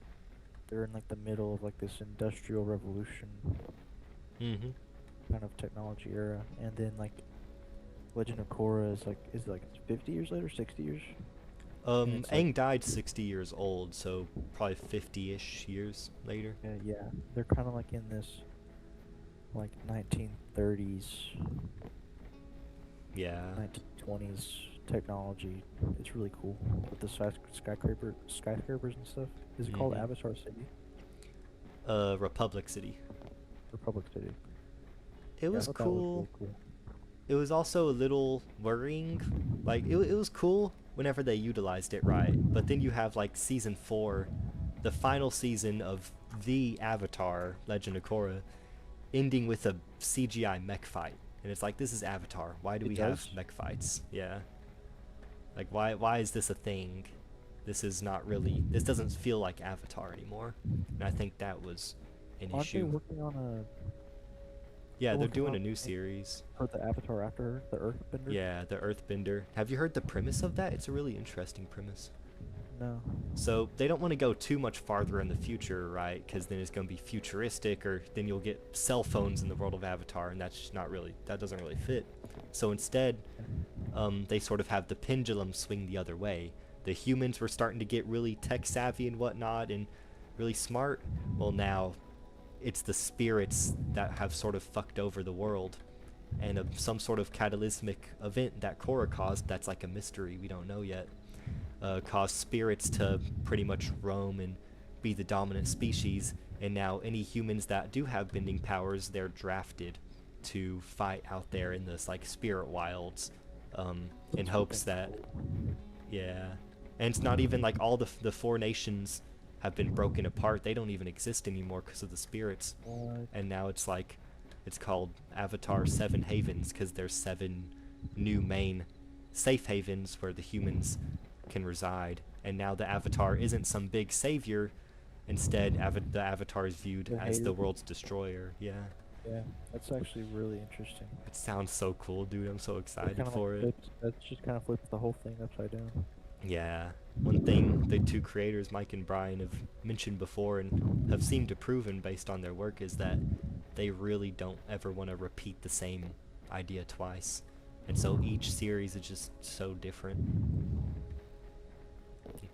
Speaker 3: they're in like the middle of like this industrial revolution
Speaker 1: Mm-hmm.
Speaker 3: kind of technology era, and then like Legend of Korra is it like 50 years later, 60 years? it's
Speaker 1: Aang
Speaker 3: like-
Speaker 1: died 60 years old, so probably 50-ish years later.
Speaker 3: Yeah, they're kind of like in this like 1930s,
Speaker 1: Yeah.
Speaker 3: 1920s technology. It's really cool with the skyscrapers and stuff. Is it called
Speaker 1: Mhm.
Speaker 3: Avatar City?
Speaker 1: Republic City.
Speaker 3: Republic City.
Speaker 1: It
Speaker 3: Yeah, I
Speaker 1: was
Speaker 3: thought that was
Speaker 1: cool.
Speaker 3: really cool.
Speaker 1: It was also a little worrying. Like, it was cool whenever they utilized it right. But then you have, like, Season 4, the final season of the Avatar, Legend of Korra, ending with a CGI mech fight. And it's like, this is Avatar. Why do
Speaker 3: It
Speaker 1: we
Speaker 3: does?
Speaker 1: have mech fights? Yeah. Like, why is this a thing? This is not really... This doesn't feel like Avatar anymore. And I think that was an
Speaker 3: Aren't they
Speaker 1: issue.
Speaker 3: working on
Speaker 1: Yeah, they're
Speaker 3: working
Speaker 1: doing a
Speaker 3: on
Speaker 1: new
Speaker 3: a-
Speaker 1: series.
Speaker 3: for the Avatar after her, the Earthbender?
Speaker 1: Yeah, the Earthbender. Have you heard the premise of that? It's a really interesting premise.
Speaker 3: No.
Speaker 1: So they don't want to go too much farther in the future, right? Because then it's going to be futuristic, or then you'll get cell phones in the world of Avatar, and that's just not really, that doesn't really fit. So instead, they sort of have the pendulum swing the other way. The humans were starting to get really tech savvy and whatnot, and really smart. Well, now it's the spirits that have sort of fucked over the world, and some sort of cataclysmic event that Korra caused that's like a mystery we don't know yet, caused spirits to pretty much roam and be the dominant species, and now any humans that do have bending powers, they're drafted to fight out there in this like spirit wilds, in hopes that, yeah, and it's not even like all the four nations have been broken apart. They don't even exist anymore because of the spirits.
Speaker 3: What?
Speaker 1: And now it's like, it's called Avatar 7 Havens, because there's 7 new main safe havens where the humans can reside. And now the Avatar isn't some big savior. Instead, the Avatar is viewed
Speaker 3: The
Speaker 1: as the
Speaker 3: hater.
Speaker 1: world's destroyer. Yeah.
Speaker 3: Yeah, that's actually really interesting.
Speaker 1: It sounds so cool, dude. I'm so
Speaker 3: It
Speaker 1: excited
Speaker 3: kinda,
Speaker 1: for it.
Speaker 3: That's just kind of flipped the whole thing upside down.
Speaker 1: Yeah. One thing the two creators, Mike and Brian, have mentioned before and have seemed to proven based on their work is that they really don't ever want to repeat the same idea twice. And so each series is just so different.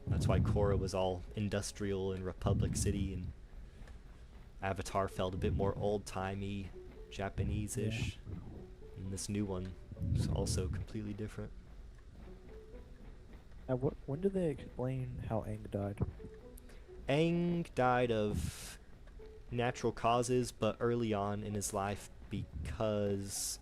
Speaker 1: That's why Korra was all industrial in Republic City, and Avatar felt a bit more old-timey, Japanese-ish. And this new one is also completely different.
Speaker 7: Now, when do they explain how Aang died?
Speaker 1: Aang died of natural causes, but early on in his life because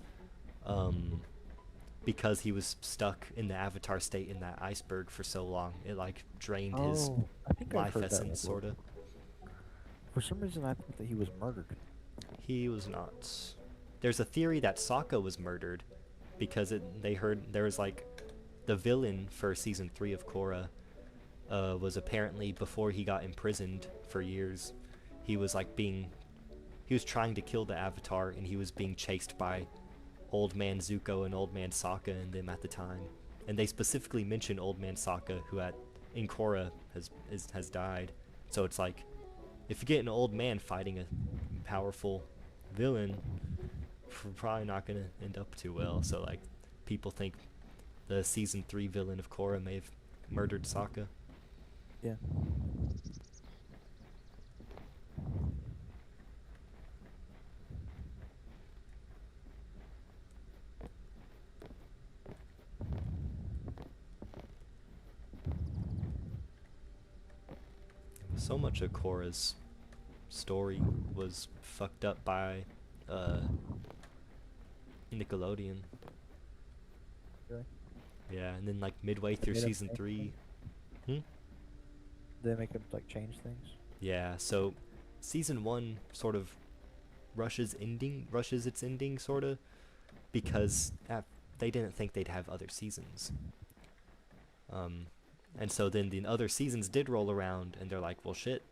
Speaker 1: he was stuck in the Avatar state in that iceberg for so long. It like drained his
Speaker 7: Oh, I think I've
Speaker 1: life
Speaker 7: heard that
Speaker 1: essence,
Speaker 7: before.
Speaker 1: sorta.
Speaker 7: For some reason, I thought that he was murdered.
Speaker 1: He was not. There's a theory that Sokka was murdered because they heard there was like the villain for season 3 of Korra was apparently, before he got imprisoned for years, he was trying to kill the Avatar, and he was being chased by Old Man Zuko and Old Man Sokka and them at the time. And they specifically mention Old Man Sokka, who in Korra has died. So it's like, if you get an old man fighting a powerful villain, we're probably not gonna end up too well. So like, people think the season 3 villain of Korra may have murdered Sokka.
Speaker 7: Yeah.
Speaker 1: So much of Korra's story was fucked up by Nickelodeon.
Speaker 7: Really?
Speaker 1: Yeah, and then like midway through
Speaker 7: made him
Speaker 1: season
Speaker 7: change
Speaker 1: 3.
Speaker 7: Did they make him like change things?
Speaker 1: Yeah, so season 1 sort of rushes its ending sorta, because they didn't think they'd have other seasons. And so then the other seasons did roll around, and they're like, well shit,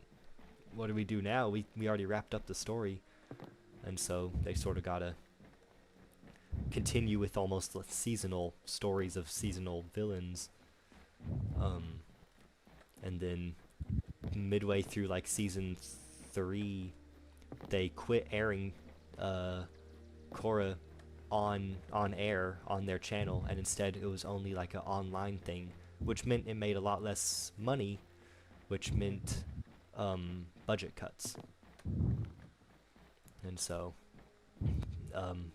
Speaker 1: what do we do now? We already wrapped up the story. And so they sort of gotta continue with almost seasonal stories of seasonal villains. And then midway through like season 3, they quit airing Korra on air on their channel, and instead it was only like an online thing, which meant it made a lot less money, which meant budget cuts. And so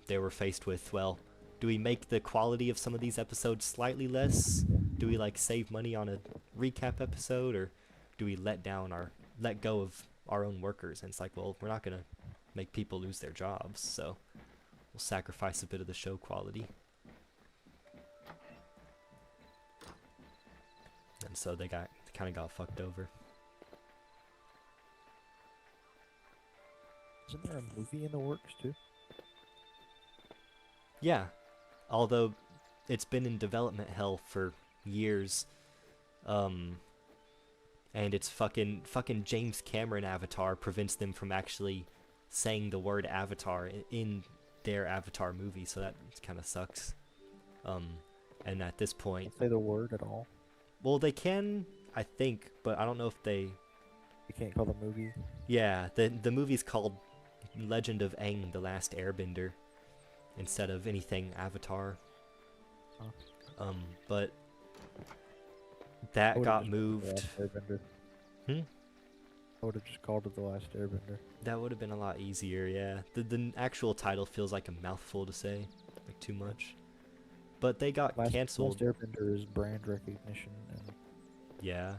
Speaker 1: they were faced with, well, do we make the quality of some of these episodes slightly less? Do we like save money on a recap episode, or do we let go of our own workers? And it's like, well, we're not gonna make people lose their jobs, so we'll sacrifice a bit of the show quality. And so they kind of got fucked over.
Speaker 7: Isn't there a movie in the works too?
Speaker 1: Yeah, although it's been in development hell for years, and it's fucking James Cameron Avatar prevents them from actually saying the word Avatar in their Avatar movie, so that kind of sucks. And at this point,
Speaker 7: Can't say the word at all.
Speaker 1: well, they can, I think, but I don't know if they.
Speaker 7: You can't call the movie.
Speaker 1: Yeah, the movie's called Legend of Aang: The Last Airbender instead of anything Avatar.
Speaker 7: Oh.
Speaker 1: But that
Speaker 7: I would've
Speaker 1: got
Speaker 7: just called it The
Speaker 1: moved.
Speaker 7: Last Airbender. I would have just called it The Last Airbender.
Speaker 1: That would have been a lot easier, yeah. The actual title feels like a mouthful to say, like too much. But they got canceled.
Speaker 7: Last Airbender is brand recognition, and
Speaker 1: Yeah.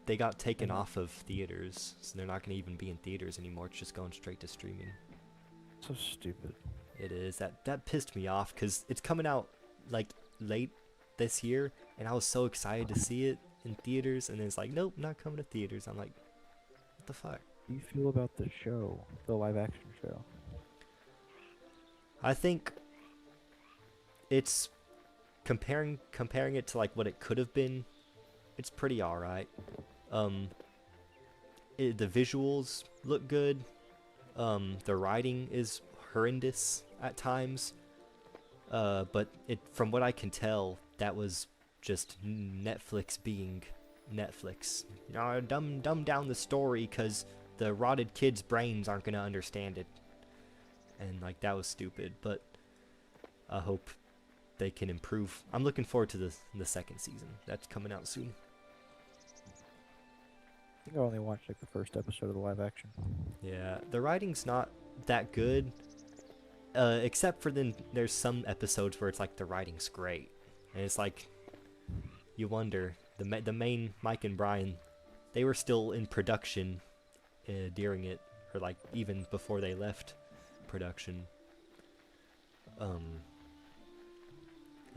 Speaker 1: They got taken off of theaters, so they're not going to even be in theaters anymore. It's just going straight to streaming.
Speaker 7: so stupid.
Speaker 1: It is. That pissed me off, because it's coming out like late this year, and I was so excited to see it in theaters, and then it's like, nope, not coming to theaters. I'm like, what the fuck?
Speaker 7: How do you feel about the show, the live action show?
Speaker 1: I think it's comparing it to like what it could have been. It's pretty alright. The visuals look good. The writing is horrendous at times. But from what I can tell, that was just Netflix being Netflix. Dumb down the story because the rotted kids' brains aren't gonna understand it. And and like that was stupid. But I hope they can improve. I'm looking forward to the second season. That's coming out soon.
Speaker 7: I think I only watched like the first episode of the live action.
Speaker 1: Yeah, the writing's not that good, except for then there's some episodes where it's like the writing's great, and it's like you wonder the main Mike and Brian, they were still in production during it, or like even before they left production. And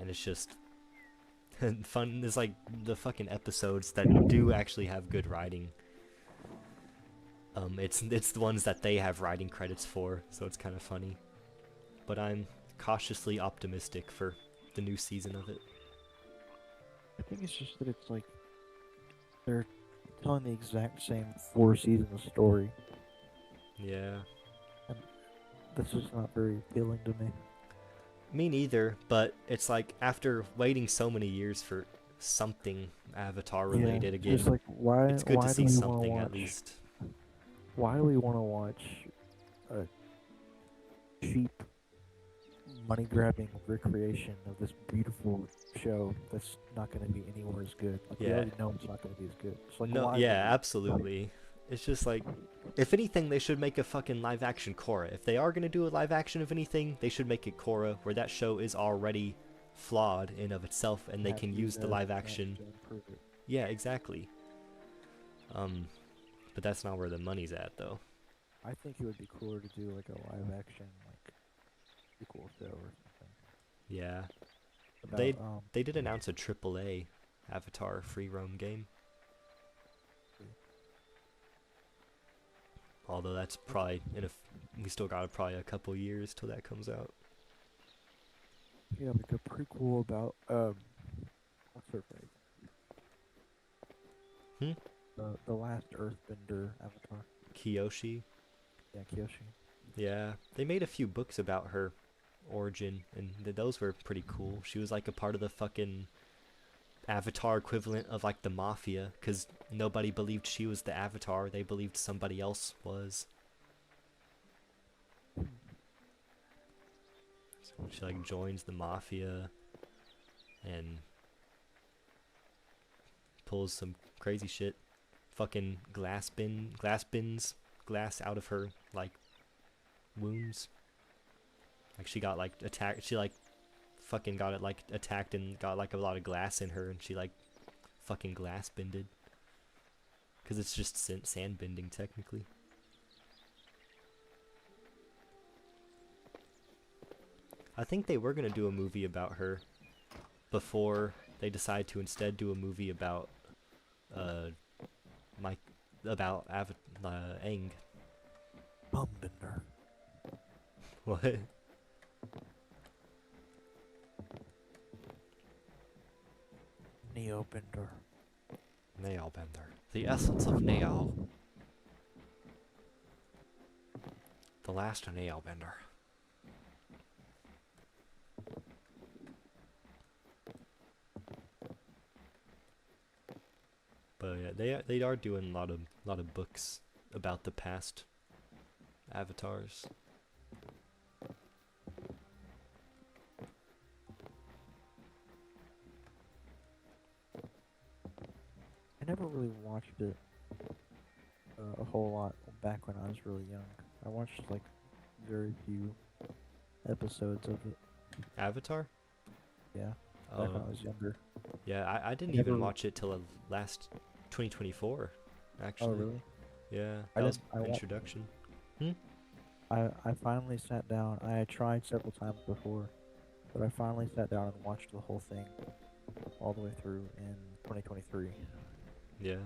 Speaker 1: it's just fun. It's like the fucking episodes that do actually have good writing. It's the ones that they have writing credits for, so it's kind of funny. But I'm cautiously optimistic for the new season of it.
Speaker 7: I think it's just that it's like they're telling the exact same 4 seasons story.
Speaker 1: Yeah.
Speaker 7: And that's just not very appealing to me.
Speaker 1: Me neither, but it's like after waiting so many years for something Avatar related again,
Speaker 7: Just like why?
Speaker 1: it's good
Speaker 7: why
Speaker 1: to
Speaker 7: do
Speaker 1: see
Speaker 7: we wanna
Speaker 1: something
Speaker 7: watch,
Speaker 1: at least.
Speaker 7: Why do we want to watch a cheap, money-grabbing recreation of this beautiful show that's not going to be anywhere as good? Like, we
Speaker 1: Yeah.
Speaker 7: already know it's not going to be as good. It's like,
Speaker 1: No,
Speaker 7: why
Speaker 1: yeah,
Speaker 7: would we-
Speaker 1: absolutely. It's just like, if anything, they should make a fucking live action Korra. If they are gonna do a live action of anything, they should make it Korra, where that show is already flawed in of itself, and they
Speaker 7: have
Speaker 1: can
Speaker 7: to
Speaker 1: use the
Speaker 7: have
Speaker 1: live
Speaker 7: that
Speaker 1: action.
Speaker 7: to improve it.
Speaker 1: Yeah, exactly. But that's not where the money's at, though.
Speaker 7: I think it would be cooler to do like a live-action like sequel show or something.
Speaker 1: Yeah,
Speaker 7: About,
Speaker 1: they they did announce a AAA Avatar free roam game. Although that's probably we still got probably a couple years till that comes out.
Speaker 7: yeah, like a prequel about what's her face? The last Earthbender Avatar.
Speaker 1: Kyoshi.
Speaker 7: Yeah, Kyoshi.
Speaker 1: Yeah, they made a few books about her origin, and those were pretty cool. She was like a part of the fucking Avatar equivalent of like the Mafia, because nobody believed she was the Avatar. They believed somebody else was. So she like joins the Mafia and pulls some crazy shit. Fucking glass bins glass out of her like wounds. Like she got like attacked. She like fucking got it like attacked and got like a lot of glass in her, and she like fucking glass bended. Cause it's just sand bending technically. I think they were gonna do a movie about her before they decide to instead do a movie about Aang.
Speaker 7: Bumbender.
Speaker 1: What?
Speaker 7: Neobender.
Speaker 1: Nailbender. The essence of nail. The last nailbender. But yeah, they are doing a lot of books about the past avatars.
Speaker 7: I never really watched it a whole lot back when I was really young. I watched like very few episodes of it.
Speaker 1: Avatar?
Speaker 7: Yeah, back
Speaker 1: Oh,
Speaker 7: when I was younger.
Speaker 1: yeah, I didn't
Speaker 7: Never
Speaker 1: even
Speaker 7: re-
Speaker 1: watch it till last 2024, actually.
Speaker 7: Oh really?
Speaker 1: Yeah,
Speaker 7: I
Speaker 1: that was
Speaker 7: didn't- I
Speaker 1: my
Speaker 7: wa-
Speaker 1: introduction.
Speaker 7: I finally sat down. I had tried several times before, but I finally sat down and watched the whole thing all the way through in 2023.
Speaker 1: Yeah.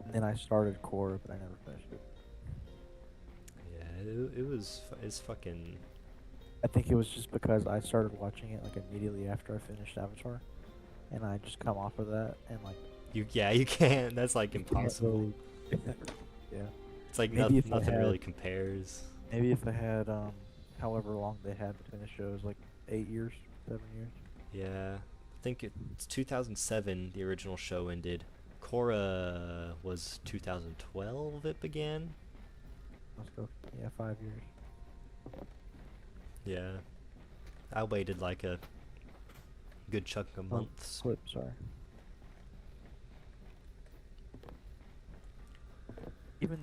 Speaker 7: And then I started Core, but I never finished it.
Speaker 1: Yeah, it's fucking...
Speaker 7: I think it was just because I started watching it like immediately after I finished Avatar, and I just come off of that and like
Speaker 1: You can't. That's like
Speaker 7: can't
Speaker 1: impossible.
Speaker 7: really- yeah.
Speaker 1: It's like
Speaker 7: Maybe if I
Speaker 1: nothing
Speaker 7: had-
Speaker 1: really compares.
Speaker 7: Maybe if I had however long they had between the shows, like 8 years, 7 years.
Speaker 1: Yeah, I think it's 2007 the original show ended. Korra was 2012 it began.
Speaker 7: Let's go. Yeah, 5 years.
Speaker 1: Yeah. I waited like a good chunk of
Speaker 7: Oh,
Speaker 1: months.
Speaker 7: clip, sorry.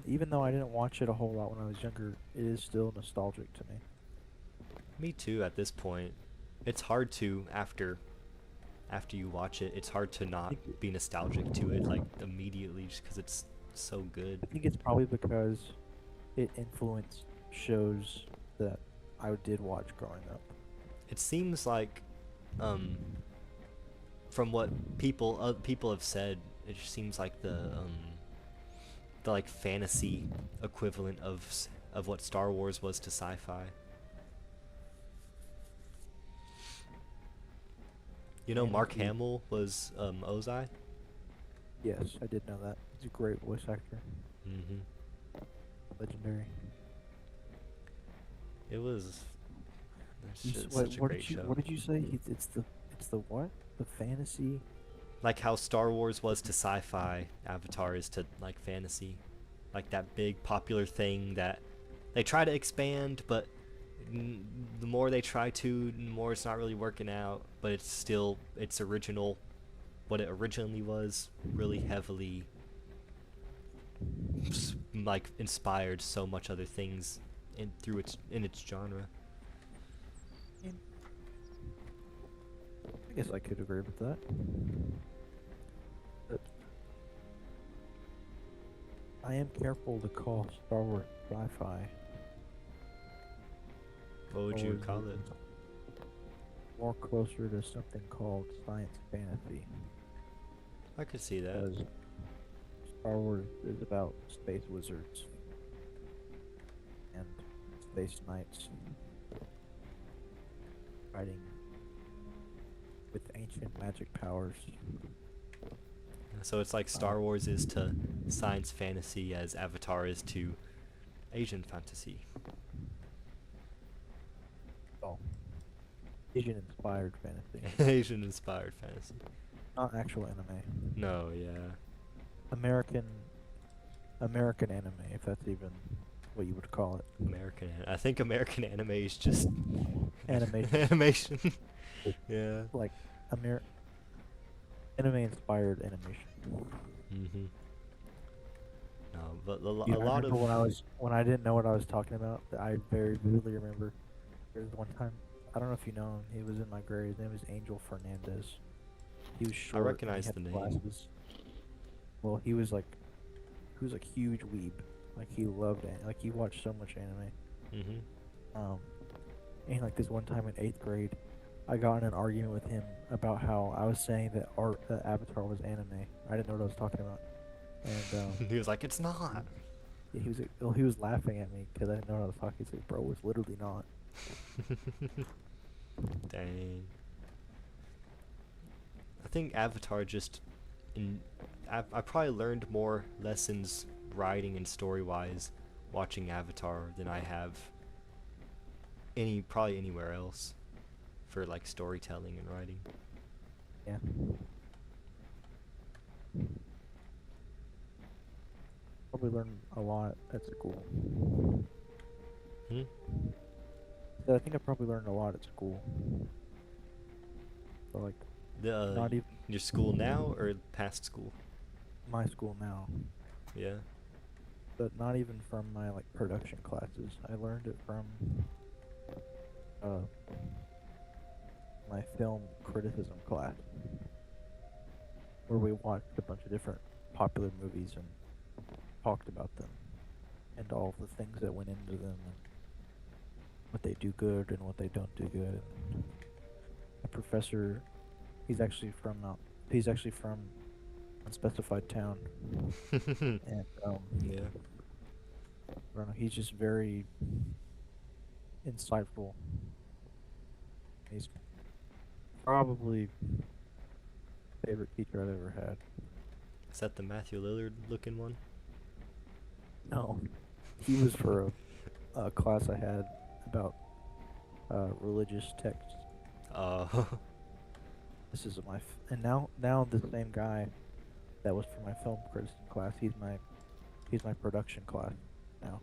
Speaker 7: Even though I didn't watch it a whole lot when I was younger, it is still nostalgic to me.
Speaker 1: Me too at this point. It's hard to after you watch it, it's hard to not
Speaker 7: think-
Speaker 1: be nostalgic to it like immediately just cuz it's so good.
Speaker 7: I think it's probably because it influenced shows that I did watch growing up.
Speaker 1: It seems like um from what people have said, it just seems like the like fantasy equivalent of what Star Wars was to sci-fi. You know, Mark
Speaker 7: Fantasy.
Speaker 1: Hamill was Ozai.
Speaker 7: Yes, I did know that. He's a great voice actor.
Speaker 1: Mm-hmm.
Speaker 7: Legendary.
Speaker 1: It was. It's
Speaker 7: You s-
Speaker 1: just
Speaker 7: what,
Speaker 1: such a
Speaker 7: what
Speaker 1: great
Speaker 7: did you
Speaker 1: show.
Speaker 7: What did you say? It's the what? The fantasy.
Speaker 1: Like how Star Wars was to sci-fi, Avatar is to like fantasy. Like that big popular thing that they try to expand, but the more they try to, the more it's not really working out. But it's still its original, what it originally was, really heavily like inspired so much other things in its genre.
Speaker 7: I guess I could agree with that. But I am careful to call Star Wars sci-fi.
Speaker 1: What would
Speaker 7: Star
Speaker 1: you
Speaker 7: Wars
Speaker 1: call
Speaker 7: is
Speaker 1: it?
Speaker 7: more closer to something called science fantasy.
Speaker 1: I could see that.
Speaker 7: Because Star Wars is about space wizards and space knights fighting with ancient magic powers.
Speaker 1: So it's like Star Wars is to science fantasy as Avatar is to Asian fantasy.
Speaker 7: Oh, Asian inspired fantasy,
Speaker 1: Asian inspired fantasy.
Speaker 7: not actual anime.
Speaker 1: No, yeah.
Speaker 7: American anime, if that's even what you would call it.
Speaker 1: I think American anime is just
Speaker 7: Animation.
Speaker 1: animation. Yeah.
Speaker 7: Like anime inspired animation.
Speaker 1: Mhm. No, but a
Speaker 7: I
Speaker 1: lot
Speaker 7: remember
Speaker 1: of
Speaker 7: when I didn't know what I was talking about. I very vividly remember there was one time, I don't know if you know him. He was in my grade. His name was Angel Fernandez. He was short. and
Speaker 1: recognize
Speaker 7: he had
Speaker 1: the name.
Speaker 7: glasses. Well, he was like huge weeb. Like he loved like he watched so much anime.
Speaker 1: Mhm.
Speaker 7: And like this one time in 8th grade, I got in an argument with him about how I was saying that Avatar was anime. I didn't know what I was talking about. And
Speaker 1: He was like, "It's not."
Speaker 7: yeah, he was like, well, he was laughing at me because I didn't know what I was talking. He's like, bro, it's literally not.
Speaker 1: Dang. I think Avatar just I probably learned more lessons writing and story-wise watching Avatar than I have probably anywhere else for like storytelling and writing.
Speaker 7: Yeah. Probably learned a lot at school.
Speaker 1: Hmm?
Speaker 7: So I think I probably learned a lot at school. But like not even
Speaker 1: Your school now or past school?
Speaker 7: my school now,
Speaker 1: Yeah.
Speaker 7: but not even from my like production classes. I learned it from my film criticism class, where we watched a bunch of different popular movies and talked about them and all the things that went into them and what they do good and what they don't do good. And a professor, he's actually from unspecified town, and
Speaker 1: Yeah.
Speaker 7: I don't know, he's just very insightful. He's probably favorite teacher I've ever had.
Speaker 1: Is that the Matthew Lillard looking one?
Speaker 7: No, he was for a class I had about religious texts. This is and now the same guy that was for my film criticism class. He's my production class now.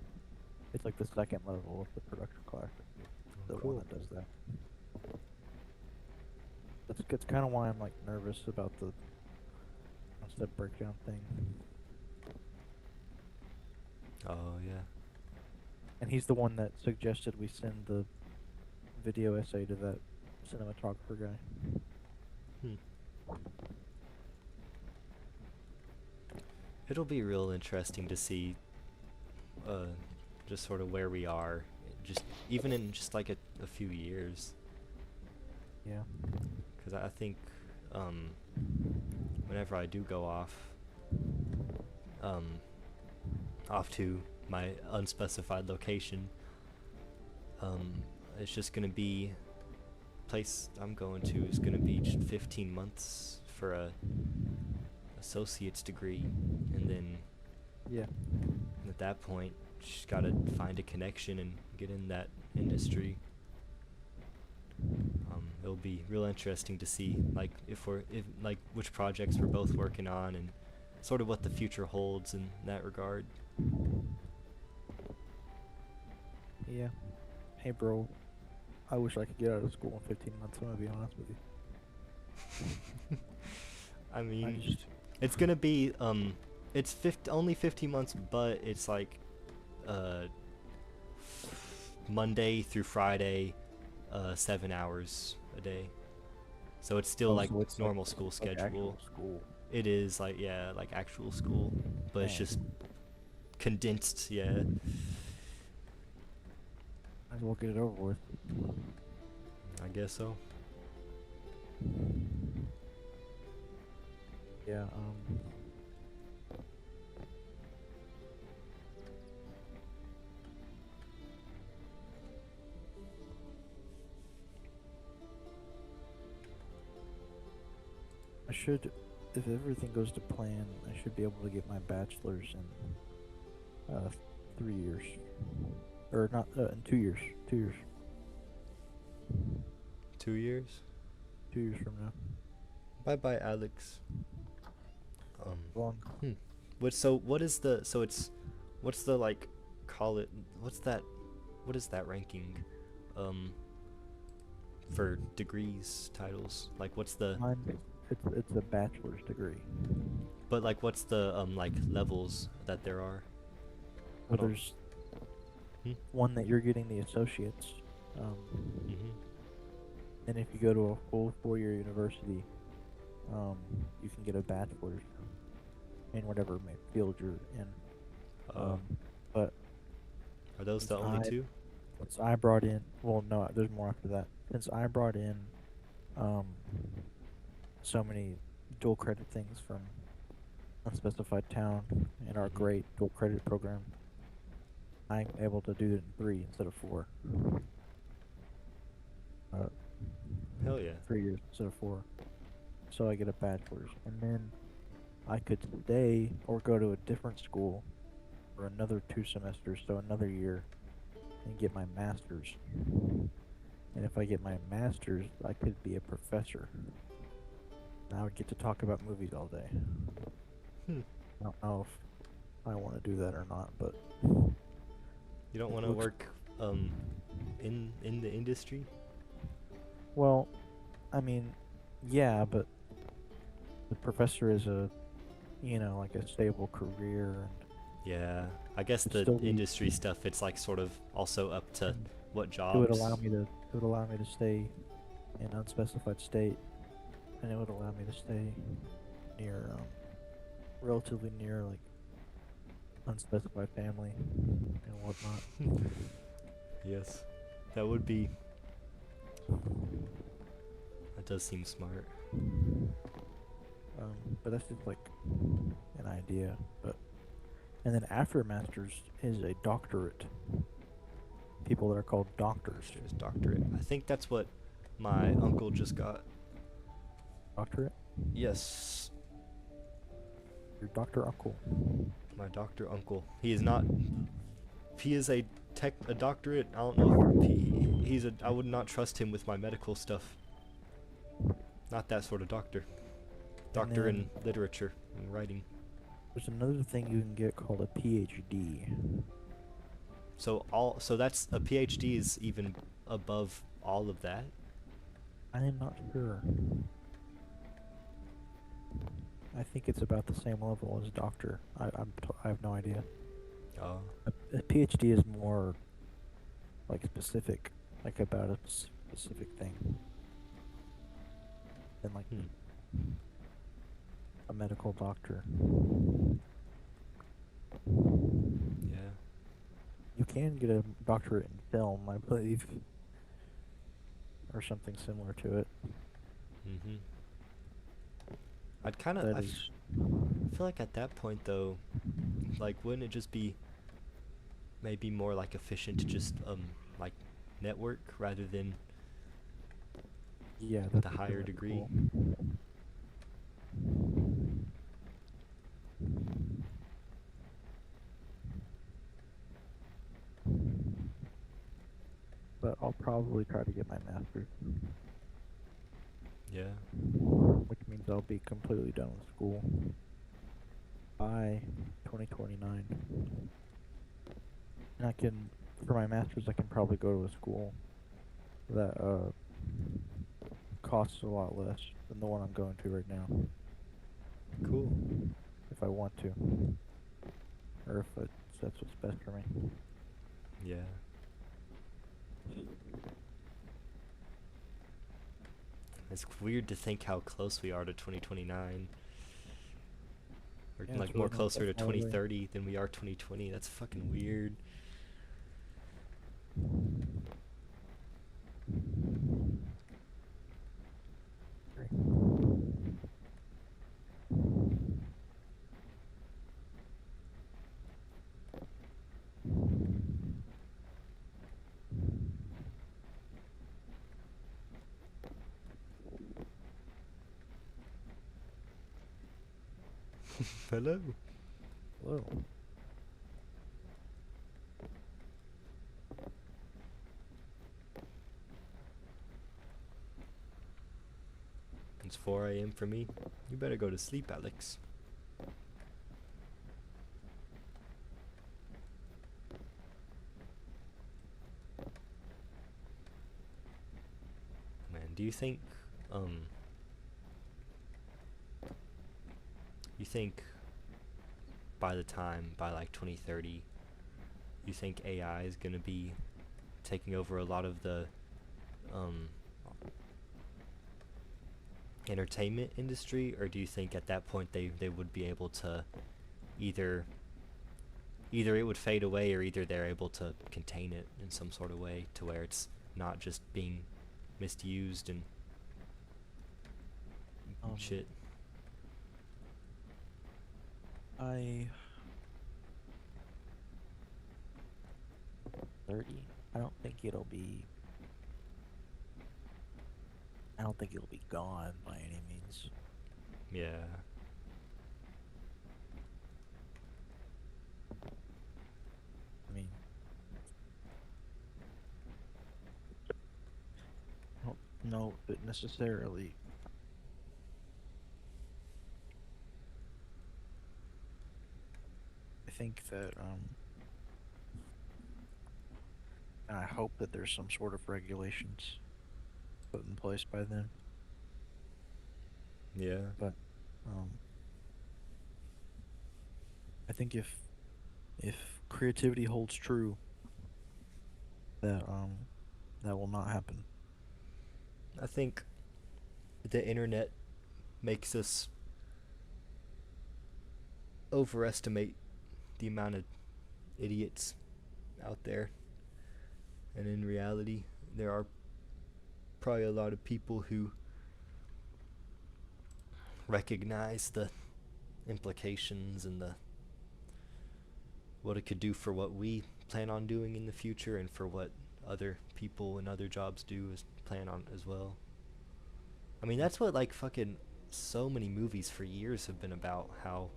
Speaker 7: It's like the second level of the production class. The one
Speaker 1: Cool.
Speaker 7: that does that. That's kind of why I'm like nervous about the concept breakdown thing.
Speaker 1: Oh yeah.
Speaker 7: And he's the one that suggested we send the video essay to that cinematographer guy.
Speaker 1: Hmm. It'll be real interesting to see, just sort of where we are, just even in just like a few years.
Speaker 7: Yeah.
Speaker 1: Because I think, whenever I do go um, off to my unspecified location, it's just gonna be place I'm going to is gonna be just 15 months for a associate's degree, and then
Speaker 7: Yeah.
Speaker 1: at that point, just gotta find a connection and get in that industry. It'll be real interesting to see, like, if like which projects we're both working on, and sort of what the future holds in that regard.
Speaker 7: Yeah. Hey, bro. I wish I could get out of school in 15 months. I'm gonna be honest with you.
Speaker 1: I
Speaker 7: I
Speaker 1: mean,
Speaker 7: just
Speaker 1: it's gonna be it's only 15 months, but it's like Monday through Friday, 7 hours a day. So it's still like
Speaker 7: so it's
Speaker 1: normal school
Speaker 7: like
Speaker 1: schedule.
Speaker 7: actual school.
Speaker 1: It is like, yeah, like actual school, but it's
Speaker 7: Dang.
Speaker 1: just condensed, yeah.
Speaker 7: Might as well get it over with.
Speaker 1: I guess so.
Speaker 7: Yeah. I should, if everything goes to plan, I should be able to get my bachelor's in 3 years, or not in 2 years. 2 years.
Speaker 1: 2 years.
Speaker 7: 2 years from now.
Speaker 1: Bye bye, Alex.
Speaker 7: Long.
Speaker 1: What is the what's the like call it what is that ranking for degrees titles, like what's the
Speaker 7: Mine, it's a bachelor's degree.
Speaker 1: but like what's the like levels that there are? I
Speaker 7: Well,
Speaker 1: don't-
Speaker 7: there's
Speaker 1: Hmm?
Speaker 7: one that you're getting the associates.
Speaker 1: Mhm.
Speaker 7: And if you go to a full 4-year university, you can get a bachelor's in whatever field you're in.
Speaker 1: Oh.
Speaker 7: But
Speaker 1: Are those the
Speaker 7: since
Speaker 1: only
Speaker 7: I-
Speaker 1: two?
Speaker 7: since I brought in, well, no, there's more after that. Since I brought in, so many dual credit things from Unspecified Town in our
Speaker 1: Mhm.
Speaker 7: great dual credit program, I'm able to do it in 3 instead of 4.
Speaker 1: Hell yeah.
Speaker 7: 3 years instead of 4. So I get a bachelor's, and then I could stay or go to a different school for another 2 semesters, so another year, and get my master's. And if I get my master's, I could be a professor. And I would get to talk about movies all day.
Speaker 1: Hmm.
Speaker 7: I don't know if I want to do that or not, but
Speaker 1: You don't
Speaker 7: It
Speaker 1: want to
Speaker 7: looks-
Speaker 1: work in the industry?
Speaker 7: well, I mean, yeah, but the professor is like a stable career, and
Speaker 1: Yeah. I guess
Speaker 7: It'd
Speaker 1: the
Speaker 7: still be-
Speaker 1: industry stuff, it's like sort of also up to
Speaker 7: and
Speaker 1: what jobs.
Speaker 7: it would allow me to stay in unspecified state, and it would allow me to stay near, relatively near, like, unspecified family and whatnot.
Speaker 1: Yes. That would be. That does seem smart.
Speaker 7: But that's just like an idea. And then after a master's is a doctorate. People that are called doctors.
Speaker 1: Master's doctorate. I think that's what my uncle just got.
Speaker 7: Doctorate?
Speaker 1: Yes.
Speaker 7: Your doctor uncle.
Speaker 1: My doctor uncle. He is not. He is a doctorate. I don't know if he's a. I would not trust him with my medical stuff. Not that sort of doctor. Doctor in
Speaker 7: then-
Speaker 1: literature and writing.
Speaker 7: There's another thing you can get called a PhD.
Speaker 1: So that's a PhD is even above all of that.
Speaker 7: I am not sure. I think it's about the same level as doctor. I have no idea.
Speaker 1: Oh.
Speaker 7: A PhD is more like specific, like about a specific thing, than like
Speaker 1: Hmm.
Speaker 7: a medical doctor.
Speaker 1: Yeah.
Speaker 7: You can get a doctorate in film, I believe, or something similar to it.
Speaker 1: Mhm. I'd kind of
Speaker 7: That is,
Speaker 1: I feel like at that point though, like wouldn't it just be maybe more like efficient to just like network rather than
Speaker 7: yeah,
Speaker 1: with
Speaker 7: that's
Speaker 1: a
Speaker 7: actually
Speaker 1: higher
Speaker 7: really
Speaker 1: degree?
Speaker 7: cool. But I'll probably try to get my master's,
Speaker 1: Yeah.
Speaker 7: which means I'll be completely done with school by 2029. And for my master's, I can probably go to a school that costs a lot less than the one I'm going to right now,
Speaker 1: Cool.
Speaker 7: if I want to, or if that's what's best for me.
Speaker 1: Yeah. It's weird to think how close we are to 2029. We're
Speaker 7: Yeah, it's
Speaker 1: like more
Speaker 7: really not
Speaker 1: closer to
Speaker 7: that far away.
Speaker 1: 2030 than we are 2020. That's fucking weird. Hello.
Speaker 7: Hello.
Speaker 1: It's 4 a.m. for me. You better go to sleep, Alex. Man, do you think by like 2030, you think AI is gonna be taking over a lot of the um entertainment industry, or do you think at that point they would be able to either either it would fade away or either they're able to contain it in some sort of way to where it's not just being misused and
Speaker 3: Um,
Speaker 1: shit.
Speaker 3: I 30. I don't think it'll be. I don't think it'll be gone by any means.
Speaker 1: Yeah.
Speaker 3: I mean, I don't know if it necessarily. I think that and I hope that there's some sort of regulations put in place by then.
Speaker 1: Yeah.
Speaker 3: But um, I think if creativity holds true, that that will not happen.
Speaker 1: I think the internet makes us overestimate the amount of idiots out there. And in reality, there are probably a lot of people who recognize the implications and the what it could do for what we plan on doing in the future and for what other people and other jobs do is plan on as well. I mean, that's what like fucking so many movies for years have been about, how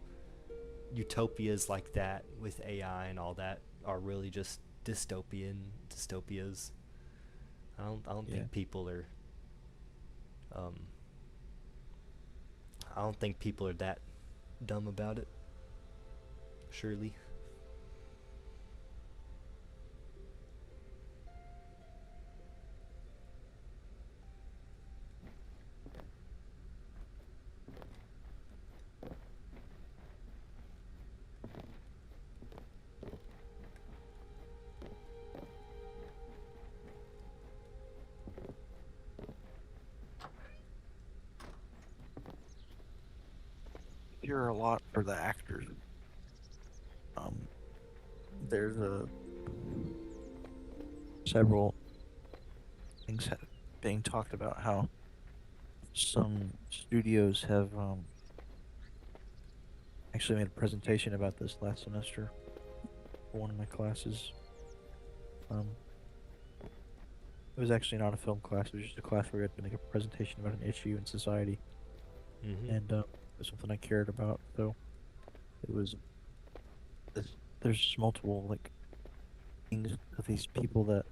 Speaker 1: utopias like that with AI and all that are really just dystopias. I don't
Speaker 3: Yeah.
Speaker 1: think people are um I don't think people are that dumb about it. Surely.
Speaker 3: hear a lot for the actors. There's several things being talked about how some studios have actually made a presentation about this last semester for one of my classes. It was actually not a film class; it was just a class where we had to make a presentation about an issue in society, and it was something I cared about. So it was. There's multiple like things of these people that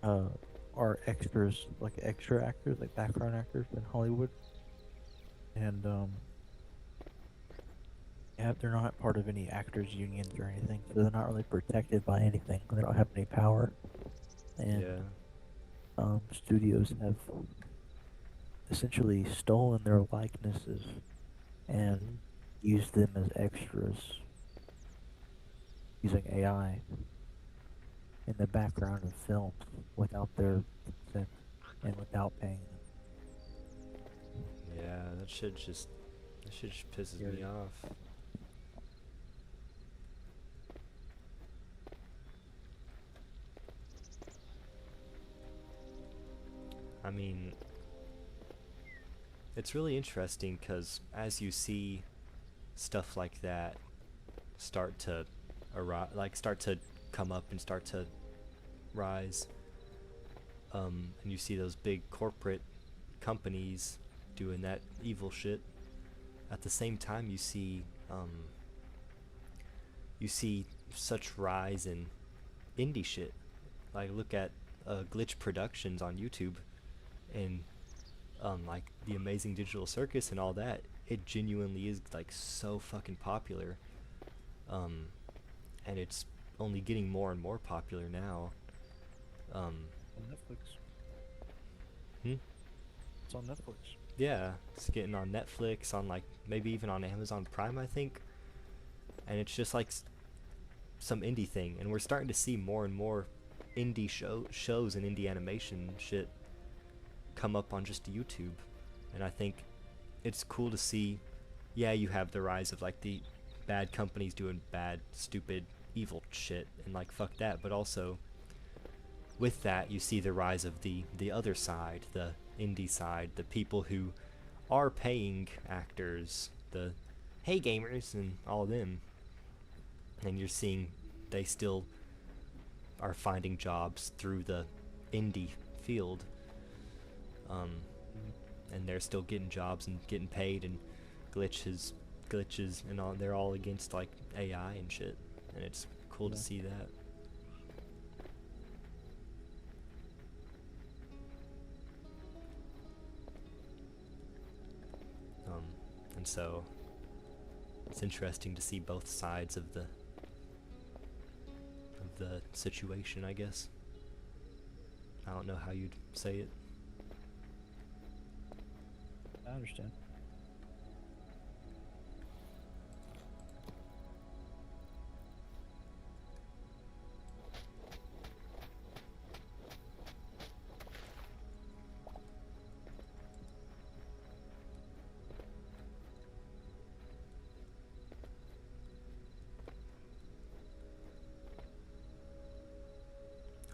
Speaker 3: are extras, like extra actors, like background actors in Hollywood, and yeah, they're not part of any actors unions or anything, so they're not really protected by anything. They don't have any power, and studios have essentially stolen their likenesses and used them as extras using AI in the background of films without their consent and without paying them.
Speaker 1: Yeah, that shit just pisses me off. I mean, it's really interesting because as you see stuff like that start to start to come up and start to rise, and you see those big corporate companies doing that evil shit. At the same time, you see such rise in indie shit. Like look at Glitch Productions on YouTube, and like the Amazing Digital Circus and all that. It genuinely is like so fucking popular, and it's only getting more and more popular now.
Speaker 3: On Netflix.
Speaker 1: Hmm?
Speaker 3: It's on Netflix.
Speaker 1: Yeah, it's getting on Netflix, on like maybe even on Amazon Prime, I think. And it's just like some indie thing, and we're starting to see more and more indie shows and indie animation shit come up on just YouTube. And I think it's cool to see. Yeah, you have the rise of like the bad companies doing bad, stupid, evil shit, and like fuck that. But also with that, you see the rise of the other side, the indie side, the people who are paying actors, the hey gamers and all of them. And you're seeing they still are finding jobs through the indie field, and they're still getting jobs and getting paid, and glitches and all, they're all against like AI and shit, and it's cool to see that. And so it's interesting to see both sides of the situation, I guess. I don't know how you'd say it.
Speaker 3: I understand.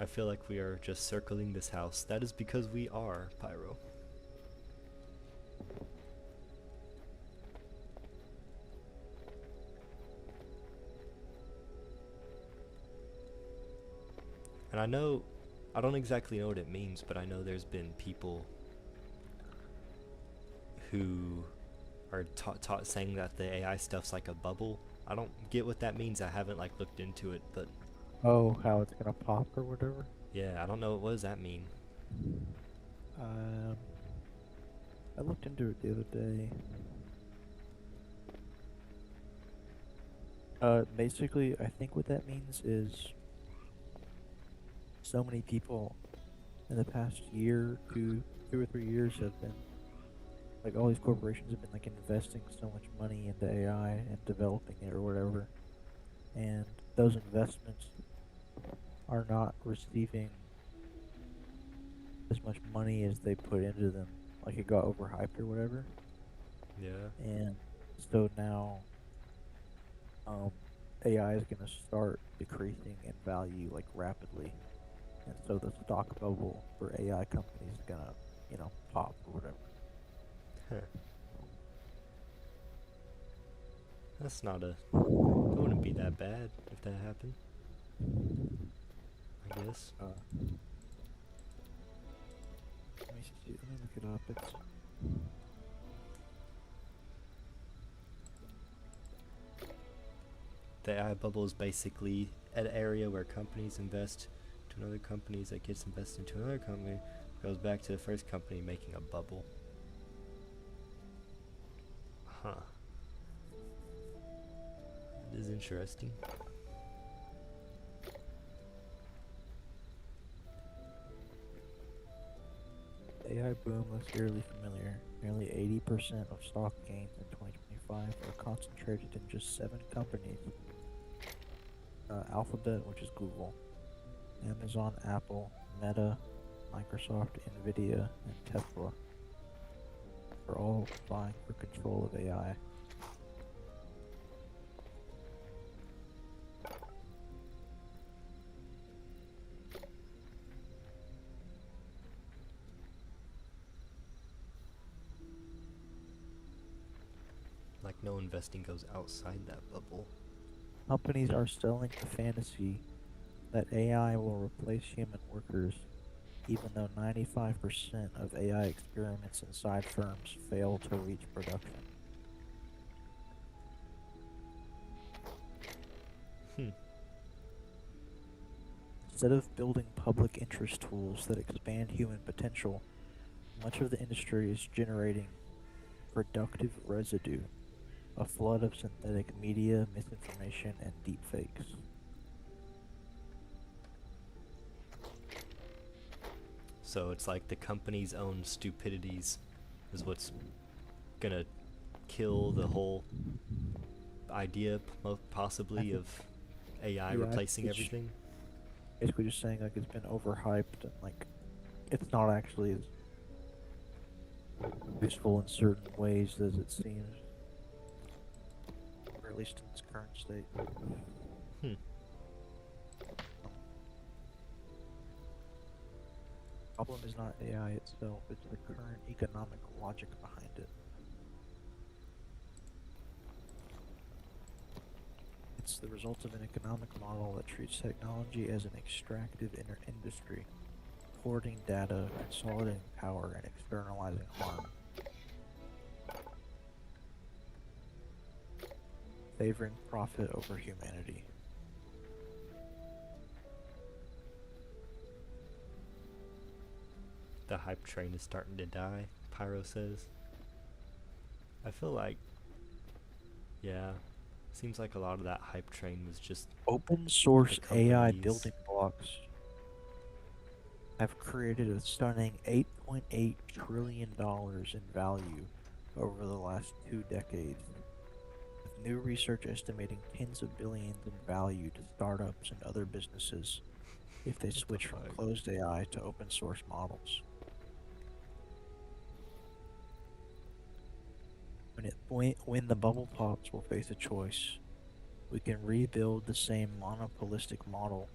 Speaker 1: I feel like we are just circling this house. That is because we are, Pyro. And I don't exactly know what it means, but I know there's been people who are saying that the AI stuff's like a bubble. I don't get what that means. I haven't like looked into it, but
Speaker 7: Oh, how it's gonna pop or whatever?
Speaker 1: yeah, I don't know, what does that mean?
Speaker 7: Um, I looked into it the other day. Basically, I think what that means is so many people in the past year, 2 or 3 years have been, like all these corporations have been like investing so much money into AI and developing it or whatever, and those investments are not receiving as much money as they put into them. Like it got overhyped or whatever.
Speaker 1: Yeah.
Speaker 7: And so now um, AI is going to start decreasing in value like rapidly, and so the stock bubble for AI companies is gonna, pop or whatever.
Speaker 1: Huh. That's not a. It wouldn't be that bad if that happened. I guess.
Speaker 7: Let me see. Let me look it up. It's
Speaker 1: The AI bubble is basically an area where companies invest to another companies that gets invested into another company, goes back to the first company making a bubble. Huh. It is interesting.
Speaker 7: AI boom looks eerily familiar. Nearly 80% of stock gains in 2025 are concentrated in just 7 companies. Alphabet, which is Google, Amazon, Apple, Meta, Microsoft, Nvidia, and Tesla are all vying for control of AI.
Speaker 1: Like no investing goes outside that bubble.
Speaker 7: Companies are selling the fantasy that AI will replace human workers, even though 95% of AI experiments inside firms fail to reach production.
Speaker 1: Hmm.
Speaker 7: Instead of building public interest tools that expand human potential, much of the industry is generating productive residue, a flood of synthetic media, misinformation, and deepfakes.
Speaker 1: So it's like the company's own stupidities is what's gonna kill the whole idea, possibly, of AI replacing
Speaker 7: it's
Speaker 1: everything.
Speaker 7: basically just saying like it's been overhyped and like it's not actually as useful in certain ways as it seems, or at least in its current state.
Speaker 1: Hmm.
Speaker 7: Problem is not AI itself, it's the current economic logic behind it. It's the result of an economic model that treats technology as an extractive industry, hoarding data, consolidating power, and externalizing harm. Favoring profit over humanity.
Speaker 1: The hype train is starting to die, Pyro says. I feel like, yeah, seems like a lot of that hype train was just
Speaker 7: Open source
Speaker 1: the
Speaker 7: AI
Speaker 1: companies.
Speaker 7: building blocks have created a stunning $8.8 trillion in value over the last 2 decades, with new research estimating tens of billions in value to startups and other businesses if they switch from
Speaker 1: fuck?
Speaker 7: closed AI to open source models. When the bubble pops, we'll face a choice. We can rebuild the same monopolistic model,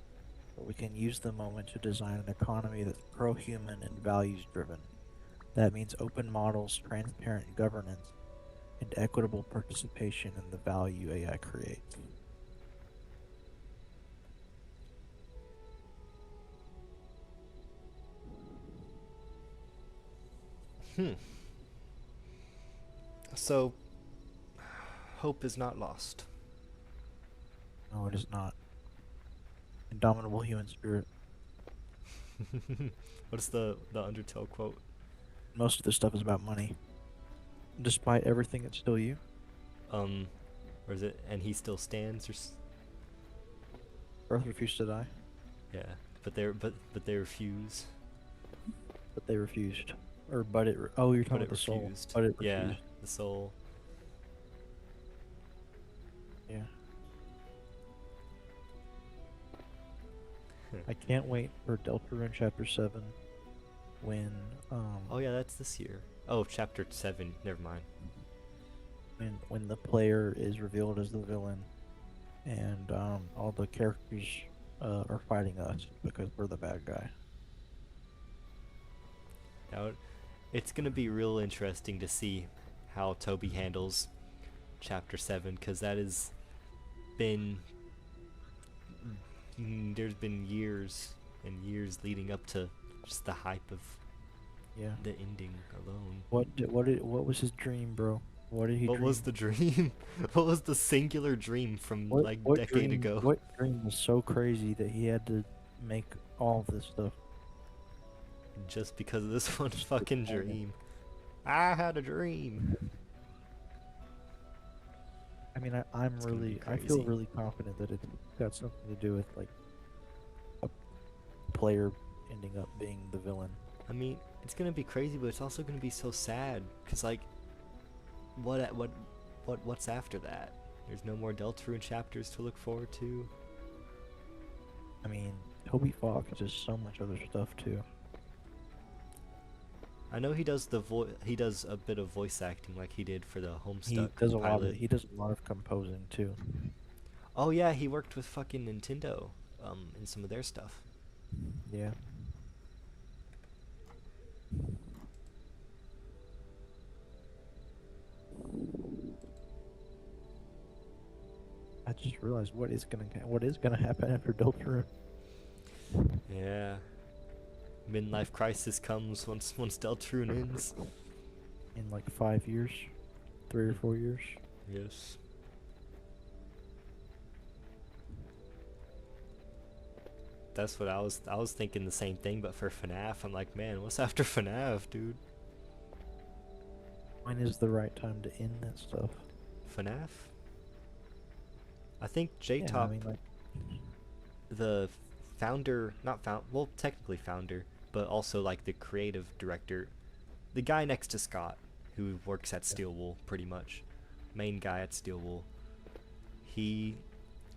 Speaker 7: or we can use the moment to design an economy that's pro-human and values-driven. That means open models, transparent governance, and equitable participation in the value AI creates.
Speaker 1: So, hope is not lost.
Speaker 7: No, it is not. Indomitable human spirit.
Speaker 1: What's the Undertale quote?
Speaker 7: Most of this stuff is about money. Despite everything, it's still you.
Speaker 1: Or is it, and he still stands, or
Speaker 7: Earth refused to die,
Speaker 1: yeah, but they refuse.
Speaker 7: but they refused. Or but it. Oh, you're talking
Speaker 1: But
Speaker 7: about
Speaker 1: it
Speaker 7: the soul.
Speaker 1: refused.
Speaker 7: But it
Speaker 1: Yeah,
Speaker 7: refused.
Speaker 1: the soul.
Speaker 7: Yeah. I can't wait for Deltarune Chapter 7 when
Speaker 1: Oh yeah, that's this year. Oh, chapter 7. Never mind.
Speaker 3: when the player is revealed as the villain, and all the characters are fighting us because we're the bad guy.
Speaker 1: Now, it's gonna be real interesting to see how Toby handles Chapter 7, because that has been there's been years and years leading up to just the hype of
Speaker 3: Yeah.
Speaker 1: the ending alone.
Speaker 3: What was his dream, bro? What did he
Speaker 1: What
Speaker 3: dream?
Speaker 1: was the dream? What was the singular dream from like decade ago?
Speaker 3: What dream was so crazy that he had to make all of this stuff?
Speaker 1: Just because of this one fucking
Speaker 3: disappointing.
Speaker 1: dream. I had a dream.
Speaker 3: I mean, I'm
Speaker 1: It's gonna be
Speaker 3: I feel
Speaker 1: crazy.
Speaker 3: really confident that it's got something to do with like a player ending up being the villain.
Speaker 1: I mean, it's gonna be crazy, but it's also gonna be so sad. Cause like, what's after that? There's no more Deltarune chapters to look forward to.
Speaker 3: I mean, Toby Fox does so much other stuff too.
Speaker 1: I know he does he does a bit of voice acting, like he did for the
Speaker 3: He
Speaker 1: Homestuck
Speaker 3: does a lot
Speaker 1: pilot.
Speaker 3: of he does a lot of composing too.
Speaker 1: Oh yeah, he worked with fucking Nintendo, in some of their stuff.
Speaker 3: Yeah. I just realized what is gonna happen after Deltarune.
Speaker 1: Yeah. Midlife crisis comes once Deltarune ends.
Speaker 3: In like 5 years, 3 or 4 years.
Speaker 1: Yes. That's what I was thinking the same thing, but for FNAF, I'm like, man, what's after FNAF, dude?
Speaker 3: When is the right time to end that stuff?
Speaker 1: FNAF? I think
Speaker 3: Yeah,
Speaker 1: J-Top,
Speaker 3: I mean, like,
Speaker 1: the founder, not found, well, technically founder, but also like the creative director, the guy next to Scott, who works at Steel Wool, pretty much, main guy at Steel Wool, he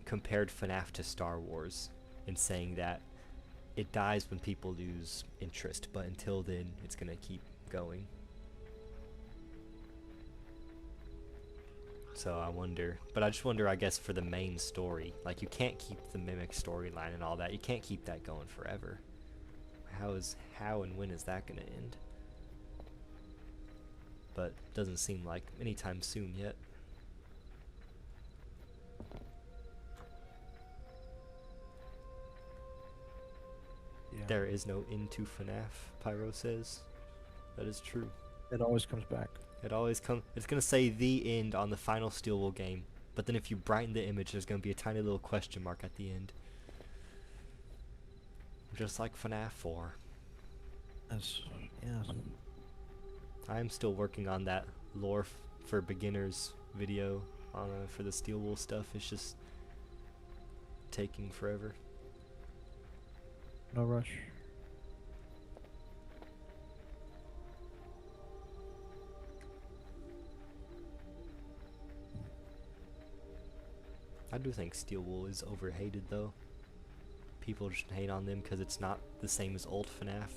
Speaker 1: compared FNAF to Star Wars in saying that it dies when people lose interest, but until then, it's gonna keep going. So I wonder, but I just wonder, I guess, for the main story, like you can't keep the Mimic storyline and all that, you can't keep that going forever. How and when is that gonna end? But doesn't seem like anytime soon yet.
Speaker 3: yeah,
Speaker 1: There is no end to FNAF, Pyro says. That is true.
Speaker 3: it always comes back.
Speaker 1: It always comes. It's gonna say the end on the final Steel Wool game, but then if you brighten the image, there's gonna be a tiny little question mark at the end. Just like FNAF 4.
Speaker 3: Yeah.
Speaker 1: I am still working on that lore for beginners video for the Steel Wool stuff. It's just taking forever.
Speaker 3: No rush.
Speaker 1: I do think Steel Wool is overhated though. People just hate on them because it's not the same as old FNAF.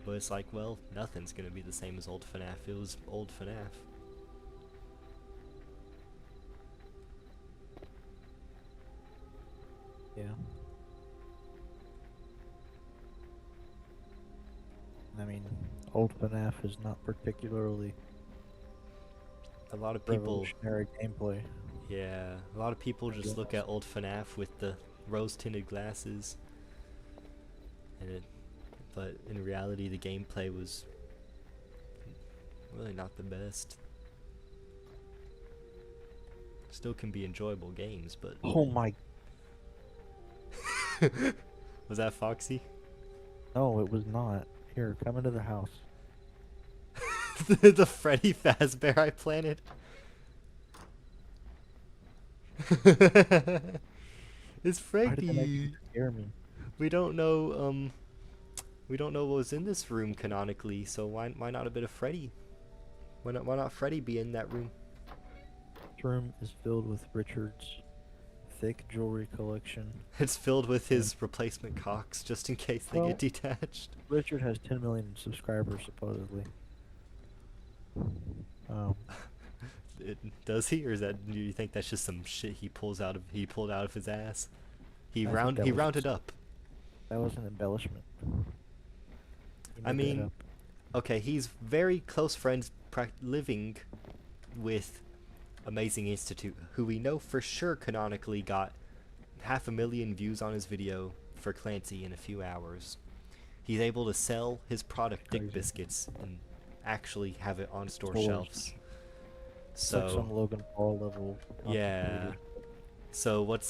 Speaker 1: But it's like, well, nothing's gonna be the same as old FNAF. It was old FNAF.
Speaker 3: Yeah. I mean, old FNAF is not particularly
Speaker 1: A lot of people,
Speaker 3: revolutionary gameplay.
Speaker 1: yeah, a lot of people just look at old FNAF with the rose-tinted glasses, but in reality, the gameplay was really not the best. Still can be enjoyable games, but
Speaker 3: Oh my!
Speaker 1: was that Foxy?
Speaker 3: No, it was not. Here, come into the house.
Speaker 1: The Freddy Fazbear I planted. It's
Speaker 3: Why did that
Speaker 1: Freddy.
Speaker 3: actually scare me?
Speaker 1: We don't know. We don't know what was in this room canonically. So why not a bit of Freddy? Why not Freddy be in that room?
Speaker 3: This room is filled with Richard's thick jewelry collection.
Speaker 1: It's filled with his replacement cocks, just in case they
Speaker 3: Well-
Speaker 1: get detached.
Speaker 3: Richard has 10 million subscribers supposedly.
Speaker 1: Does he, or is that? Do you think that's just some shit he pulled out of his ass? He
Speaker 7: I think that was
Speaker 1: rounded up.
Speaker 7: that was an embellishment. He
Speaker 1: I
Speaker 7: made that
Speaker 1: mean,
Speaker 7: up.
Speaker 1: okay, he's very close friends living with Amazing Institute, who we know for sure canonically got 500,000 views on his video for Clancy in a few hours. He's able to sell his product Dick
Speaker 7: Crazy.
Speaker 1: Biscuits and actually have it on store
Speaker 7: Stores.
Speaker 1: shelves.
Speaker 7: It's like some
Speaker 1: So
Speaker 7: Logan Paul level.
Speaker 1: yeah.
Speaker 7: content
Speaker 1: So what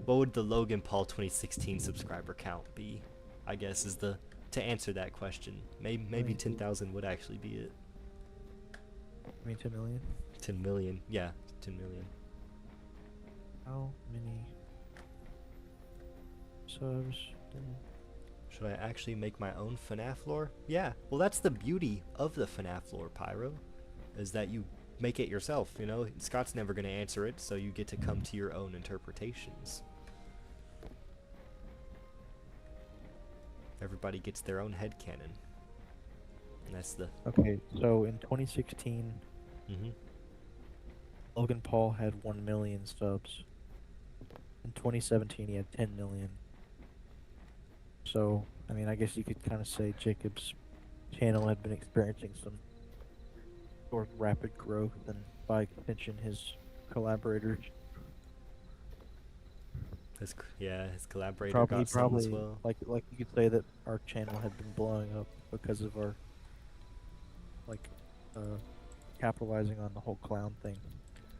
Speaker 1: would the Logan Paul 2016 subscriber count be? I guess is the to answer that question. Maybe 10,000 would actually be it.
Speaker 7: I mean, 10 million.
Speaker 1: 10 million. Yeah, 10 million.
Speaker 7: How many subs?
Speaker 1: Should I actually make my own FNAF lore? Yeah. Well, that's the beauty of the FNAF lore, Pyro, is that you make it yourself, you know? Scott's never going to answer it, so you get to come to your own interpretations. Everybody gets their own headcanon. And that's the...
Speaker 7: Okay, so in 2016,
Speaker 1: Mm-hmm.
Speaker 7: Logan Paul had 1 million subs. In 2017, he had 10 million. So, I mean, I guess you could kind of say Jacob's channel had been experiencing some sort of rapid growth, and by extension, his collaborators.
Speaker 1: His collaborator got some
Speaker 7: Probably,
Speaker 1: as well.
Speaker 7: like you could say that our channel had been blowing up because of our, like, capitalizing on the whole clown thing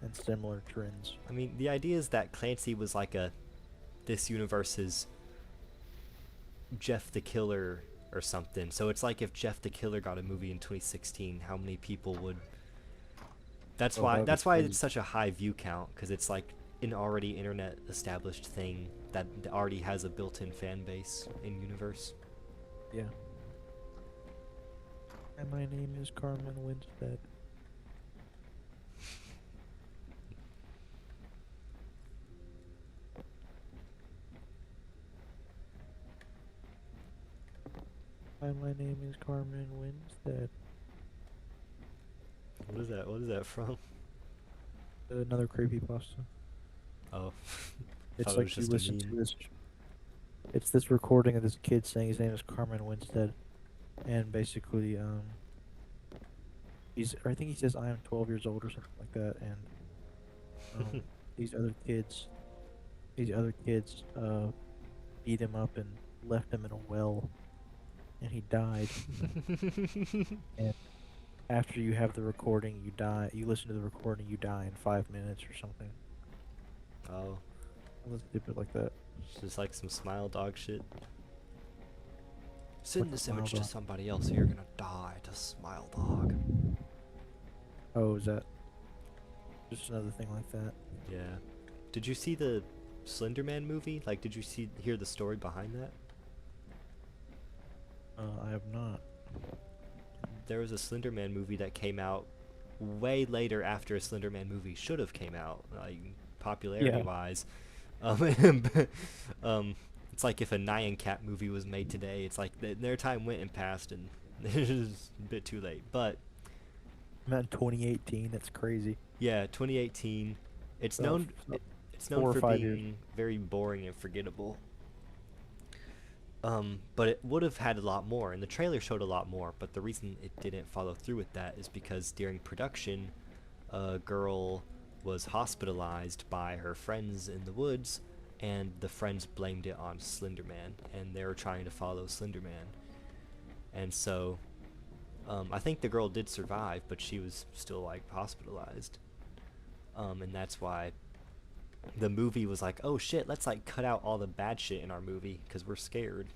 Speaker 7: and similar trends.
Speaker 1: I mean, the idea is that Clancy was like this universe's Jeff the Killer or something. So it's like if Jeff the Killer got a movie in 2016, how many people would... That's
Speaker 7: Oh,
Speaker 1: why
Speaker 7: that'd be
Speaker 1: that's why
Speaker 7: crazy.
Speaker 1: it's such a high view count, because it's like an already internet established thing that already has a built-in fan base in universe.
Speaker 7: Yeah. And my name is Carmen Winstead. Hi, my name is Carmen Winstead.
Speaker 1: What is that? What is that from?
Speaker 7: Another creepypasta.
Speaker 1: Oh,
Speaker 7: It's
Speaker 1: thought it
Speaker 7: like
Speaker 1: was
Speaker 7: you
Speaker 1: just a
Speaker 7: listen to
Speaker 1: meme.
Speaker 7: this. It's this recording of this kid saying his name is Carmen Winstead, and basically, I think he says I am 12 years old or something like that, and these other kids, beat him up and left him in a well, and he died. And after you have the recording, you die. You listen to the recording, you die in 5 minutes or something.
Speaker 1: Oh,
Speaker 7: Something stupid like that.
Speaker 1: it's just like some smile dog shit. Send
Speaker 7: What's
Speaker 1: this image
Speaker 7: Smile
Speaker 1: to
Speaker 7: Dog?
Speaker 1: somebody else or you're gonna die to Smile Dog.
Speaker 7: Oh, is that just another thing like that?
Speaker 1: Yeah. Did you see the Slender Man movie? Like, did you hear the story behind that?
Speaker 7: I have not.
Speaker 1: There was a Slender Man movie that came out way later after a Slender Man movie should have came out, like popularity wise. It's like if a Nyan Cat movie was made today. It's like their time went and passed, and it's a bit too late. But
Speaker 7: I'm at 2018. That's crazy.
Speaker 1: yeah, 2018. It's
Speaker 7: So,
Speaker 1: known.
Speaker 7: so
Speaker 1: It's
Speaker 7: 4
Speaker 1: known
Speaker 7: or
Speaker 1: for
Speaker 7: 5 years.
Speaker 1: being very boring and forgettable. But it would have had a lot more, and the trailer showed a lot more. But the reason it didn't follow through with that is because during production, a girl was hospitalized by her friends in the woods, and the friends blamed it on Slender Man, and they were trying to follow Slender Man. And so, I think the girl did survive, but she was still like hospitalized. And that's why the movie was like, oh shit, let's like cut out all the bad shit in our movie because we're scared.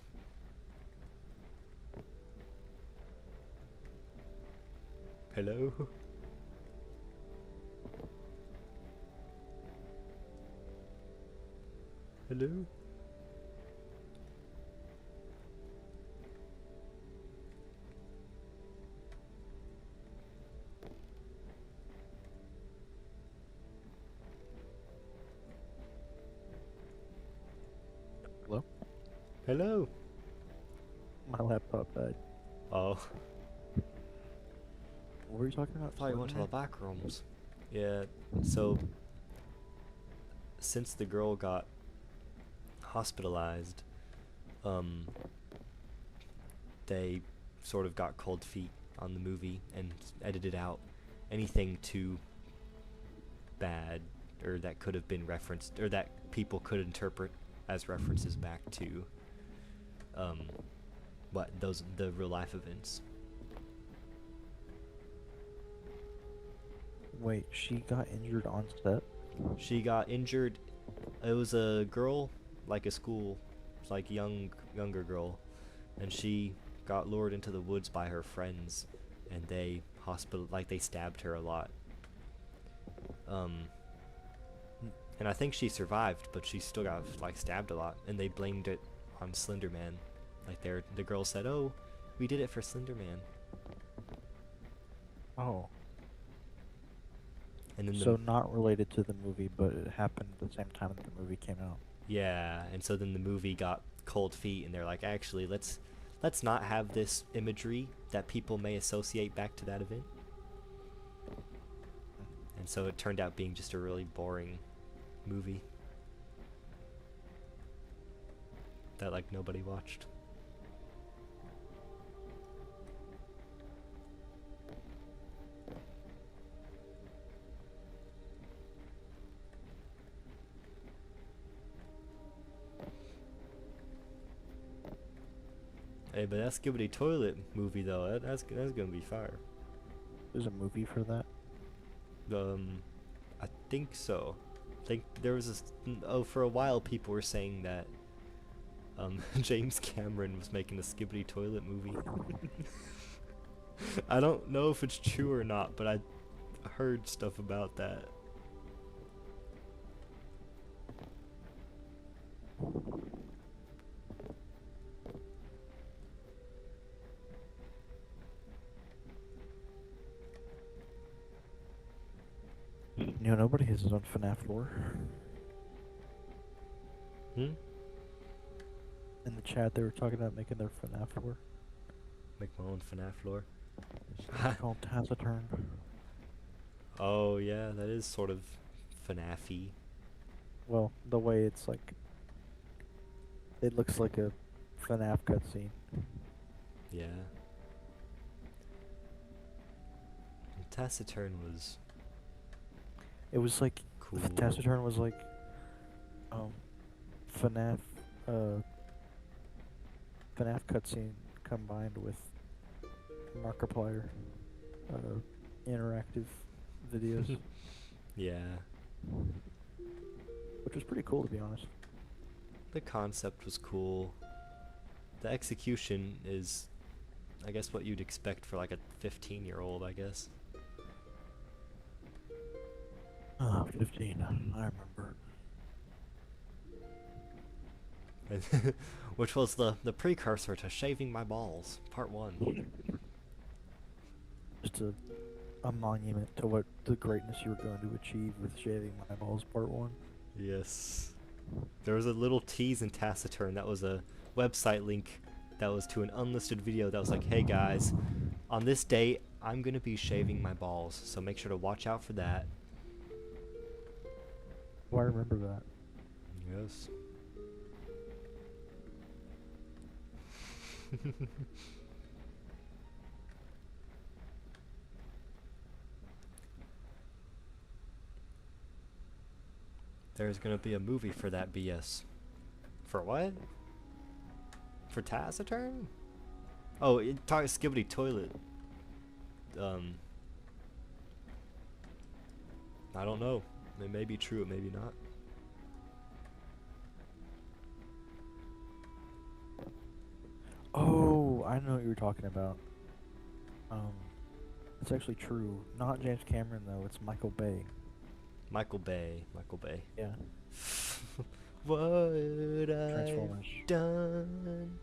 Speaker 1: Hello? Hello?
Speaker 7: Hello?
Speaker 1: Hello?
Speaker 7: My laptop died.
Speaker 1: Oh.
Speaker 7: What were you talking about?
Speaker 1: I thought you went to the
Speaker 7: Slenderman?
Speaker 1: back rooms. Yeah, so since the girl got hospitalized, um, they sort of got cold feet on the movie and edited out anything too bad or that could have been referenced or that people could interpret as references back to the real life events.
Speaker 7: Wait, she got injured on set?
Speaker 1: She got injured. It was a girl, like a school, like younger girl, and she got lured into the woods by her friends, and they they stabbed her a lot. And I think she survived, but she still got like stabbed a lot, and they blamed it on Slender Man. Like the girl said, "Oh, we did it for Slender Man."
Speaker 7: Oh.
Speaker 1: And then
Speaker 7: So not related to the movie, but it happened at the same time that the movie came out.
Speaker 1: yeah, and so then the movie got cold feet, and they're like, actually, let's not have this imagery that people may associate back to that event. And so it turned out being just a really boring movie that like nobody watched. Hey, but that Skibbity Toilet movie though, that's gonna be fire.
Speaker 7: There's a movie for that?
Speaker 1: I think so. I think there was this. Oh, for a while people were saying that James Cameron was making a Skibbity Toilet movie. I don't know if it's true or not, but I heard stuff about that.
Speaker 7: You know, nobody has his own FNAF lore.
Speaker 1: Hmm?
Speaker 7: In the chat, they were talking about making their FNAF lore.
Speaker 1: Make my own FNAF lore.
Speaker 7: It's called Taciturn.
Speaker 1: Oh yeah, that is sort of FNAF-y.
Speaker 7: Well, the way it's like... It looks like a FNAF cutscene.
Speaker 1: Yeah. Taciturn was
Speaker 7: It was like...
Speaker 1: cool.
Speaker 7: Taciturn was like... FNAF... FNAF cutscene combined with Markiplier interactive videos,
Speaker 1: Yeah.
Speaker 7: which was pretty cool to be honest.
Speaker 1: The concept was cool. The execution is, I guess, what you'd expect for like a 15-year-old, I guess.
Speaker 7: 15. I remember.
Speaker 1: Which was the precursor to Shaving My Balls, Part 1.
Speaker 7: Just a monument to what the greatness you were going to achieve with Shaving My Balls Part 1.
Speaker 1: Yes. There was a little tease in Taciturn that was a website link that was to an unlisted video that was like, hey guys, on this date, I'm gonna be shaving my balls, so make sure to watch out for that.
Speaker 7: Oh, I remember that.
Speaker 1: Yes. There's gonna be a movie for that BS. For what? For Taciturn? Oh, Skibbity Toilet. I don't know. It may be true, it may be not.
Speaker 7: Oh, I know what you were talking about. It's actually true. Not James Cameron though. It's Michael Bay.
Speaker 1: Michael Bay.
Speaker 7: Yeah.
Speaker 1: What
Speaker 7: Transformers.
Speaker 1: I've done.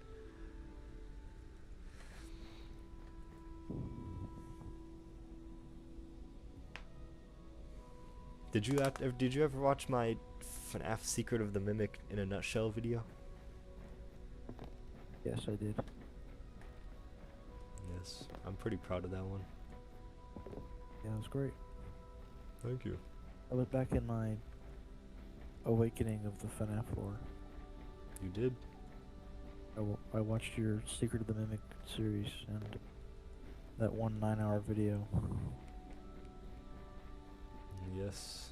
Speaker 1: Did you ever watch my FNAF Secret of the Mimic in a Nutshell video?
Speaker 7: Yes, I did.
Speaker 1: Yes, I'm pretty proud of that one.
Speaker 7: Yeah, it was great.
Speaker 1: Thank you.
Speaker 7: I was back in my awakening of the FNAF lore.
Speaker 1: You did.
Speaker 7: I watched your Secret of the Mimic series and that one 9-hour video.
Speaker 1: Yes.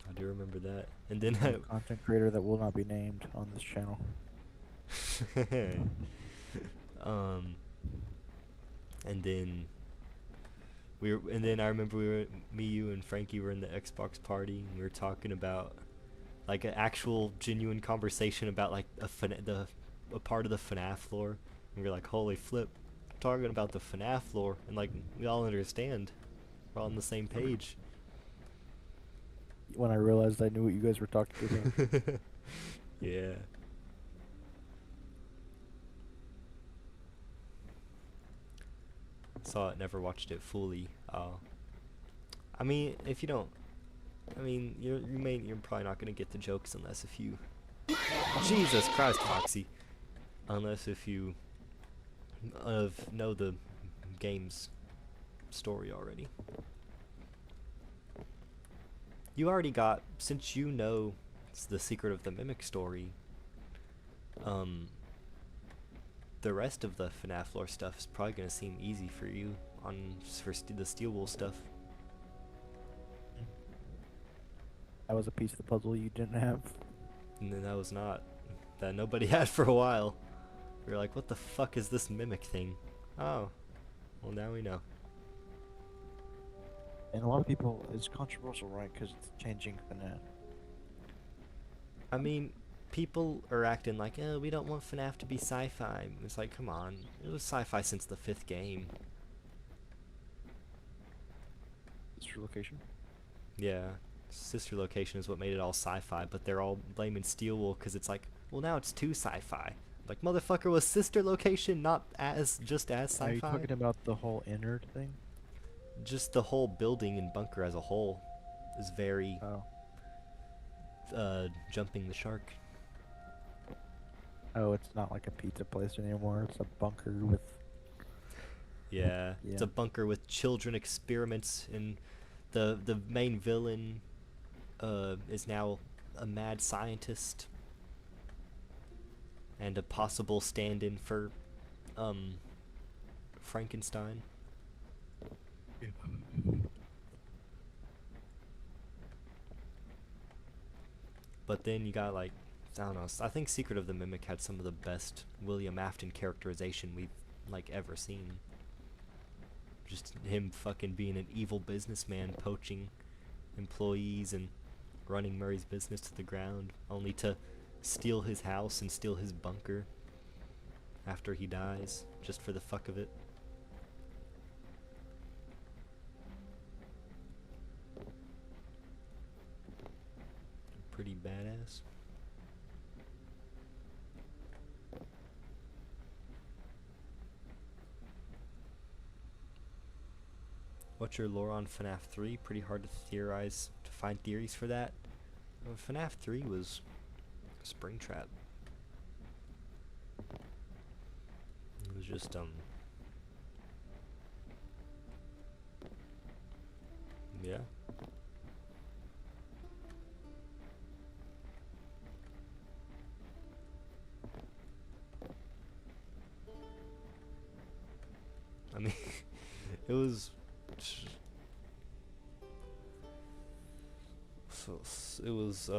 Speaker 1: I do remember that. And then
Speaker 7: A content creator that will not be named on this channel.
Speaker 1: um and then I remember me, you and Frankie were in the Xbox party and we were talking about like an actual genuine conversation about like a part of the FNAF lore. And we were like, holy flip, we're talking about the FNAF lore and like we all understand. We're all on the same page.
Speaker 7: When I realized I knew what you guys were talking about.
Speaker 1: Yeah. Saw it, never watched it fully. I mean, if you don't, I mean, you're probably not gonna get the jokes unless if you, Jesus Christ, Foxy, unless if you know the game's story already. You already got, since you know the Secret of the Mimic story, the rest of the FNAF lore stuff is probably gonna seem easy for you for the Steel Wool stuff.
Speaker 7: That was a piece of the puzzle you didn't have.
Speaker 1: And then that nobody had for a while. We were like, what the fuck is this mimic thing? Oh, well now we know.
Speaker 3: And a lot of people, it's controversial, right? Because it's changing FNAF.
Speaker 1: I mean, people are acting like, oh, we don't want FNAF to be sci-fi. It's like, come on, it was sci-fi since the 5th game.
Speaker 3: Sister location.
Speaker 1: Yeah, Sister Location is what made it all sci-fi, but they're all blaming Steel Wool because it's like, well now it's too sci-fi. Like, motherfucker, was Sister Location not just as sci-fi?
Speaker 3: Are you talking about the whole Innard thing?
Speaker 1: Just the whole building and bunker as a whole is very jumping the shark.
Speaker 7: Oh, it's not like a pizza place anymore. It's a bunker with...
Speaker 1: Yeah, it's
Speaker 7: Yeah.
Speaker 1: a bunker with children experiments, and the main villain is now a mad scientist and a possible stand-in for Frankenstein. But then you got like, I don't know, I think Secret of the Mimic had some of the best William Afton characterization we've like ever seen. Just him fucking being an evil businessman, poaching employees and running Murray's business to the ground, only to steal his house and steal his bunker after he dies, just for the fuck of it. Pretty badass. What's your lore on FNAF 3? Pretty hard to theorize, to find theories for that. FNAF 3 was Springtrap. It was just, yeah. I mean, it was... So, it was,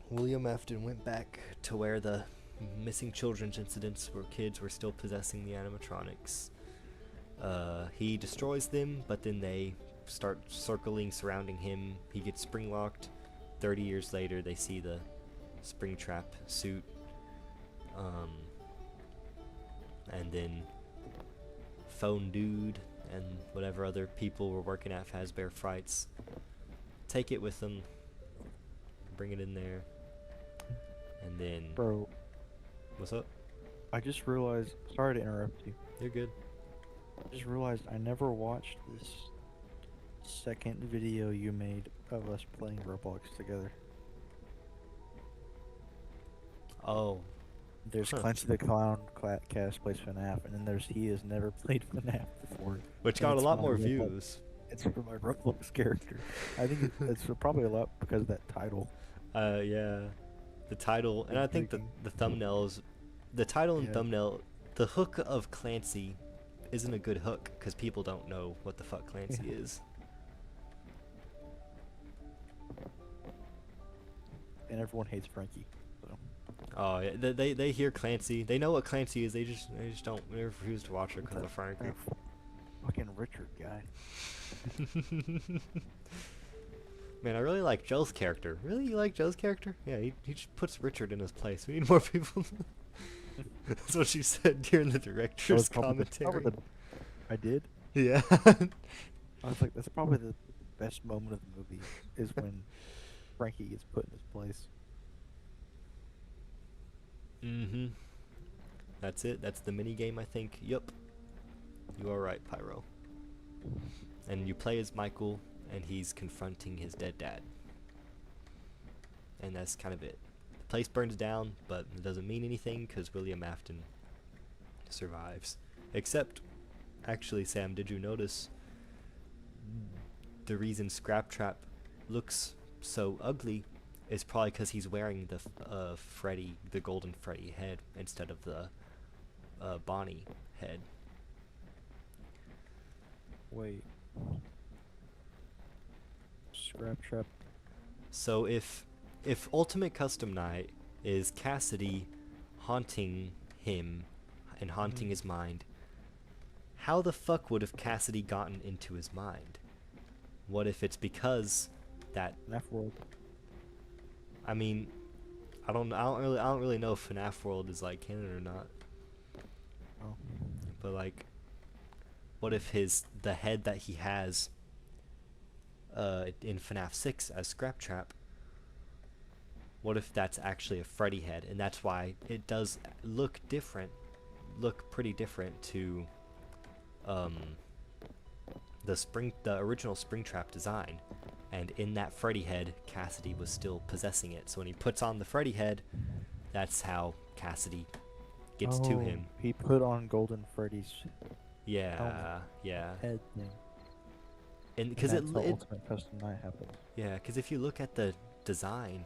Speaker 1: William Afton went back to where the missing children's incidents where kids were still possessing the animatronics. He destroys them, but then they start circling, surrounding him. He gets spring-locked. 30 years later, they see the Springtrap suit. And then Phone Dude and whatever other people were working at Fazbear Frights take it with them, bring it in there, and then...
Speaker 7: Bro,
Speaker 1: What's up?
Speaker 3: I just realized, sorry to interrupt you.
Speaker 1: You're good.
Speaker 3: I just realized I never watched this second video you made of us playing Roblox together.
Speaker 1: Oh,
Speaker 3: There's
Speaker 1: Huh.
Speaker 3: Clancy the Clown cast plays FNAF, and then there's he has never played FNAF before.
Speaker 1: Which
Speaker 3: And
Speaker 1: got a
Speaker 3: it's
Speaker 1: lot
Speaker 3: my
Speaker 1: more
Speaker 3: Roblox.
Speaker 1: views.
Speaker 3: It's for my Roblox character. I think it's probably a lot because of that title.
Speaker 1: Yeah. The title, and I think
Speaker 3: Intriguing.
Speaker 1: the thumbnails, the title and
Speaker 3: Yeah.
Speaker 1: thumbnail, the hook of Clancy isn't a good hook because people don't know what the fuck Clancy
Speaker 3: Yeah.
Speaker 1: is.
Speaker 3: And everyone hates Frankie. So.
Speaker 1: Oh yeah, they hear Clancy, they know what Clancy is. They just don't, they refuse to watch it because of Frankie.
Speaker 3: That fucking Richard guy.
Speaker 1: Man, I really like Joe's character. Really, you like Joe's character? Yeah, he just puts Richard in his place. We need more people. That's what she said during the
Speaker 3: That
Speaker 1: director's
Speaker 3: was probably
Speaker 1: commentary.
Speaker 3: I did.
Speaker 1: Yeah.
Speaker 3: I was like, that's probably the best moment of the movie is when Frankie gets put in his place.
Speaker 1: Mm-hmm. That's it. That's the mini game, I think. Yup. You are right, Pyro. And you play as Michael, and he's confronting his dead dad. And that's kind of it. The place burns down, but it doesn't mean anything because William Afton survives. Except, actually, Sam, did you notice the reason Scraptrap looks so ugly is probably because he's wearing the Freddy, the golden Freddy head instead of the Bonnie head.
Speaker 3: Wait. Scraptrap.
Speaker 1: So if Ultimate Custom Night is Cassidy haunting him and haunting his mind, how the fuck would have Cassidy gotten into his mind? What if it's because that?
Speaker 3: FNAF World.
Speaker 1: I mean, I don't really know if FNAF World is like canon or not.
Speaker 3: Oh.
Speaker 1: But like, what if the head that he has in FNAF 6 as Scraptrap, what if that's actually a Freddy head, and that's why it does look pretty different to the original Springtrap design. And in that Freddy head, Cassidy was still possessing it. So when he puts on the Freddy head, that's how Cassidy gets to him.
Speaker 3: He put on Golden Freddy's
Speaker 1: Yeah, yeah.
Speaker 3: head thing.
Speaker 1: And because
Speaker 3: that's how Ultimate Custom Night happens.
Speaker 1: yeah, because if you look at the design,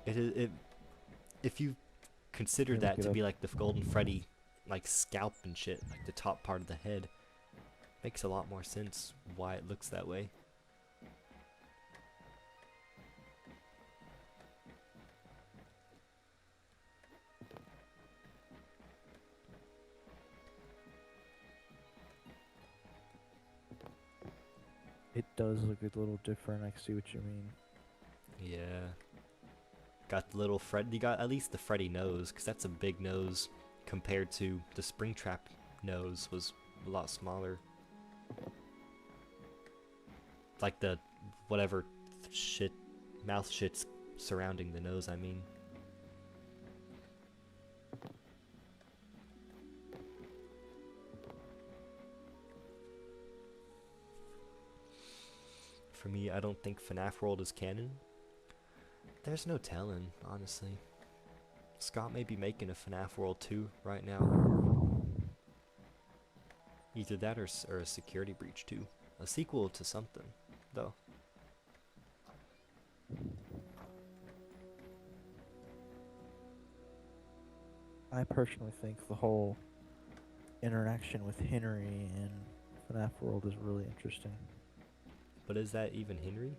Speaker 1: if you consider
Speaker 3: Yeah,
Speaker 1: that
Speaker 3: look it
Speaker 1: to be
Speaker 3: up.
Speaker 1: like the Golden Freddy, like scalp and shit, like the top part of the head, makes a lot more sense why it looks that way.
Speaker 3: It does look a little different. I see what you mean.
Speaker 1: Yeah. Got the little Fred. You got at least the Freddy nose, because that's a big nose compared to the Springtrap nose was a lot smaller. Like the whatever shit, mouth shits surrounding the nose, I mean. For me, I don't think FNAF World is canon. There's no telling, honestly. Scott may be making a FNAF World 2 right now. Either that or a Security Breach 2. A sequel to something, though.
Speaker 3: I personally think the whole interaction with Henry in FNAF World is really interesting.
Speaker 1: But is that even Henry?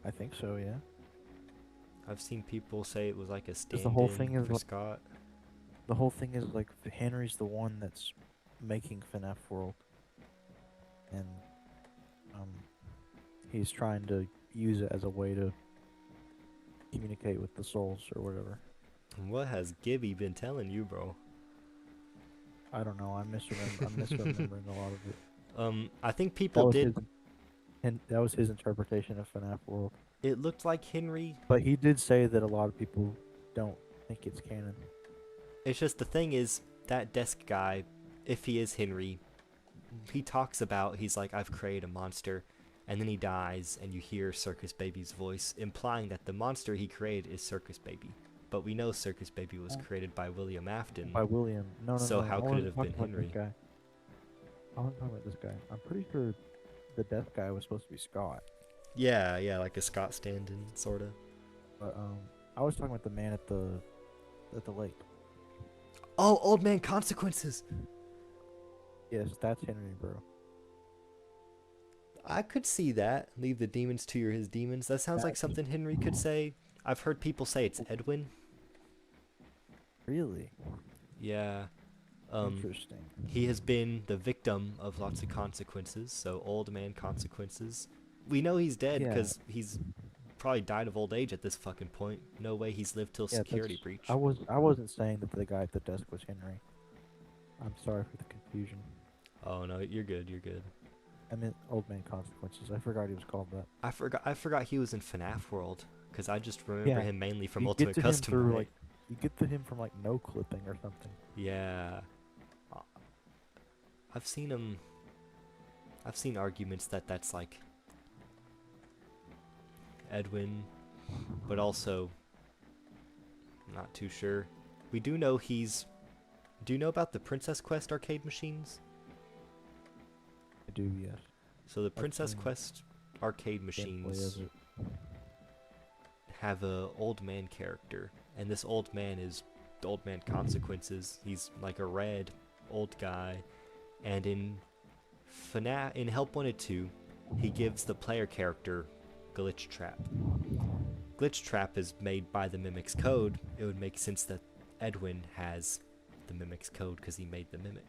Speaker 3: I think so, yeah.
Speaker 1: I've seen people say it was like a stand-in
Speaker 3: the whole thing is
Speaker 1: for
Speaker 3: what-
Speaker 1: Scott.
Speaker 3: The whole thing is like Henry's the one that's making FNAF World, and he's trying to use it as a way to communicate with the souls or whatever.
Speaker 1: What has Gibby been telling you, bro?
Speaker 3: I don't know. I'm misremembering a lot of it.
Speaker 1: I think
Speaker 3: That
Speaker 1: people
Speaker 3: was
Speaker 1: did.
Speaker 3: his, and that was his interpretation of FNAF World.
Speaker 1: It looked like Henry.
Speaker 3: But he did say that a lot of people don't think it's canon.
Speaker 1: It's just the thing is that desk guy, if he is Henry, he talks about, he's like, I've created a monster, and then he dies, and you hear Circus Baby's voice, implying that the monster he created is Circus Baby. but we know Circus Baby was created by William Afton.
Speaker 7: By William. No, no,
Speaker 1: So
Speaker 7: no.
Speaker 1: how
Speaker 7: I
Speaker 1: could it
Speaker 7: wasn't
Speaker 1: have been
Speaker 7: talking about this
Speaker 1: Henry?
Speaker 7: guy. I wasn't talking about this guy. I'm pretty sure the deaf guy was supposed to be Scott.
Speaker 1: Yeah, yeah, like a Scott stand-in, sorta.
Speaker 7: But I was talking about the man at the lake.
Speaker 1: Oh, Old Man Consequences!
Speaker 7: Yes, that's Henry, bro.
Speaker 1: I could see that. Leave the demons to his demons. That sounds like something Henry could say. I've heard people say it's Edwin.
Speaker 7: Really?
Speaker 1: Yeah.
Speaker 7: Interesting.
Speaker 1: He has been the victim of lots of consequences, so Old Man Consequences. We know he's dead
Speaker 7: Yeah.
Speaker 1: because he's probably died of old age at this fucking point. No way he's lived till
Speaker 7: Yeah,
Speaker 1: security
Speaker 7: that's-
Speaker 1: breach.
Speaker 7: I wasn't saying that the guy at the desk was Henry. I'm sorry for the confusion.
Speaker 1: Oh no, you're good, you're good.
Speaker 7: I meant Old Man Consequences. I forgot he was called that.
Speaker 1: I forgot he was in FNAF World, because I just remember
Speaker 7: Yeah,
Speaker 1: him mainly from
Speaker 7: you
Speaker 1: Ultimate
Speaker 7: get to him
Speaker 1: Custom.
Speaker 7: through,
Speaker 1: Night.
Speaker 7: like, you get to him from like no clipping or something.
Speaker 1: Yeah. I've seen him. I've seen arguments that that's like Edwin, but also not too sure. We do know he's. Do you know about the Princess Quest arcade machines?
Speaker 7: I do, yes.
Speaker 1: So the Princess
Speaker 7: seen
Speaker 1: Quest arcade
Speaker 7: Gameplay
Speaker 1: machines
Speaker 7: of it.
Speaker 1: have a old man character, and this old man is the Old Man Consequences. He's like a red old guy, and in Help Wanted 2, he gives the player character Glitch Trap. Glitch Trap is made by the Mimic's code. It would make sense that Edwin has the Mimic's code because he made the Mimic.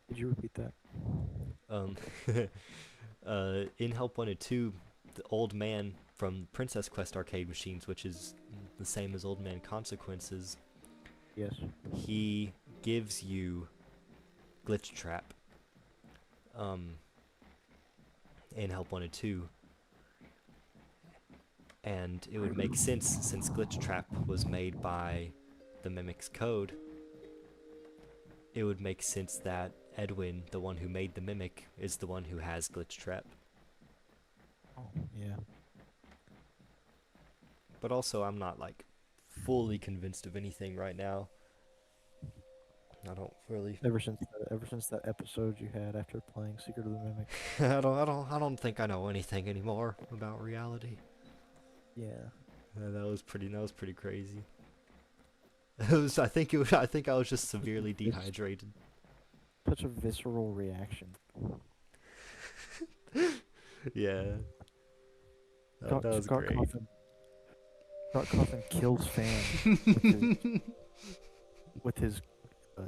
Speaker 7: Could you repeat that?
Speaker 1: In Help Wanted 2, the old man from Princess Quest arcade machines, which is the same as Old Man Consequences,
Speaker 7: Yes.
Speaker 1: he gives you Glitch Trap. In Help Wanted 2. And it would make sense since Glitch Trap was made by the Mimic's code. It would make sense that Edwin, the one who made the Mimic, is the one who has Glitch Trap.
Speaker 7: Oh, yeah.
Speaker 1: But also, I'm not like fully convinced of anything right now. I don't really.
Speaker 7: Ever since that episode you had after playing Secret of the Mimic.
Speaker 1: I don't think I know anything anymore about reality.
Speaker 7: Yeah.
Speaker 1: That was pretty crazy. I think I was just severely dehydrated.
Speaker 7: Such a visceral reaction.
Speaker 1: Yeah. That
Speaker 7: Scott,
Speaker 1: was
Speaker 7: Scott
Speaker 1: great.
Speaker 7: Scott Cawthon kills fans with his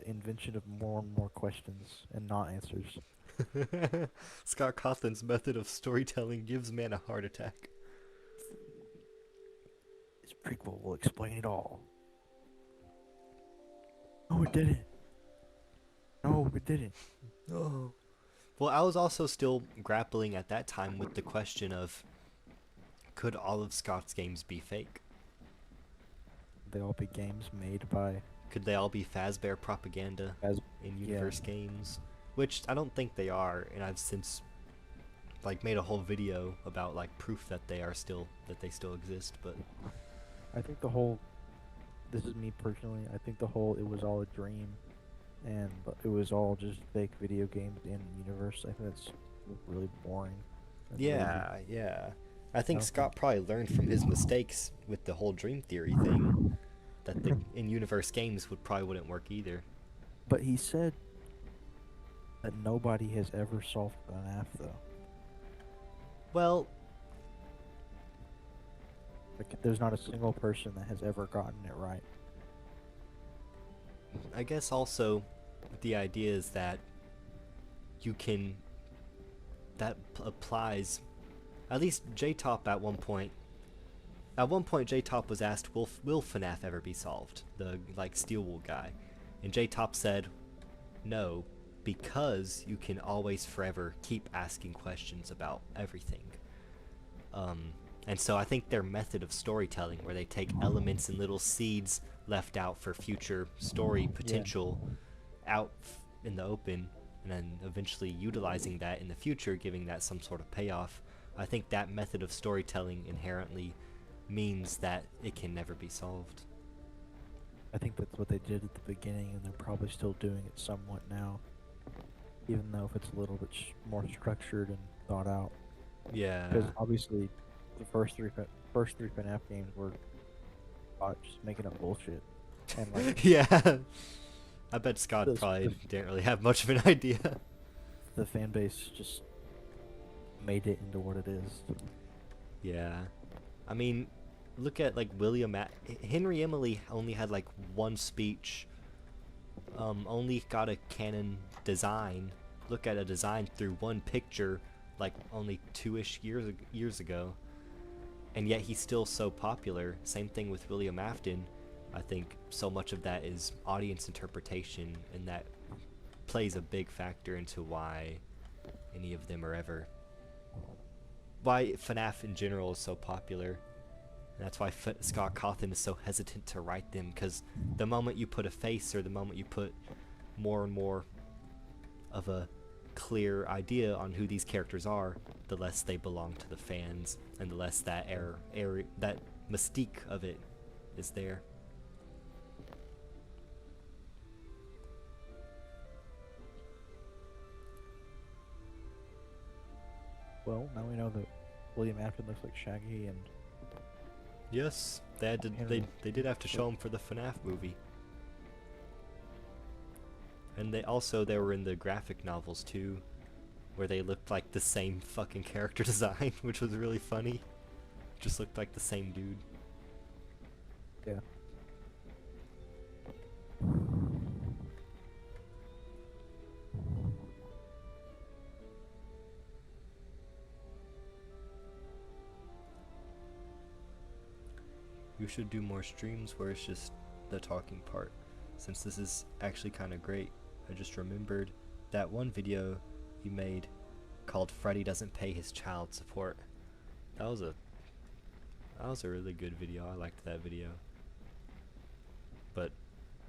Speaker 7: invention of more and more questions and not answers.
Speaker 1: Scott Cawthon's method of storytelling gives man a heart attack.
Speaker 7: This prequel will explain it all. No, it didn't. No, it didn't.
Speaker 1: Oh. Well, I was also still grappling at that time with the question of, could all of Scott's games be fake?
Speaker 7: They all be games made by.
Speaker 1: Could they all be Fazbear propaganda in universe games? Which I don't think they are, and I've since like made a whole video about like proof that they still exist, but
Speaker 7: I think the whole. This is me personally. I think the whole it was all a dream, and it was all just fake video games in universe. I think that's really boring. and lazy.
Speaker 1: yeah. I think
Speaker 7: Okay.
Speaker 1: Scott probably learned from his mistakes with the whole dream theory thing that the in-universe games wouldn't work either.
Speaker 7: But he said that nobody has ever solved FNAF though.
Speaker 1: Well,
Speaker 7: Like, there's not a single person that has ever gotten it right.
Speaker 1: I guess also the idea is that applies. At least J-Top at one point J-Top was asked, will FNAF ever be solved? The like Steel Wool guy. And J-Top said, no, because you can always forever keep asking questions about everything. And so I think their method of storytelling, where they take elements and little seeds left out for future story potential out in the open, and then eventually utilizing that in the future, giving that some sort of payoff, I think that method of storytelling inherently means that it can never be solved.
Speaker 7: I think that's what they did at the beginning, and they're probably still doing it somewhat now, even though if it's a little bit more structured and thought out.
Speaker 1: Yeah.
Speaker 7: Because obviously, the first three FNAF games were just making up bullshit, and like
Speaker 1: Yeah. I bet Scott
Speaker 7: This-
Speaker 1: probably
Speaker 7: this-
Speaker 1: didn't really have much of an idea.
Speaker 7: the fan base just made it into what it is.
Speaker 1: Yeah. I mean, look at like Henry Emily only had like one speech. Only got a canon design. Look at a design through one picture, like only 2-ish years ago. And yet he's still so popular. Same thing with William Afton. I think so much of that is audience interpretation, and that plays a big factor into why any of them are ever... why FNAF in general is so popular. And that's why Scott Cawthon is so hesitant to write them, because the moment you put a face, or the moment you put more and more of a clear idea on who these characters are, the less they belong to the fans, and the less that that mystique of it is there.
Speaker 7: Well, now we know that William Afton looks like Shaggy, and
Speaker 1: Yes, they had to. They did have to show him for the FNAF movie. And they were in the graphic novels too, where they looked like the same fucking character design, which was really funny. Just looked like the same dude.
Speaker 7: yeah.
Speaker 1: You should do more streams where it's just the talking part, since this is actually kind of great. I just remembered that one video you made called Freddy Doesn't Pay His Child Support. That was a really good video. I liked that video. But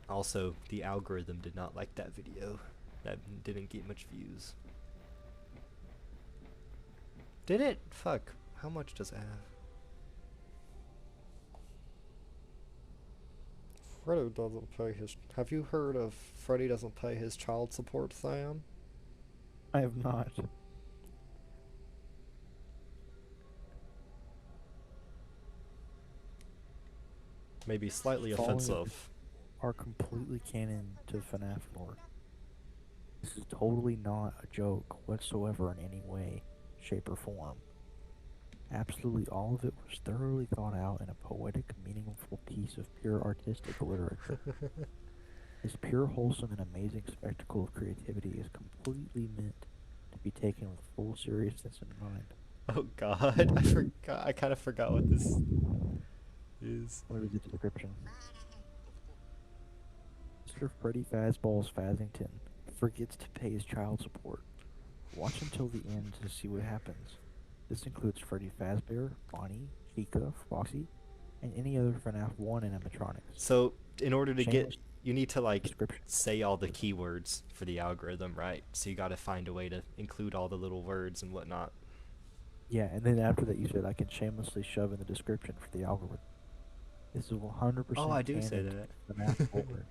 Speaker 1: also the algorithm did not like that video. That didn't get much views. Did it? Fuck. How much does it have? Freddy doesn't pay his... Have you heard of Freddy doesn't pay his child support, Sam?
Speaker 7: I have not.
Speaker 1: Maybe slightly
Speaker 7: Following
Speaker 1: offensive.
Speaker 7: Are completely canon to FNAF lore. This is totally not a joke whatsoever in any way, shape, or form. Absolutely all of it was thoroughly thought out in a poetic, meaningful piece of pure artistic literature. This pure, wholesome, and amazing spectacle of creativity is completely meant to be taken with full seriousness in mind.
Speaker 1: Oh god, I forgot. I kind of forgot what this is.
Speaker 7: Let me read the description. Mr. Freddy Fazballs Fazington forgets to pay his child support. Watch until the end to see what happens. This includes Freddy Fazbear, Bonnie, Chica, Foxy, and any other FNAF 1 animatronics.
Speaker 1: So, in order to
Speaker 7: Shameless
Speaker 1: get... You need to, like,
Speaker 7: description.
Speaker 1: say all the keywords for the algorithm, right? So you gotta find a way to include all the little words and whatnot.
Speaker 7: Yeah, and then after that you said I can shamelessly shove in the description for the algorithm. This is 100%
Speaker 1: Oh, I do say
Speaker 7: canon
Speaker 1: that.
Speaker 7: to FNAF lore,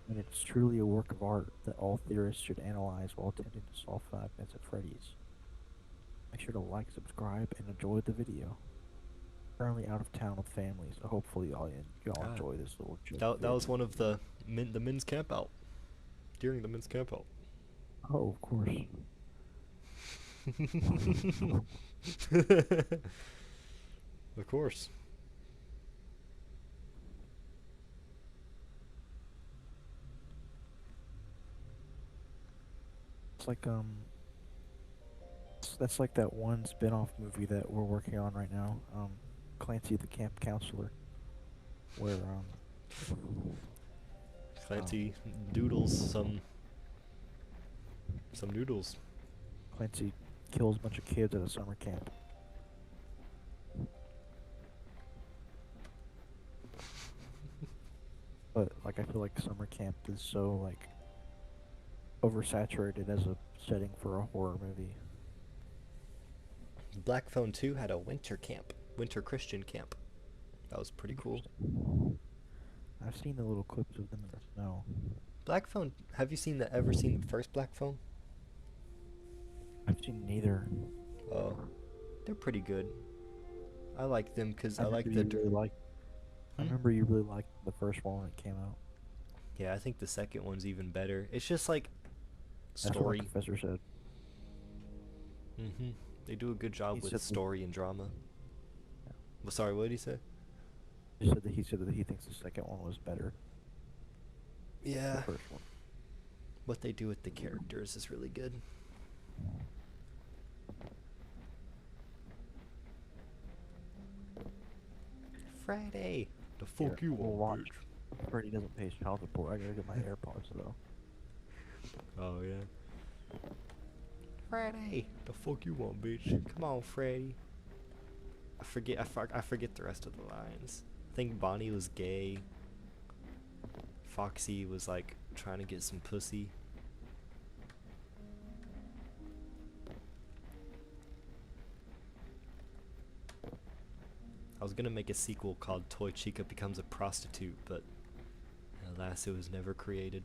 Speaker 7: and it's truly a work of art that all theorists should analyze while attempting to solve Five Nights at Freddy's. Make sure to like, subscribe, and enjoy the video. Currently out of town with family, so hopefully y'all
Speaker 1: Ah.
Speaker 7: enjoy this little joke.
Speaker 1: That was one of the men's camp out. During the men's camp out.
Speaker 7: Oh, of course.
Speaker 1: Of course.
Speaker 7: It's like that's like that one spin-off movie that we're working on right now, Clancy the Camp Counselor, where
Speaker 1: Clancy doodles some noodles.
Speaker 7: Clancy kills a bunch of kids at a summer camp. But like I feel like summer camp is so like oversaturated as a setting for a horror movie.
Speaker 1: Black Phone 2 had a winter Christian camp. That was pretty cool.
Speaker 7: I've seen the little clips of them in the snow.
Speaker 1: Black Phone, have you ever seen the first Black Phone?
Speaker 7: I've seen neither.
Speaker 1: Oh, they're pretty good. I like them because I like
Speaker 7: remember
Speaker 1: the.
Speaker 7: you really liked. I
Speaker 1: Hmm?
Speaker 7: remember you really liked the first one when it came out.
Speaker 1: Yeah, I think the second one's even better. It's just like
Speaker 7: That's what
Speaker 1: story.
Speaker 7: my professor said.
Speaker 1: Mm-hmm. They do a good job
Speaker 7: He
Speaker 1: with
Speaker 7: said the-
Speaker 1: story and drama. Well, sorry, what did he say?
Speaker 7: He said that he thinks the second one was better than
Speaker 1: Yeah.
Speaker 7: the first one.
Speaker 1: What they do with the characters is really good. Friday. The fuck
Speaker 7: Here,
Speaker 1: you
Speaker 7: we'll
Speaker 1: want,
Speaker 7: watch.
Speaker 1: bitch?
Speaker 7: Freddy doesn't pay his child support. I gotta get my AirPods though.
Speaker 1: Oh yeah. Friday. The fuck you want, bitch? Come on, Freddy. I forget the rest of the lines. I think Bonnie was gay. Foxy was like trying to get some pussy. I was gonna make a sequel called Toy Chica Becomes a Prostitute, but alas, it was never created.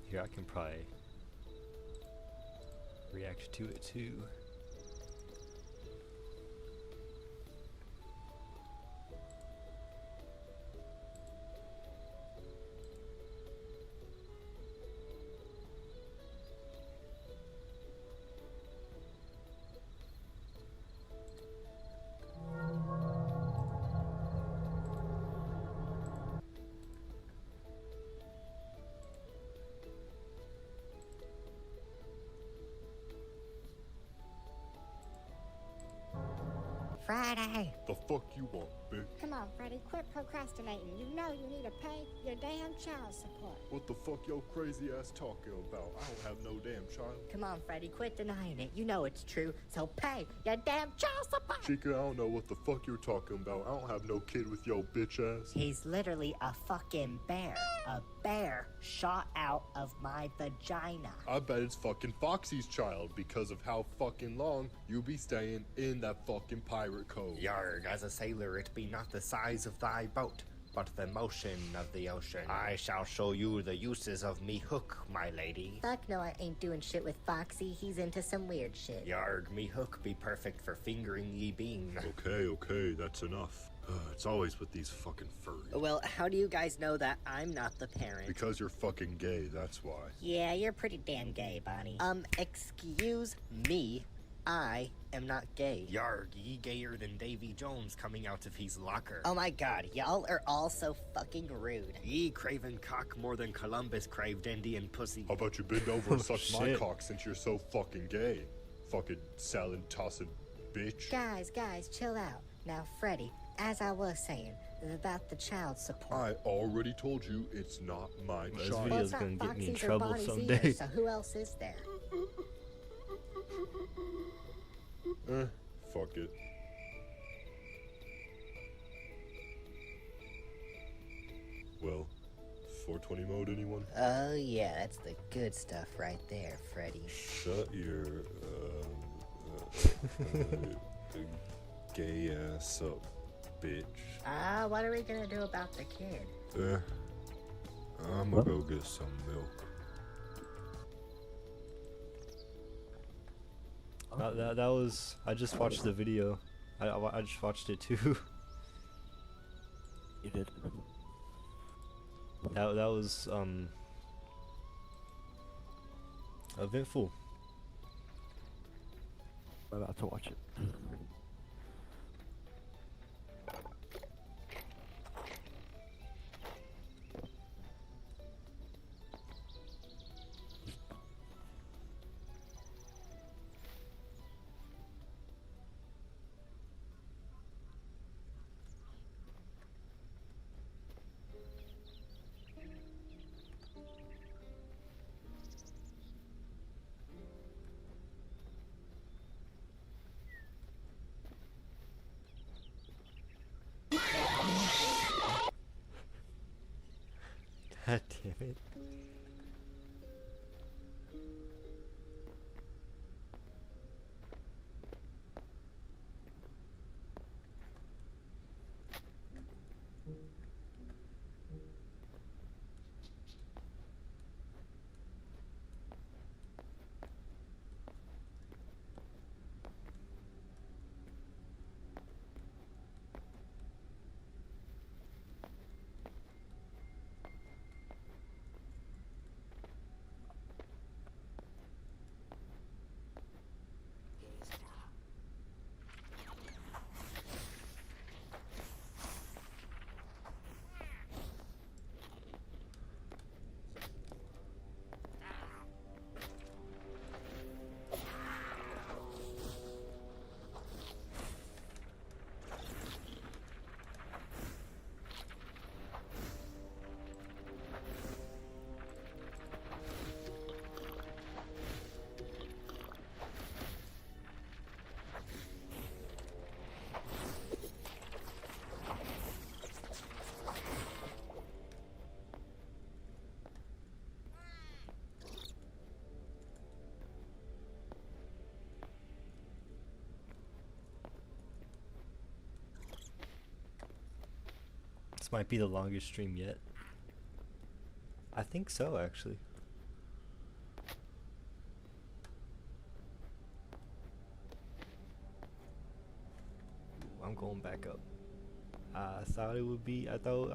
Speaker 1: Here, I can probably react to it too.
Speaker 8: Friday!
Speaker 9: The fuck you want, bitch?
Speaker 8: Come on, Freddy, quit procrastinating. You know you need to pay your damn child support.
Speaker 9: What the fuck your crazy ass talking about? I don't have no damn child.
Speaker 8: Come on, Freddy, quit denying it. You know it's true, so pay your damn child support!
Speaker 9: Chica, I don't know what the fuck you're talking about. I don't have no kid with your bitch ass.
Speaker 8: He's literally a fucking bear. A bear shot out of my vagina.
Speaker 9: I bet it's fucking Foxy's child because of how fucking long you be staying in that fucking pirate cove.
Speaker 5: Yarg, as a sailor, it be not the size of thy boat, but the motion of the ocean. I shall show you the uses of me hook, my lady.
Speaker 8: Fuck no, I ain't doing shit with Foxy. He's into some weird shit.
Speaker 5: Yarg, me hook be perfect for fingering ye bean.
Speaker 9: Okay, that's enough. It's always with these fucking furries.
Speaker 8: Well, how do you guys know that I'm not the parent?
Speaker 9: Because you're fucking gay, that's why.
Speaker 8: Yeah, you're pretty damn gay, Bonnie. Excuse me. I am not gay.
Speaker 5: Yarg, ye gayer than Davy Jones coming out of his locker.
Speaker 8: Oh my god, y'all are all so fucking rude.
Speaker 5: Ye craven cock more than Columbus craved Indian pussy.
Speaker 9: How about you bend over and suck my
Speaker 1: shit.
Speaker 9: cock since you're so fucking gay? Fucking salad tossing bitch.
Speaker 8: Guys, chill out. Now, Freddy, as I was saying, about the child support.
Speaker 9: I already told you it's not my
Speaker 1: This
Speaker 9: child.
Speaker 1: video's
Speaker 8: it's not
Speaker 1: gonna get me in
Speaker 8: Foxy's or
Speaker 1: trouble
Speaker 8: Bonnie's
Speaker 1: someday.
Speaker 8: either, so who else is there?
Speaker 9: Fuck it. Well, 420 mode, anyone?
Speaker 8: Oh yeah, that's the good stuff right there, Freddy.
Speaker 9: Shut your, gay ass up, bitch.
Speaker 8: What are we gonna do about the kid?
Speaker 9: I'm gonna go get some milk.
Speaker 1: That was. I just watched the video. I just watched it too.
Speaker 7: You did.
Speaker 1: That was Eventful.
Speaker 7: I'm about to watch it.
Speaker 1: God damn it. This might be the longest stream yet. I think so, actually. Ooh, I'm going back up. I thought it would be. I thought.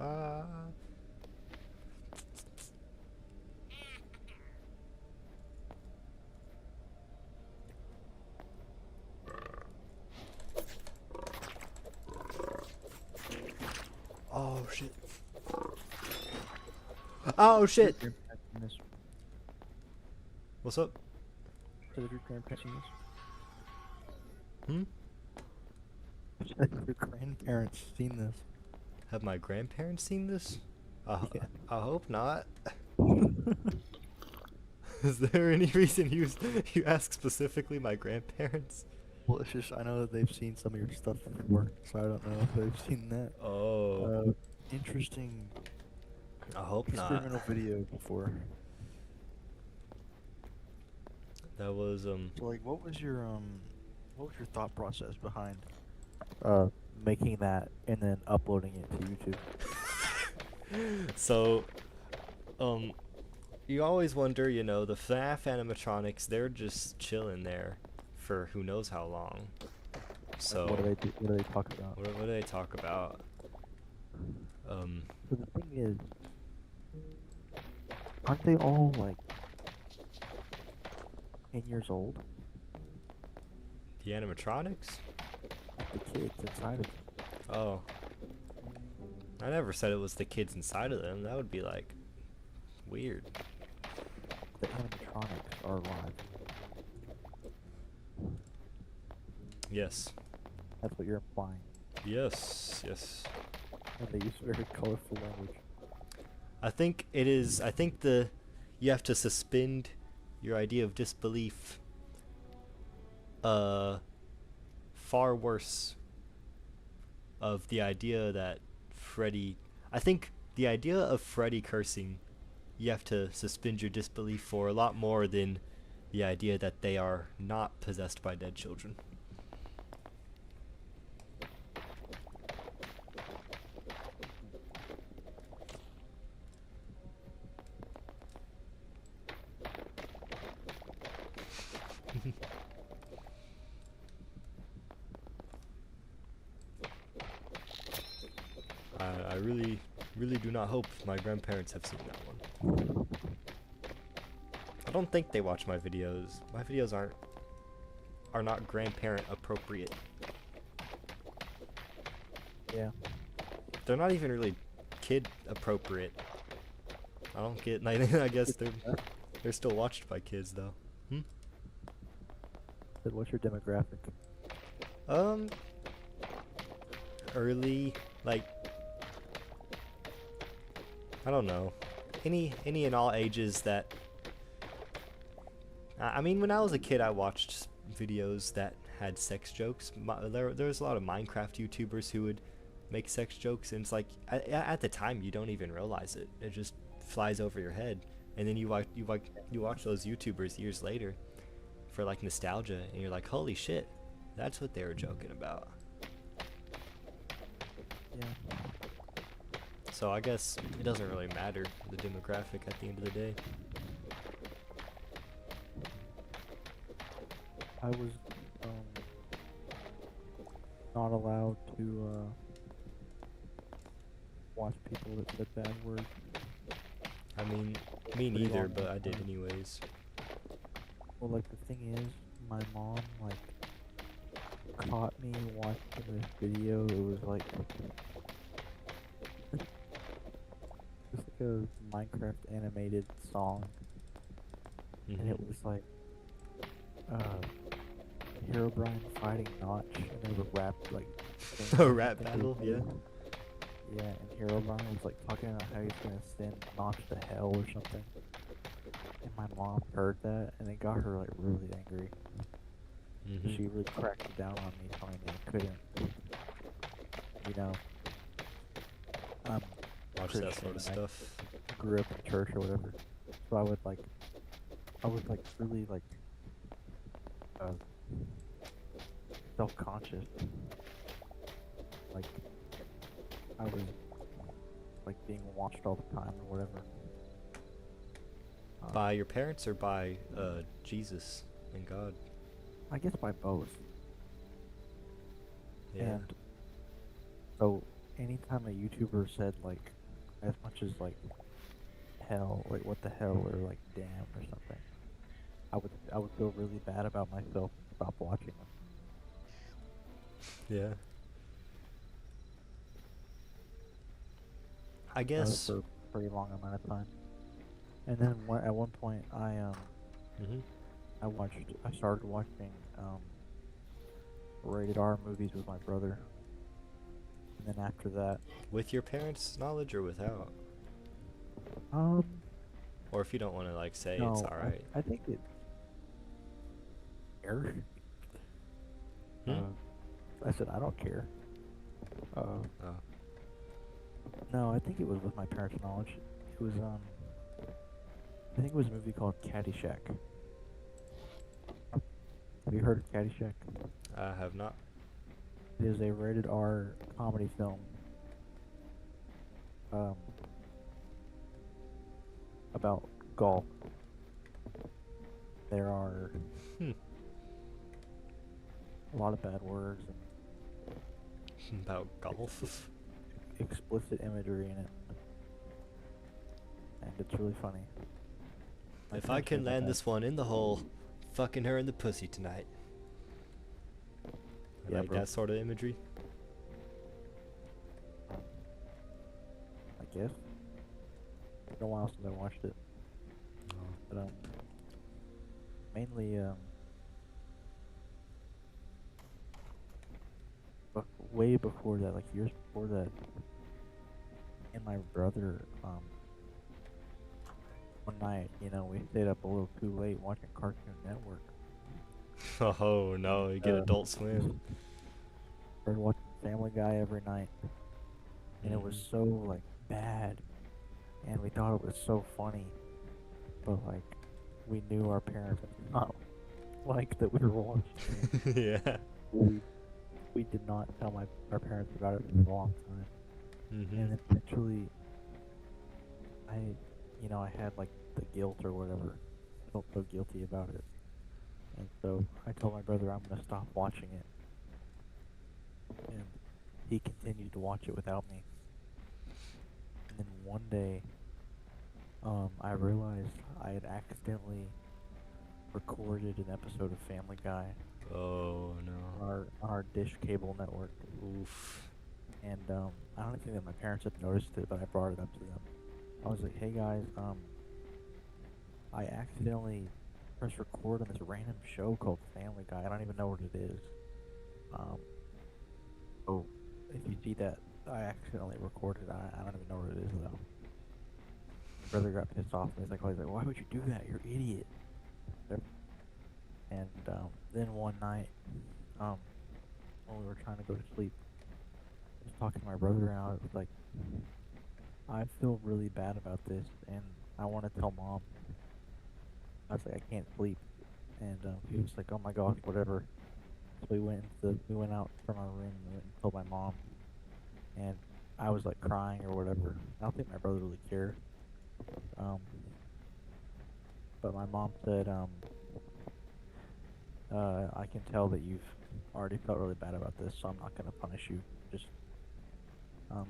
Speaker 1: Oh shit. Oh shit. What's up?
Speaker 7: Have your grandparents seen this?
Speaker 1: Hmm?
Speaker 7: Have your grandparents seen this?
Speaker 1: Have my grandparents seen this?
Speaker 7: Yeah.
Speaker 1: I hope not. Is there any reason you ask specifically my grandparents?
Speaker 7: Well, it's just I know that they've seen some of your stuff before, so I don't know if they've seen that.
Speaker 1: Oh,
Speaker 7: Interesting
Speaker 1: I hope not.
Speaker 7: experimental video before.
Speaker 1: That was
Speaker 7: So, like, what was your thought process behind making that and then uploading it to YouTube?
Speaker 1: So, you always wonder, you know, the FNAF animatronics, they're just chilling there for who knows how long. So,
Speaker 7: Like, what do they do? What do they talk about?
Speaker 1: what do they talk about?
Speaker 7: So the thing is, aren't they all like 10 years old?
Speaker 1: The animatronics?
Speaker 7: Like the kids inside of them.
Speaker 1: Oh. I never said it was the kids inside of them. That would be, like, weird.
Speaker 7: The animatronics are alive.
Speaker 1: Yes.
Speaker 7: That's what you're implying.
Speaker 1: Yes, yes.
Speaker 7: And they use very colorful language.
Speaker 1: I think you have to suspend your idea of disbelief far worse of the idea that I think the idea of Freddy cursing, you have to suspend your disbelief for a lot more than the idea that they are not possessed by dead children. I really do not hope my grandparents have seen that one. I don't think they watch my videos. My videos are not grandparent appropriate.
Speaker 7: Yeah.
Speaker 1: They're not even really kid appropriate. I don't get. I guess they're still watched by kids though.
Speaker 7: But what's your demographic?
Speaker 1: Early, like, I don't know, any and all ages that. I mean, when I was a kid, I watched videos that had sex jokes. There was a lot of Minecraft YouTubers who would make sex jokes, and it's like at the time you don't even realize it. It just flies over your head, and then you watch those YouTubers years later for like nostalgia, and you're like, holy shit, that's what they were joking about.
Speaker 7: Yeah.
Speaker 1: So I guess it doesn't really matter the demographic at the end of the day.
Speaker 7: I was not allowed to watch people that said bad words.
Speaker 1: I mean, me
Speaker 7: Pretty
Speaker 1: neither,
Speaker 7: long
Speaker 1: but I did
Speaker 7: time.
Speaker 1: anyways.
Speaker 7: Well, like, the thing is, my mom, like, caught me watching this video. It was like just like a Minecraft animated song, and it was like Herobrine fighting Notch, and they were rap like
Speaker 1: A rap battle, yeah.
Speaker 7: Yeah, and Herobrine was like talking about how he's gonna send Notch to hell or something. And my mom heard that, and it got her like really angry. She really cracked down on me, telling me I couldn't, you know,
Speaker 1: Watch that
Speaker 7: Christian,
Speaker 1: sort of
Speaker 7: and
Speaker 1: stuff.
Speaker 7: I grew up in church or whatever. So I was like really like self-conscious. Like I was like being watched all the time or whatever.
Speaker 1: By your parents or by Jesus and God?
Speaker 7: I guess by both.
Speaker 1: Yeah.
Speaker 7: And so anytime a YouTuber said like as much as like hell, like what the hell, or like damn or something, I would feel really bad about myself and stop watching them.
Speaker 1: Yeah. I
Speaker 7: That was
Speaker 1: guess.
Speaker 7: for a pretty long amount of time. And then at one point I started watching rated R movies with my brother. And then after that,
Speaker 1: With your parents' knowledge or without? Or if you don't want to like say
Speaker 7: no,
Speaker 1: it's alright.
Speaker 7: I think it. Care. I said I don't care.
Speaker 1: Oh.
Speaker 7: No, I think it was with my parents' knowledge. It was I think it was a movie called Caddyshack. Have you heard of Caddyshack?
Speaker 1: I have not.
Speaker 7: It is a rated R comedy film. About golf. There are a lot of bad words and
Speaker 1: About golf.
Speaker 7: explicit imagery in it. And it's really funny. My
Speaker 1: If I
Speaker 7: parents
Speaker 1: can
Speaker 7: made my
Speaker 1: land
Speaker 7: dad-
Speaker 1: this one in the hole, fucking her in the pussy tonight. I
Speaker 7: Yeah,
Speaker 1: like
Speaker 7: bro.
Speaker 1: that sort of imagery.
Speaker 7: I guess. It's been a while since I watched it. But mainly way before that, like years before that, me and my brother one night, you know, we stayed up a little too late watching Cartoon Network.
Speaker 1: Oh no, you get
Speaker 7: Uh,
Speaker 1: Adult Swim.
Speaker 7: Started watching Family Guy every night, and it was so like bad, and we thought it was so funny, but like we knew our parents did not like that we were watching it.
Speaker 1: Yeah.
Speaker 7: We did not tell our parents about it for a long time, and eventually I had like the guilt or whatever. I felt so guilty about it, and so I told my brother I'm gonna stop watching it, and he continued to watch it without me. And then one day, I realized I had accidentally recorded an episode of Family Guy
Speaker 1: Oh
Speaker 7: on
Speaker 1: no.
Speaker 7: our Dish cable network,
Speaker 1: Oof.
Speaker 7: and I don't think that my parents had noticed it, but I brought it up to them. I was like, "Hey guys, I accidentally pressed record on this random show called Family Guy. I don't even know what it is. Um, so if you see that I accidentally recorded, I don't even know what it is though." My brother got pissed off, and he's like, "Why would you do that? You're an idiot." And then one night, um, when we were trying to go to sleep, I was talking to my brother, and I was like, "I feel really bad about this, and I want to tell mom." I was like, "I can't sleep," and he was like, "Oh my gosh, whatever." So we went out from our room and went and told my mom, and I was like crying or whatever. I don't think my brother really cared. Um, but my mom said, "I can tell that you've already felt really bad about this, so I'm not gonna punish you. Just um,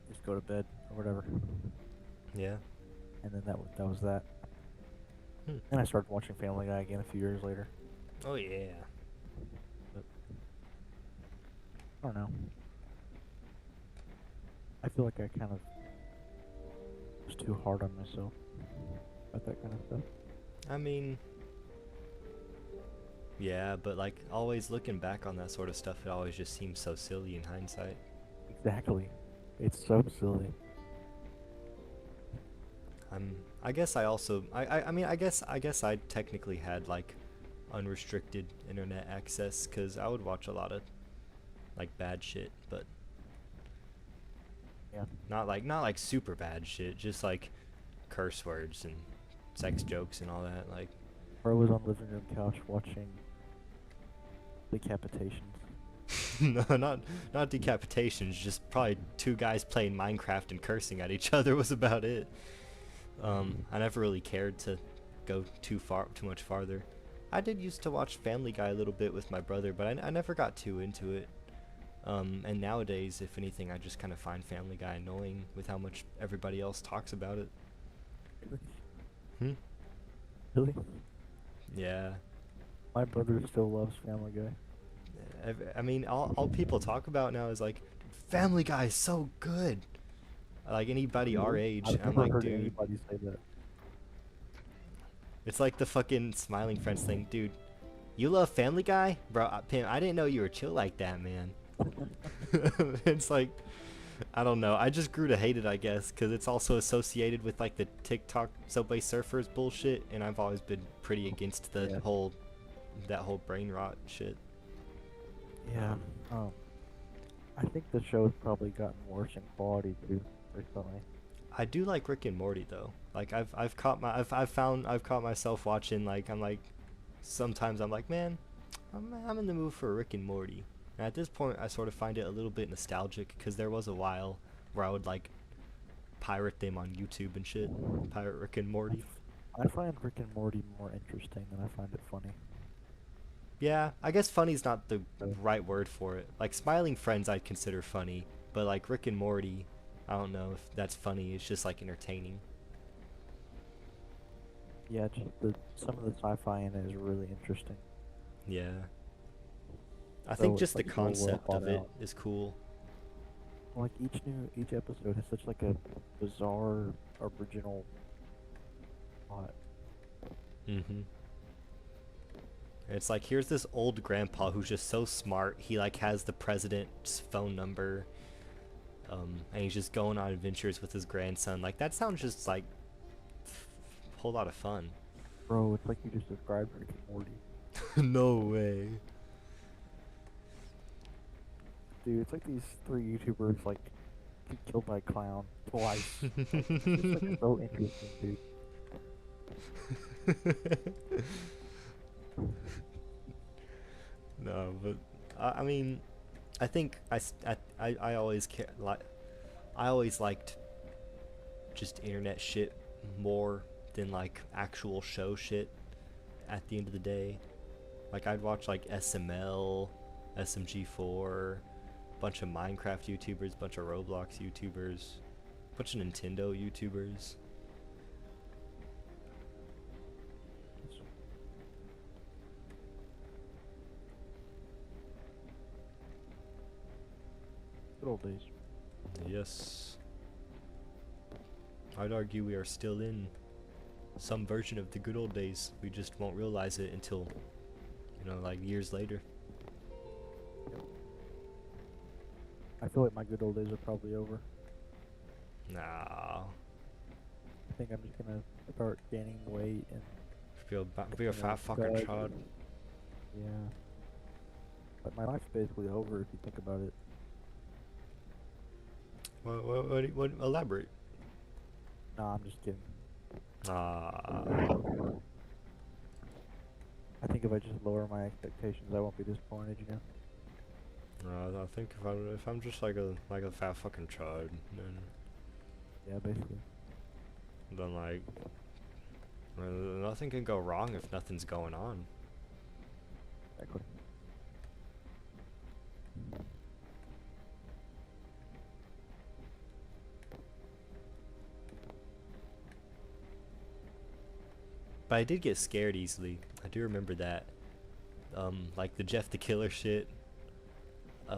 Speaker 7: just go to bed or whatever."
Speaker 1: Yeah.
Speaker 7: And then that was that.
Speaker 1: Hmm.
Speaker 7: And I started watching Family Guy again a few years later.
Speaker 1: Oh yeah.
Speaker 7: But I don't know. I feel like I kind of was too hard on myself about that kind of stuff.
Speaker 1: I mean, yeah, but like always looking back on that sort of stuff, it always just seems so silly in hindsight.
Speaker 7: Exactly. It's so silly.
Speaker 1: I guess I also I mean I guess I technically had like unrestricted internet access because I would watch a lot of like bad shit, but
Speaker 7: Yeah.
Speaker 1: not like super bad shit, just like curse words and sex jokes and all that. Like
Speaker 7: Or I was on living room couch watching decapitations.
Speaker 1: no, not decapitations, just probably two guys playing Minecraft and cursing at each other was about it. I never really cared to go too much farther. I did used to watch Family Guy a little bit with my brother, but I never got too into it. And nowadays, if anything, I just kind of find Family Guy annoying with how much everybody else talks about it. Hmm?
Speaker 7: Really?
Speaker 1: Yeah.
Speaker 7: My brother still loves Family Guy.
Speaker 1: I mean, all people talk about now is like, Family Guy is so good. Like anybody our age,
Speaker 7: I've
Speaker 1: I'm
Speaker 7: never
Speaker 1: like,
Speaker 7: heard
Speaker 1: dude.
Speaker 7: anybody say that.
Speaker 1: It's like the fucking smiling friends thing, dude. You love Family Guy, bro? Pim, I didn't know you were chill like that, man. It's like, I don't know. I just grew to hate it, I guess, because it's also associated with like the TikTok Subway Surfers bullshit, and I've always been pretty against the
Speaker 7: Yeah.
Speaker 1: that whole brain rot shit.
Speaker 7: Yeah. I think the show's probably gotten worse in quality too recently.
Speaker 1: I do like Rick and Morty though. Like I've caught myself watching like I'm like sometimes I'm like, man, I'm in the mood for Rick and Morty. And at this point I sort of find it a little bit nostalgic because there was a while where I would like pirate them on YouTube and shit. Pirate Rick and Morty.
Speaker 7: I find Rick and Morty more interesting than I find it funny.
Speaker 1: Yeah, I guess funny's not the
Speaker 7: So,
Speaker 1: right word for it. Like Smiling Friends I'd consider funny, but like Rick and Morty, I don't know if that's funny. It's just like entertaining.
Speaker 7: yeah, just some of the sci-fi in it is really interesting.
Speaker 1: Yeah. I
Speaker 7: So
Speaker 1: think
Speaker 7: it's
Speaker 1: just the
Speaker 7: like so well
Speaker 1: concept
Speaker 7: thought
Speaker 1: of it
Speaker 7: out.
Speaker 1: is cool.
Speaker 7: Like each episode has such like a bizarre original plot.
Speaker 1: Mm-hmm. It's like here's this old grandpa who's just so smart. He like has the president's phone number, and he's just going on adventures with his grandson. Like that sounds just like a whole lot of fun.
Speaker 7: Bro, it's like you just described Rick and Morty.
Speaker 1: No way.
Speaker 7: Dude, it's like these three YouTubers like get killed by a clown twice. It's just like so interesting, dude.
Speaker 1: No, but I mean, I think I always I always liked just internet shit more than like actual show shit. At the end of the day, like I'd watch like SML, SMG4, bunch of Minecraft YouTubers, bunch of Roblox YouTubers, Bunch of Nintendo YouTubers.
Speaker 3: Good old days.
Speaker 1: Yes. I'd argue we are still in some version of the good old days. We just won't realize it until, you know, like years later.
Speaker 7: I feel like my good old days are probably over.
Speaker 1: Nah.
Speaker 7: I think I'm just gonna start gaining weight and
Speaker 1: Be a fat fucking
Speaker 7: Dog.
Speaker 1: child.
Speaker 7: yeah. But my life's basically over if you think about it.
Speaker 1: What elaborate?
Speaker 7: Nah, I'm just kidding.
Speaker 1: Ah.
Speaker 7: I think if I just lower my expectations, I won't be disappointed. You know.
Speaker 1: I think if I'm just like a fat fucking child,
Speaker 7: Yeah, basically.
Speaker 1: then like nothing can go wrong if nothing's going on.
Speaker 7: Exactly.
Speaker 1: But I did get scared easily. I do remember that. Like the Jeff the Killer shit.
Speaker 7: I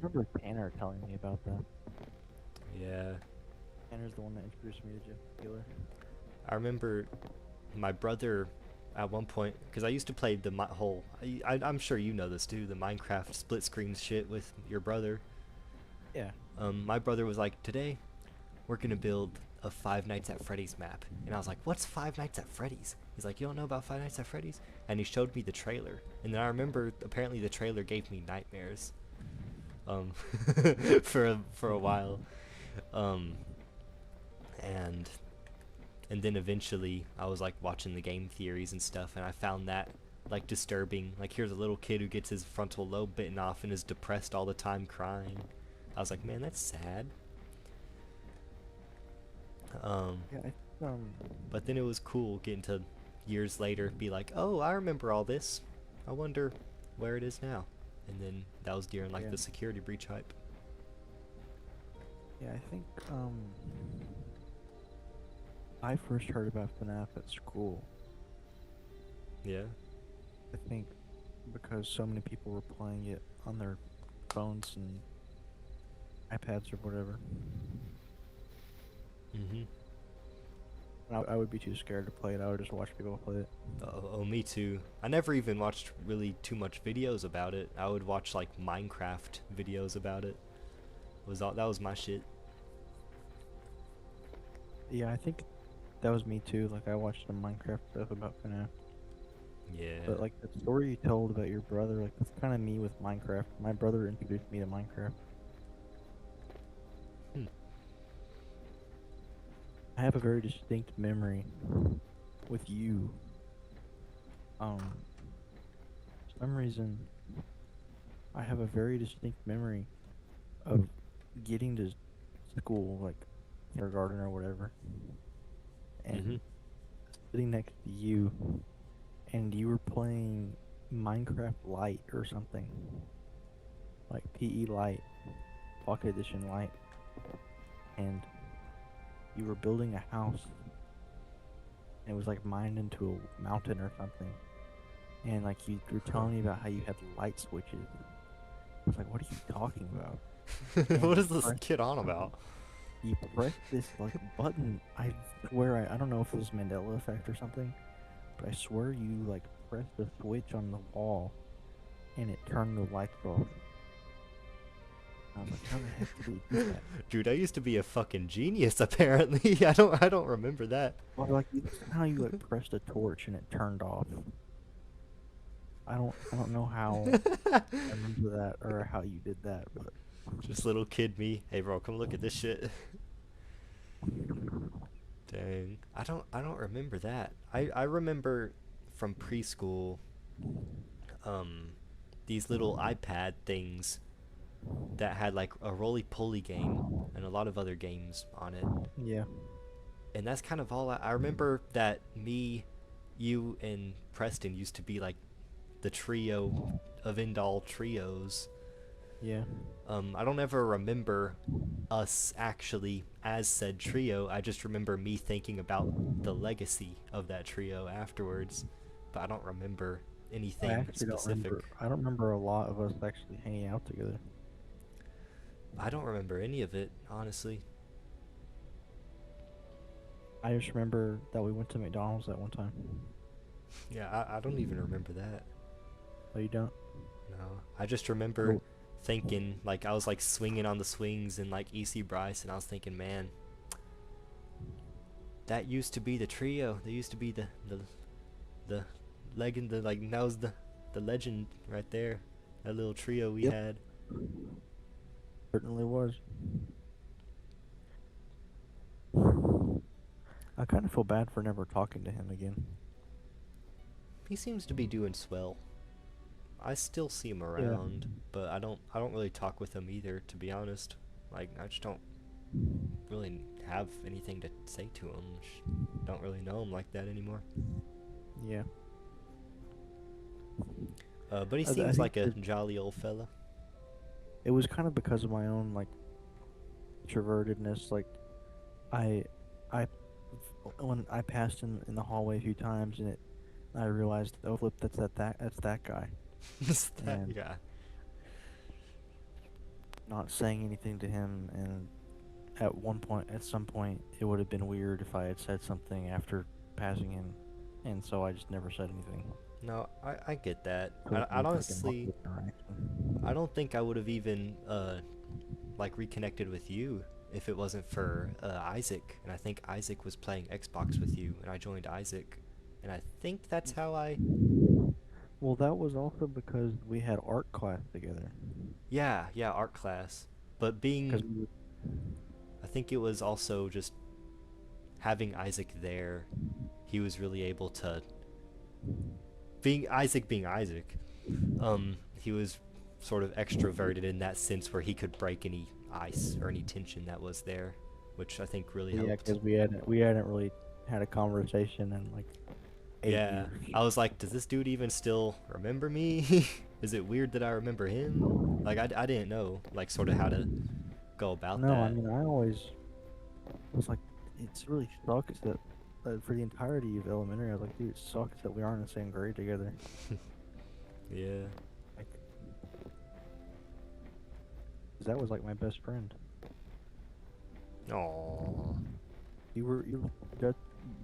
Speaker 7: remember Tanner telling me about that.
Speaker 1: Yeah.
Speaker 7: Tanner's the one that introduced me to Jeff the Killer.
Speaker 1: I remember my brother at one point, because I used to play the whole, I'm sure you know this too, the Minecraft split screen shit with your brother.
Speaker 3: Yeah.
Speaker 1: My brother was like, today we're gonna build a Five Nights at Freddy's map. And I was like, what's Five Nights at Freddy's? He's like, you don't know about Five Nights at Freddy's? And he showed me the trailer. And then I remember apparently the trailer gave me nightmares. For a while. And then eventually I was like watching the game theories and stuff, and I found that like disturbing. Like, here's a little kid who gets his frontal lobe bitten off and is depressed all the time, crying. I was like, man, that's sad.
Speaker 7: Yeah,
Speaker 1: But then it was cool getting to years later be like, oh, I remember all this. I wonder where it is now. And then that was during like
Speaker 7: Yeah.
Speaker 1: the security breach hype.
Speaker 7: yeah, I think I first heard about FNAF at school.
Speaker 1: Yeah.
Speaker 7: I think because so many people were playing it on their phones and iPads or whatever.
Speaker 1: Mm-hmm.
Speaker 7: And I would be too scared to play it. I would just watch people play it.
Speaker 1: Oh, me too. I never even watched really too much videos about it. I would watch like Minecraft videos about it. That was my shit.
Speaker 7: Yeah, I think that was me too. Like, I watched some Minecraft stuff about FNAF.
Speaker 1: Yeah.
Speaker 7: But like the story you told about your brother, like that's kind of me with Minecraft. My brother introduced me to Minecraft. I have a very distinct memory with you. For some reason, I have a very distinct memory of getting to school, like kindergarten or whatever, and sitting next to you, and you were playing Minecraft Lite or something, like PE Lite, Pocket Edition Lite, and you were building a house, and it was like mined into a mountain or something, and like you were telling me about how you had light switches. I was like, what are you talking about?
Speaker 1: What is this kid on about?
Speaker 7: You press this like button. I swear, I don't know if it was Mandela effect or something, but I swear you like pressed the switch on the wall, and it turned the lights off. I was like, how the heck did he do that?
Speaker 1: Dude, I used to be a fucking genius apparently. I don't remember that.
Speaker 7: Or like somehow you like pressed a torch and it turned off. I don't know how I remember that or how you did that, but
Speaker 1: Just little kid me. Hey bro, come look at this shit. Dang. I don't remember that. I remember from preschool these little iPad things that had like a roly-poly game and a lot of other games on it.
Speaker 7: yeah.
Speaker 1: And that's kind of all I remember. That me, you, and Preston used to be like the trio of end-all trios.
Speaker 3: Yeah.
Speaker 1: I don't ever remember us actually as said trio. I just remember me thinking about the legacy of that trio afterwards, but I don't remember
Speaker 3: I
Speaker 1: anything
Speaker 3: actually don't
Speaker 1: specific.
Speaker 3: remember. I don't remember a lot of us actually hanging out together.
Speaker 1: I don't remember any of it, honestly.
Speaker 3: I just remember that we went to McDonald's that one time.
Speaker 1: Yeah, I don't even remember that.
Speaker 3: Oh, you don't?
Speaker 1: No, I just remember
Speaker 3: Oh.
Speaker 1: thinking, like, I was like swinging on the swings in like EC Bryce, and I was thinking, man, that used to be the trio. They used to be the legend. The like that was the legend right there. That little trio we
Speaker 3: Yep.
Speaker 1: had.
Speaker 3: Certainly was. I kind of feel bad for never talking to him again.
Speaker 1: He seems to be doing swell. I still see him around, but I don't really talk with him either, to be honest. Like, I just don't really have anything to say to him. Don't really know him like that anymore.
Speaker 3: Yeah.
Speaker 1: But he
Speaker 3: I
Speaker 1: seems
Speaker 3: think
Speaker 1: like a
Speaker 3: that-
Speaker 1: jolly old fella.
Speaker 3: It was kind of because of my own like introvertedness. Like, I, I, when I passed him in the hallway a few times, and I realized, oh flip, that's that guy. And
Speaker 1: Yeah.
Speaker 3: not saying anything to him, and at some point, it would have been weird if I had said something after passing him, and so I just never said anything.
Speaker 1: No, I get that.
Speaker 3: So it
Speaker 1: I
Speaker 3: was like an
Speaker 1: honestly,
Speaker 3: awkward interaction.
Speaker 1: I don't think I would have even like reconnected with you if it wasn't for Isaac. And I think Isaac was playing Xbox with you, and I joined Isaac, and I think that's how I.
Speaker 3: Well, that was also because we had art class together.
Speaker 1: Yeah, art class. But
Speaker 3: Because
Speaker 1: being, I think it was also just having Isaac there. He was really able to. Being Isaac, he was sort of extroverted in that sense where he could break any ice or any tension that was there, which I think really
Speaker 3: yeah,
Speaker 1: helped.
Speaker 3: because we hadn't really had a conversation in like 8
Speaker 1: Yeah,
Speaker 3: years.
Speaker 1: I was like, does this dude even still remember me? Is it weird that I remember him? Like, I didn't know, like, sort of how to go about
Speaker 3: No,
Speaker 1: that.
Speaker 3: I mean, I always was like, it's really sucks that for the entirety of elementary, I was like, dude, it sucks that we aren't in the same grade together.
Speaker 1: Yeah.
Speaker 3: Like, 'cause that was like my best friend.
Speaker 1: Aww.
Speaker 3: You just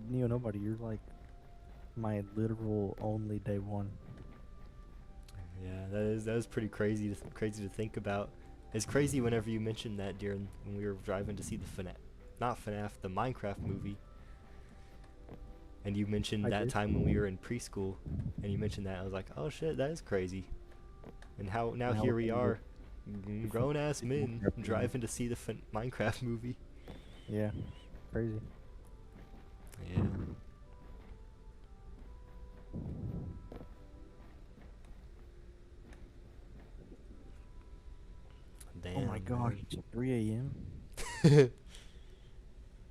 Speaker 3: Neo nobody. You're like my literal only day one.
Speaker 1: Yeah, that is pretty crazy to think about. It's crazy whenever you mentioned that during when we were driving to see the not FNAF, the Minecraft movie. And you mentioned
Speaker 3: I
Speaker 1: that
Speaker 3: did.
Speaker 1: time when we were in preschool, and you mentioned that. I was like, oh shit, that is crazy. And how now
Speaker 3: Now
Speaker 1: here
Speaker 3: we're
Speaker 1: we
Speaker 3: gonna
Speaker 1: are,
Speaker 3: go-
Speaker 1: grown ass men
Speaker 3: Minecraft movie.
Speaker 1: driving to see the Minecraft movie.
Speaker 3: Yeah, crazy.
Speaker 1: Yeah. Damn.
Speaker 3: Oh my gosh,
Speaker 1: man.
Speaker 3: it's 3 a.m.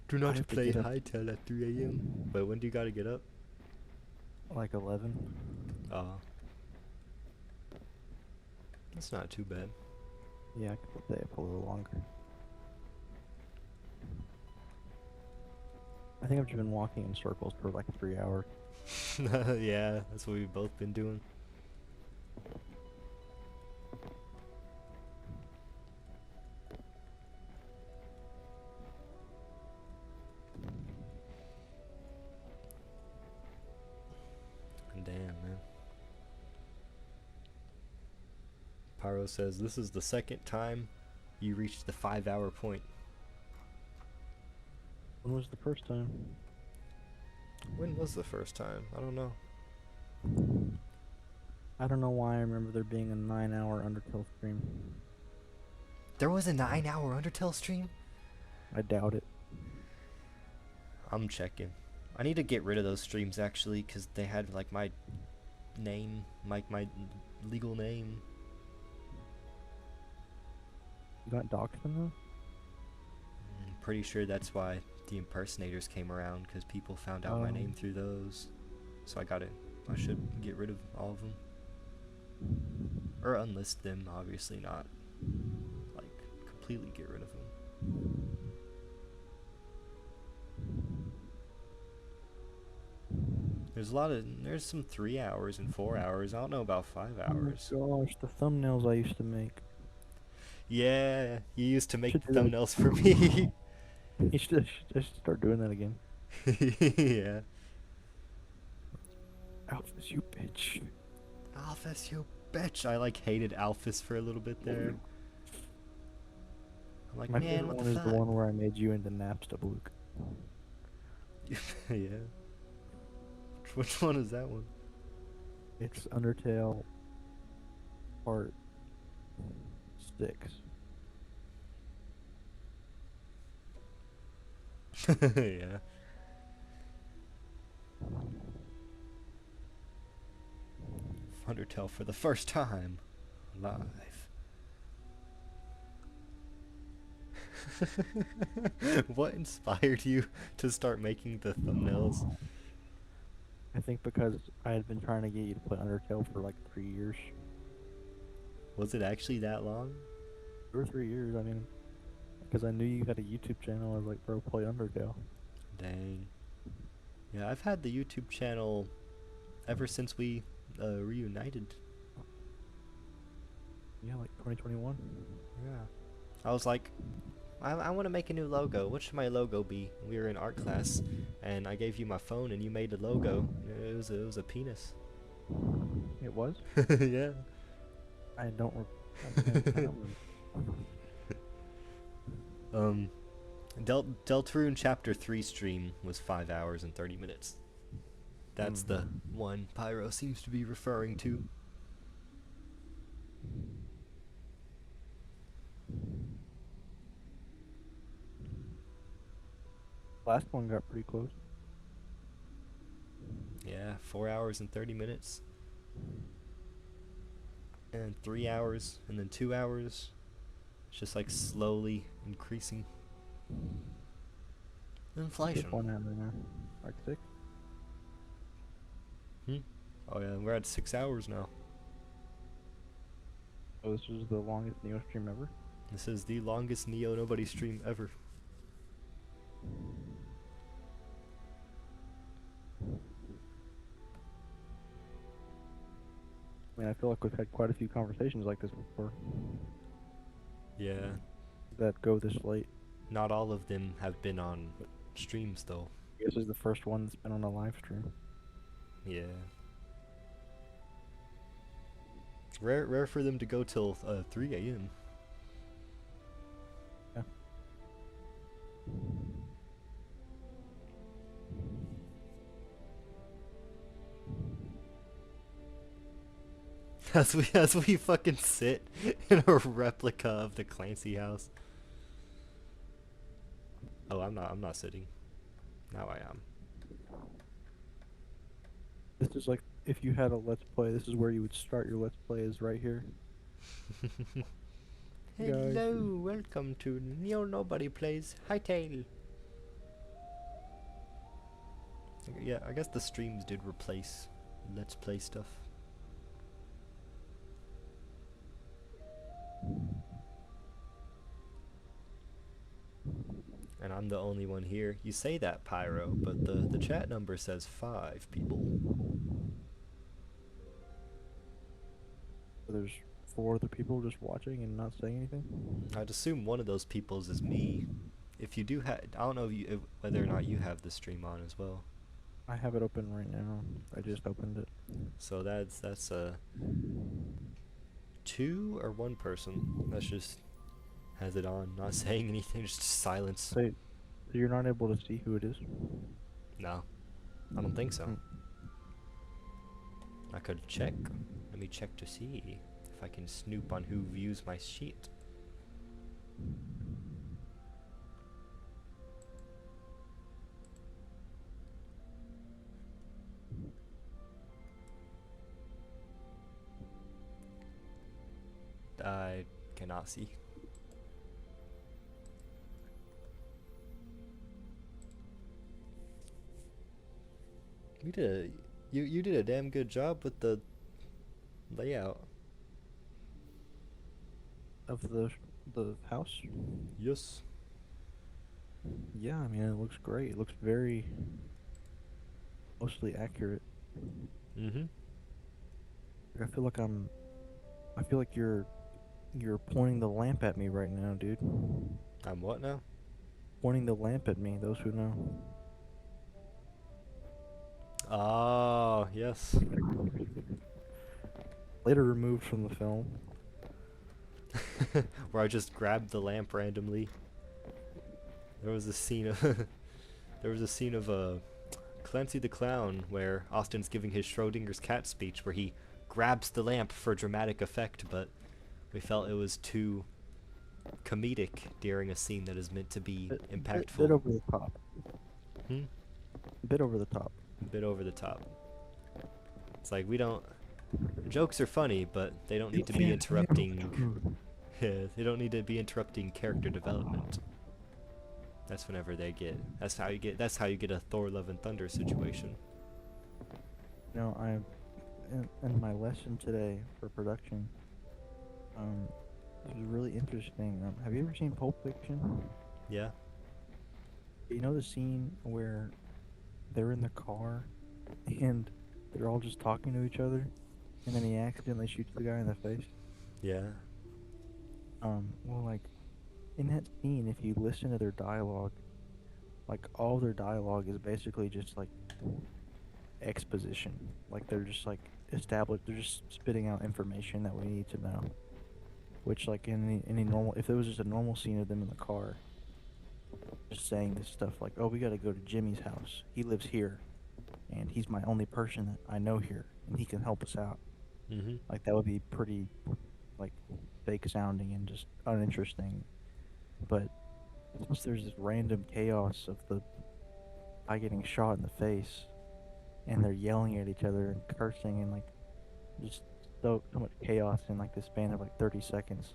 Speaker 1: Do
Speaker 3: I
Speaker 1: not
Speaker 3: have to
Speaker 1: play
Speaker 3: get up.
Speaker 1: HYTALE at 3 a.m. But when do you gotta get up?
Speaker 3: Like 11.
Speaker 1: That's not too bad.
Speaker 3: Yeah, I could stay up a little longer. I think I've just been walking in circles for like 3 hours.
Speaker 1: Yeah, that's what we've both been doing. Damn, man. Pyro says this is the second time you reached the 5-hour point.
Speaker 3: When was the first time?
Speaker 1: When was the first time? I don't know.
Speaker 3: I don't know why I remember there being a 9-hour Undertale stream.
Speaker 1: There was a 9-hour Undertale stream?
Speaker 3: I doubt it.
Speaker 1: I'm checking. I need to get rid of those streams actually, because they had like my name, like my legal name.
Speaker 3: You got doxed in though?
Speaker 1: I'm pretty sure that's why the impersonators came around, because people found out my name through those. So I should get rid of all of them. Or unlist them, obviously not. Like, completely get rid of them. There's some 3 hours and 4 hours. I don't know about 5 hours.
Speaker 7: Oh my gosh, the thumbnails I used to make.
Speaker 1: Yeah, you used to make
Speaker 7: Should
Speaker 1: the
Speaker 7: do that.
Speaker 1: thumbnails for me.
Speaker 7: I should start doing that again.
Speaker 1: Yeah.
Speaker 7: Alphys, you bitch.
Speaker 1: Alphys, you bitch. I like hated Alphys for a little bit there. I'm like,
Speaker 7: My
Speaker 1: man,
Speaker 7: favorite
Speaker 1: what
Speaker 7: one
Speaker 1: the
Speaker 7: is
Speaker 1: fuck?
Speaker 7: the one where I made you into Napstablook.
Speaker 1: Yeah. Which one is that one?
Speaker 7: It's Undertale Part 6.
Speaker 1: Yeah. Undertale for the first time. Live. What inspired you to start making the thumbnails?
Speaker 7: I think because I had been trying to get you to play Undertale for like 3 years.
Speaker 1: Was it actually that long?
Speaker 7: 2 or 3 years, I mean. Because I knew you had a YouTube channel, I was like, bro, play Undertale.
Speaker 1: Dang. Yeah, I've had the YouTube channel ever since we reunited.
Speaker 7: Yeah, like 2021.
Speaker 1: Yeah. I was like, I want to make a new logo. What should my logo be? We were in art class, and I gave you my phone, and you made the logo. It was a penis.
Speaker 7: It was?
Speaker 1: Yeah.
Speaker 7: I don't remember.
Speaker 1: Deltarune Chapter 3 stream was 5 hours and 30 minutes. That's the one Pyro seems to be referring to.
Speaker 7: Last one got pretty close.
Speaker 1: Yeah, 4 hours and 30 minutes. And 3 hours, and then 2 hours. It's just like slowly increasing. Inflation.
Speaker 7: Just 1 hour now. Like 6?
Speaker 1: Oh yeah, we're at 6 hours now.
Speaker 7: Oh, this is the longest Neo stream ever?
Speaker 1: This is the longest Neo Nobody stream ever.
Speaker 7: I mean, I feel like we've had quite a few conversations like this before
Speaker 1: Yeah,
Speaker 7: that go this late.
Speaker 1: not all of them have been on streams though.
Speaker 7: This is the first one that's been on a live stream.
Speaker 1: Yeah. Rare for them to go till 3 a.m.
Speaker 7: Yeah.
Speaker 1: As we fucking sit in a replica of the Clancy house. Oh, I'm not sitting. Now I am.
Speaker 7: This is like, if you had a Let's Play, this is where you would start your Let's Play, is right here.
Speaker 1: Hello, welcome to Neo Nobody Plays HYTALE. Yeah, I guess the streams did replace Let's Play stuff. And I'm the only one here. You say that, Pyro, but the chat number says 5 people.
Speaker 7: So there's 4 other people just watching and not saying anything?
Speaker 1: I'd assume one of those people's is me. If you do have, I don't know whether or not you have the stream on as well.
Speaker 7: I have it open right now. I just opened it.
Speaker 1: So that's 2 or 1 person that's just has it on, not saying anything, just silence.
Speaker 7: So you're not able to see who it is?
Speaker 1: No, I don't think so.
Speaker 7: Hmm.
Speaker 1: I could check. Let me check to see if I can snoop on who views my sheet. I cannot see. You did a damn good job with the layout.
Speaker 3: of the house?
Speaker 1: Yes.
Speaker 3: Yeah, I mean it looks great. It looks very mostly accurate.
Speaker 1: Mm-hmm.
Speaker 3: Like, I feel like you're pointing the lamp at me right now, dude.
Speaker 1: I'm what now?
Speaker 3: Pointing the lamp at me, those who know.
Speaker 1: Oh, yes.
Speaker 3: Later removed from the film.
Speaker 1: Where I just grabbed the lamp randomly. There was a scene of there was a scene of Clancy the Clown where Austin's giving his Schrodinger's cat speech where he grabs the lamp for dramatic effect, but we felt it was too comedic during a scene that is meant to be impactful.
Speaker 3: Bit over the top.
Speaker 1: Hmm?
Speaker 3: Bit over the top.
Speaker 1: A bit over the top. It's like we don't. Jokes are funny, but they don't need to be interrupting. They don't need to be interrupting character development. That's whenever they get. That's how you get. That's how you get a Thor: Love and Thunder situation.
Speaker 3: No, in my lesson today for production, it was really interesting. Have you ever seen Pulp Fiction?
Speaker 1: Yeah.
Speaker 3: You know the scene where they're in the car and they're all just talking to each other, and then he accidentally shoots the guy in the face?
Speaker 1: Yeah.
Speaker 3: Well, like, in that scene, if you listen to their dialogue, like, all their dialogue is basically just, like, exposition. Like, they're just, like, they're just spitting out information that we need to know. Which, like, in any normal, if it was just a normal scene of them in the car, just saying this stuff like, oh, we gotta go to Jimmy's house. He lives here, and he's my only person that I know here, and he can help us out.
Speaker 1: Mm-hmm.
Speaker 3: Like, that would be pretty, like, fake sounding and just uninteresting. But since there's this random chaos of the guy getting shot in the face, and they're yelling at each other and cursing and, like, just so much chaos in, like, the span of, like, 30 seconds,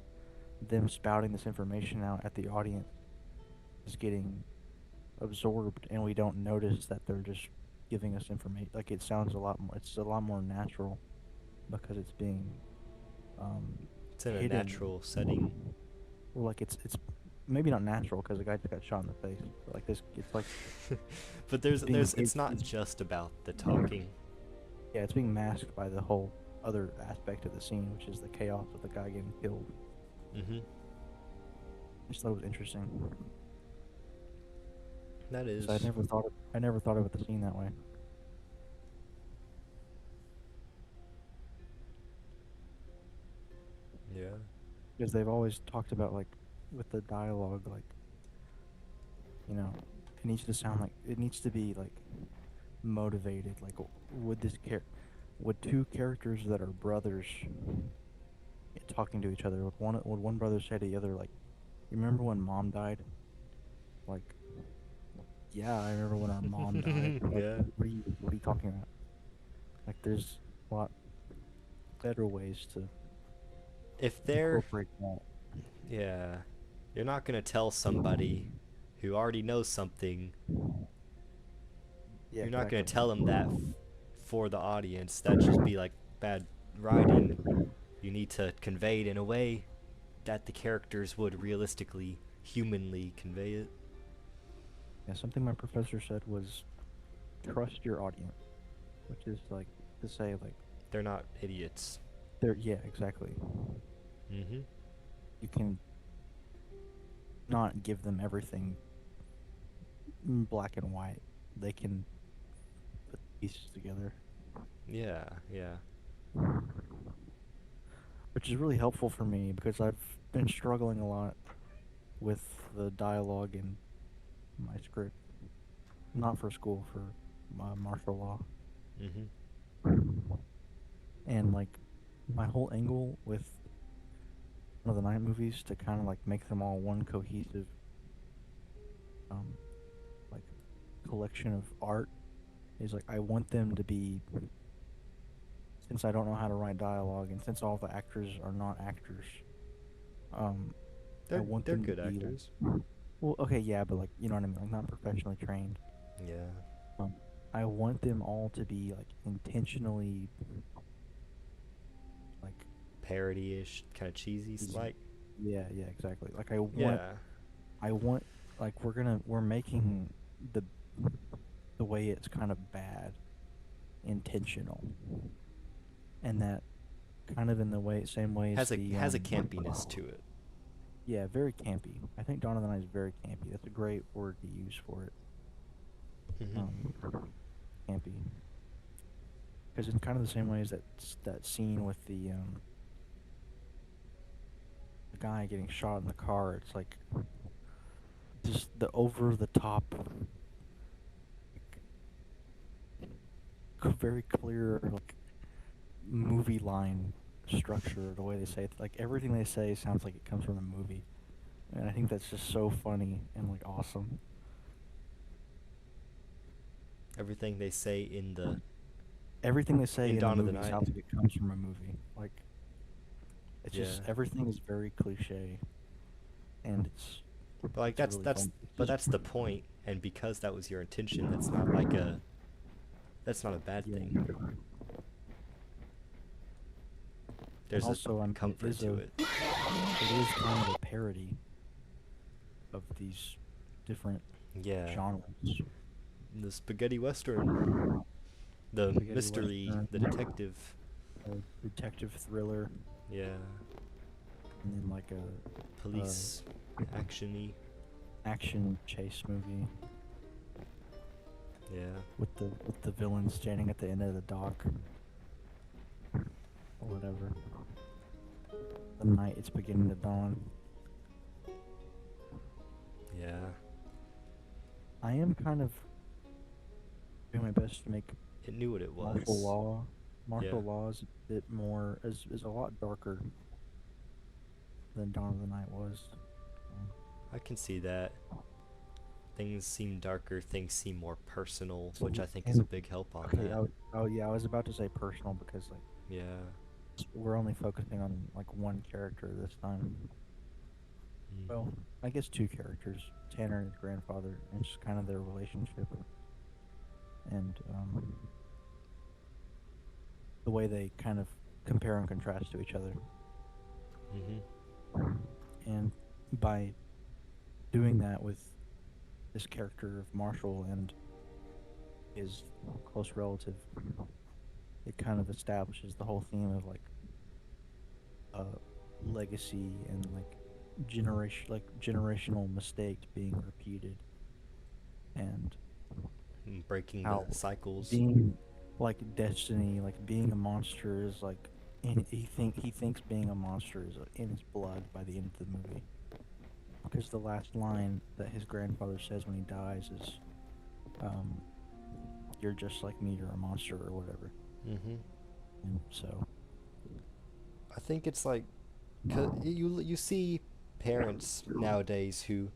Speaker 3: them spouting this information out at the audience is getting absorbed, and we don't notice that they're just giving us information. Like, it's a lot more natural because it's being
Speaker 1: It's in a
Speaker 3: hidden.
Speaker 1: natural setting.
Speaker 3: Well, like, it's maybe not natural because the guy just got shot in the face, but, like, this, it's like,
Speaker 1: But it's not just about the talking.
Speaker 3: yeah, it's being masked by the whole other aspect of the scene, which is the chaos of the guy getting killed.
Speaker 1: Mm-hmm.
Speaker 3: I just thought it was interesting.
Speaker 1: That is.
Speaker 3: 'Cause I never thought of the scene that way.
Speaker 1: Yeah.
Speaker 3: Because they've always talked about, like, with the dialogue, like, you know, it needs to sound like, it needs to be, like, motivated. Like, would two characters that are brothers talking to each other, would one brother say to the other, like, you remember when Mom died? Like, yeah, I remember when our mom died. Like,
Speaker 1: Yeah.
Speaker 3: What are you talking about? Like, there's a lot better ways to
Speaker 1: If they're
Speaker 3: incorporate that.
Speaker 1: Yeah. You're not gonna tell somebody who already knows something.
Speaker 3: Yeah,
Speaker 1: You're not gonna
Speaker 3: exactly.
Speaker 1: tell them that for the audience. That'd just be like bad writing. You need to convey it in a way that the characters would realistically, humanly convey it.
Speaker 3: Yeah, something my professor said was trust your audience, which is like to say, like,
Speaker 1: They're not idiots.
Speaker 3: yeah, exactly.
Speaker 1: Mm-hmm.
Speaker 3: You can not give them everything black and white. They can put the pieces together,
Speaker 1: Yeah, yeah.
Speaker 3: which is really helpful for me because I've been struggling a lot with the dialogue in my script. Not for school, for martial law.
Speaker 1: Mm-hmm.
Speaker 3: And, like, my whole angle with one of the night movies to kind of, like, make them all one cohesive, like, collection of art is, like, I want them to be, since I don't know how to write dialogue and since all the actors are not actors, I want
Speaker 1: They're
Speaker 3: them
Speaker 1: good
Speaker 3: to be, like,
Speaker 1: actors.
Speaker 3: well, okay, yeah, but, like, you know what I mean, like, not professionally trained.
Speaker 1: Yeah.
Speaker 3: I want them all to be, like, intentionally, like,
Speaker 1: Parody-ish, kind of cheesy, like.
Speaker 3: Yeah, yeah, exactly. Like
Speaker 1: Yeah.
Speaker 3: I want, like we're making the the way it's kind of bad intentional, and that kind of in the way same way as the
Speaker 1: Has a campiness to it.
Speaker 3: yeah, very campy. I think Dawn of the Night is very campy. That's a great word to use for it.
Speaker 1: Hmm.
Speaker 3: Um, campy, because in kind of the same way as that scene with the guy getting shot in the car. It's like just the over the top, very clear like movie line structure. The way they say it, like everything they say sounds like it comes from a movie, and I think that's just so funny and like awesome.
Speaker 1: Everything they say in the
Speaker 3: Everything they say
Speaker 1: in
Speaker 3: in the
Speaker 1: Dawn of the
Speaker 3: movie
Speaker 1: Night.
Speaker 3: sounds like it comes from a movie. Like it's
Speaker 1: Yeah.
Speaker 3: just everything is very cliche, and
Speaker 1: But like
Speaker 3: it's really fun. It's
Speaker 1: but
Speaker 3: just
Speaker 1: that's the point, and because that was your intention, that's not a bad
Speaker 3: yeah.
Speaker 1: thing.
Speaker 3: And
Speaker 1: There's a
Speaker 3: also, I mean,
Speaker 1: comfort to it.
Speaker 3: it is kind of a parody of these different
Speaker 1: Yeah.
Speaker 3: genres.
Speaker 1: The spaghetti western, the
Speaker 3: Spaghetti
Speaker 1: mystery,
Speaker 3: western,
Speaker 1: the detective.
Speaker 3: detective thriller,
Speaker 1: Yeah.
Speaker 3: and then like a
Speaker 1: Police actiony.
Speaker 3: action chase movie
Speaker 1: Yeah.
Speaker 3: with the villain standing at the end of the dock or whatever. The night it's beginning to dawn.
Speaker 1: Yeah.
Speaker 3: I am kind of doing my best to make
Speaker 1: It knew what it was.
Speaker 3: martial law. Martial
Speaker 1: Yeah.
Speaker 3: law is a bit more is a lot darker than Dawn of the Night was.
Speaker 1: I can see that. Things seem darker, things seem more personal,
Speaker 3: So
Speaker 1: which
Speaker 3: w-
Speaker 1: I think is a
Speaker 3: and-
Speaker 1: big help on
Speaker 3: Okay,
Speaker 1: that.
Speaker 3: oh yeah, I was about to say personal because like
Speaker 1: Yeah.
Speaker 3: we're only focusing on like one character this time.
Speaker 1: Mm.
Speaker 3: Well, I guess two characters, Tanner and his grandfather, and just kind of their relationship, and the way they kind of compare and contrast to each other.
Speaker 1: Mhm.
Speaker 3: And by doing that with this character of Marshall and his close relative, it kind of establishes the whole theme of like legacy and like generational mistakes being repeated, and
Speaker 1: Breaking
Speaker 3: how
Speaker 1: the cycles.
Speaker 3: being like destiny, like being a monster is like he thinks being a monster is in his blood by the end of the movie. Because the last line that his grandfather says when he dies is, "You're just like me. You're a monster," or whatever.
Speaker 1: Mhm.
Speaker 3: And so,
Speaker 1: I think it's like you see parents nowadays who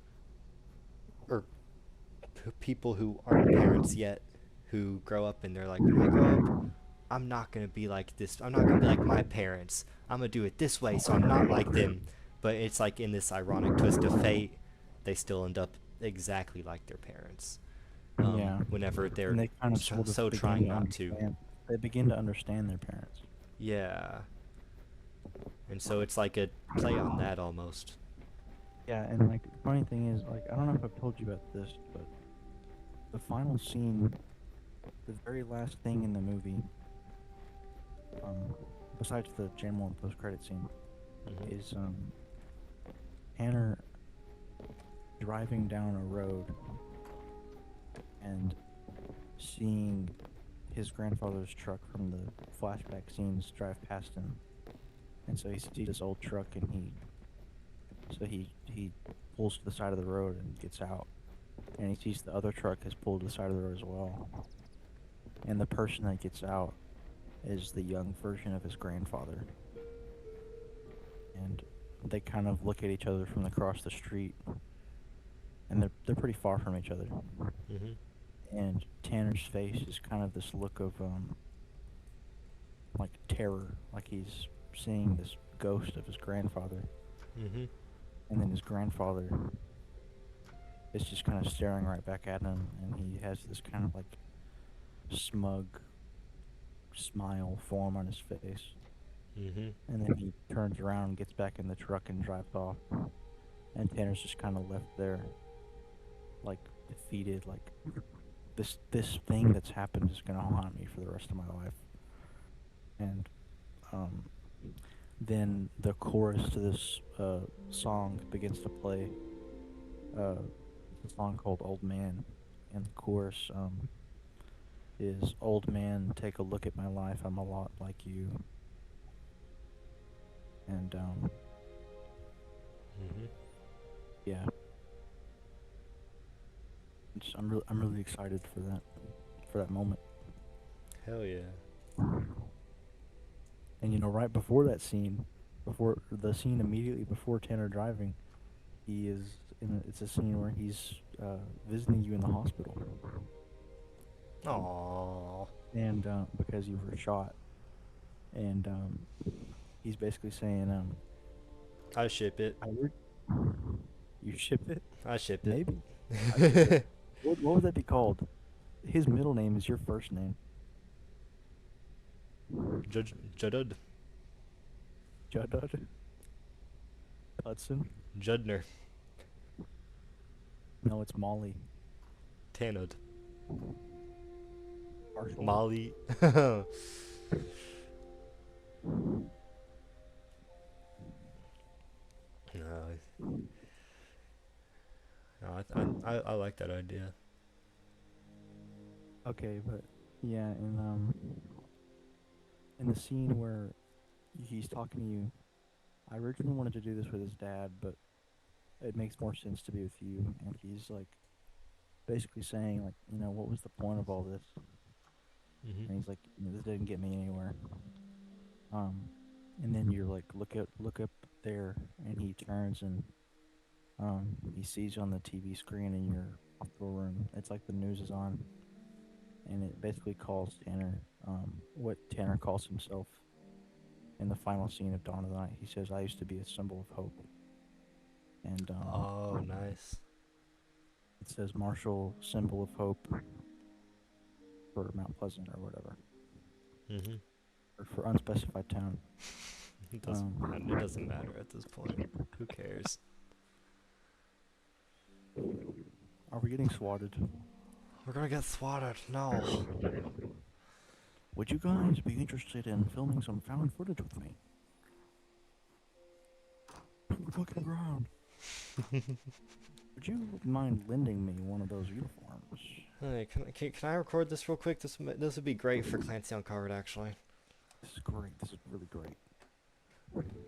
Speaker 1: or people who aren't parents yet who grow up and they're like, when I grow up, I'm not gonna be like this. I'm not gonna be like my parents. I'm gonna do it this way, so I'm not like them. But it's like in this ironic twist of fate, they still end up exactly like their parents.
Speaker 3: yeah,
Speaker 1: Whenever they're
Speaker 3: and they kind of sort of
Speaker 1: so
Speaker 3: begin
Speaker 1: trying
Speaker 3: to
Speaker 1: not to.
Speaker 3: understand. They begin to understand their parents.
Speaker 1: Yeah. And so it's like a play on that almost.
Speaker 3: Yeah, and like the funny thing is, like I don't know if I've told you about this, but the final scene, the very last thing in the movie, besides the general and post-credit scene,
Speaker 1: Mhm.
Speaker 3: is Tanner driving down a road and seeing his grandfather's truck from the flashback scenes drive past him, and so he sees this old truck, and he pulls to the side of the road and gets out, and he sees the other truck has pulled to the side of the road as well, and the person that gets out is the young version of his grandfather, and they kind of look at each other from across the street, and they're pretty far from each other,
Speaker 1: Mhm.
Speaker 3: and Tanner's face is kind of this look of like terror, like he's seeing this ghost of his grandfather,
Speaker 1: Mhm.
Speaker 3: and then his grandfather is just kind of staring right back at him, and he has this kind of like smug smile form on his face,
Speaker 1: Mm-hmm.
Speaker 3: And then he turns around, gets back in the truck, and drives off. And Tanner's just kind of left there, like defeated. Like this thing that's happened is gonna haunt me for the rest of my life. And um, then the chorus to this song begins to play. It's a song called "Old Man," and the chorus is "Old man, take a look at my life. I'm a lot like you." And
Speaker 1: Mm-hmm.
Speaker 3: yeah, I'm really excited for that moment.
Speaker 1: Hell yeah.
Speaker 3: And you know, right before that scene, before the scene immediately before Tanner driving, he is it's a scene where he's visiting you in the hospital,
Speaker 1: Aww.
Speaker 3: and because you were shot, and he's basically saying,
Speaker 1: I ship it.
Speaker 3: I would you ship it,
Speaker 1: I ship it.
Speaker 3: maybe. I ship it. What would that be called? His middle name is your first name.
Speaker 1: Judd.
Speaker 3: Judd Hudson.
Speaker 1: Judner.
Speaker 3: No, it's Molly.
Speaker 1: Tannud.
Speaker 3: Marshall.
Speaker 1: Molly. No, I like that idea.
Speaker 3: Okay, but yeah, in the scene where he's talking to you, I originally wanted to do this with his dad, but it makes more sense to be with you. And he's like basically saying like, you know, what was the point of all this?
Speaker 1: Mm-hmm.
Speaker 3: And he's like, you know, this didn't get me anywhere. And then you're like, look up there, and he turns and he sees you on the TV screen in your hospital room. It's like the news is on, and it basically calls Tanner, what Tanner calls himself in the final scene of Dawn of the Night. He says, "I used to be a symbol of hope," and
Speaker 1: Oh, nice.
Speaker 3: it says Marshall, symbol of hope for Mount Pleasant or whatever,
Speaker 1: Mm-hmm.
Speaker 3: or for unspecified town.
Speaker 1: It doesn't matter at this point. Who cares?
Speaker 3: Are we getting swatted?
Speaker 1: We're gonna get swatted. No.
Speaker 3: Would you guys be interested in filming some found footage with me? To the fucking ground. Would you mind lending me one of those uniforms?
Speaker 1: Hey, can I record this real quick? This would be great for Clancy Uncovered, actually.
Speaker 3: This is great. This is really great.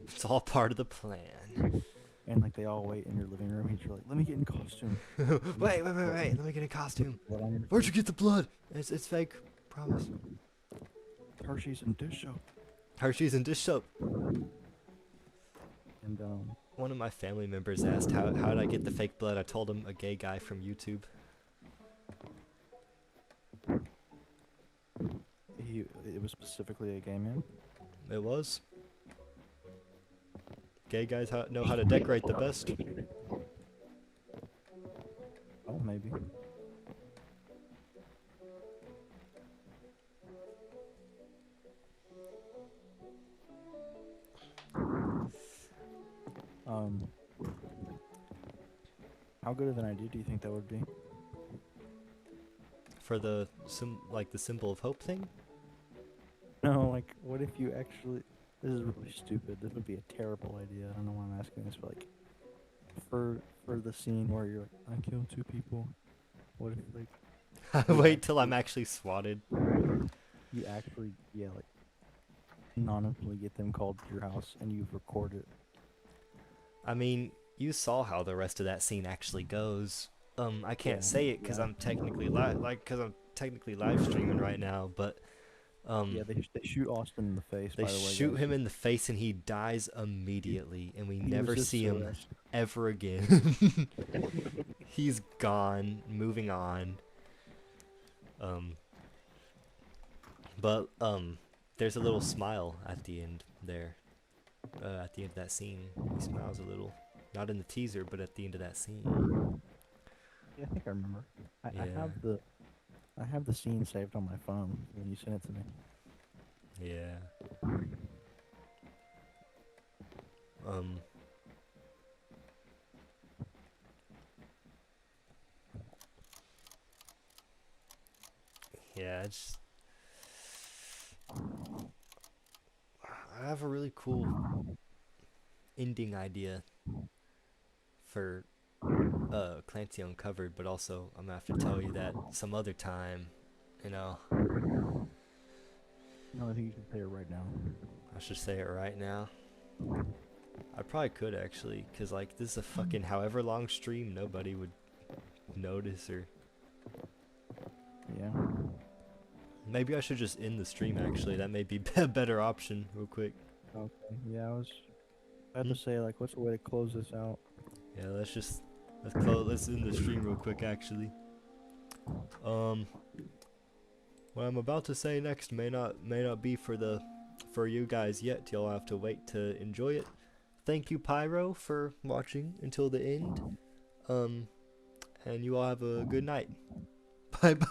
Speaker 1: It's all part of the plan.
Speaker 3: And like they all wait in your living room, and you're like, "Let me get in costume."
Speaker 1: Wait. Let me get in costume.
Speaker 3: Blood on your
Speaker 1: Where'd you get the blood? It's fake. Promise.
Speaker 3: Hershey's and dish soap.
Speaker 1: Hershey's and dish soap.
Speaker 3: And
Speaker 1: One of my family members asked how did I get the fake blood. I told him a gay guy from YouTube.
Speaker 3: it was specifically a gay man.
Speaker 1: It was. Gay guys know how to decorate the best.
Speaker 3: Oh, maybe. How good of an idea do you think that would be?
Speaker 1: For the the symbol of hope thing?
Speaker 3: No, like, what if you actually... This is really stupid. This would be a terrible idea. I don't know why I'm asking this, but, like, for the scene where you're like, I killed 2 people, what if, like...
Speaker 1: Wait till I'm actually swatted.
Speaker 3: You actually, yeah, like, anonymously get them called to your house, and you record it.
Speaker 1: I mean, you saw how the rest of that scene actually goes. I can't say it because I'm technically live streaming right now, but
Speaker 3: yeah, they shoot Austin in the face.
Speaker 1: they
Speaker 3: by the way,
Speaker 1: shoot
Speaker 3: guys.
Speaker 1: him in the face and he dies immediately, and we
Speaker 3: He
Speaker 1: never
Speaker 3: resists
Speaker 1: see him
Speaker 3: arrest.
Speaker 1: ever again. He's gone, moving on. But there's a little smile at the end there. At the end of that scene, he smiles a little. Not in the teaser, but at the end of that scene.
Speaker 3: Yeah, I think I remember. I
Speaker 1: Yeah.
Speaker 3: have the scene saved on my phone when you sent it to me.
Speaker 1: Yeah. Um, yeah, it's. I have a really cool ending idea for Clancy Uncovered, but also I'm gonna have to tell you that some other time. You know,
Speaker 3: No, I think you should say it right now.
Speaker 1: I should say it right now. I probably could actually, cause like this is a fucking however long stream, nobody would notice or.
Speaker 3: Yeah.
Speaker 1: Maybe I should just end the stream actually. That may be a better option, real quick.
Speaker 3: Okay. Yeah, I had to say, like, what's the way to close this out?
Speaker 1: Yeah, let's end the stream real quick actually. What I'm about to say next may not be for you guys yet. You'll have to wait to enjoy it. Thank you, Pyro, for watching until the end. And you all have a good night. Bye bye.